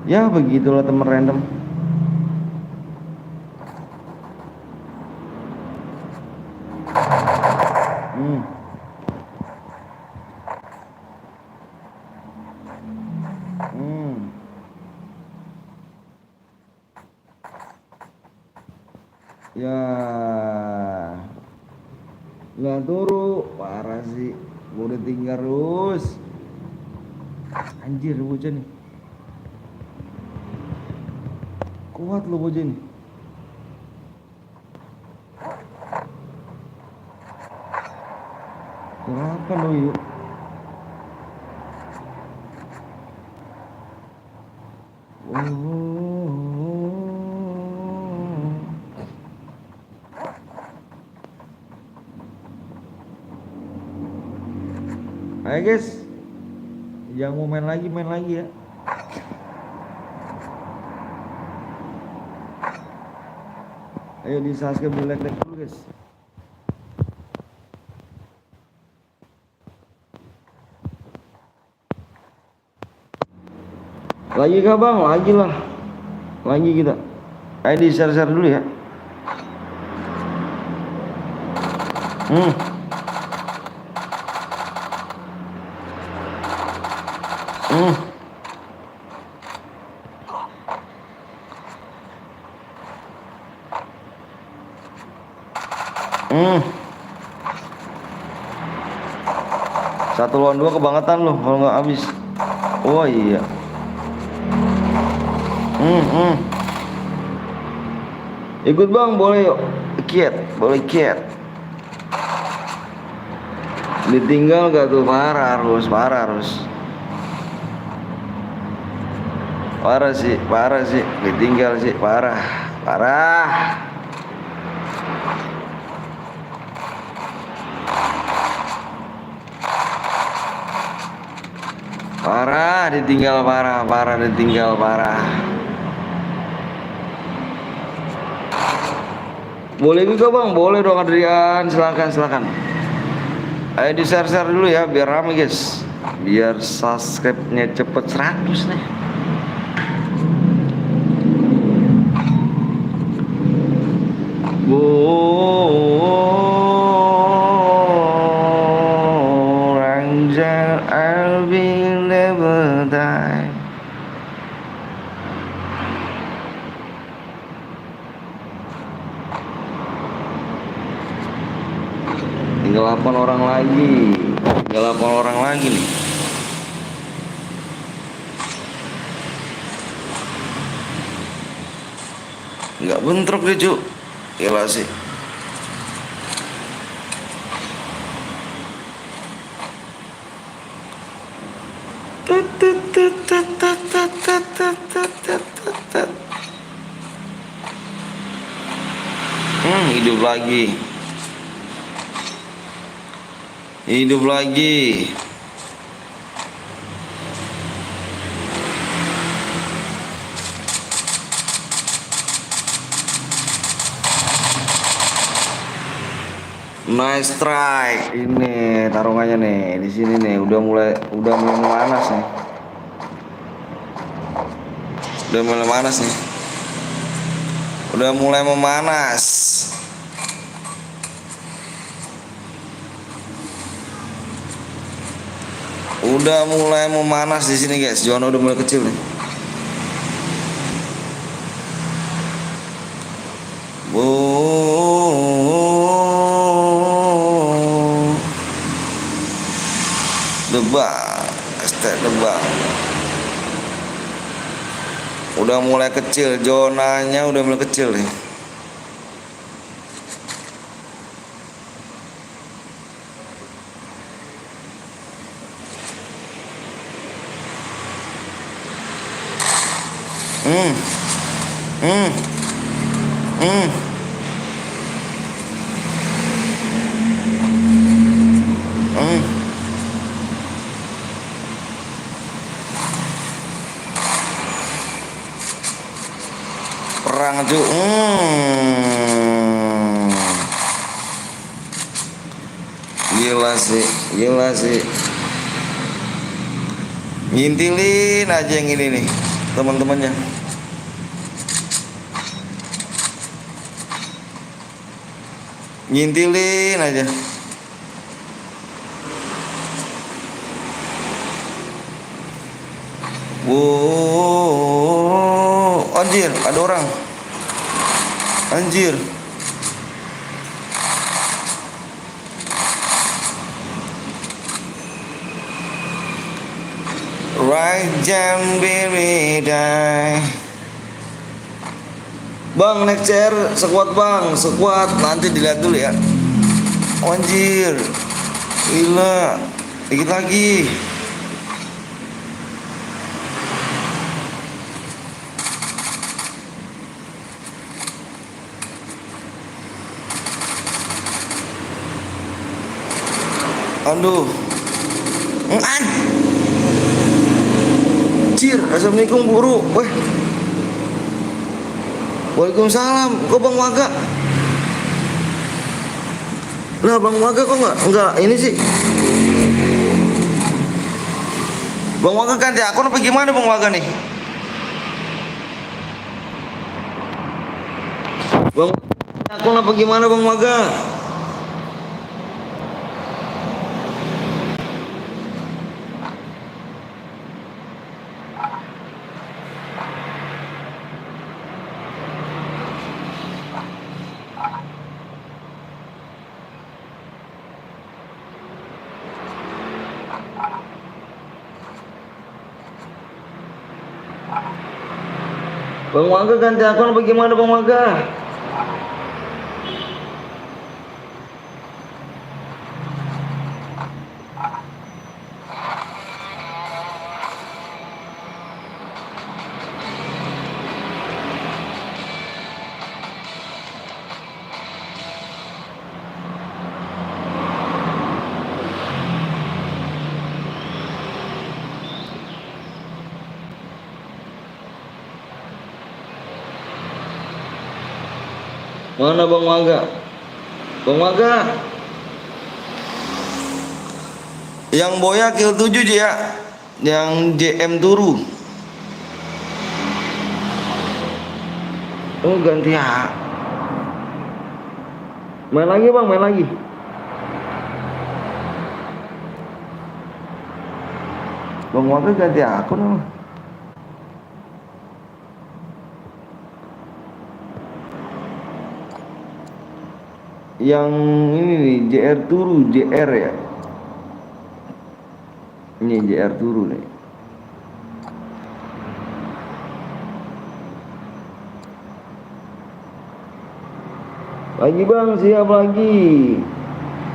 Ya begitulah temen random. Hmm. Hmm. Ya. Nggak turu, parah sih. Udah tinggal terus. Anjir bocah nih. Kuat lo bocah nih. Kenapa lo yuk? Ayo guys, yang mau main lagi ya. Ayo di subscribe, di like dulu guys. Lagi kah bang? Lagi lah. Lagi kita. Ayo di share dulu ya. Hmm. Hmm. Hmm. 1 lawan 2 kebangetan loh kalau nggak habis. Oh iya. Hmm. Ikut bang, boleh yuk. Kiat, boleh kiat. Ditinggal gak tuh? Parah harus. Parah sih. Ditinggal sih, parah. Parah, ditinggal parah. Boleh juga bang, boleh dong Adrian, silakan. Ayo di share dulu ya, biar rame guys, biar subscribe-nya cepet 100 nih. Ranger, I will never die. Tinggal 8 orang lagi nih. Nggak bentrok deh cu, gila sih. Hidup lagi. Nice strike. Ini tarungannya nih di sini nih, udah mulai memanas nih. Udah mulai memanas. Di sini guys. Jono udah mulai kecil nih. Debak. Udah mulai kecil, zonanya udah mulai kecil nih. Perang cu. Gila sih. Ngintilin aja yang ini nih teman-temannya. Ngintilin aja. Wow, anjir, ada orang. Anjir. Right jam die. Bang, naik chair sekuat bang, sekuat. Nanti dilihat dulu ya. Anjir, gila. Dikit lagi. Aduh. Anjir, assalamualaikum guru. Weh. Waalaikumsalam. Kok Bang Waga? Lah Bang Waga kok enggak ini sih? Bang Waga ganti akun apa gimana Bang Waga nih? Bang akun apa gimana Bang Waga? Bang Waga ganti akun apa gimana Bang Waga? Mana Bang Waga? Bang Waga. Yang Boya kill 7 ya. Yang JM Turu. Oh ganti ya. Main lagi Bang, main lagi. Bang Waga ganti akun apa? Yang ini nih JR Turu, JR ya. Ini JR Turu nih. Lagi Bang, siap lagi.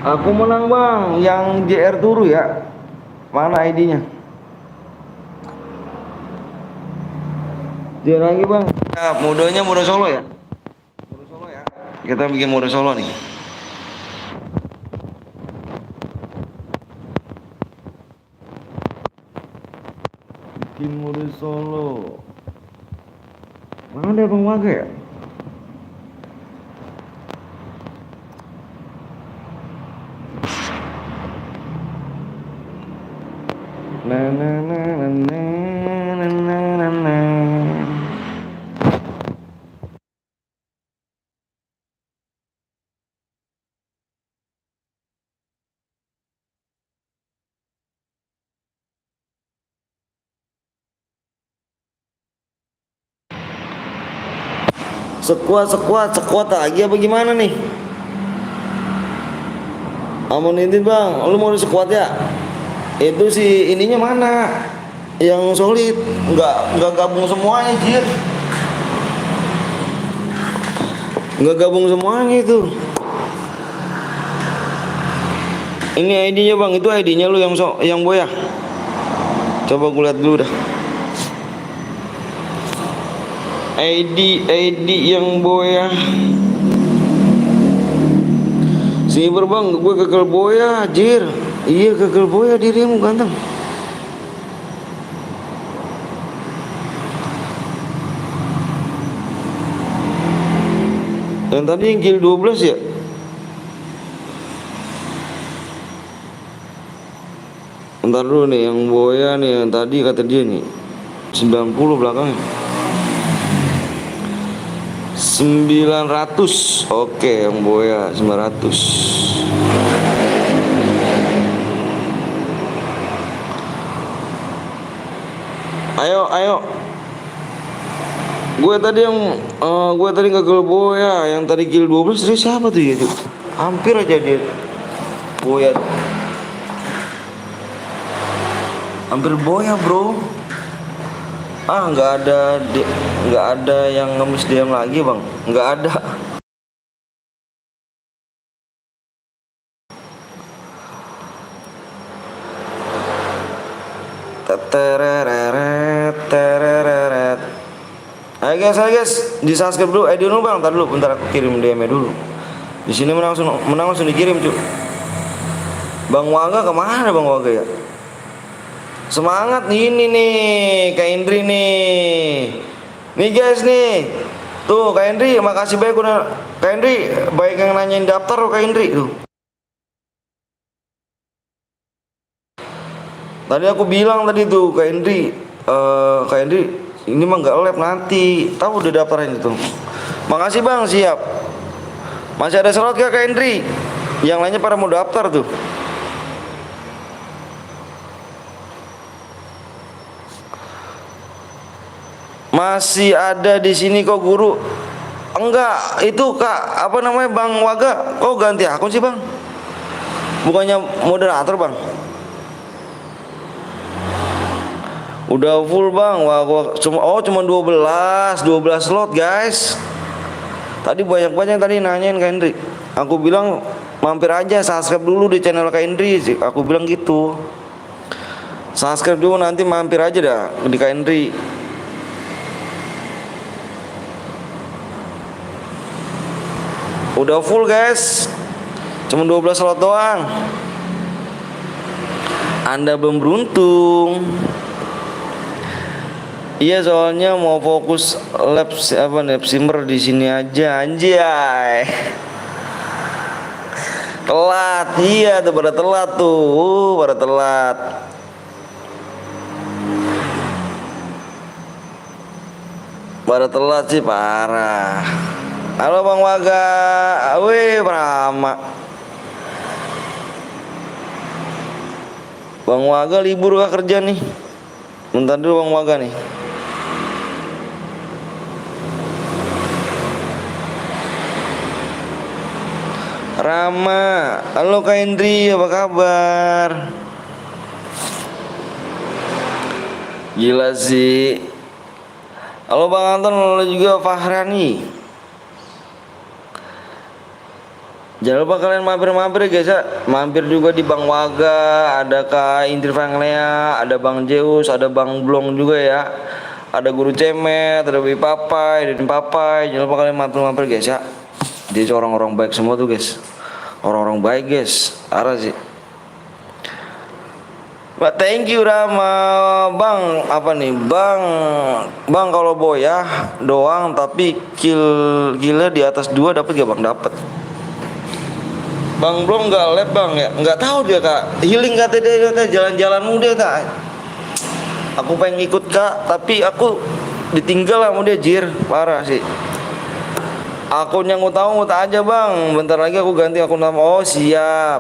Aku menang Bang, yang JR Turu ya. Mana ID-nya? JR lagi Bang. Ya, modenya mode solo ya. Mode solo ya. Kita bikin mode solo nih. Bikin mode solo. Mana ada Bang Waga ya? Na na na na na na na na. Sekuat lagi apa gimana nih? Amun ini Bang, lu mau sekuat ya? Itu si ininya mana? Yang solid, nggak gabung semuanya, Jir. Nggak gabung semuanya itu. Ini ID-nya Bang, itu ID-nya lu yang Boya. Coba gue lihat dulu dah. ID yang Boya. Siber Bang, gue gagal Boya, Jir. Iya gagal Boya dirimu ganteng. Yang tadi yang kill 12 ya? Ntar dulu nih yang Boya nih, yang tadi kata dia nih 90 belakangnya 900. Oke, yang Boya 900. Ayo, ayo. Gue tadi gagal boya. Yang tadi kill 12 dari siapa tuh ya tuh? Hampir aja dia boya. Hampir boya, bro. Nggak ada yang ngemis diam lagi, bang. Nggak ada. Tereret. Ayo guys, di subscribe dulu. Dulu bang, tar dulu, bentar aku kirim DM-nya dulu. Di sini menang langsung dikirim, cuy. Bang Waga kemana Bang Waga ya? Semangat nih, ini nih Kak Indri nih. Nih guys nih. Tuh Kak Indri, makasih banyak udah. Kak Indri, baik yang nanyain daftar Kak Indri tuh. Tadi aku bilang tadi tuh Kak Indri, Kak Indri ini mah nggak lab nanti. Tahu udah daftarin itu. Makasih Bang, siap. Masih ada slot gak Kak Indri? Yang lainnya pada mau daftar tuh. Masih ada di sini kok guru. Enggak, itu Kak, apa namanya Bang Waga? Oh ganti akun sih Bang. Bukannya moderator Bang. Udah full Bang. Wah, cuma 12 slot guys. Tadi banyak tadi nanyain Kak Indri. Aku bilang mampir aja subscribe dulu di channel Kak Indri. Aku bilang gitu. Subscribe dulu nanti mampir aja dah di Kak Indri. Udah full guys. Cuma 12 slot doang. Anda belum beruntung. Iya soalnya mau fokus lab simmer di sini aja anjay. Telat, iya tuh pada telat tuh, pada telat. Pada telat sih parah. Halo Bang Waga, wih Prama. Bang Waga libur gak kerja nih? Bentar dulu Bang Waga nih. Rama, halo Kak Indri, apa kabar? Gila sih. Halo Bang Anton, halo juga Fahrani. Jangan lupa kalian mampir guys ya. Mampir juga di Bang Waga, ada Kak Indri Fanglea, ada Bang Zeus, ada Bang Blong juga ya. Ada Guru Cemet, ada Bi Papai, dan Papai. Jangan lupa kalian mampir guys ya. Dia orang-orang baik semua tuh guys. Orang-orang baik guys. Arah sih. But thank you Rama. Bang, apa nih? Bang kalau boya doang tapi gila di atas 2 dapat gak Bang? Dapat. Bang belum nggak lab Bang ya? Nggak tahu dia Kak. Healing kata dia jalan-jalanmu dia Kak. Aku pengen ikut Kak, tapi aku ditinggal sama dia jir. Parah sih. Akun yang utama muta aja Bang. Bentar lagi aku ganti akun nama. Oh siap.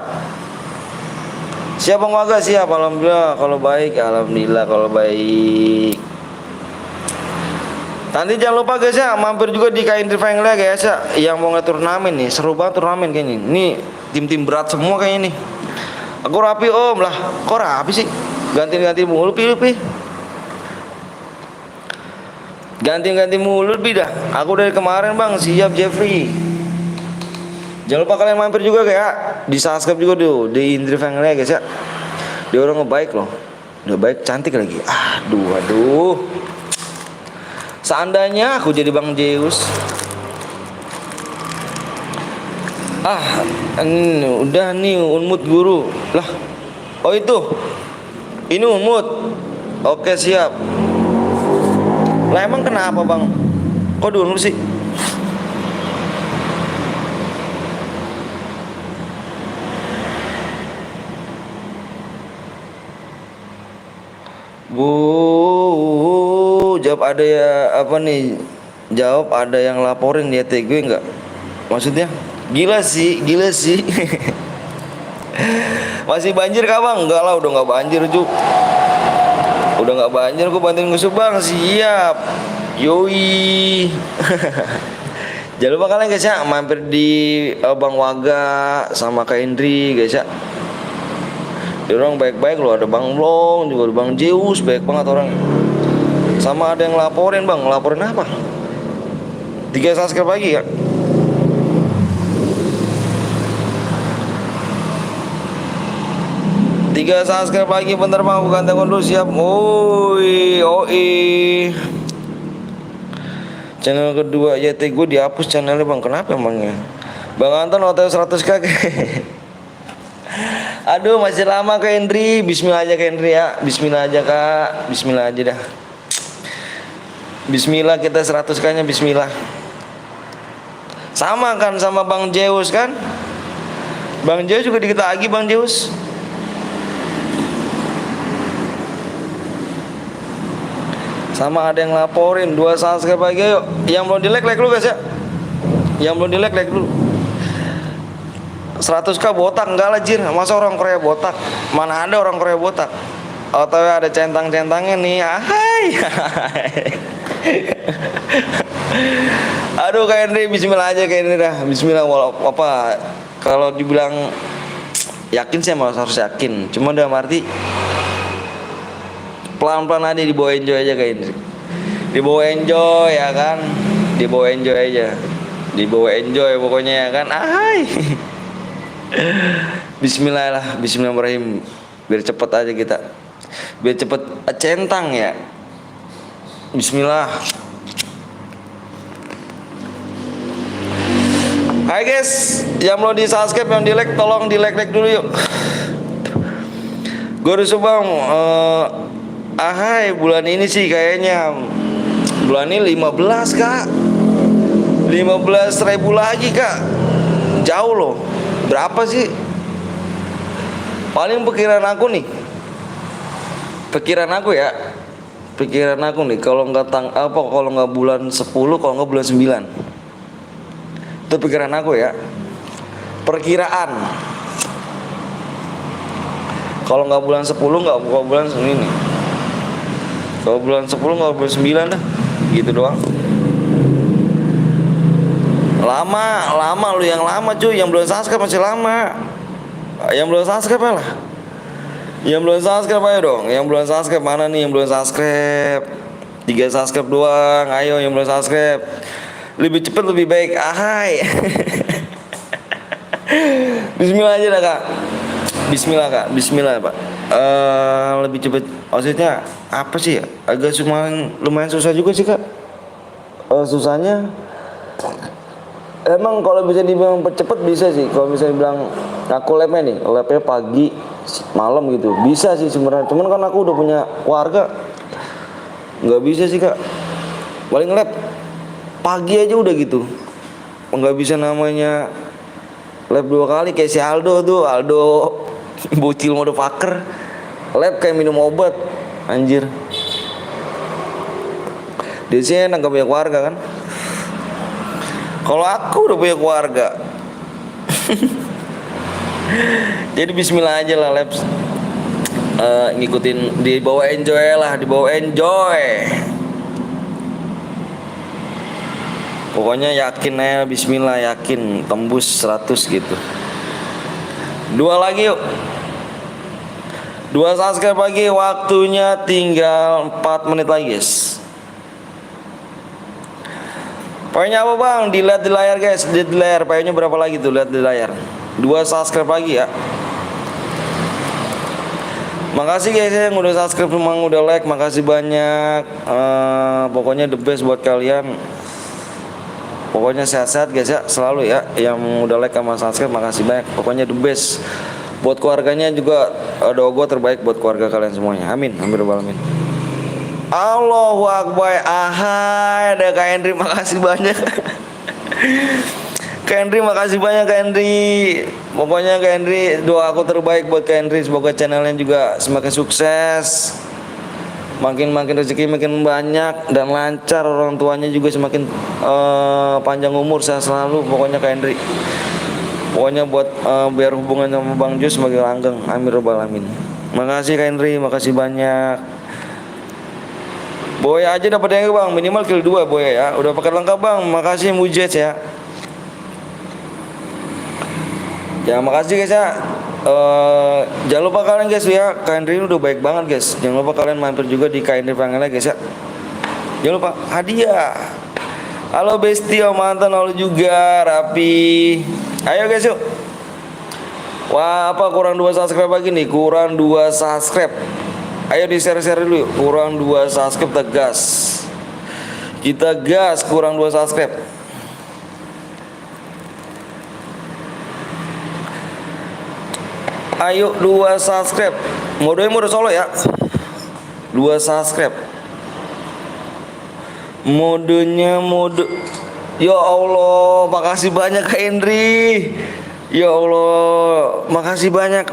Siap Bang Waga, siap. Alhamdulillah kalau baik. Alhamdulillah kalau baik. Nanti jangan lupa guys ya, mampir juga di Kak Indri Fanglea guys ya. Yang mau nge-turnamen nih, seru banget turnamen kayaknya. Ini tim-tim berat semua kayaknya nih. Aku rapi om lah. Kok rapi sih? Ganti-ganti mulu pi. Ganti mulu dah. Aku dari kemarin Bang, siap Jeffrey. Jangan lupa kalian mampir juga kayak di subscribe juga tuh di Indri Fanglea guys ya. Dia orang ngebaik loh. Udah baik cantik lagi. Aduh. Seandainya aku jadi Bang Zeus. Udah nih Unmut guru. Lah. Oh itu. Ini Unmut. Oke, siap. Lah emang kenapa Bang? Kok dulu sih? Jawab ada ya apa nih? Jawab ada yang laporin ya gue enggak? Maksudnya? Gila sih. Masih banjir kah Bang? Enggak lah, udah enggak banjir Ju. Udah nggak banjir, gue bantuin ngusuk bang. Siap. Yoi. Jangan lupa kalian guys ya, mampir di Bang Waga sama Kak Indri guys ya. Di orang baik-baik loh, ada Bang Blong, juga ada Bang Zeus, baik banget orang. Sama ada yang laporin bang, laporin apa? 3 subscribe lagi ya. Tiga subscribe lagi, bentar bang, bukan telepon dulu, siap. Oi, oi. Channel kedua YT gue dihapus channelnya bang, kenapa emangnya? Bang Anton hotel 100k. Aduh masih lama Kak Hendri. Bismillah aja Kak Hendri ya. Bismillah aja Kak. Bismillah aja dah. Bismillah, kita 100k nya bismillah. Sama kan sama Bang Zeus kan? Bang Zeus juga dikit lagi Bang Zeus. Sama ada yang laporin 2 subscribe lagi yuk. Yang belum di like dulu guys ya. Yang belum di like dulu. 100k botak enggak lah jir. Masa orang Korea botak? Mana ada orang Korea botak? Atau ada centang-centangnya nih. Hai. Aduh Kak Henry, bismillah aja Kak Henry dah. Bismillah, walau apa kalau dibilang yakin sih harus yakin. Cuma dalam arti pelan-pelan aja, dibawa enjoy aja Kak Henry. Dibawa enjoy ya kan. Dibawa enjoy aja. Dibawa enjoy pokoknya ya kan. Hai. Bismillah lah, bismillahirrahmanirrahim. Biar cepet aja kita. Biar cepet centang ya. Bismillah. Hai guys, yang belum di subscribe, yang di like, tolong di like dulu yuk. Gue udah bang, hai bulan ini sih kayaknya bulan ini 15 kak, 15.000 lagi kak, jauh loh. Berapa sih? Paling pikiran aku nih, pikiran aku nih, kalau nggak kalau nggak bulan 10, kalau nggak bulan 9. Itu pikiran aku ya, perkiraan. Kalau nggak bulan 10, nggak bulan ini. Kalau bulan 10 nggak bulan 9 dah, gitu doang. Lama lu yang lama cuy, yang belum subscribe masih lama. Yang belum subscribe lah. Yang belum subscribe ayo dong. Yang belum subscribe mana nih yang belum subscribe? 3 subscribe doang. Ayo yang belum subscribe. Lebih cepat lebih baik. Ahai. Bismillah aja dah kak. Bismillah kak. Bismillah pak. Lebih cepat. Maksudnya apa sih ya? Agak lumayan susah juga sih kak. Susahnya emang kalau bisa dibilang percepat bisa sih. Kalau misalnya bilang aku labnya pagi malam gitu bisa sih sebenarnya. Cuman kan aku udah punya keluarga, nggak bisa sih kak. Paling lab pagi aja udah gitu. Nggak bisa namanya lab 2 kali kayak si Aldo bocil motherfucker. Lab kayak minum obat anjir. Dia sih enak gak punya keluarga kan. Kalau aku udah punya keluarga. Jadi bismillah aja lah labs. Ngikutin, dibawa enjoy. Pokoknya yakin aja, bismillah, yakin tembus 100 gitu. 2 lagi yuk. 2 subscribe lagi, waktunya tinggal 4 menit lagi guys. Poinnya apa bang? Dilihat di layar guys, di layar. Poinnya berapa lagi tuh, lihat di layar. 2 subscribe lagi ya. Makasih guys yang udah subscribe, memang udah like, makasih banyak. Pokoknya the best buat kalian. Pokoknya sehat-sehat guys ya, selalu ya. Yang udah like sama subscribe, makasih banyak. Pokoknya the best. Buat keluarganya juga, doa gue terbaik buat keluarga kalian semuanya. Amin, amin. Allahu Akbar. Ahai, ada Kak Henry, makasih banyak. Kak Henry, makasih banyak Kak Henry. Pokoknya Kak Henry, doa aku terbaik buat Kak Henry. Semoga channelnya juga semakin sukses, makin rezeki makin banyak dan lancar. Orang tuanya juga semakin panjang umur, sehat selalu. Pokoknya Kak Henry, pokoknya buat biar hubungan sama Bang Jus semakin langgeng. Amin robbal alamin. Makasih Kak Henry, makasih banyak. Boya aja dapat yang bang, minimal kill 2 boya ya. Udah pakai lengkap bang, makasih Mujez ya. Ya makasih guys ya. Jangan lupa kalian guys ya, Kaindri udah baik banget guys. Jangan lupa kalian mampir juga di Kaindri panggilnya guys ya. Jangan lupa hadiah. Halo Besti, om mantan, halo juga Rapi. Ayo guys yuk. Wah apa kurang 2 subscribe lagi nih, kurang 2 subscribe. Ayo di share-share dulu yuk. Kurang 2 subscribe tegas. Kita gas kurang 2 subscribe. Ayo 2 subscribe. Modenya mode solo ya. 2 subscribe. Modenya mode. Ya Allah, makasih banyak Kak Hendri. Ya Allah, makasih banyak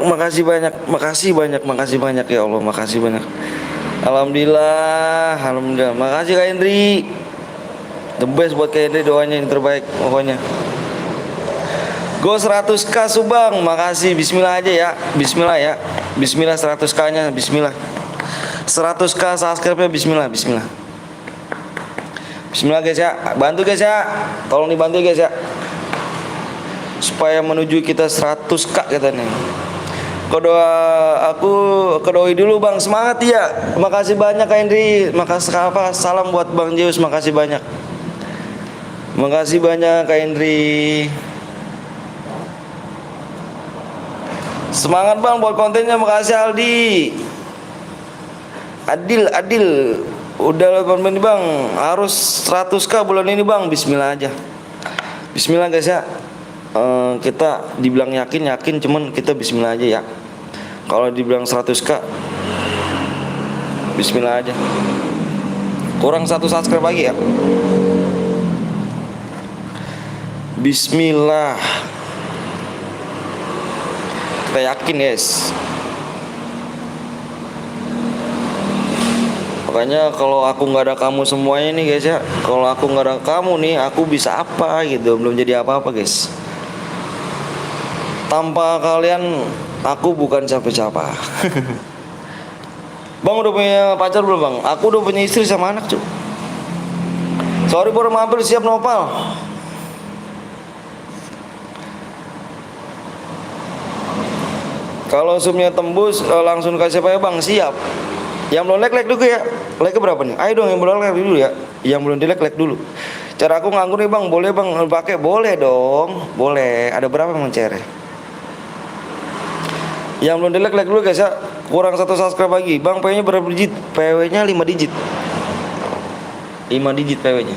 ya Allah, makasih banyak. Alhamdulillah, makasih Kak Hendri. The best buat Kak Hendri, doanya yang terbaik pokoknya. Go 100k Subang, makasih. Bismillah aja ya, bismillah ya. Bismillah 100k nya, bismillah. 100k subscribe-nya, bismillah. Bismillah guys ya, bantu guys ya. Tolong dibantu guys ya. Supaya menuju kita 100k katanya. Kedoi dulu bang, semangat ya. Makasih banyak Kak Hendri. Makasih apa? Salam buat Bang Zeus, makasih banyak. Makasih banyak Kak Hendri. Semangat bang buat kontennya, makasih Aldi. Adil. Udah 8 menit bang, harus 100k bulan ini bang. Bismillah aja. Bismillah guys ya. Kita dibilang yakin, cuman kita bismillah aja ya. Kalau dibilang 100k, bismillah aja. Kurang 1 subscribe lagi ya. Bismillah. Kita yakin guys. Makanya kalau aku nggak ada kamu semuanya nih guys ya. Kalau aku nggak ada kamu nih, aku bisa apa gitu? Belum jadi apa-apa guys. Tanpa kalian, aku bukan siapa-siapa. Bang udah punya pacar belum bang? Aku udah punya istri sama anak cuy. Sorry baru mampir, siap nopal. Kalau zoomnya tembus langsung kasih apa ya bang? Siap. Yang belum like dulu ya. Like berapa nih? Ayo dong yang belum like dulu ya. Yang belum di like dulu. Cara aku nganggur nih bang, boleh bang pakai? Boleh dong, boleh. Ada berapa emang cara? Yang belum di like dulu guys ya. Kurang 1 subscribe lagi. Bang PW nya berapa digit? PW nya 5 digit. 5 digit PW nya.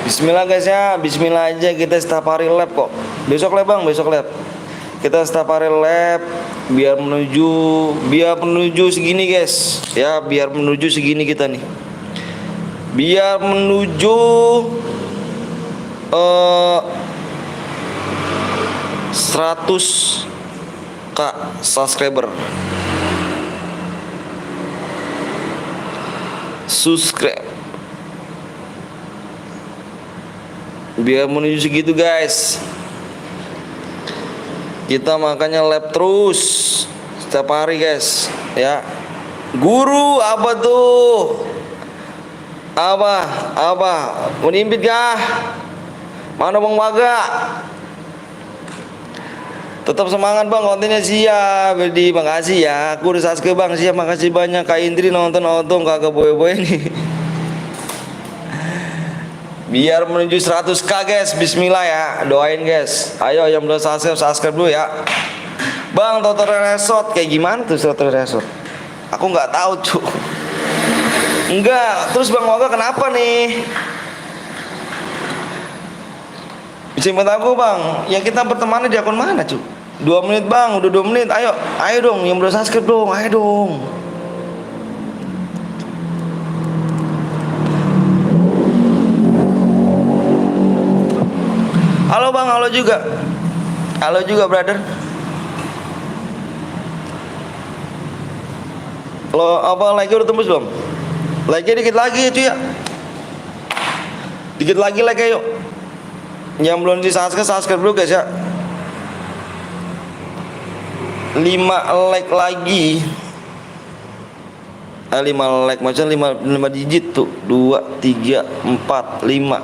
Bismillah guys ya. Bismillah aja, kita setiap hari lab kok. Besok lab bang, besok lab. Kita setiap hari lab biar menuju segini guys ya, biar menuju segini kita nih, biar menuju 100k subscriber. Subscribe. Biar menuju segitu guys. Kita makanya lab terus setiap hari guys ya. Guru apa tuh? Apa? Menimpit kah? Mana Bang Waga? Tetap semangat bang, kontennya siap. Jadi makasih ya. Aku udah subscribe bang, siap. Makasih banyak Kak Indri nonton kagak boy nih. Biar menuju 100k guys, bismillah ya, doain guys. Ayo yang belum subscribe dulu ya. Bang, Total Resort kayak gimana tuh Total Resort? Aku nggak tahu cuy. Enggak, terus Bang Waga kenapa nih? Bisa minta aku bang, ya kita berteman di akun mana cuy? 2 menit bang, udah 2 menit. Ayo dong, yang belum subscribe dong, ayo dong. Halo bang, halo juga brother. Lo apa like udah tembus belum? Like dikit lagi cuy ya. Dikit lagi like ayo. Yang belum di subscribe dulu guys ya. 5 like lagi. 5 like macam 5 digit tuh. 2 3 4 5.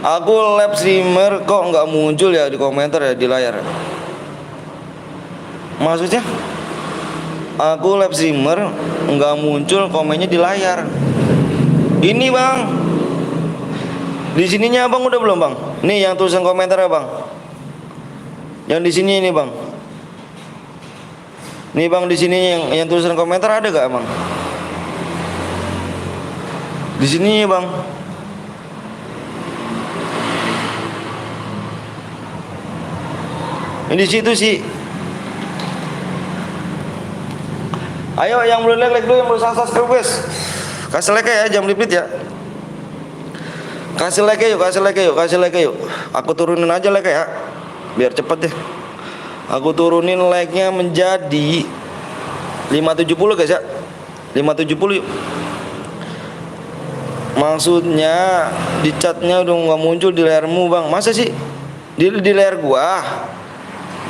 Aku live streamer kok nggak muncul ya di komentar ya di layar. Maksudnya? Aku live streamer nggak muncul komennya di layar. Ini bang, di sininya abang udah belum bang? Nih yang tulisan komentar ya bang. Yang di sini ini bang. Nih bang di sini yang tulisan komentar ada gak bang? Di sini bang. Ini di situ sih. Ayo yang belum like dulu, yang belum subscribe guys. Kasih like ya, jam lipit ya. Kasih like yuk, kasih like yuk, kasih like yuk. Aku turunin aja like ya, biar cepet deh. Aku turunin like-nya menjadi 570 guys ya. 570 yuk. Maksudnya di chatnya udah nggak muncul di layarmu bang. Masa sih? Di layar gua.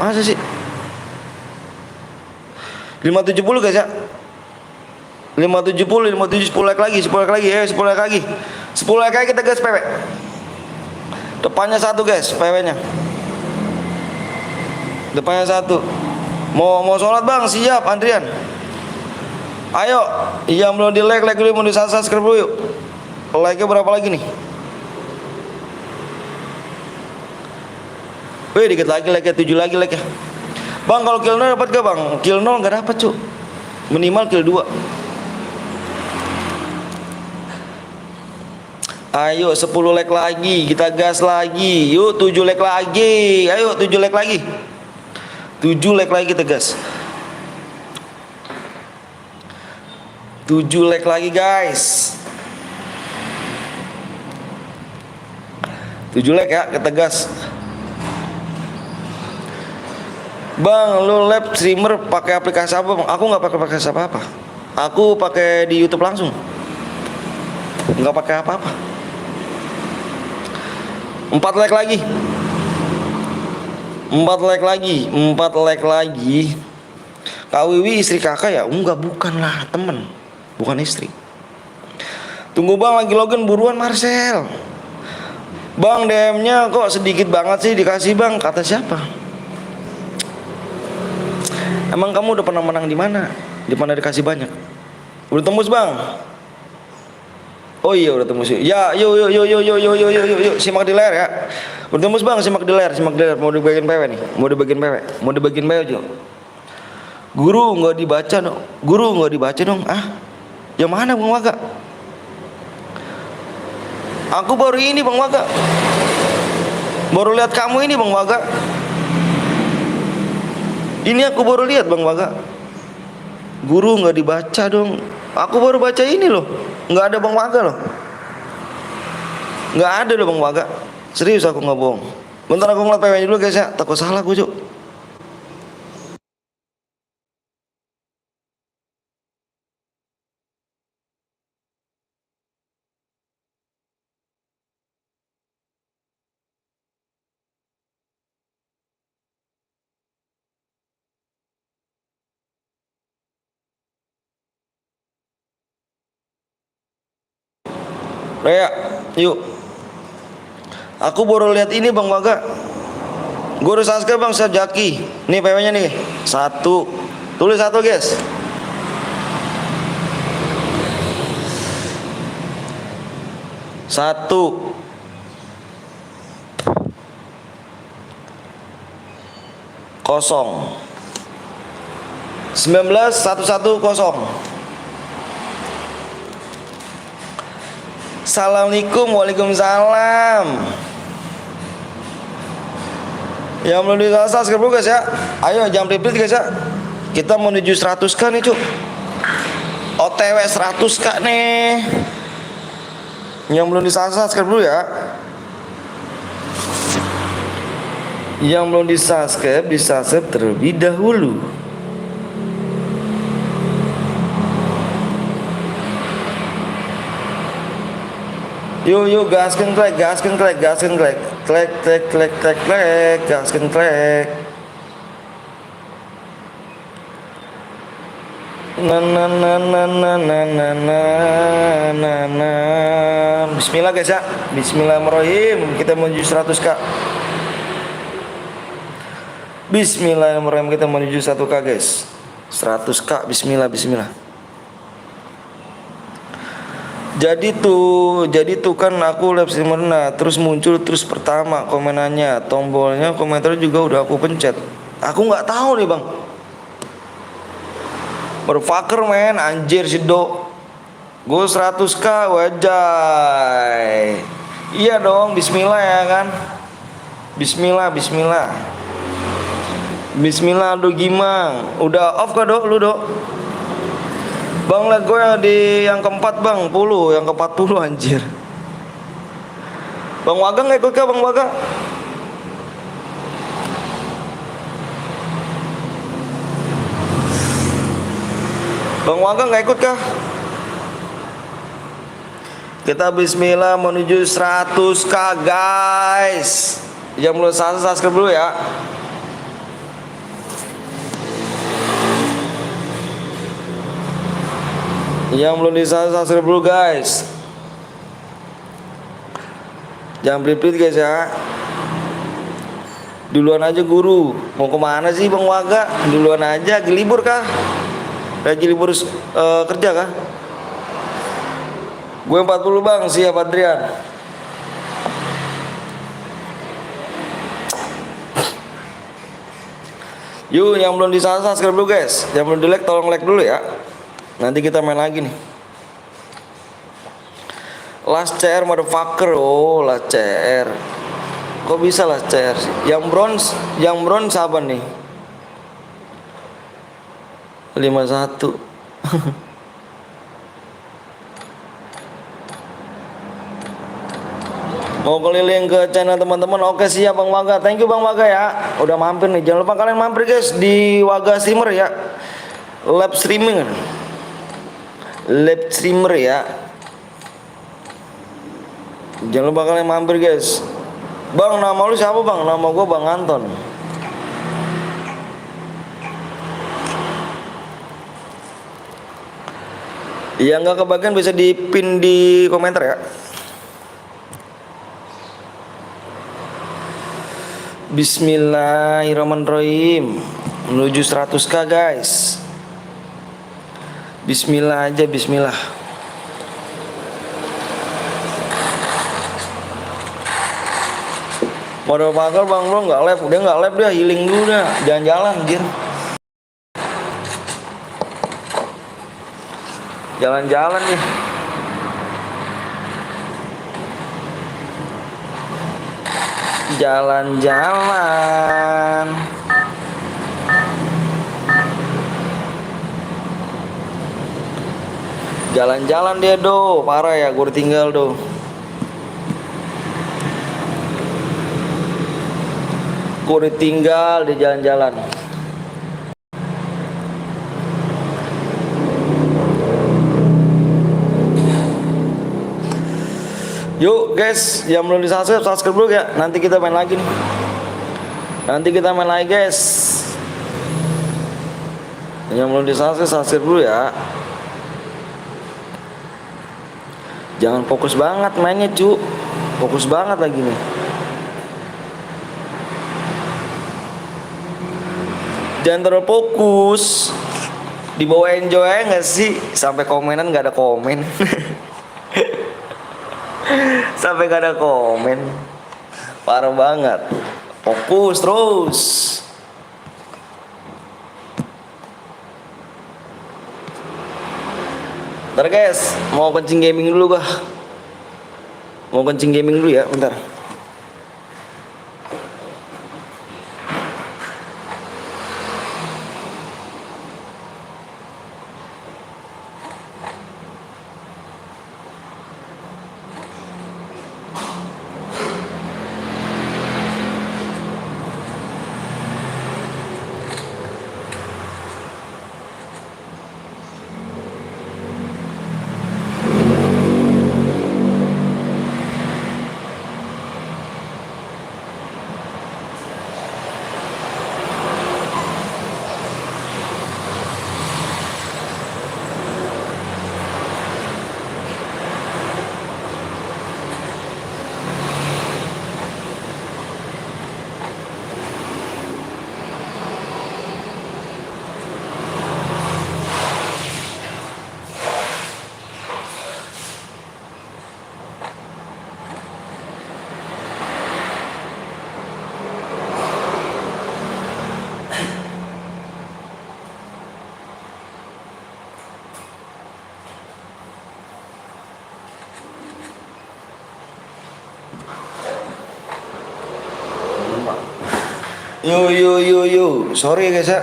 Masa sih? 570 guys ya. 570 10 like lagi, 10 like lagi, 10 like lagi. 10 like lagi kita gas PW. Depannya 1 guys, PW-nya. Depannya 1. Mau sholat bang, siap Andrian. Ayo, yang belum di like dulu, mau di subscribe dulu yuk. Like-nya berapa lagi nih? Wih, dikit lagi like-nya, 7 lagi like-nya. Bang, kalau kill 0 dapat gak bang? Kill 0 gak dapat cu. Minimal kill 2. Ayo 10 like lagi, kita gas lagi. Yuk 7 like lagi. Ayo 7 like lagi. 7 like lagi kita gas. 7 like lagi guys. 7 like ya, kita gas. Bang, lu live streamer pakai aplikasi apa bang? Aku nggak pakai aplikasi apa-apa. Aku pakai di YouTube langsung. Nggak pakai apa-apa. 4 like lagi. 4 like lagi. 4 like lagi. Kak Wiwi istri kakak ya? Enggak, bukan lah, temen. Bukan istri. Tunggu bang, lagi login buruan Marcel. Bang, DM-nya kok sedikit banget sih dikasih bang? Kata siapa? Emang kamu udah pernah menang di mana? Di mana dikasih banyak? Udah tembus bang? Oh iya udah tembus. Ya, yuk, simak di layar ya. Udah tembus bang, simak di layar. Mau dibagiin PW nih. Mau dibagiin PW juga. Guru nggak dibaca dong. Guru nggak dibaca dong. Ah, yang mana bang Waga? Aku baru ini bang Waga. Baru lihat kamu ini bang Waga. Ini aku baru lihat bang Waga. Guru nggak dibaca dong. Aku baru baca ini loh. Nggak ada bang Waga loh. Nggak ada loh bang Waga. Serius aku nggak bohong. Bentar aku ngeliat PW dulu guys ya. Takut salah gue cuk. Rea, yuk. Aku baru lihat ini bang Waga. Gue udah subscribe bang Sejaki. Nih PW nya nih 1. Tulis 1 guys. 1. 0 19 110. Assalamualaikum, waalaikumsalam. Yang belum di-subscribe guys ya. Ayo jam repeat guys ya. Kita menuju 100k nih cuk. OTW 100k nih. Yang belum di-subscribe dulu ya. Yang belum di-subscribe terlebih dahulu. Yuk gaskan klek, gaskan klek. Klek, gaskan klek. Na na na na na na na na na na. Bismillah guys ya. Bismillahirrahmanirrahim. Kita menuju 100k. Bismillahirrahmanirrahim, kita menuju 1k guys. 100k. Bismillah, bismillah. Jadi tuh kan aku live streamer, nah terus muncul terus pertama komenannya, tombolnya komentar juga udah aku pencet. Aku nggak tahu nih bang. Berfaker men, anjir si Do. Gue 100k wajay. Iya dong, bismillah ya kan. Bismillah, bismillah. Bismillah Do Gimang. Udah off kah Do, lu Do? Bang, liat gue di yang keempat bang, 10, yang ke-40 anjir. Bang Waga nggak ikut kah Bang Waga? Bang Waga nggak ikut kah? Kita bismillah menuju 100k guys. Yang belum subscribe dulu ya. Yang belum subscribe dulu guys. Jangan pelit-pelit guys ya. Duluan aja guru. Mau kemana sih Bang Waga? Duluan aja, libur kah? Lagi libur kerja kah? Gue 40 bang, siap Adrian. Yuk yang belum subscribe dulu guys. Yang belum di like tolong like dulu ya. Nanti kita main lagi nih. Last CR motherfucker. Oh last CR. Kok bisa last CR sih? Yang bronze apa nih? 51. Mau keliling ke channel teman-teman. Oke siap Bang Waga. Thank you Bang Waga ya. Udah mampir nih. Jangan lupa kalian mampir guys di Waga Streamer ya. Live streaming. Live streamer ya. Jangan lupa kalian mampir guys. Bang, nama lu siapa bang? Nama gua Bang Anton. Yang nggak kebagian bisa dipin di komentar ya. Bismillahirrahmanirrahim. Menuju 100k guys. Bismillah aja, bismillah. Modal pakar bang bro nggak live, udah nggak live dia healing dulu dah, jalan-jalan anjir. Jalan-jalan nih. Jalan-jalan. Jalan-jalan dia do, parah ya, gue tinggal do. Gue tinggal di jalan-jalan. Yuk guys, yang belum di-subscribe, subscribe dulu ya. Nanti kita main lagi nih. Nanti kita main lagi guys. Yang belum di-subscribe, subscribe dulu ya. Jangan fokus banget mainnya cu. Fokus banget lagi nih. Jangan terlalu fokus. Di bawah enjoy aja gak sih? Sampai komenan gak ada komen. Sampai gak ada komen. Parah banget. Fokus terus. Bentar guys, mau kencing gaming dulu gua. Mau kencing gaming dulu ya, bentar. Yo yo yo yo. Sorry ya guys ya.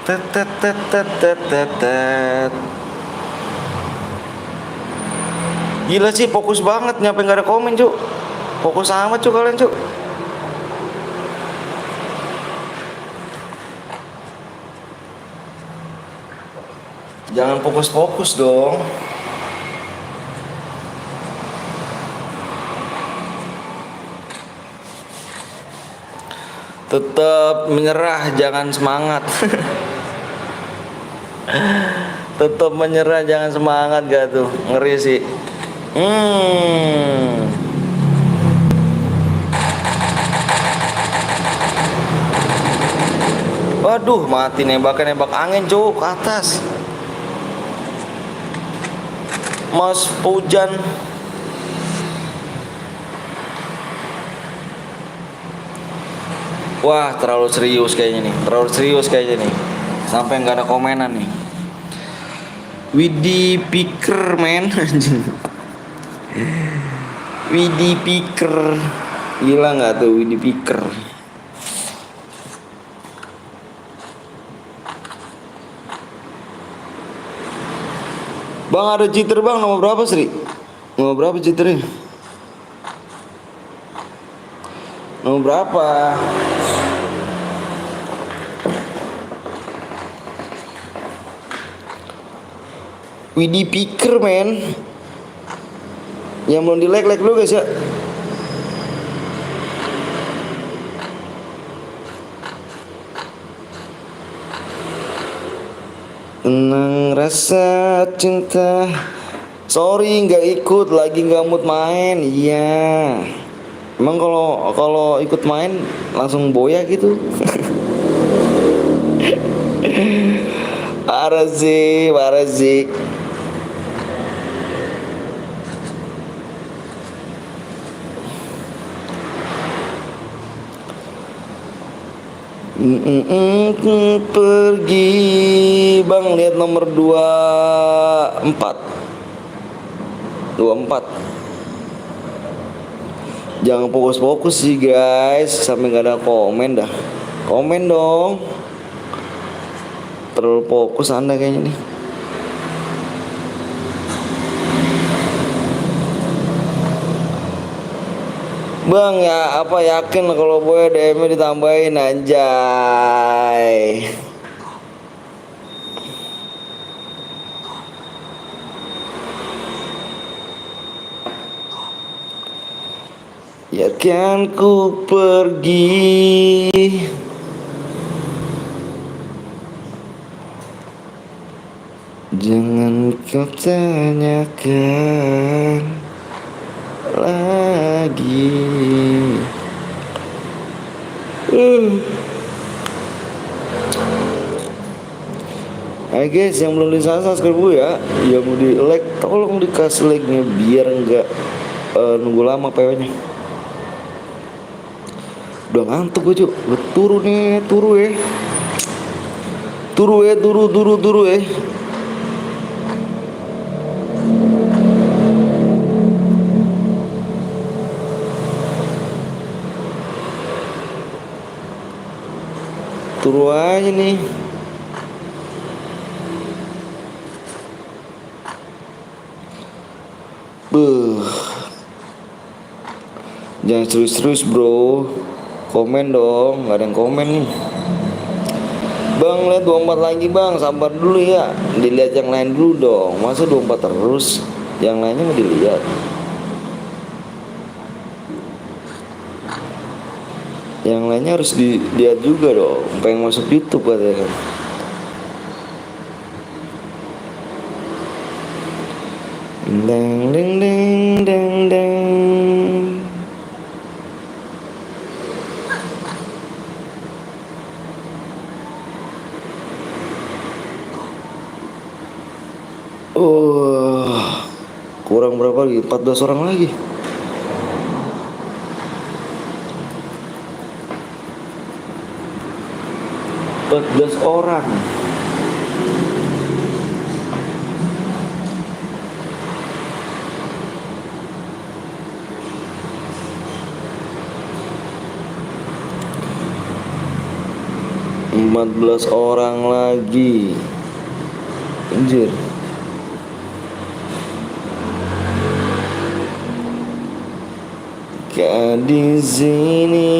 Tet tet tet tet tet tet tet. Gila sih, fokus banget, nyampe nggak ada komen cuk. Fokus amat cuk kalian cuk. Jangan fokus-fokus dong. Tetap menyerah, jangan semangat. Tetap menyerah, jangan semangat gak tuh? Ngeri sih. Waduh, mati nembak angin cuk ke atas. Mas Pujan. Wah, terlalu serius kayaknya nih. Sampai nggak ada komenan nih. Widi Picker men. Widi Picker. Gila nggak tuh Widi Picker? Bang ada cheater bang, nomor berapa Sri? Nomor berapa cheaternya? Nomor berapa? Widi Picker men. Yang belum di like dulu guys ya. Tenang rasa cinta. Sorry nggak ikut, lagi nggak mood main. Iya. Emang kalau ikut main langsung boya gitu. Parah sih. Pergi bang, lihat nomor 24. Jangan fokus sih guys, sampai nggak ada komen dah. Komen dong. Terlalu fokus anda kayaknya nih. Bang ya apa yakin kalau boy DM-nya ditambahin anjay. Ya kan ku pergi. Jangan kau tanyakan lagi. Hai guys, yang belum subscribe gue ya, yang mau di like tolong dikasih like-nya biar enggak nunggu lama PW-nya. Udah ngantuk gue cuk, turu ya. Turu aja nih. Jangan serius bro. Komen dong, nggak ada yang komen nih. Bang lihat 24 lagi bang, sabar dulu ya. Dilihat yang lain dulu dong. Masa 24 terus? Yang lainnya mau dilihat. Yang lainnya harus dilihat juga dong. Pengen masuk YouTube katanya kan. Deng deng deng deng deng. Kurang berapa lagi? 14 orang lagi. orang. 14 orang lagi. Anjir. Gadis ini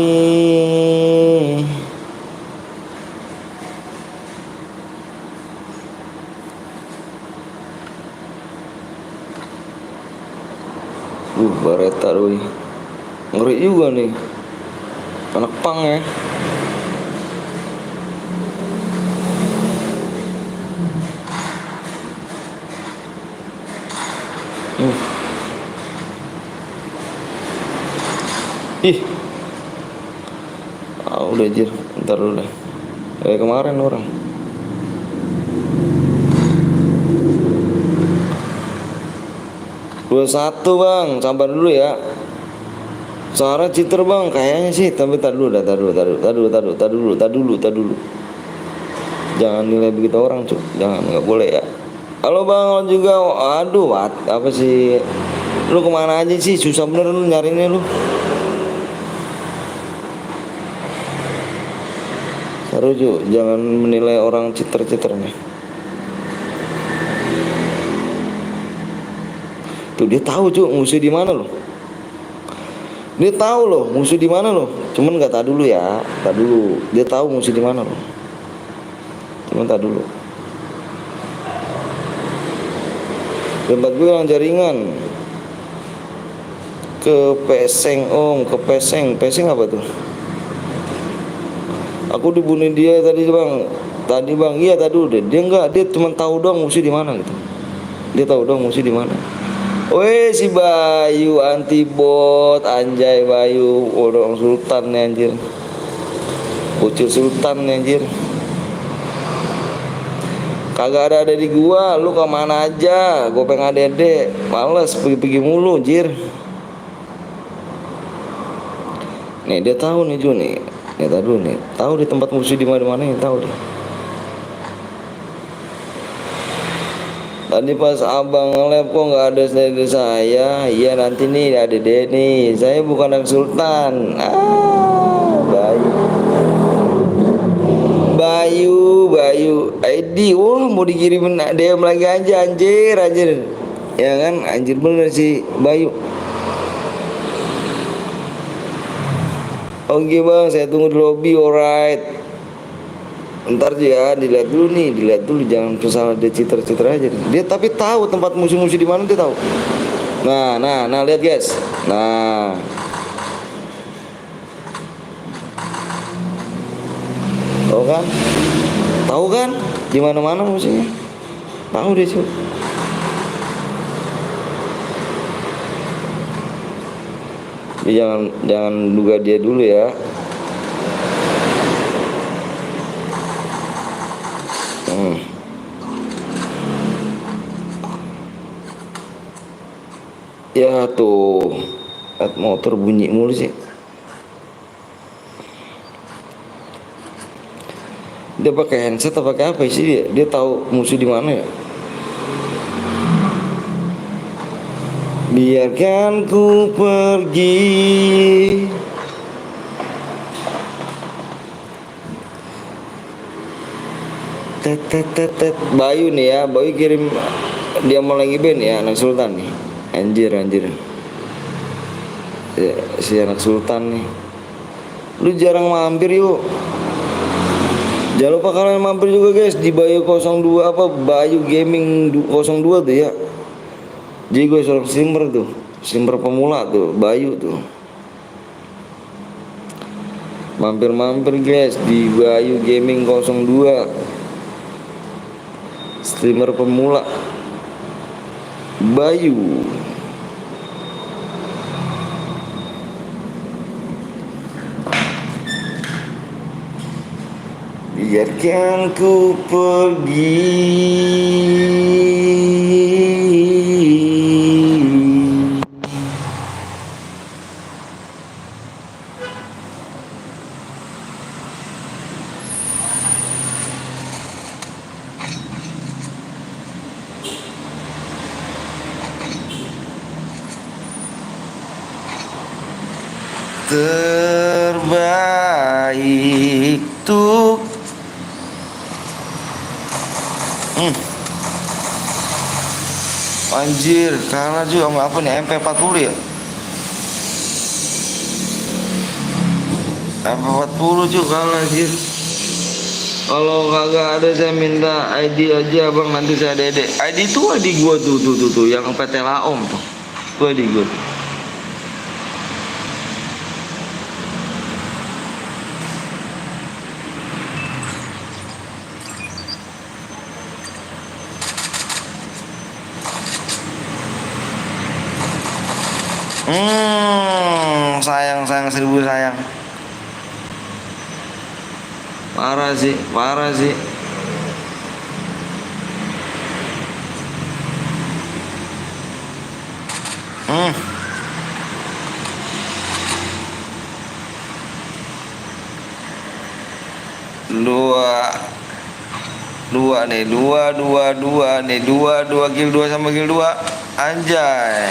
Bareta doi. Ngeri juga nih. Anak pang ya. Ih. Udah anjir, ntar dulu deh. Kayak kemarin orang. Dua satu bang, sabar dulu ya. Suara citer bang, kayaknya sih. Tapi tar dulu. Jangan nilai begitu orang cuk, jangan, nggak boleh ya. Halo bang, lo juga. Aduh, apa sih? Lu kemana aja sih? Susah bener lu nyarinya lu. Taruh cuk, jangan menilai orang citer-citernya. Tuh dia tahu cuk musuh di mana loh. Dia tahu loh musuh di mana loh. Cuman nggak tahu dulu ya, tak dulu. Dia tahu musuh di mana loh. Cuman tak dulu. Tempat gue yang jaringan. Ke Peseng om, ke Peseng. Peseng apa tuh? Aku dibunuh dia tadi bang. Tadi bang, iya tadi udah. Dia enggak, dia cuma tahu doang musuh di mana gitu. Dia tahu doang musuh di mana. Weh si Bayu anti bot, anjay Bayu, orang sultan nih anjir. Bocil sultan nih anjir. Kagak ada di gua, lu kemana aja? Gua pengen adede, males pergi-pergi mulu anjir. Nih dia tahu nih Jun nih. Nih tadi nih, tahu di tempat musuh di mana-mana yang tahu deh. Tadi pas abang nge-lab kok nggak ada dari saya. Iya nanti nih ada nih. Saya bukan anak sultan. Bayu ID. Wah mau dikirimin DM lagi aja anjir. Ya kan anjir bener sih Bayu. Oke bang, saya tunggu di lobby, alright. Ntar ya dilihat dulu jangan kesalahan dia citer-citer aja. Dia tapi tahu tempat musuh-musuh di mana dia tahu. Nah lihat guys. Nah. Tahu kan? Di mana-mana musuhnya. Tahu dia sih. Dia jangan duga dia dulu ya. Ya tuh, motor bunyi mulu sih. Dia pakai handset atau pakai apa sih dia? Dia tahu musuh di mana ya? Biarkan ku pergi. Bayu nih ya, Bayu kirim dia mau lagi band ya, anak sultan nih. Anjir ya, si anak sultan nih. Lu jarang mampir yuk. Jangan lupa kalian mampir juga guys di Bayu 02 apa Bayu Gaming 02 tuh ya. Jadi gue seorang streamer tuh, streamer pemula tuh, Bayu tuh. Mampir guys di Bayu Gaming 02. Streamer pemula Bayu. Biarkan ku pergi. Terbaik tuh Anjir, kalah juga sama apa nih? MP40 ya? MP40 juga kalah anjir. Kalau kagak ada saya minta ID aja bang, nanti saya dedek. ID tuh ID gua tuh yang PT Laom tuh. Tuh ID gua. Sayang 1000 sayang. Parah sih, parah sih. Dua nih, dua nih, dua kill 2 sama kill 2. Anjay.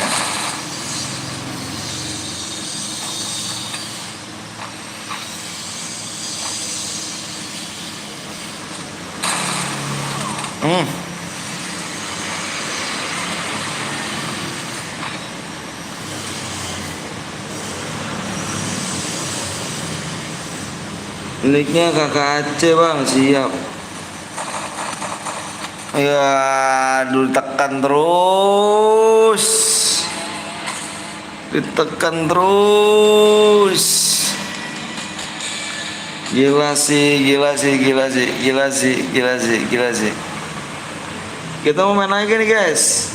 Nicknya kakak Aceh bang, siap. Ya, ditekan terus, ditekan terus. Gila sih. Kita mau main lagi nih guys.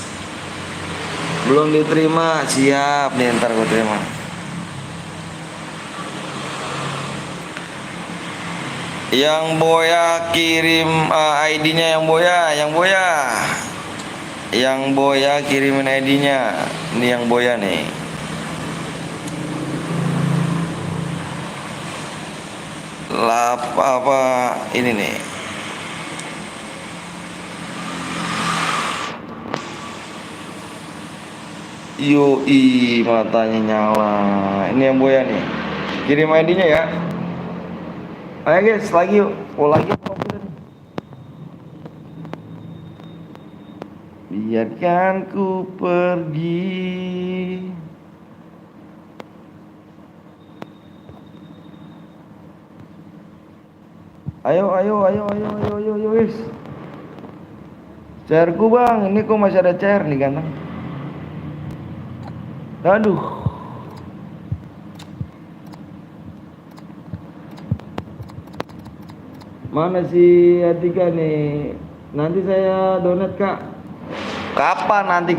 Belum diterima, siap nih, ntar gue terima. Yang Boya kirim ID-nya, yang Boya kirimin ID-nya. Ini yang Boya nih. Apa ini nih? Yoi, matanya nyala. Ini yang Boya nih. Kirim ID-nya ya. Ayo guys, lagi yuk. Lagi. Biarkan ku pergi. Ayo guys. Cairku bang, ini kok masih ada cair nih kan? Aduh. Mana si Atika nih? Nanti saya donat kak. Kapan? Nanti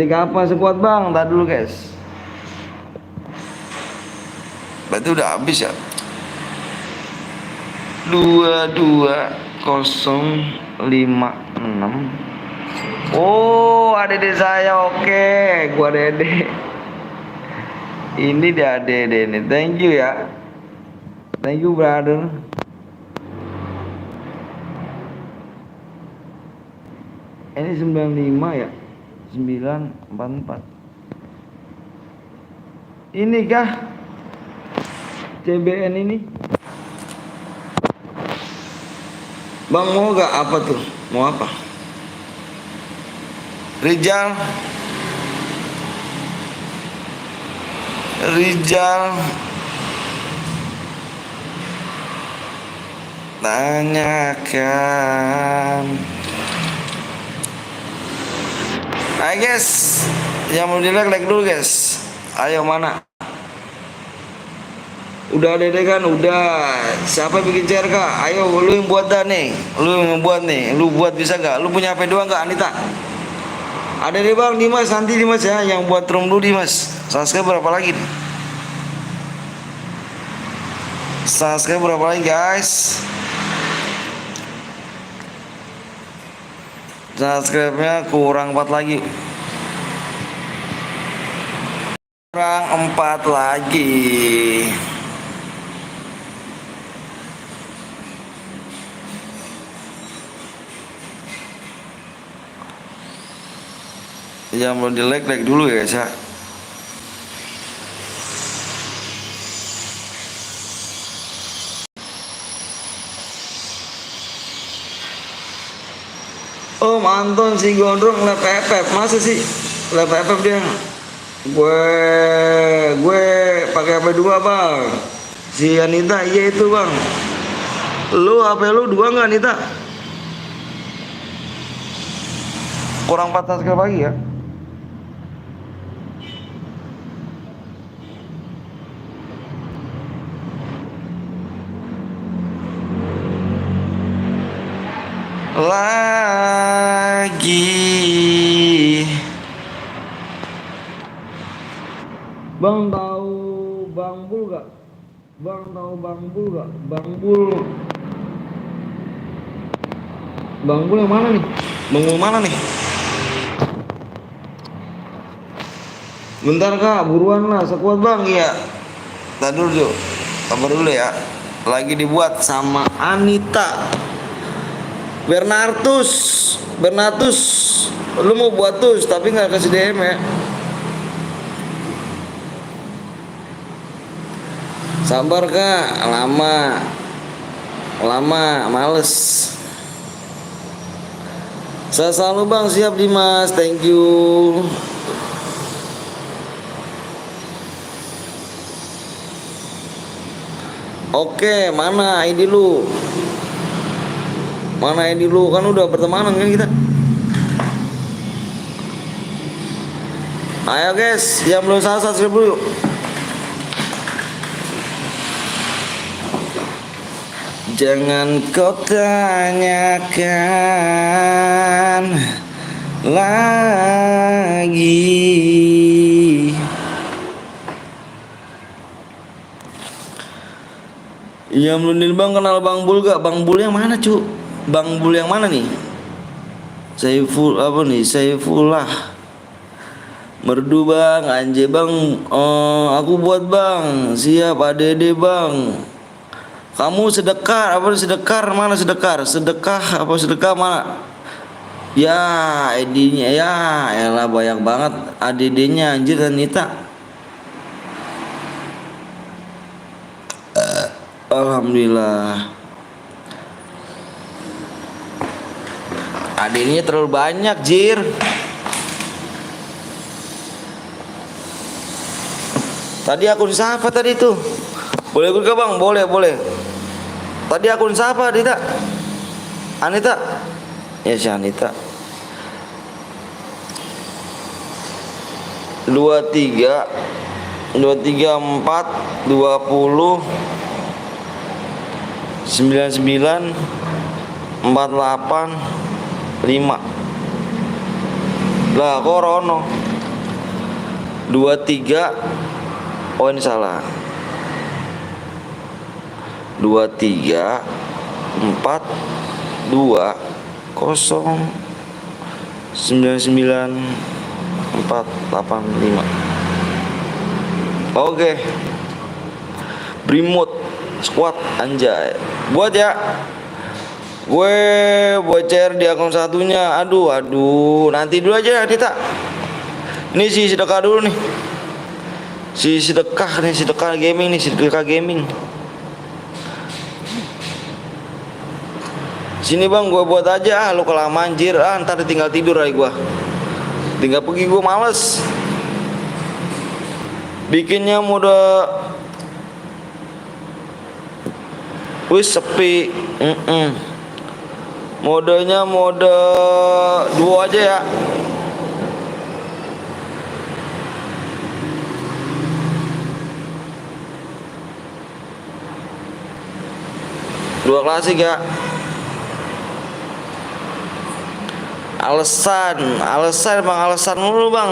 kapan sekuat bang? Tadi dulu guys. Berarti udah habis ya. 22056. Oh, adede saya, oke. Gua dede. Ini dia dede nih. Thank you ya. Thank you brother. Ini 95 ya. 944. Ini kah CBN ini? Bang mau gak apa tuh? Mau apa? Rijal tanyakan. Ayo guys, yang mau like dulu guys. Ayo mana? Udah dede kan? Udah. Siapa bikin share kak? Ayo lu yang buat dah nih. Lu buat bisa gak? Lu punya HP doang gak Anita? Ada deh bang, Dimas. Nanti Dimas ya, yang buat room dulu Dimas. Subscribe berapa lagi nih? Subscribe berapa lagi guys? Subscribe-nya kurang 4 lagi. Kurang 4 lagi. Yang belum di like dulu ya guys ya. Om Anton si gondrong lep pepep, masa sih lep pepep dia? Gue pakai HP 2 bang. Si Anita iya itu bang. Lu HP lu 2 nggak Anita? Kurang 4 subscribe lagi ya. Lagi Bang tahu Bang Bul gak? Bang tahu Bang Bul gak? Bang Bul yang mana nih? Bang Bul mana nih? Bentar kak, buruan lah, sekuat bang ya. Tadi dulu, kabar dulu ya. Lagi dibuat sama Anita. Bernatus, lu mau buat tus tapi nggak kasih DM ya. Sabar kak, lama, males. Saya selalu bang, siap Dimas, thank you. Oke, mana ID lu? Kan udah pertemanan kan kita. Ayo guys, yang belum subscribe dulu yuk. Jangan kau tanyakan lagi. Yang belum bang kenal Bang Bul gak? Bang Bul yang mana cu? Bang Bul yang mana nih? Saifullah Merdu bang, anjay bang. Aku buat bang. Siap ADD bang. Kamu sedekah mana sedekah? Sedekah mana? Ya ID-nya ya elah banyak banget ADD-nya anjir Anita. Alhamdulillah. ADD-nya terlalu banyak jir. Tadi akun siapa tadi tuh? Boleh buka bang? Boleh. Tadi akun siapa Anita? Ya si Anita. 23 4 20 99 48 5. Lah kok Rono 23. Oh ini salah. 23 4 2 0 99 4 8 5. Oke. Brimut squad anjay. Buat ya. Gue bocor di akun satunya. Aduh, nanti dulu aja Dita. Ini si sedekah dulu nih. Sedekah gaming. Sini bang, gue buat aja. Lu kelamaan anjir. Ntar tinggal tidur aja gue. Tinggal pergi gue males. Bikinnya mode wis sepi. Modenya mode duo aja ya. Dua klasik ya. Alasan dulu bang.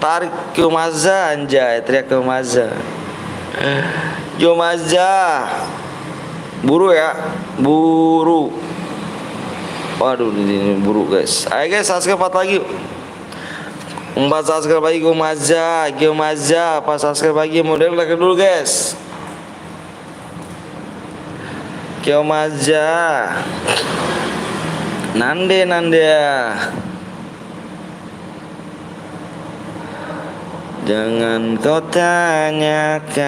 Tarik ke Mazda anjay, teriak ke Mazda. Buru ya, buru. Waduh ini buru guys. Ayo guys, subscribe 4 lagi. 4 subscribe lagi Gio Mazda. 4 subscribe lagi model like dulu guys. Gio Mazda. Nande jangan kau tanyakan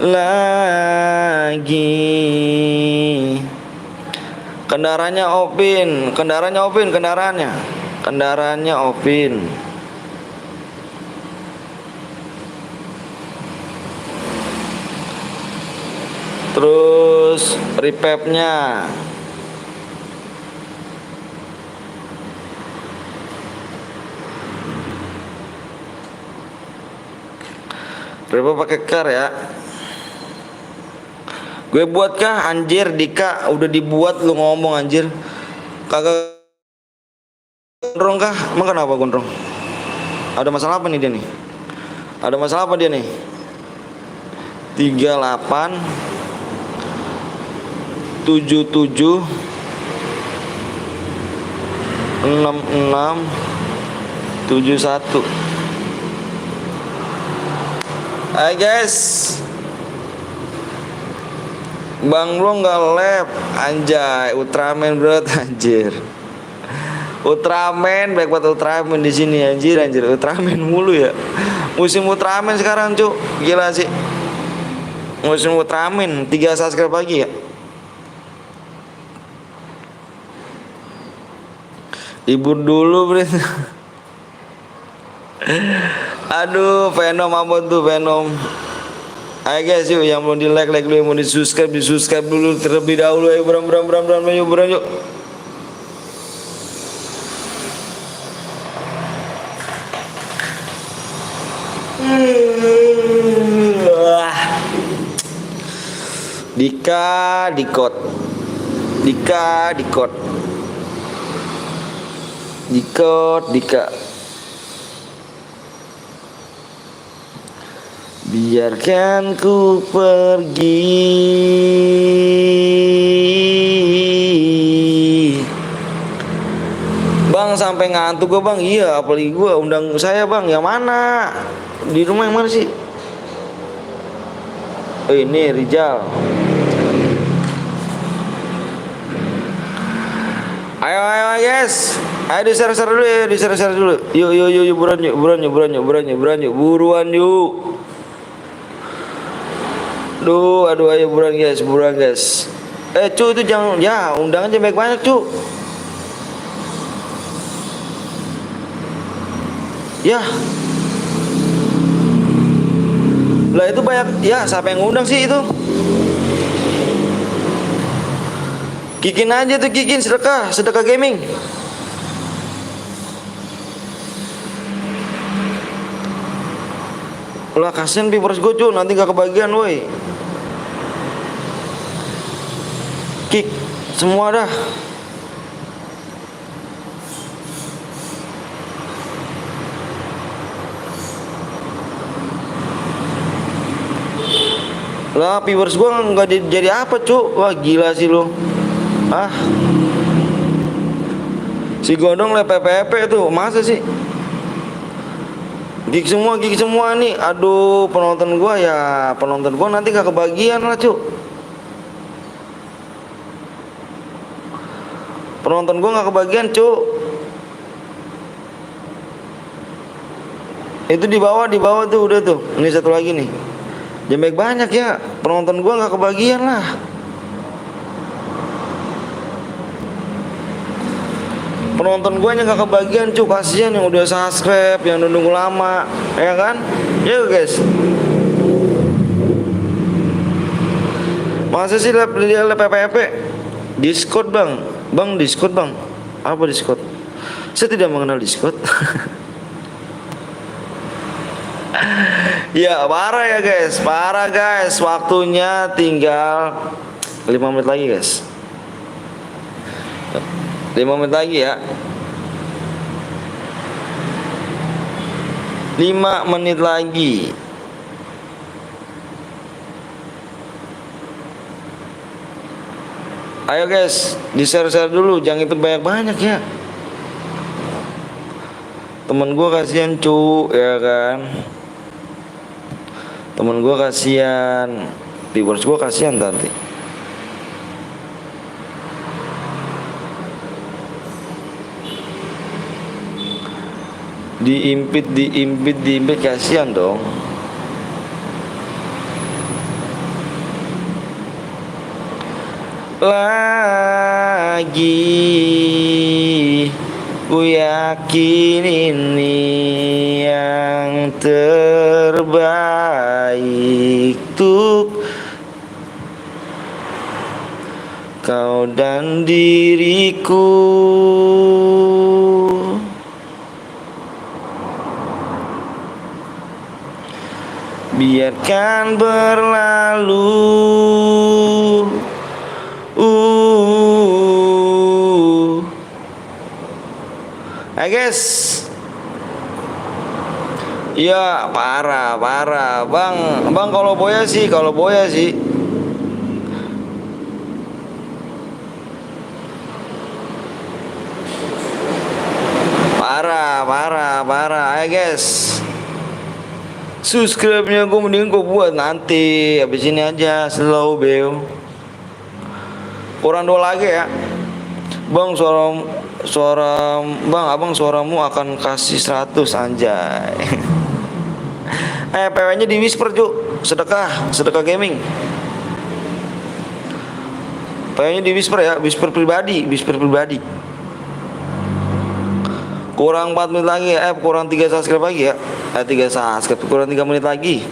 lagi. Kendaraannya Opin, kendaraannya Opin. Terus repapnya pakai car ya. Gue buat kah anjir? Dika udah dibuat, lu ngomong anjir. Kagak gondrong kah? Emang kenapa gondrong? Ada masalah apa nih dia nih? Ada masalah apa dia nih? 38 77 66 71. Hai guys, Bang Bro nggak lab anjay. Ultraman bro anjir. Ultraman, baik buat Ultraman di sini anjir. Ultraman mulu ya. Musim Ultraman sekarang cuk, gila sih. Musim Ultraman, 3 subscribe lagi ya. Libur dulu bro. Aduh, Venom apa tuh Venom? Ayo guys yuk, yang belum di like dulu, yang mau di subscribe dulu terlebih dahulu. Ayo yuk yuk. Dika biarkan ku pergi. Bang sampai ngantuk gue bang. Iya apalagi gue undang saya bang. Yang mana? Di rumah yang mana sih? Oh ini Rijal. Ayo guys. Ayo di-share dulu ya, di-share dulu. Yuk buruan yuk. Aduh ayo buruan guys. Cu itu jangan ya, undang aja banyak cu. Ya. Lah itu banyak ya, siapa yang ngundang sih itu? Kikin aja tuh, Kikin sedekah gaming. Lah kasihan viewers gue cu, nanti gak kebagian woi. Kik semua dah. Lah viewers gue nggak jadi apa cu. Wah gila sih lu. Si Gondong le PPP tuh masa sih? Gig semua nih. Aduh penonton gua nanti gak kebagian lah cu. Penonton gua gak kebagian cu. Itu di bawah tuh udah tuh. Ini satu lagi nih. Jembek banyak ya. Penonton gua gak kebagian lah. Penonton gue gak kebagian cu, kasihan yang udah subscribe, yang nunggu lama, ya kan? Yuk guys. Masa sih dia PPP? Discord bang, Discord bang. Apa Discord? Saya tidak mengenal Discord. Ya parah guys, waktunya tinggal 5 menit lagi guys. 5 menit lagi ya. 5 menit lagi. Ayo guys, di-share dulu, jangan itu banyak-banyak ya. Temen gue kasihan cu, ya kan. Temen gue kasihan, viewers gue kasihan nanti. Diimpit kasihan dong. La lagi. Ku yakin ini yang terbaik untuk kau dan diriku. Biarkan berlalu. Guys. Ya parah bang kalau boya sih parah. Ayo guys, subscribe-nya gue mending gue buat nanti habis ini aja, slow beo. Kurang 2 lagi ya bang. Suara bang, abang suaramu akan kasih 100 anjay. PW-nya di whisper cu, sedekah gaming. PW-nya di whisper ya, whisper pribadi. Kurang 4 menit lagi ya, kurang 3 subscribe lagi ya. 3 subscribe, kurang 3 menit lagi.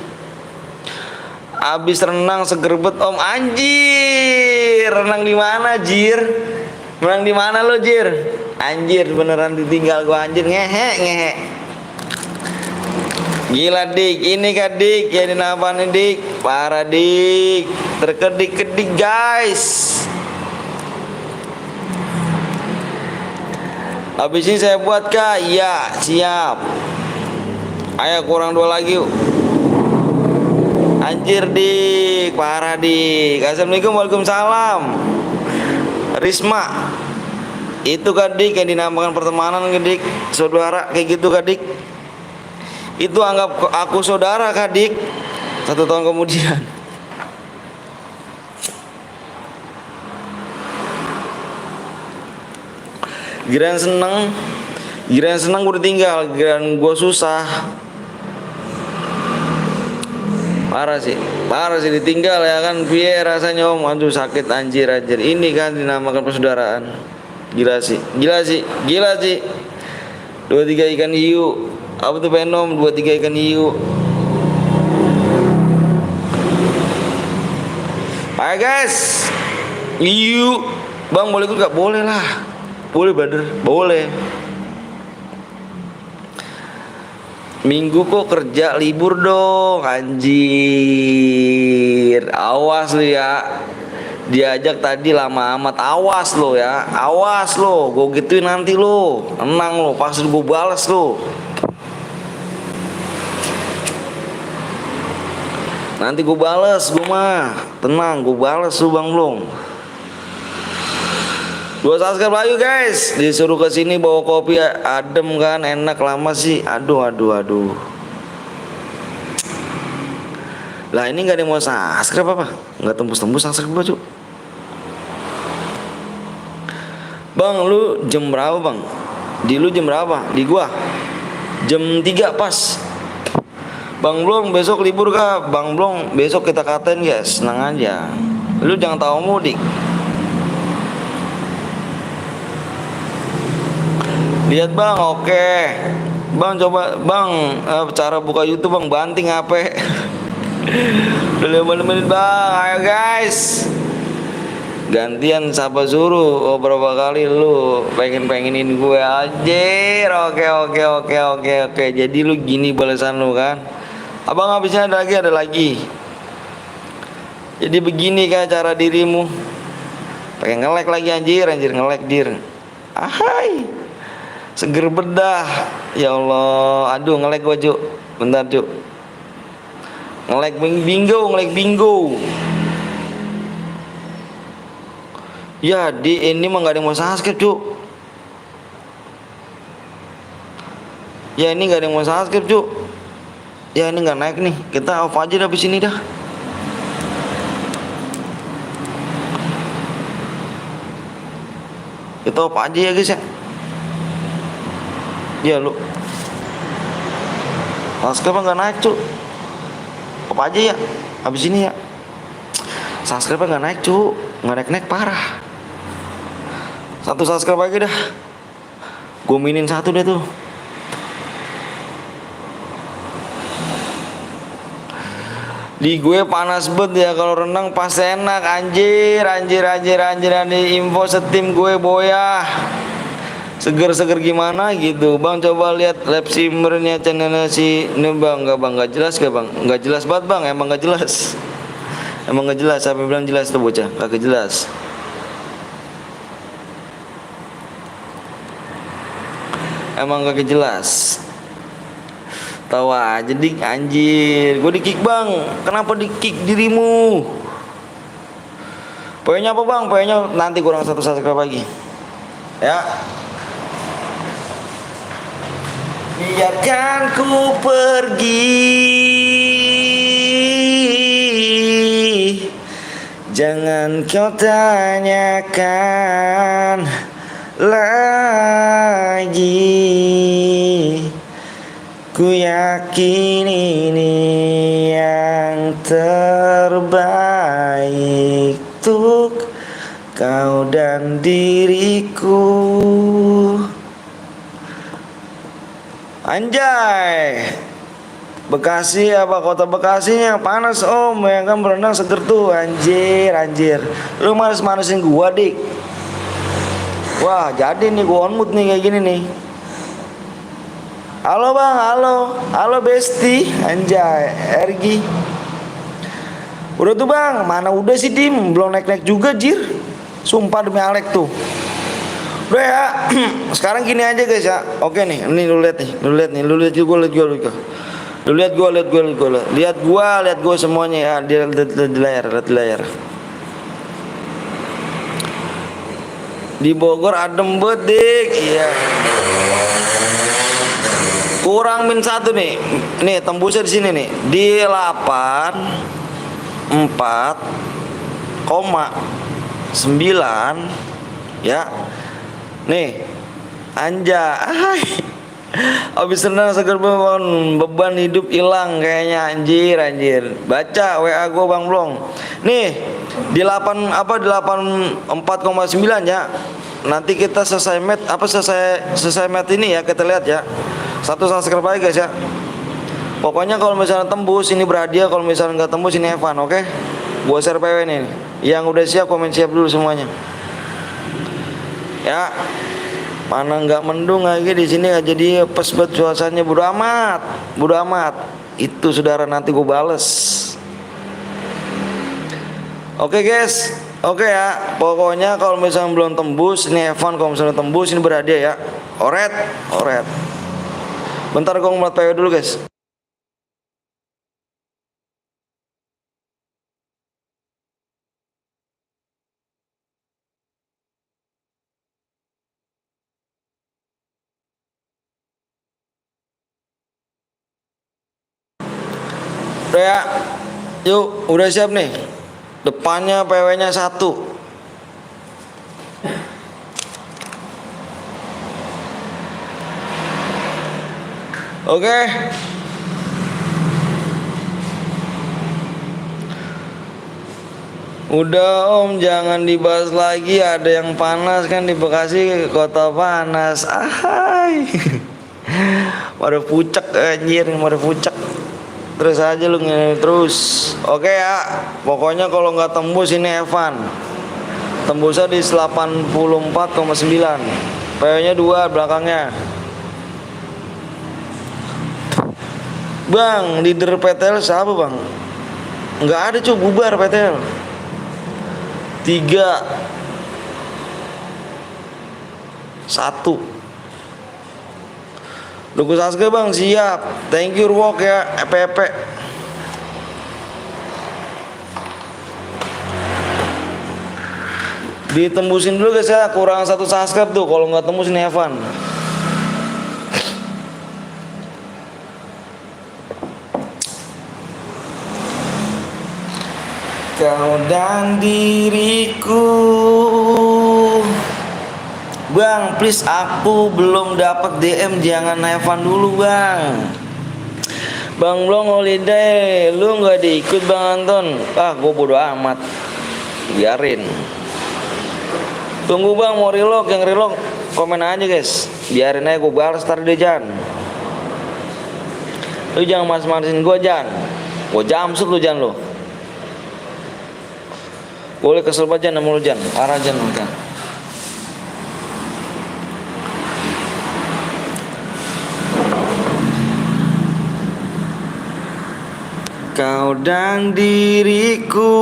Abis renang segerbet om, anjir. Renang di mana jir? Renang di mana lo jir? Anjir beneran ditinggal gua anjir, ngehe. Gila dik, ini kah dik? Jadi apa nih dik? Parah dik, terkedik-kedik guys. Habis ini saya buat kah? Iya siap. Ayo kurang 2 lagi yuk. Anjir dik, parah dik. Assalamualaikum, waalaikumsalam. Risma, itu kan dik yang dinamakan pertemanan kan dik, saudara kayak gitu kan dik. Itu anggap aku saudara kan dik. 1 tahun kemudian. Giliran seneng gue ditinggal, giliran gue susah. Parah sih ditinggal ya kan. Piye rasanya om? Aduh sakit anjir. Ini kan dinamakan persaudaraan. Gila sih 23 ikan hiu. Apa tuh penom 23 ikan hiu. Ayo guys, hiu bang, boleh gak? Boleh lah, boleh brother, boleh. Minggu kok kerja, libur dong anjir. Awas lu ya, diajak tadi lama amat. Awas lo ya, awas lo, gue gituin nanti lo. Tenang lo, pasti gue balas lo. Nanti gue balas, gue mah tenang, gue balas lu bang belum. 2 subscribe lagi guys. Disuruh ke sini bawa kopi adem kan, enak. Lama sih. Aduh. Lah ini nggak ada yang mau subscribe apa? Nggak tembus subscribe baju. Bang, lu jam berapa bang? Di lu jam berapa? Di gua jam 3 pas. Bang Blong besok libur kah? Bang Blong besok kita katain guys, senang aja. Lu jangan tahu mudik. Lihat bang, oke. Bang coba bang, cara buka YouTube bang, banting HP. Udah 5 menit bang, ayo guys. Gantian siapa suruh? Berapa kali lu pengenin gue anjir. Oke. Jadi lu gini balasan lu kan? Abang habisnya ada lagi. Jadi begini kan cara dirimu. Pengen nge-like lagi anjir nge-like dir. Ahai. Seger bedah. Ya Allah, aduh nge-like gua Cuk. Bentar Cuk. Nge-like bingo. Ya di ini mah gak ada yang mau subscribe Cuk. Ya ini gak ada yang mau subscribe Cuk. Ya ini gak naik nih. Kita off aja habis ini dah. Kita off aja ya guys ya. Ya lu subscribe nggak naik cu. Apa aja ya habis ini ya. Subscribe nggak naik cu. Nggak naik parah. 1 subscribe lagi dah. Gue minin 1 deh tuh. Di gue panas banget ya, kalau renang pas enak. Anjir. Info setim gue boyah. Seger-seger gimana gitu bang, coba lihat live streamernya channelnya si ini bang. Nggak jelas gak bang? Nggak jelas banget bang, emang nggak jelas. Emang nggak jelas, sampai bilang jelas tuh bocah, kagak jelas. Emang kagak jelas. Tahu aja dik, anjir. Gue di kick bang. Kenapa di kick dirimu? Poinnya apa bang? Poinnya nanti kurang 1 subscribe lagi. Ya. Biarkan ku pergi, jangan kau tanyakan lagi. Ku yakin ini yang terbaik untuk kau dan diriku. Anjay. Bekasi apa kota Bekasi yang panas om, yang kan berenang seger tuh. Anjir. Lu manas-manasin gua dik. Wah jadi nih gua on mood nih kayak gini nih. Halo bang, halo besti, anjay, Ergi. Udah tuh bang, mana udah sih Dim, belum naik juga jir. Sumpah demi Alek tuh. Udah ya, sekarang gini aja guys ya. Oke nih, ini lu lihat nih, lu lihat gue semuanya ya, di layar. Di Bogor adem banget dik, iya. Kurang min 1 nih. Nih tembusnya di sini nih. Di 84,9 ya. Nih. Anjay. Habis renang seger beban hidup hilang kayaknya anjir. Baca WA gua Bang Blong. Nih, di 84,9 ya. Nanti kita selesai match ini ya, kita lihat ya. 1 subscribe lagi guys ya. Pokoknya kalau misalnya tembus ini berhadiah, kalau misalnya nggak tembus ini Evan, oke? Gua share PW nih. Yang udah siap komen siap dulu semuanya. Ya. Mana nggak mendung lagi di sini aja, jadi apes banget suasananya. Bodo amat. Itu saudara nanti gue bales. Oke guys. Oke ya. Pokoknya kalau misalnya belum tembus ini Evan, kalau misalnya tembus ini berhadiah ya. Oret. Bentar gue ngeliat PW dulu guys. Udah ya. Yuk, udah siap nih. Depannya PW-nya 1. Oke. Udah om, jangan dibahas lagi. Ada yang panas kan di Bekasi, kota panas. Ahai. Pada pucak anjir, terus aja lu terus. Oke ya, pokoknya kalau nggak tembus ini Evan. Tembusnya di 84,9. PW-nya 2 belakangnya. Bang, leader PTL siapa bang? Nggak ada cuy, bubar PTL. 3 1. Duku Saske bang, siap. Thank you Work ya, EPP. Ditembusin dulu guys ya, kurang 1 subscribe tuh. Kalau nggak tembus ini Evan. Kau dan diriku. Bang, please aku belum dapat DM, jangan Evan dulu bang. Bang Blong holiday, lu nggak diikut Bang Anton? Ah, gue bodo amat, biarin. Tunggu bang, mau relog, yang relog komen aja guys. Biarin aja gue balas ntar deh Jan. Lu jangan mas-masin gue Jan. Gue jamsut lu Jan lu. Boleh kesel banget Jan sama lu Jan. Parah Jan lu Jan. Kau dan diriku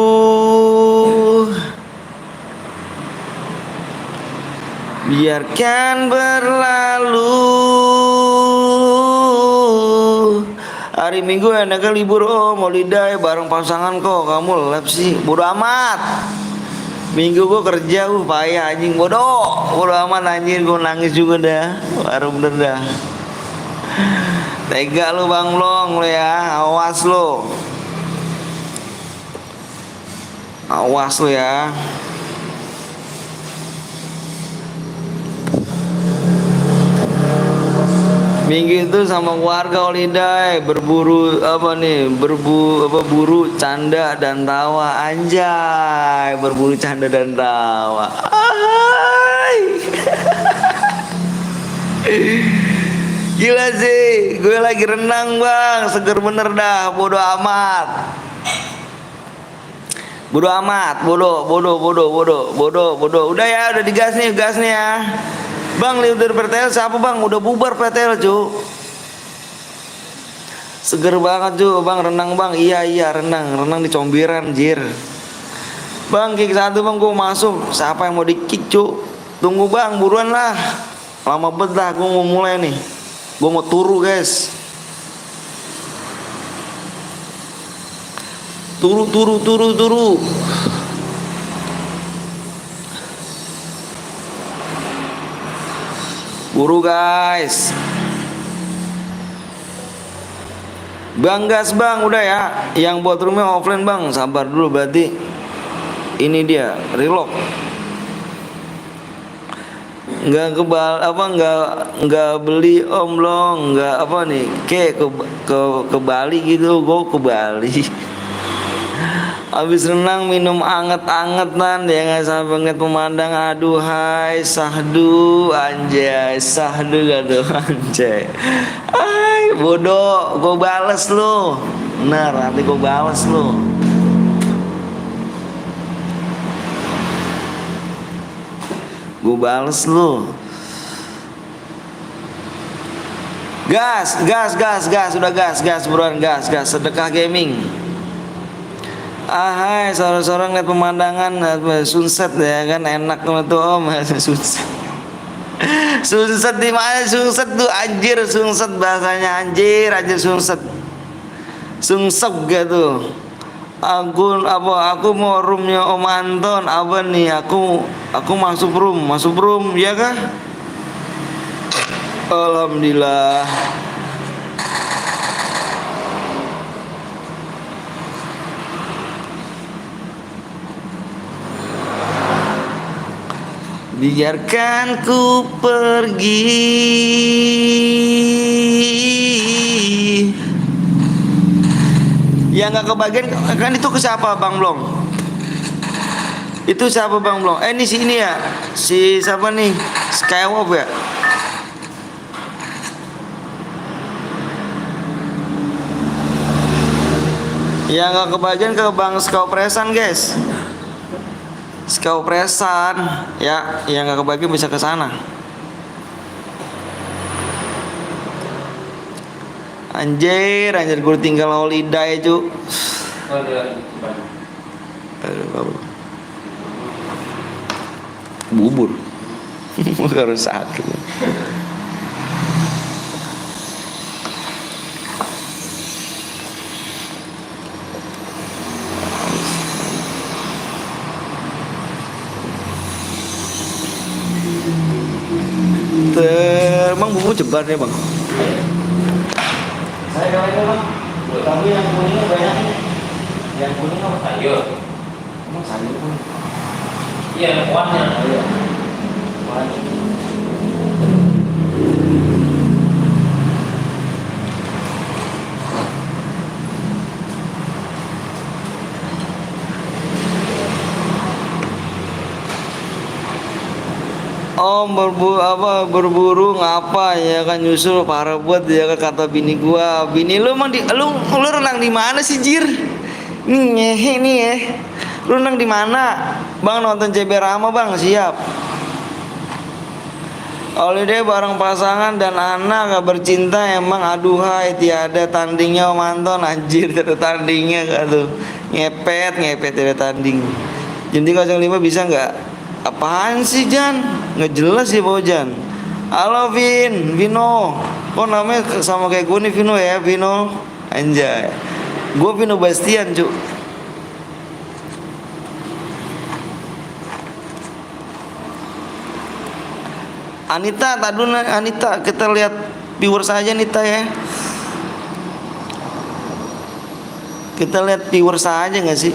biarkan berlalu. Hari Minggu enaknya libur holiday bareng pasangan kok. Kamu lab sih, bodo amat. Minggu gue kerja, payah anjing, bodo amat anjing. Gue nangis juga dah, baru bener dah. Tega lu Bang Blong lu ya, awas lu. Awas lu ya. Minggu itu sama keluarga holiday berburu buru canda dan tawa anjay, berburu canda dan tawa. Gila sih, gue lagi renang bang, seger bener dah, bodo amat. Bodo. Udah ya, udah digas nih ya. Bang, leader PTL siapa bang? Udah bubar PTL cu. Seger banget cu, bang renang bang. Iya renang di Combiran jir. Bang kick 1 bang, gue masuk. Siapa yang mau di kick cu? Tunggu bang, buruan lah. Lama banget dah, gue mau mulai nih. Gue mau turu guys. Turu. Buru guys. Bang gas bang, udah ya. Yang buat rumah offline bang, sabar dulu berarti. Ini dia relog. Nggak beli om long, nggak apa nih, kayak ke Bali gitu, gue ke Bali. Habis renang minum anget-angetan ya nggak sampai ngeliat pemandang. Aduh hai sahdu anjay, sahdu aduh anjay. Ay bodoh, gue bales lu. Bener, nanti gue bales lu. Gue bales lu. Gas, udah gas, buruan gas, sedekah gaming. Hai, sore-sore ngeliat pemandangan sunset ya kan, enak tuh om. Sunset di mana? Sunset tuh anjir, sunset bahasanya anjir sunset. Sungsep gitu. Aku mau roomnya Om Anton apa nih? Aku masuk room ya kah? Alhamdulillah. Biarkan ku pergi. Yang gak kebagian kan itu ke siapa Bang Blong? Itu siapa Bang Blong? Ini si ini ya. Si siapa nih? Skywalk ya? Yang gak kebagian ke Bang Skaupresan guys. Skaupresan ya, yang gak kebagian bisa ke sana. Anjir gue tinggal holiday cu. Bubur. Harus sakit. Emang bubur jebar ya bang? Saya kalau bang, tapi yang kuning banyak. Yang kuning apa sayur? Emang sayur pun? Iya, kuahnya. Iya. Kuahnya. om berburu ngapa ya kan, nyusul parah buat ya kan, kata bini gua. Bini lu emang lu renang di mana sih jir? Nih ngehe nih ya. Lu renang di mana? Bang nonton CB Rama bang, siap. Holiday bareng pasangan dan anak gak bercinta emang aduhai tiada tandingnya Om Anton, anjir tiada tandingnya gak tuh. Ngepet tiada tanding. Jam 3.05 bisa nggak? Apaan sih Jan? Nggak jelas sih Bau Jan. Halo Vino. Kok namanya sama kayak gue nih Vino ya, Vino. Anjay. Gue Vino Bastian cu. Anita, tadi Anita, kita lihat viewers saja Anita ya. Kita lihat viewers saja nggak sih?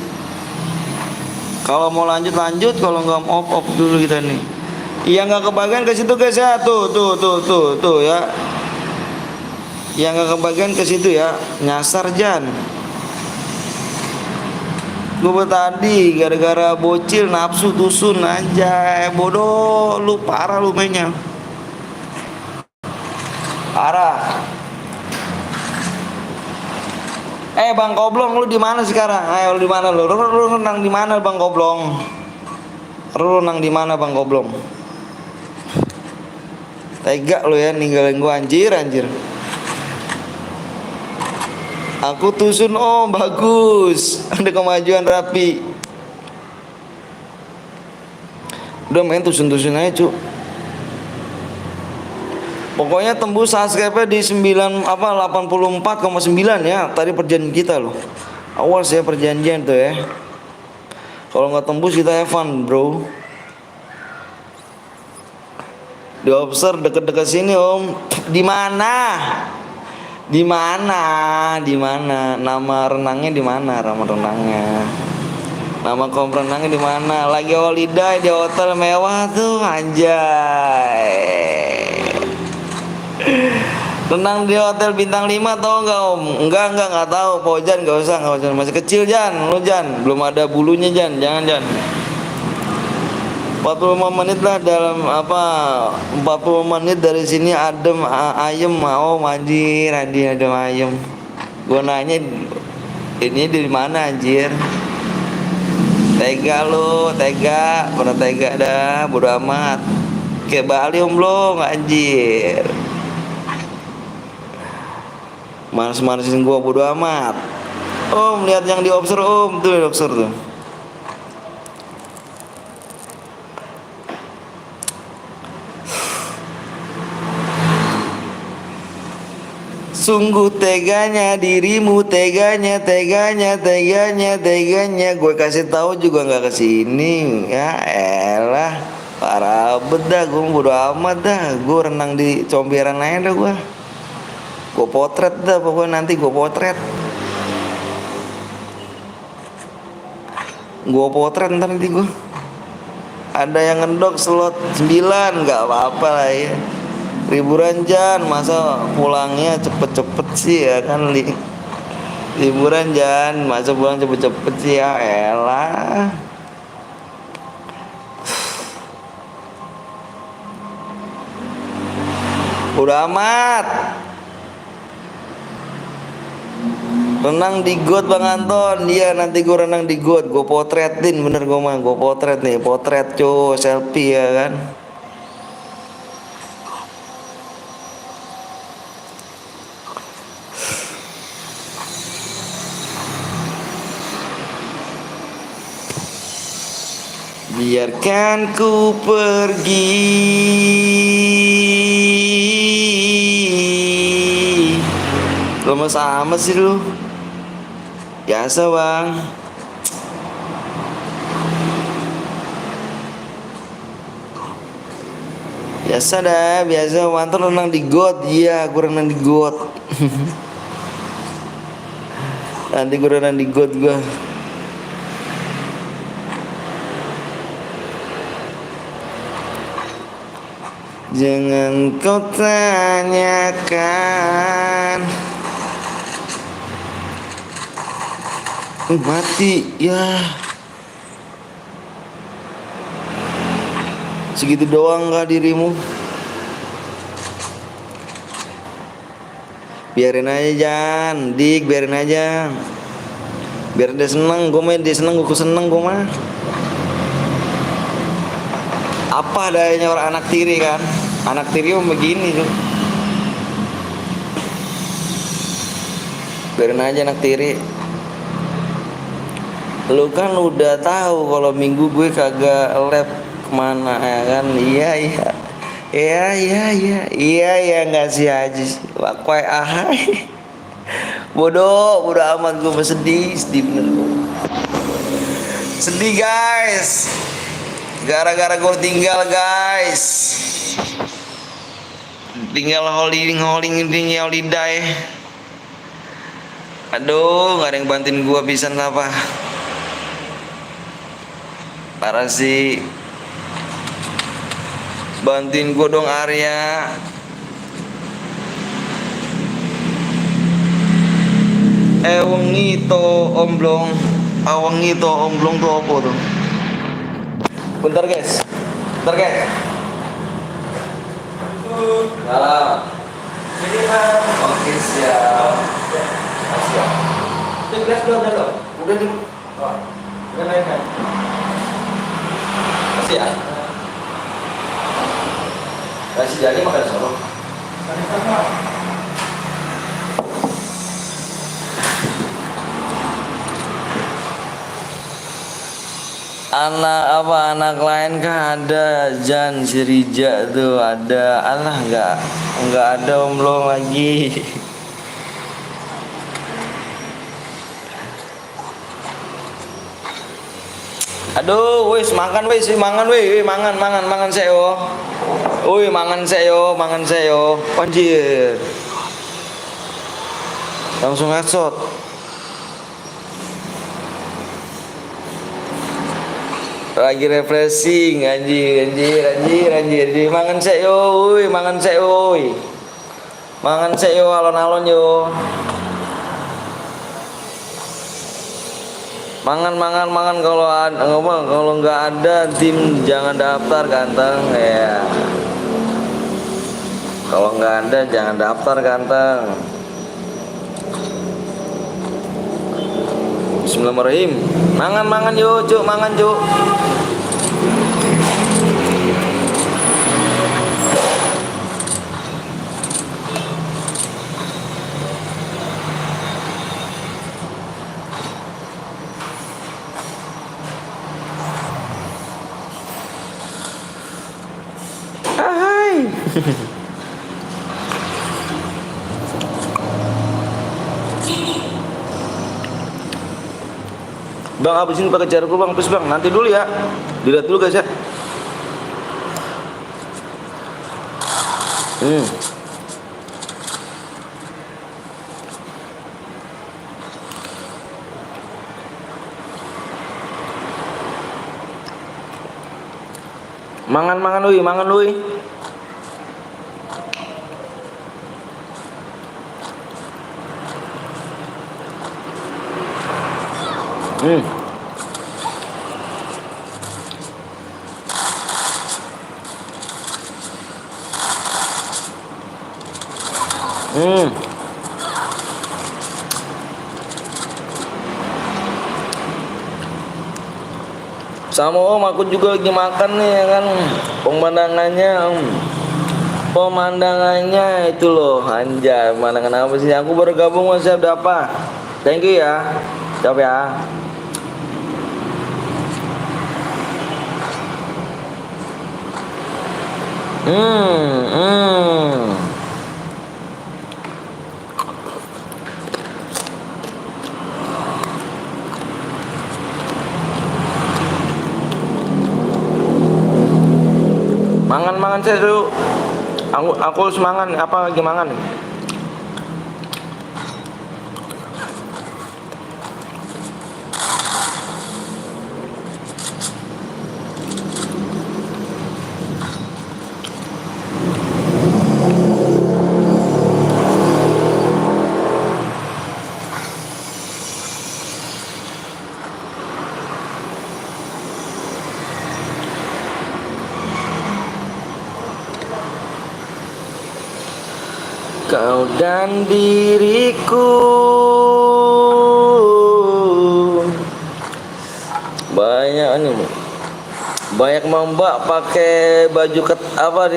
Kalau mau lanjut, kalau nggak off dulu kita nih. Yang nggak kebagian ke situ guys ya, tuh ya. Yang nggak kebagian ke situ ya, nyasar Jan. Gue tadi gara-gara bocil nafsu tusun aja, bodoh lu, parah lu mainnya. Parah. Bang Koblong, lu di mana sekarang? Ayo lu di mana lu? Lu renang di mana Bang Koblong? Lu renang di mana Bang Koblong? Tega lu ya ninggalin gua, anjir. Aku tusun om, bagus. Ada kemajuan rapi. Udah main tusun-tusun aja cu. Pokoknya tembus subscribe di 84,9 ya. Tadi perjanjian kita loh. Awas ya perjanjian tuh ya. Kalau nggak tembus kita have fun bro. Di observe deket-deket sini om. Di mana? Nama renangnya di mana? Nama kom renangnya di mana? Lagi holiday di hotel mewah tuh, anjay. Renang di hotel bintang 5 tau enggak om? Enggak tahu. Pak Jan enggak usah, masih kecil Jan, lu Jan, belum ada bulunya Jan, jangan Jan. 45 menit lah dalam 40 menit dari sini adem ayem mau anjir adem ayem. Gua nanya ini di mana anjir? Tega lu, pernah tega dah, bodo amat. Kayak Bali om belum anjir. Manas-manasin gua, bodo amat. Om lihat yang di observe om, tuh observe tuh. Sungguh teganya dirimu, teganya. Gue kasih tahu juga nggak kesini. Ya elah, parah bedah. Gue bodo amat dah. Gue renang di comberan aja dah gue. Gue potret dah pokoknya, nanti gue potret. Ntar nanti gue. Ada yang ngendok slot 9, nggak apa-apa lah ya. Liburan Jan, masa pulangnya cepet-cepet sih ya kan, liburan Jan, masa pulang cepet-cepet sih ya elah. Udah amat. Renang di got Bang Anton. Iya nanti gue renang di got, gue potretin, bener gue mah, gue potret nih, potret cuy, selfie ya kan. Biarkan ku pergi. Lemes amat sih lu. Biasa bang. Biasa mantan renang di got. Iya gue renang di got. Nanti gue renang di got gue. Jangan kau tanyakan. Mati ya. Segitu doang kah dirimu? Biarin aja Jan, Dik, biarin aja. Biar dia seneng, gue mah dia seneng, gue seneng gue mah. Apa adanya orang anak tiri kan? Anak tiri mah begini tuh. Biarin aja anak tiri. Lu kan udah tahu kalau minggu gue kagak lab kemana ya kan? Iya iya. Iya iya iya. Iya ya nggak sih Haji. Wakwai ahai. Bodoh amat gue sedih, sedih bener gue. Sedih guys. Gara-gara gue tinggal guys. Tinggal holiday. Aduh, nggak ada yang bantuin gue pisan apa. Parah sih. Bantuin gue dong Arya. Wengi to omblong. Wengi to omblong tuh apa tuh? Bentar guys. Salam. Oke siap. Siap. Itu gelas udah. Udah di. Udah naik kan? Masih ya? Masih jadi makan solo. Anak lain kah ada? Jan Sirija tuh ada. Alah nggak ada omblong lagi. Aduh, wis mangan seo. Woi, mangan seo. Anjir. Langsung headshot. Lagi refreshing anjir. Mangan seo, mangan seo alon-alon yo. Mangan kalau nggak ada tim jangan daftar ganteng ya. Kalau nggak ada jangan daftar ganteng. Bismillahirrahmanirrahim. Mangan yuk, cuk, mangan cuk. Hai. Bang, habisin pakai cara dulu bang, please bang. Nanti dulu ya. Dilihat dulu guys ya. Mangan lui. Sama om, aku juga lagi makan nih ya kan. Pemandangannya itu loh, anjay. Pemandangan apa sih? Aku baru gabung Mas, siap apa? Thank you ya. Siap ya. Mangan saya dulu. Aku harus mangan. Apa lagi mangan? kau dan diriku. Banyak nih, banyak mbak pakai baju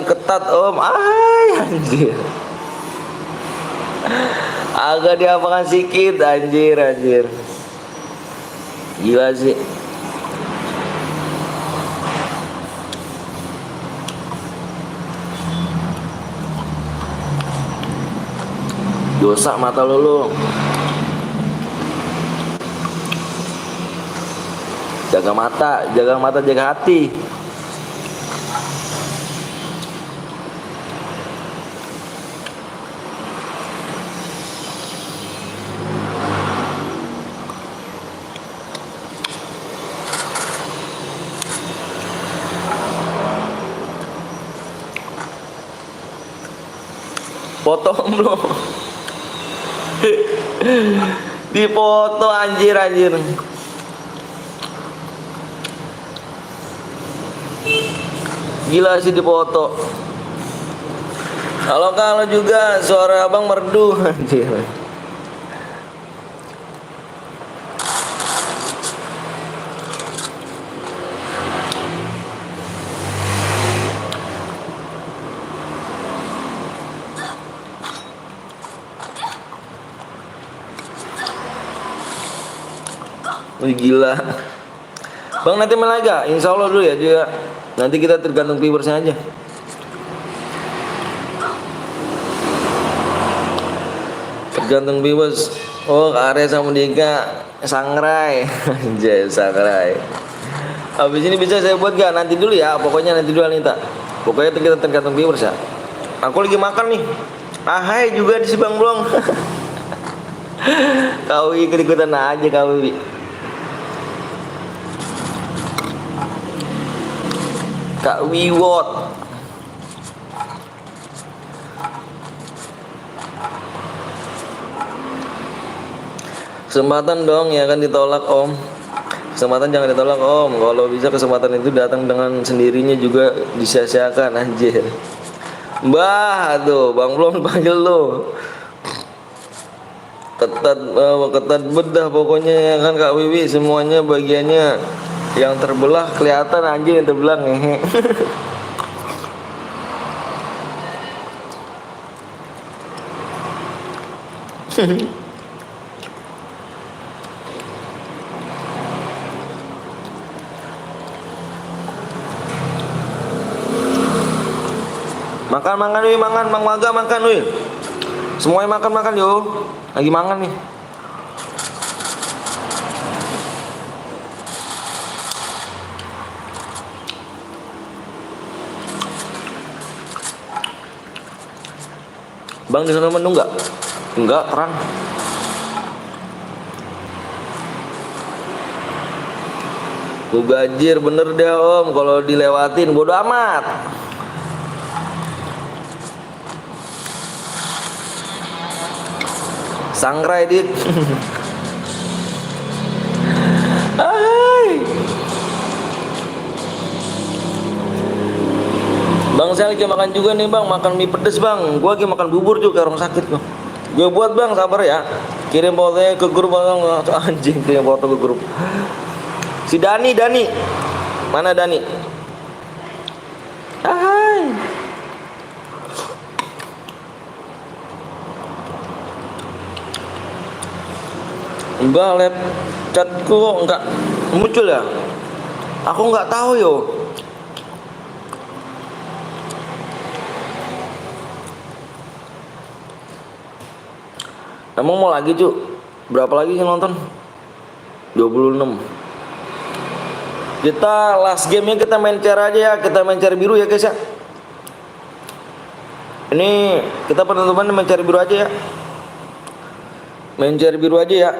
ketat om. Anjir, agak diapakan sedikit, anjir. Gila sih. Dosa mata lu. Jaga mata, jaga hati. Foto belum? Dipoto anjir. Gila sih dipoto. Kalau juga suara abang merdu anjir. Wih, gila. Bang nanti main lagi gak? Insya Allah dulu ya juga. Nanti kita tergantung viewersnya aja. Tergantung viewers. Oh, Arya sama Dika sangrai. Anjay, sangrai. Habis ini bisa saya buat gak? Nanti dulu ya. Pokoknya nanti dulu Anita. Pokoknya kita tergantung viewers ya. Aku lagi makan nih. Hai juga di Bang Blong. Kau ikut-ikutan aja kau. Kak Wiwot. Kesempatan dong ya kan ditolak om. Kesempatan jangan ditolak om. Kalau bisa kesempatan itu datang dengan sendirinya juga disia-siakan anjir. Mbah tuh Bang belum panggil lo. Ketat bedah pokoknya ya kan Kak Wiwi, semuanya bagiannya yang terbelah kelihatan anjir, yang terbelah ngehe. Makan wih, Bang Maga makan wih. Semuanya makan yo. Lagi makan nih. Bang di sana menu enggak? Enggak, terang. Mubazir bener deh om, kalau dilewatin bodo amat. Sangrai dit. Bang saya lagi makan juga nih bang, makan mie pedes bang. Gua lagi makan bubur juga orang sakit loh. Gue buat bang, sabar ya. Kirim fotonya ke grup bang. Anjing, kirim foto ke grup. Si Dani. Mana Dani? Hai. Enggak, lab chatku enggak muncul ya. Aku enggak tahu yo. Emang mau lagi cu? Berapa lagi yang nonton? 26. Kita last game-nya kita main cara aja ya. Kita main cara biru ya guys ya. Ini kita penutupan main cara biru aja ya. Main cara biru aja ya.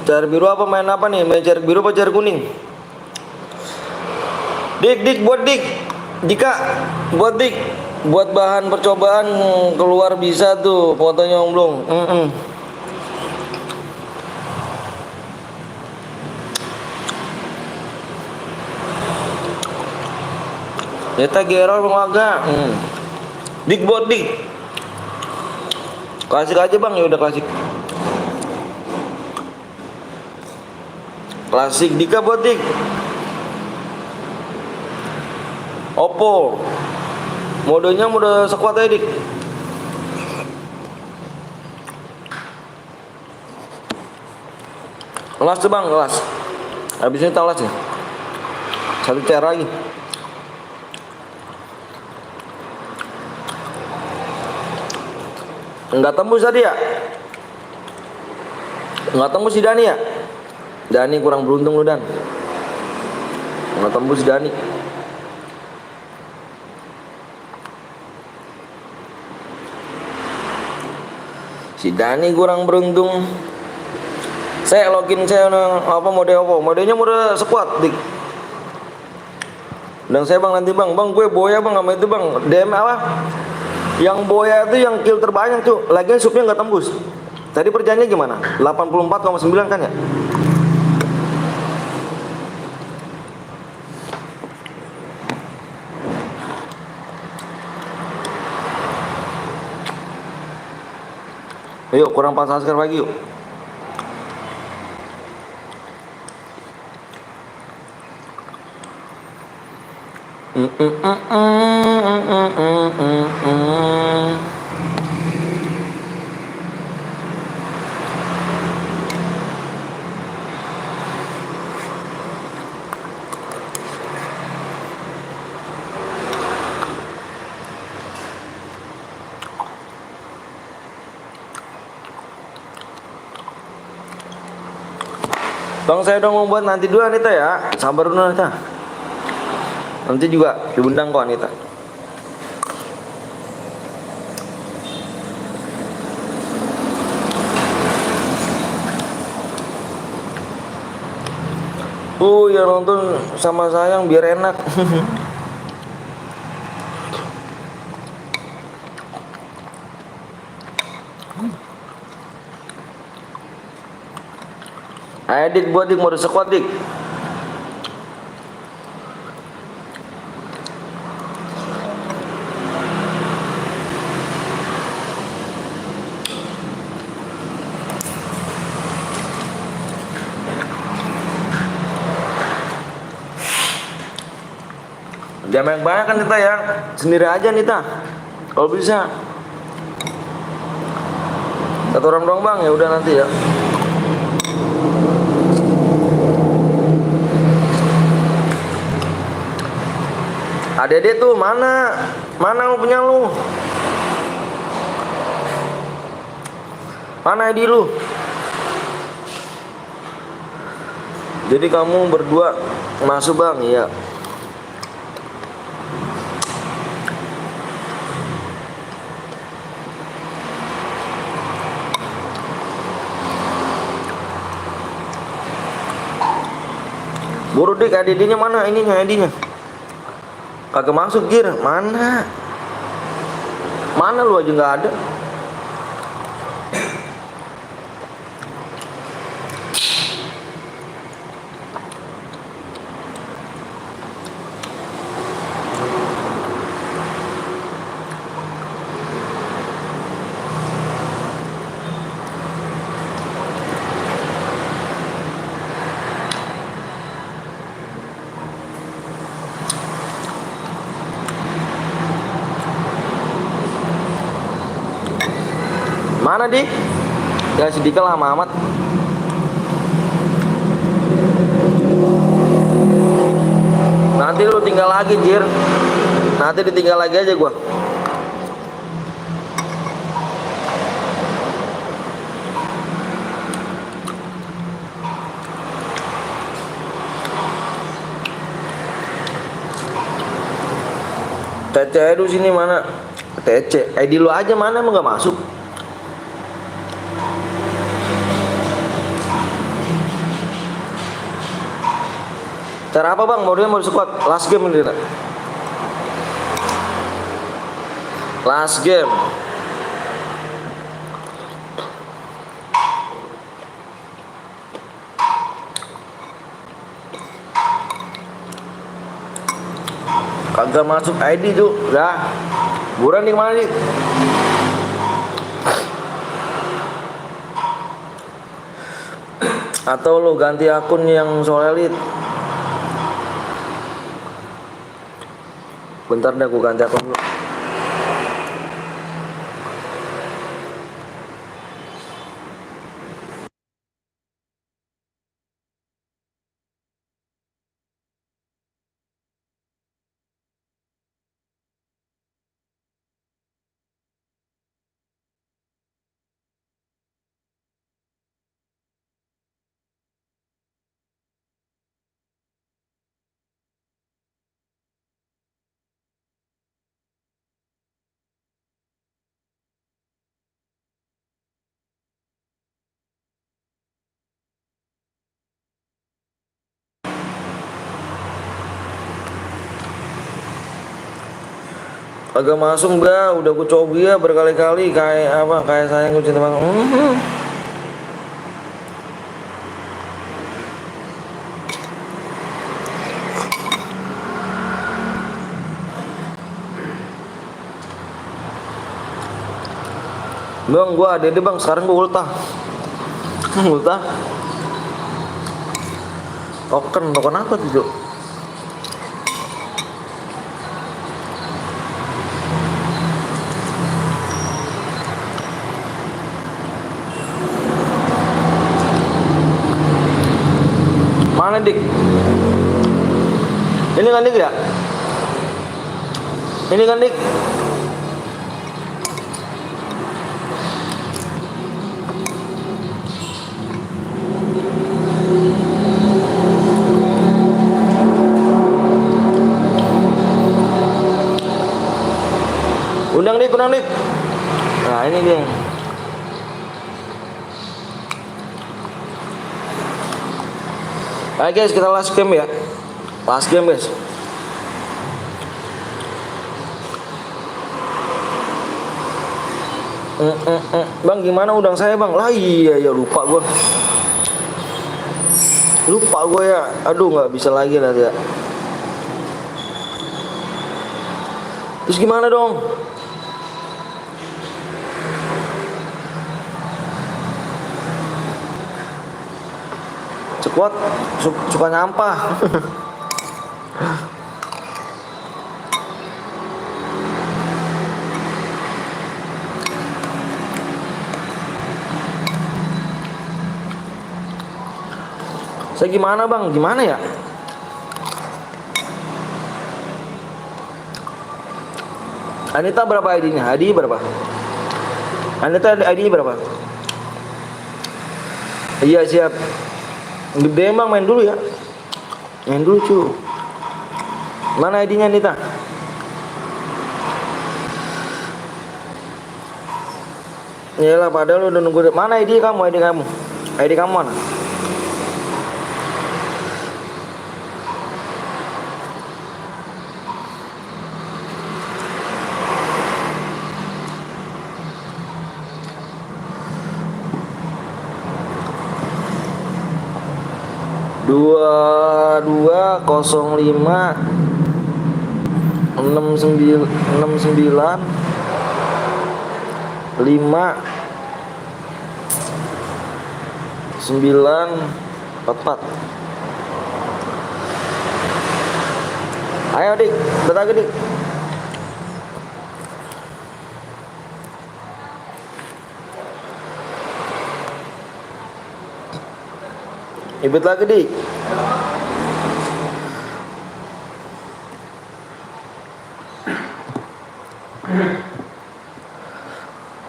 Cara biru apa, main apa nih? Main cara biru apa cara kuning? Dik buat dik. Jika buat dik, buat bahan percobaan keluar bisa tuh fotonya Om Blong. Kita Gerol bang Waga. Dik bot dik. Klasik aja bang, ya udah klasik. Klasik Dika bot dik. Oppo. Modenya mode sekuat aja dik. Kelas tuh bang, kelas. Habis ini kelas nih. 1 CR lagi. Enggak tembus tadi ya? Enggak tembus si Dani ya? Dani kurang beruntung lu Dan. Enggak tembus si Dani. Si Dani kurang beruntung. Saya login saya apa mode apa? Modenya mode squad dik. Dan saya bang nanti bang gue boya bang sama itu bang. DM apa? Yang boya itu yang kill terbanyak tuh. Lagian supnya nggak tembus. Tadi perjanjiannya gimana? 84,9 kan ya? Yuk kurang 4 subscribe lagi yuk. Bang saya udah mau buat nanti dulu Anita ya. Sabar dulu Anita. Nanti juga diundang kok Anita. Ya nonton sama sayang biar enak. Ayo dik buat dik mode squad dik. Jangan banyak kan Nita ya. Sendiri aja Nita. Kalau bisa. Satu orang doang bang, ya udah nanti ya. Adek tuh mana? Mana lu punya lu? Mana ID lu? Jadi kamu berdua masuk bang, iya. Buru dik, ID-nya mana? Ininya ID-nya. Kagak masuk Gir, mana? Mana lu aja nggak ada? Mana dik? Ya sedikit lama amat. Nanti lu tinggal lagi Jir. Nanti ditinggal lagi aja gua. TC lu sini mana? TC ID lu aja mana emang nggak masuk? Cara apa bang? Modenya mau squad last game ini. Last game. Kagak masuk ID tuh. Dah. Buran di mana nih? Atau lo ganti akun yang Solelit. Bentar deh, aku ganti akun dulu. Agak masuk mbak, udah aku coba ya berkali-kali kayak apa, kayak sayang cinta banget. Bang, gua ada bang, sekarang gua ultah. Ultah. Token apa tuh? Mana dik? Ini kan dik ya? Ini kan dik? Undang dik. Nah ini dia. Ayo guys, kita last game ya. Last game guys. Bang gimana undang saya bang? Lah iya ya lupa gue ya. Aduh nggak bisa lagi lah ya. Terus gimana dong? Cekuat suka nyampah. Saya gimana bang? Gimana ya? Anita berapa ID-nya? ID berapa? Anita ID-nya berapa? Iya siap. Gede bang, main dulu ya. Main dulu cu. Mana ID-nya Anita? Yalah padahal udah nunggu. Mana ID kamu? ID kamu mana? Dua 05 69 5 9 44. Ayo dik, bentar dik. Ibet lagi dik.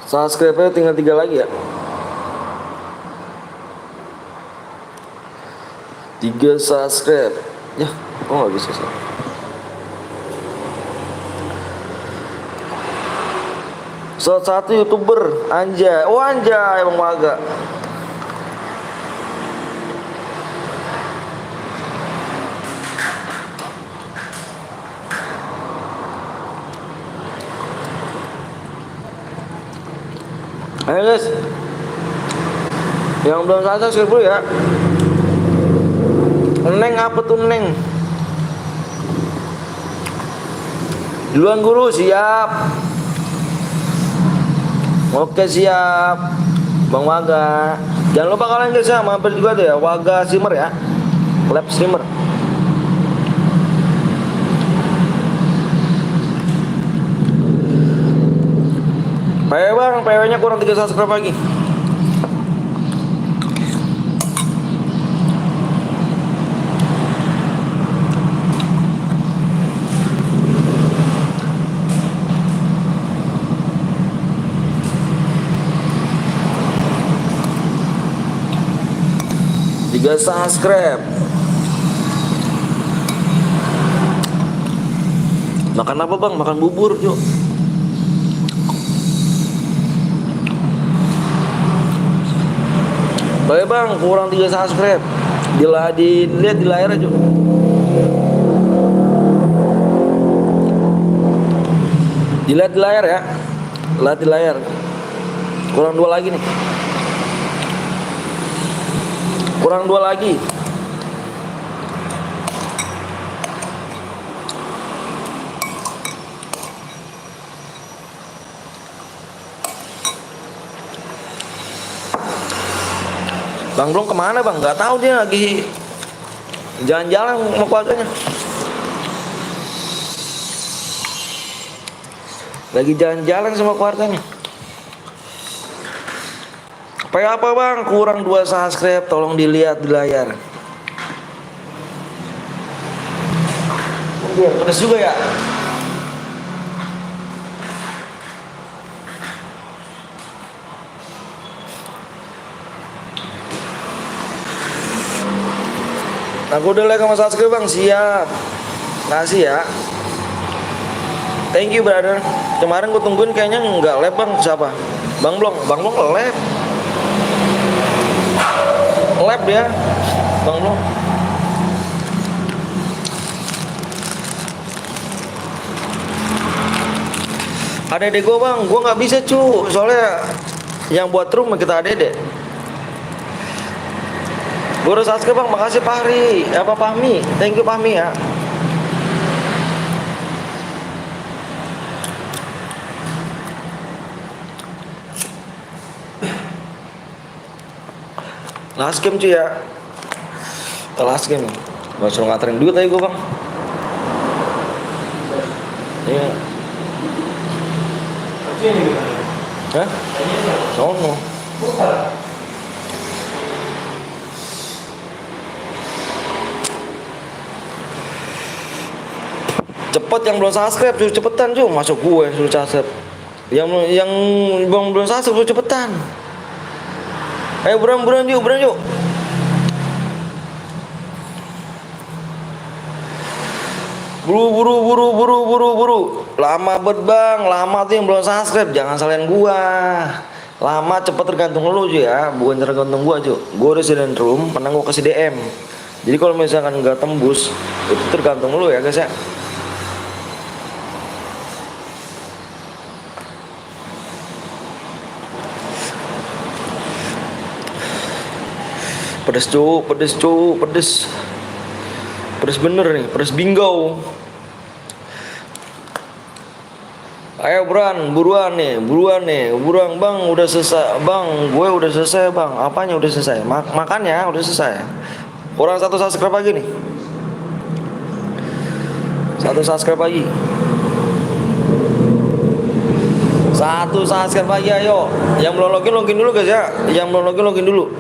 Subscribe-nya tinggal 3 lagi ya. 3 subscribe. Ya, kok nggak bisa sih? Satu YouTuber, anjay. Oh anjay, emang maga. Ayo guys, yang belum subscribe dulu ya. Neng apa tuh Neng? Duluan guru, siap. Oke, siap. Bang Waga. Jangan lupa kalian guys ya, mampir juga tuh ya, Waga Streamer ya. Lab Streamer. PW bang, PW-nya kurang 3 subscribe lagi. Tiga subscribe. Makan apa bang? Makan bubur yuk. Baik bang, kurang 3 subscribe. Dilihat di layar aja. Dilihat di layar ya. Lihat di layar. Kurang 2 lagi nih. Kurang 2 lagi. Bang Blong kemana bang? Gak tahu, dia lagi jalan-jalan sama keluarganya. Lagi jalan-jalan sama keluarganya. Apa bang? Kurang 2 subscribe. Tolong dilihat di layar. Pedas juga ya. Aku udah like sama subscribe bang, siap. Kasih ya. Thank you brother. Kemarin gue tungguin kayaknya nggak live bang, siapa? Bang Blong live. Live dia, Bang Blong. Ada adek gue bang, gue nggak bisa cu, soalnya yang buat room kita adek. Gue udah subscribe bang, makasih Fahri. Apa Fahmi? Thank you Fahmi ya. Last game cuy ya. Last game. Gak suruh nganterin duit aja gue bang. Iya. Hah? Sono. Cepet yang belum subscribe suruh cepetan cuy, masuk gue suruh subscribe. Yang belum subscribe suruh cepetan. Ayo buruan yuk. Buru. Lama bet bang, lama tuh yang belum subscribe, jangan salahin gua. Lama cepet tergantung lu cuy ya, bukan tergantung gua cuy. Gua udah silent room, pernah gua kasih DM. Jadi kalau misalkan nggak tembus, itu tergantung lu ya guys ya. Pedes bener nih, pedes bingo. Ayo buruan nih bang, udah selesai bang, gue udah selesai bang. Apanya udah selesai? Makannya udah selesai. Kurang 1 subscribe lagi nih. 1 subscribe lagi. 1 subscribe lagi ayo. Yang belum login dulu guys ya. Yang belum login dulu.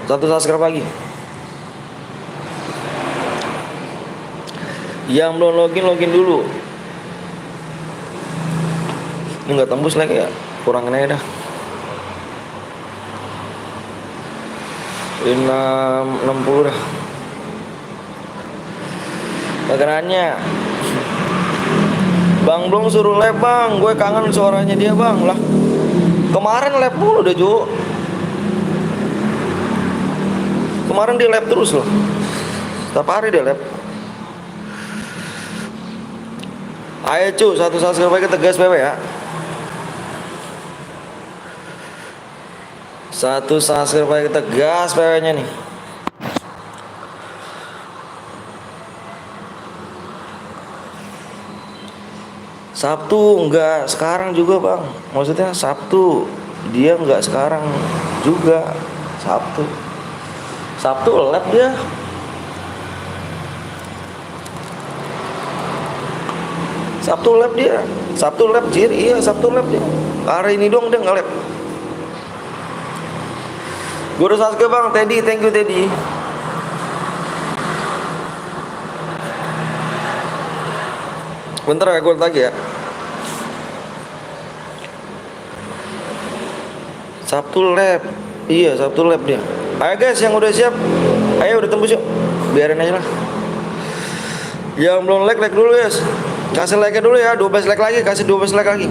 1 subscribe lagi. Yang belum login dulu. Ini nggak tembus lagi ya, kurangin aja dah. 60 dah. Bagerannya Bang Blong suruh live bang, gue kangen suaranya dia bang. Lah kemarin live mulu udah Ju. Kemarin dia live terus loh, setiap hari dia live. Ayo cu, 1 subscribe kita gas PW ya. 1 subscribe kita gas PW-nya nih. Sabtu enggak sekarang juga bang. Maksudnya Sabtu dia enggak sekarang juga. Sabtu lab dia. Sabtu lab Jir. Iya Sabtu lab dia. Hari ini dong dia nggak lab. Guru Sasuke bang, Teddy, thank you Teddy. Bentar ya gue lagi ya. Sabtu lab. Iya Sabtu lab dia. Ayo guys yang udah siap. Ayo udah tembus yuk. Biarin aja lah. Yang belum like dulu guys. Kasih like dulu ya. 12 like lagi. Kasih 12 like lagi.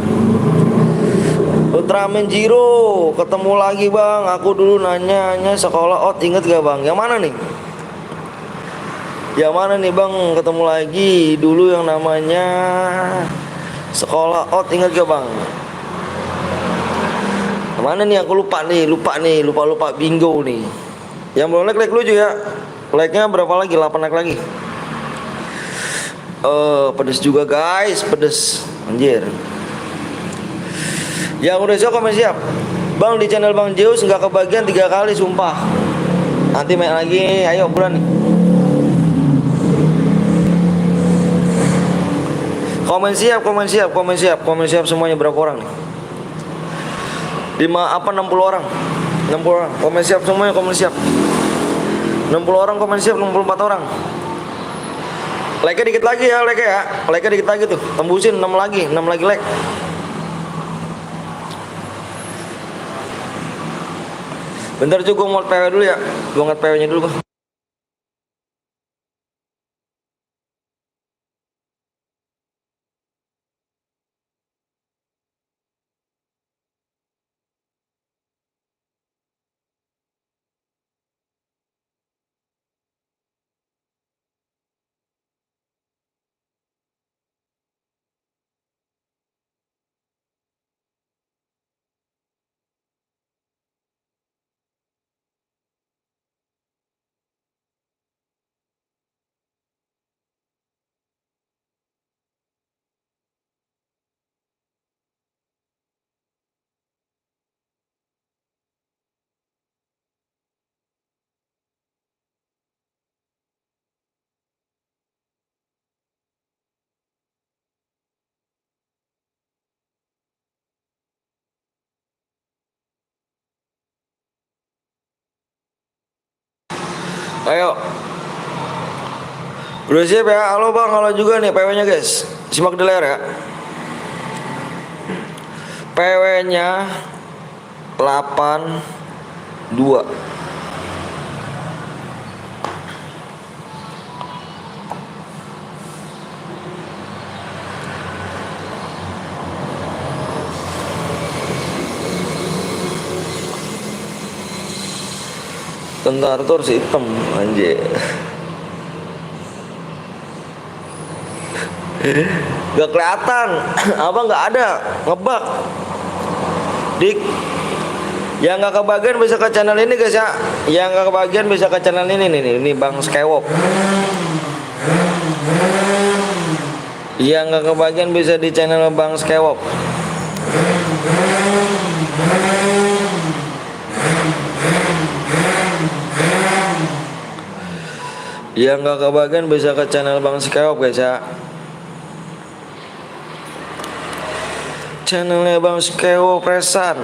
Ultraman Zero, ketemu lagi bang. Aku dulu nanya sekolah out, inget gak bang? Yang mana nih? Yang mana nih bang? Ketemu lagi dulu yang namanya sekolah out, inget gak bang? Yang mana nih? Aku lupa bingo nih. Yang belum like dulu juga ya. Like-nya berapa lagi? 8 like lagi. Pedes juga guys, pedes. Anjir. Yang udah siap komen siap. Bang di channel Bang Zeus nggak kebagian 3 kali sumpah. Nanti main lagi, ayo bulan nih. Komen siap semuanya berapa orang nih? 60 orang? 60 orang. Komen siap semuanya, komen siap. 60 orang komen siap, 64 orang. Like-nya dikit lagi ya, like-nya dikit lagi tuh. Tembusin 6 lagi like. Bentar cuy, gue mau PW dulu ya. Gue ngat PW nya dulu bang. Ayo. Udah siap ya? Halo bang, halo juga nih PW nya guys. Simak di layar ya. PW nya 82. Tentara tuh harus hitam anjir. Gak kelihatan. Abang gak ada ngebak. Dik. Yang gak kebagian bisa ke channel ini guys ya. Yang gak kebagian bisa ke channel ini nih. Ini Bang Skywalk. Yang gak kebagian bisa di channel Bang Skywalk. Yang gak kebagian bisa ke channel Bang Skywalk guys ya. Channelnya Bang Skywalk Presan.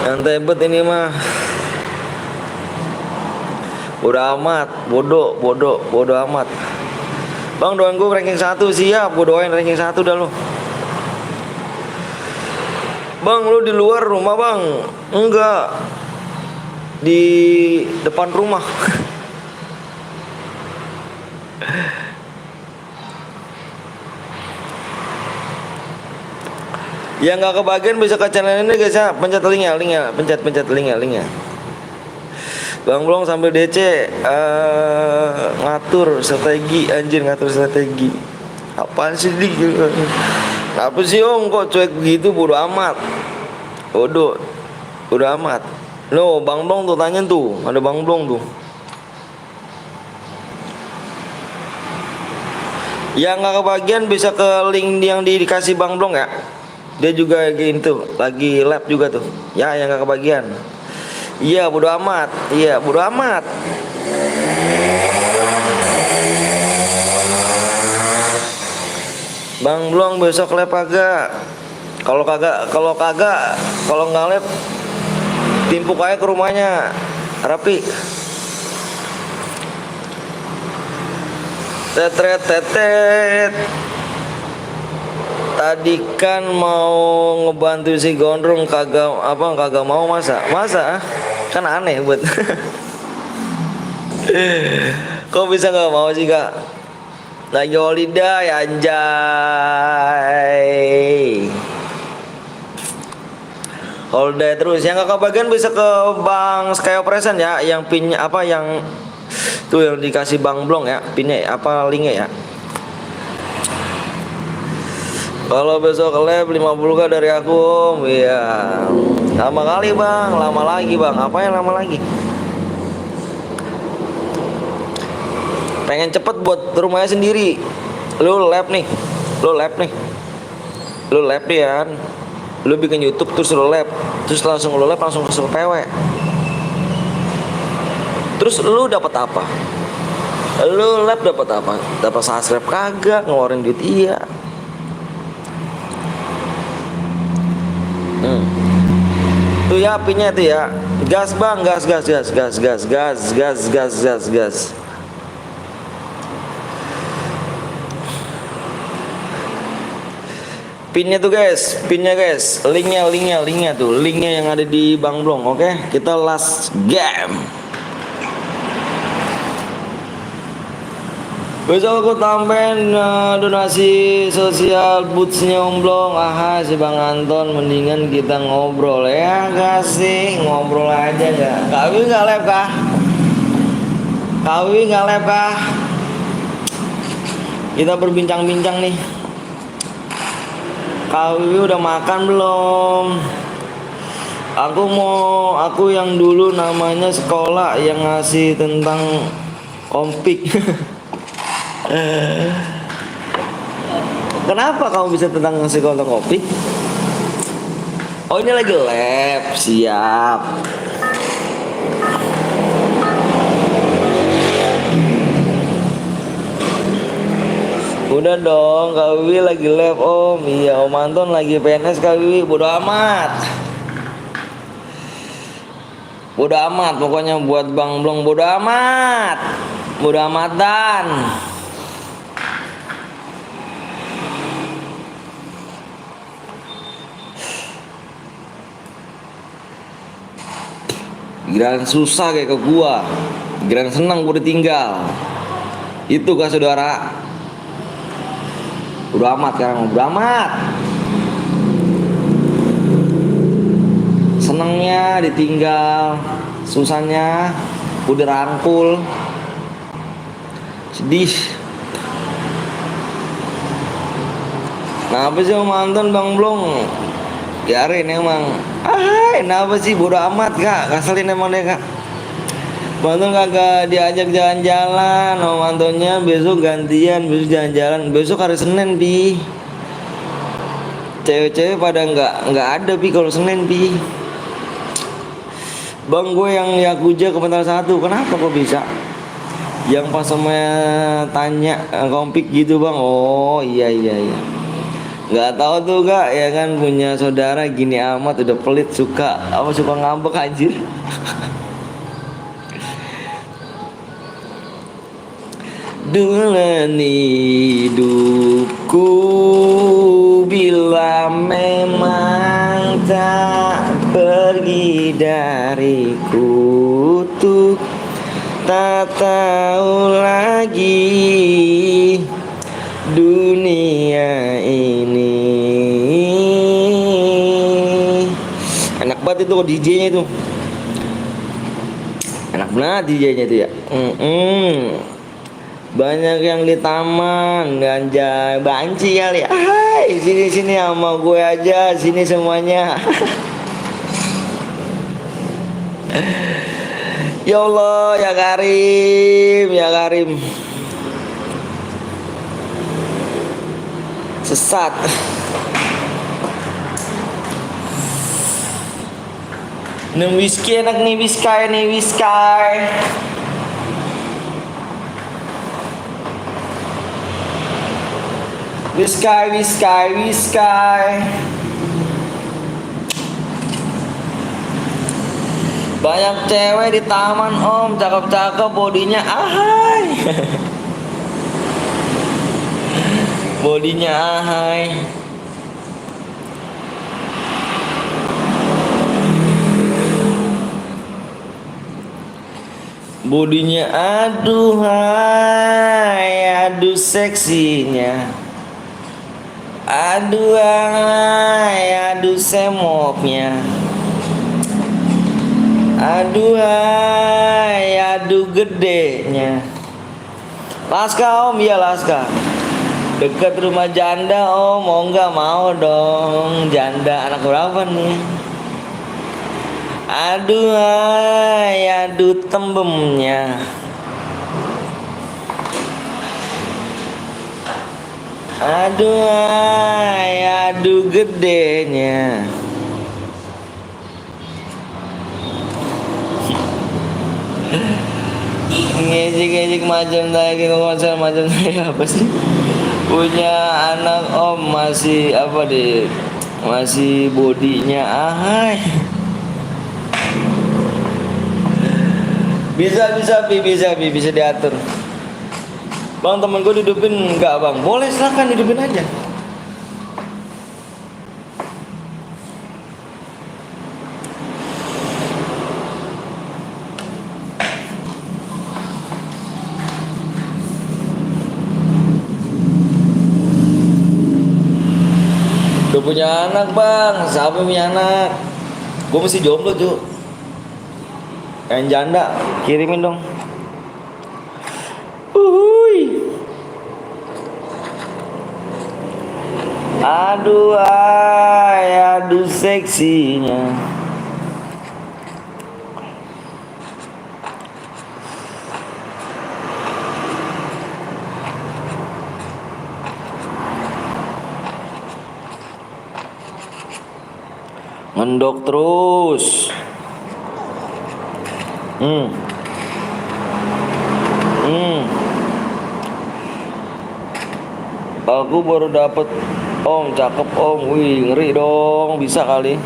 Yang tebet ini mah bodoh amat. Bang doain gue ranking 1. Siap, gue doain ranking 1 dah lo. Bang lu di luar rumah bang? Enggak, di depan rumah. Yang nggak kebagian bisa ke channel ini guys ya. Pencet linknya, pencet linknya. Bang Blong sambil DC ngatur strategi, anjir ngatur strategi. Apaan sih dik? Apa sih om kok cuek begitu, bodo amat. Waduh, udah amat. Lo Bang Blong tuh tanya tuh, ada Bang Blong tuh. Yang nggak kebagian bisa ke link yang dikasih Bang Blong ya. Dia juga gitu, lagi lab juga tuh. Ya, yang nggak kebagian. Iya, bodo amat. Iya, bodo amat. Bang Blong besok lab kagak? Kalau nggak lab, timpuk aja ke rumahnya, rapi. Tetet. Tadi kan mau ngebantu si Gondrong kagak mau masa kan aneh buat. Kok bisa nggak mau sih kak? Lagi holiday anjay. Holiday terus. Yang nggak kebagian bisa ke Bang Sky Operation ya, yang pinnya apa yang tuh yang dikasih Bang Blong ya, pinnya apa linknya ya. Kalau besok ke lab 50k dari aku, iya. Lama kali bang, lama lagi bang. Apa yang lama lagi? Pengen cepet buat rumahnya sendiri. Lu lab nih kan. Lu bikin YouTube terus lu lab, terus langsung ke PW. Terus lu dapat apa? Lu lab dapat apa? Dapat subscribe kagak, ngeluarin duit iya. Tuh ya apinya tuh ya. Gas bang, gas. Pinnya tuh guys, linknya tuh, linknya yang ada di Bang Blong. Oke, kita last game. Besok aku tambahin donasi sosial bootsnya Om Blong. Aha, si Bang Anton, mendingan kita ngobrol ya gak sih? Ngobrol aja gak? Kawi gak lab kah? Kita berbincang-bincang nih. Kawi udah makan belum? Aku yang dulu namanya sekolah yang ngasih tentang kompik. Kenapa kamu bisa tentang ngasih konten kopi? Oh ini lagi lab, siap. Udah dong, Kak Wiwi lagi lab om. Iya Om Anton lagi PNS Kak Wiwi, bodo amat. Pokoknya buat Bang Blong bodo amatan. Giliran susah kayak ke gua, giliran senang gua ditinggal. Itu kah saudara? Udah amat sekarang, udah amat. Senengnya ditinggal, susahnya udah rangkul. Sedih. Kenapa sih Om Anton Bang Blong? Biarin emang. Kenapa sih bodo amat kak? Kaselin emang deh kak. Bang Anton kagak diajak jalan-jalan. Om Antonnya besok gantian, besok jalan-jalan. Besok hari Senin pi. Cewek-cewek pada nggak ada pi kalau Senin pi. Bang gue yang Yakuza komentar 1. Kenapa kok bisa? Yang pas sama tanya kompik gitu bang. Oh iya. Nggak tahu tuh kak ya kan, punya saudara gini amat udah pelit, suka ngambek anjir. Dulani hidupku bila memang tak pergi dariku, tuh tak tahu lagi dunia ini. Enak banget itu DJ-nya itu. Enak banget DJ-nya itu ya. Banyak yang di taman, ganja, banci kali ya. Hai, sini sama gue aja, sini semuanya. Ya Allah, ya Karim, ya Karim. Sesat. Nih whisky enak nih, whisky nih, whisky. Whisky, whisky, whisky. Banyak cewek di taman om, cakep-cakep bodinya, ahai. Bodinya ahai. Bodinya aduhai, aduh seksinya. Aduhai, aduh semoknya. Aduhai, aduh gedenya. Laska om, iya Laska. Dekat rumah janda om, mau nggak mau dong. Janda anak berapa nih? Aduhai, aduh tembemnya. Aduhai, aduh gedenya. Ngejek-ngejek macam lagi konser macam saya apa sih? Punya anak om masih apa deh? Masih bodinya ahai. Bisa diatur. Bang, temen gue hidupin enggak bang? Boleh, silahkan hidupin aja. Udah punya anak bang, siapa punya anak? Gue masih jomblo cuy. Yang janda kirimin dong. Uhuy. Aduh ay, aduh seksinya. Ngendok terus. Aku baru dapet om, cakep om. Wih, ngeri dong, bisa kali.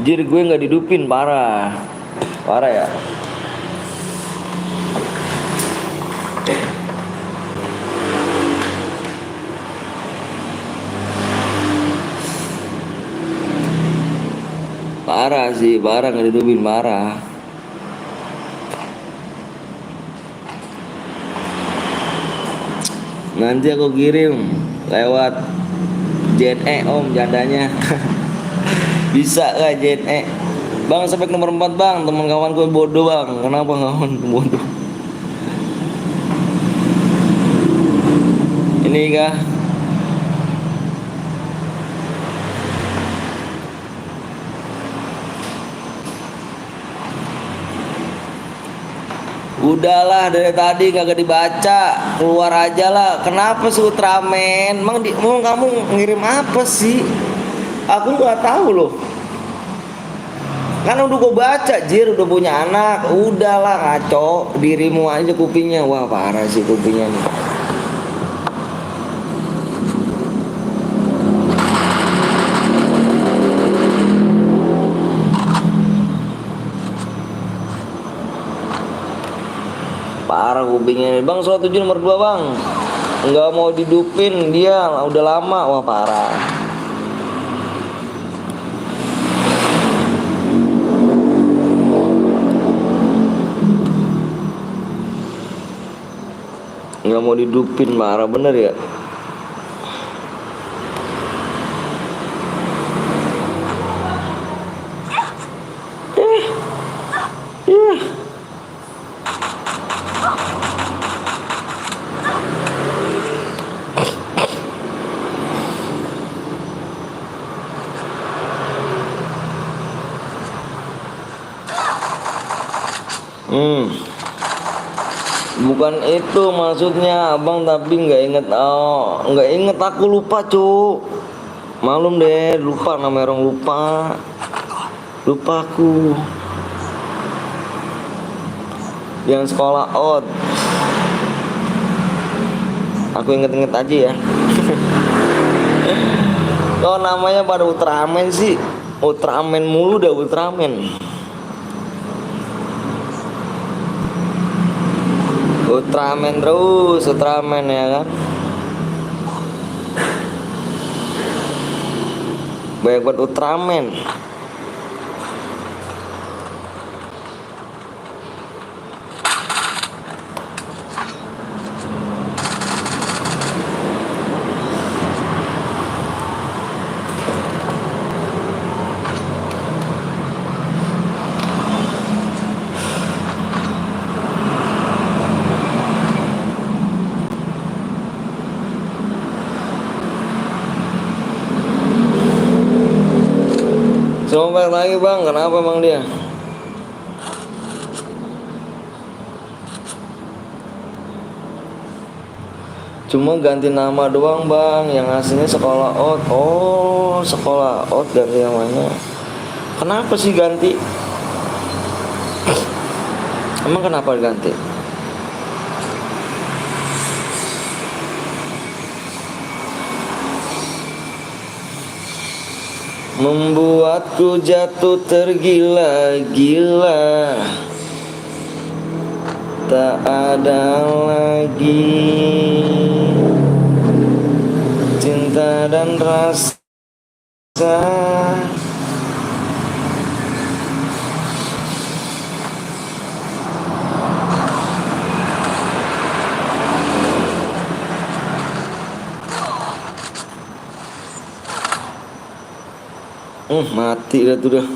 Jir gue nggak didupin, parah. Parah ya. Parah sih, parah nggak didupin, parah. Nanti aku kirim lewat JNE om jandanya. Bisa gak JNE? Bang, sampai nomor 4 bang, teman kawan gue bodoh bang. Kenapa kawan bodoh? Ini kah? Udahlah dari tadi kagak dibaca, keluar aja lah. Kenapa sih Ultraman? Emang kamu ngirim apa sih? Aku nggak tahu loh. Kan udah gue baca, Jir udah punya anak. Udahlah ngaco, dirimu aja kupingnya. Wah parah sih kupingnya nih. Parah kupingnya nih. Bang, 107 nomor 2 bang. Nggak mau didupin dia, udah lama. Wah parah. Nggak mau didupin, marah bener ya. Hmm, bukan itu maksudnya abang, tapi nggak inget. Oh, nggak inget, aku lupa cu. Malum deh, lupa nama orang, lupa aku. Yang sekolah out, aku inget-inget aja ya. Kok namanya pada Ultraman sih? Ultraman mulu dah, Ultraman. Ultraman terus, Ultraman ya kan. Banyak buat Ultraman. Coba lagi bang, kenapa bang dia? Cuma ganti nama doang bang, yang aslinya sekolah out. Oh, sekolah out ganti namanya. Kenapa sih ganti? Emang kenapa ganti? Membuatku jatuh tergila-gila, tak ada lagi cinta dan rasa. Mati dah tuh dah.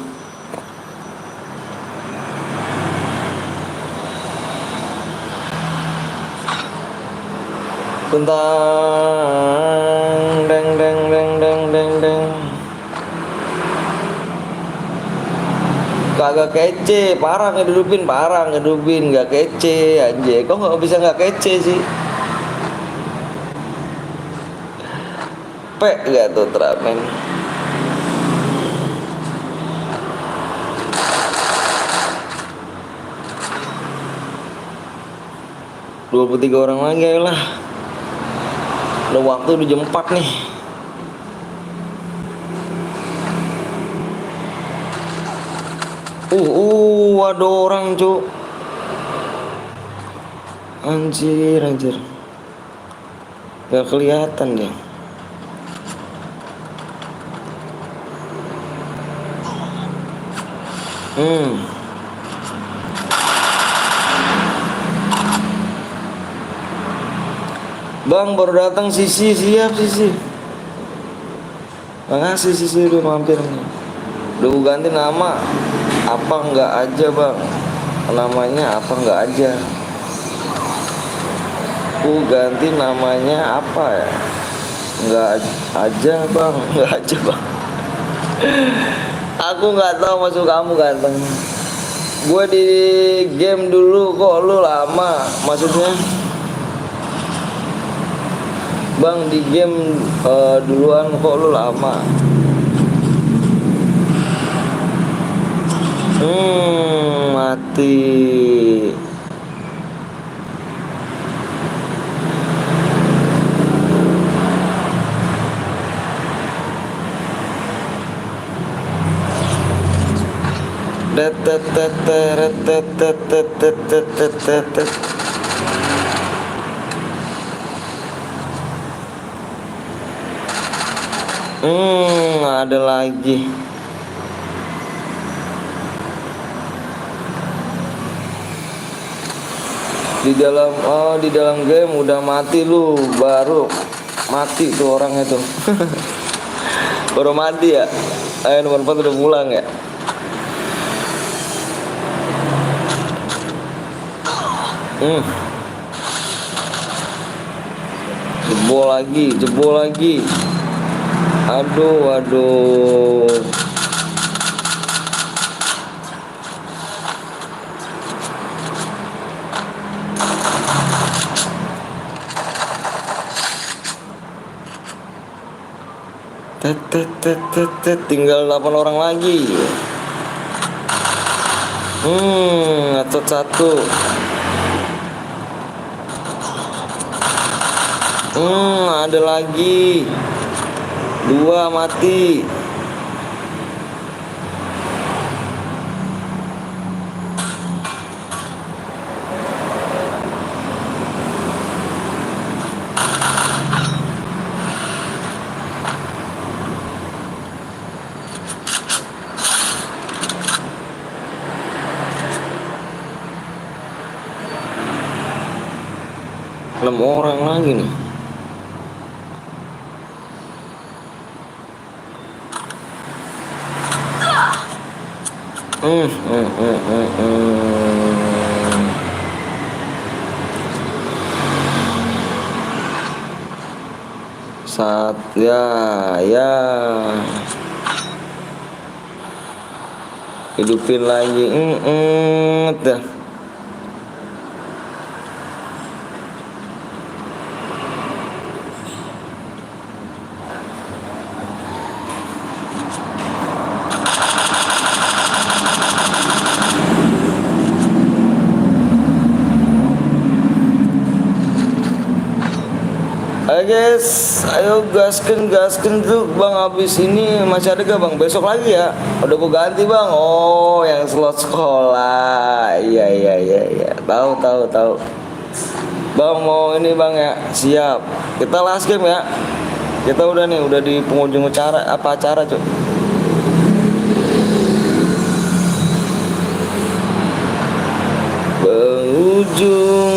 Tentang deng deng deng deng deng deng. Kagak kece, parah ngedupin, nggak kece anjay. Kok nggak bisa nggak kece sih? Pek gak tuh Ultraman? 23 orang lagi, ayolah. Udah waktu di jam 4 nih. Ada orang cu. Anjir. Gak kelihatan dia. Bang baru datang Sisi, siap Sisi. Makasih Sisi udah mampir nih. Udah ganti nama. Apa enggak aja bang? Namanya apa enggak aja? Ganti namanya apa ya? Enggak aja bang, enggak aja bang. Aku nggak tahu maksud kamu ganteng. Gue di game dulu kok lu lama, maksudnya? Bang di game duluan kok lu lama. Mati. Ada lagi. Di dalam game udah mati lu, baru mati tuh orang itu. Baru mati ya. Nomor 4 udah pulang ya. Jebol lagi. Aduh. Tinggal 8 orang lagi. Ngetot satu. Ada lagi. 2 mati. Enam orang lagi nih. Ya hidupin lagi. Dah. Ayo guys, ayo gasken tuh bang. Habis ini masih ada gak bang? Besok lagi ya. Udah gue ganti bang. Oh, yang slot sekolah. Iya. Tahu. Bang mau ini bang ya. Siap. Kita last game ya. Kita udah di penghujung acara. Apa acara cuy? Penghujung.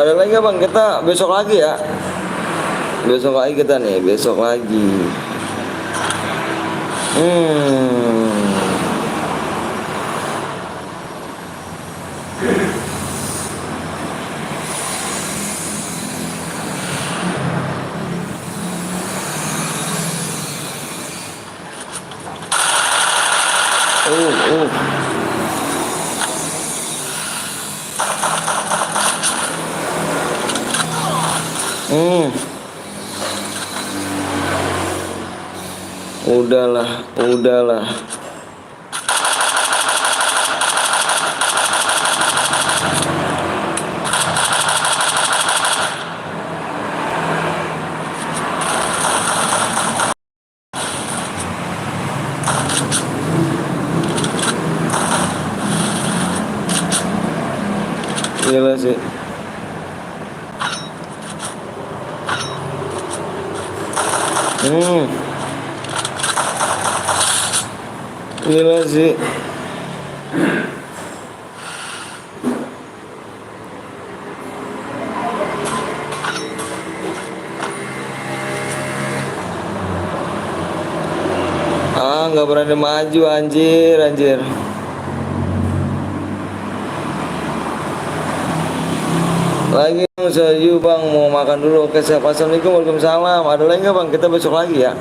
Ada lagi nggak bang? Kita besok lagi ya. Besok lagi kita nih. Besok lagi. Udahlah. Gila sih. Gila sih. Nggak berani maju anjir. Lagi saya bang mau makan dulu. Oke siap. Assalamualaikum. Waalaikumsalam. Ada lagi nggak bang? Kita besok lagi ya.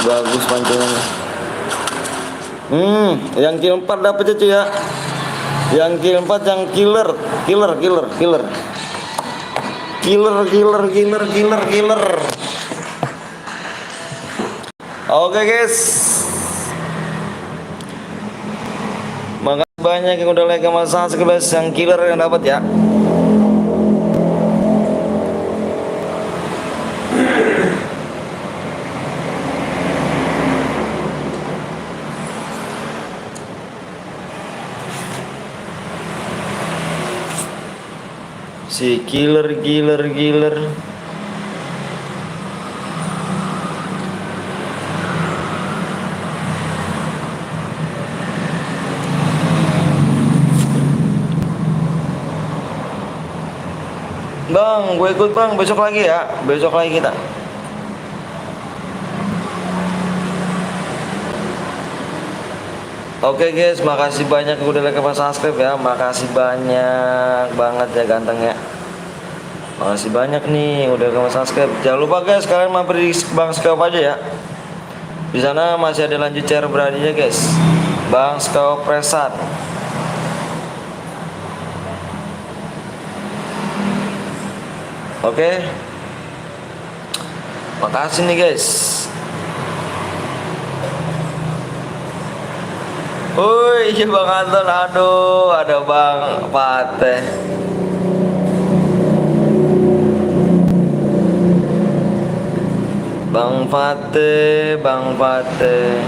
Bagus pancingannya. Yang kill 4 dapat ya cuy ya. Yang kill 4 yang killer. Oke guys. Makasih banyak yang udah like sama subscribe. Yang killer yang dapat ya. Si killer. Bang, gue ikut bang, besok lagi ya. Besok lagi kita. Oke guys, makasih banyak udah like sama subscribe ya. Makasih banyak banget ya ganteng ya. Makasih banyak nih udah like sama subscribe. Jangan lupa guys, kalian mampir di Bang Scout aja ya. Di sana masih ada lanjut cara beraninya guys. Bang Scout Presat. Oke. Makasih nih guys. Woi, iya Bang Anton, aduh, ada Bang Pateh. Bang Pateh, Bang Pateh.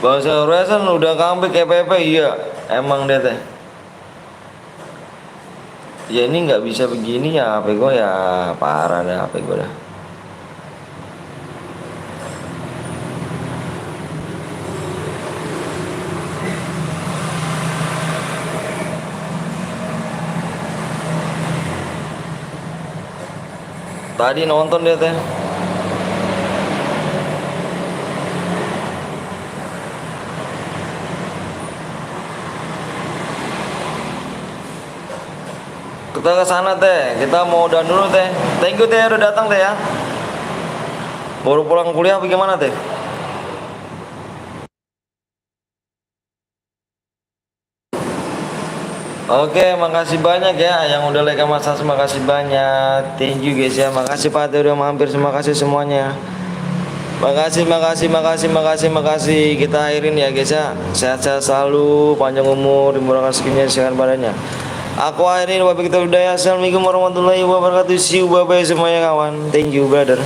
Bang Sauresan udah comeback EPP, iya, emang deh teh. Ya ini nggak bisa begini ya, HP gue ya parah deh HP gue dah. Tadi nonton dia teh. Kita ke sana teh, kita mau udah dulu teh. Thank you teh udah datang teh ya. Baru pulang kuliah bagaimana teh? Oke, makasih banyak ya yang udah like sama subscribe, makasih banyak. Thank you guys ya, makasih Pak udah mampir, terima kasih semuanya. Makasih, makasih, makasih, makasih, makasih. Kita akhirin ya guys ya. Sehat-sehat selalu, panjang umur, dimurahkan rezekinya, sehat badannya. Aku akhirin, wabillahi taufiq hidayah. Assalamualaikum warahmatullahi wabarakatuh. See you, bye bye semuanya kawan. Thank you brother.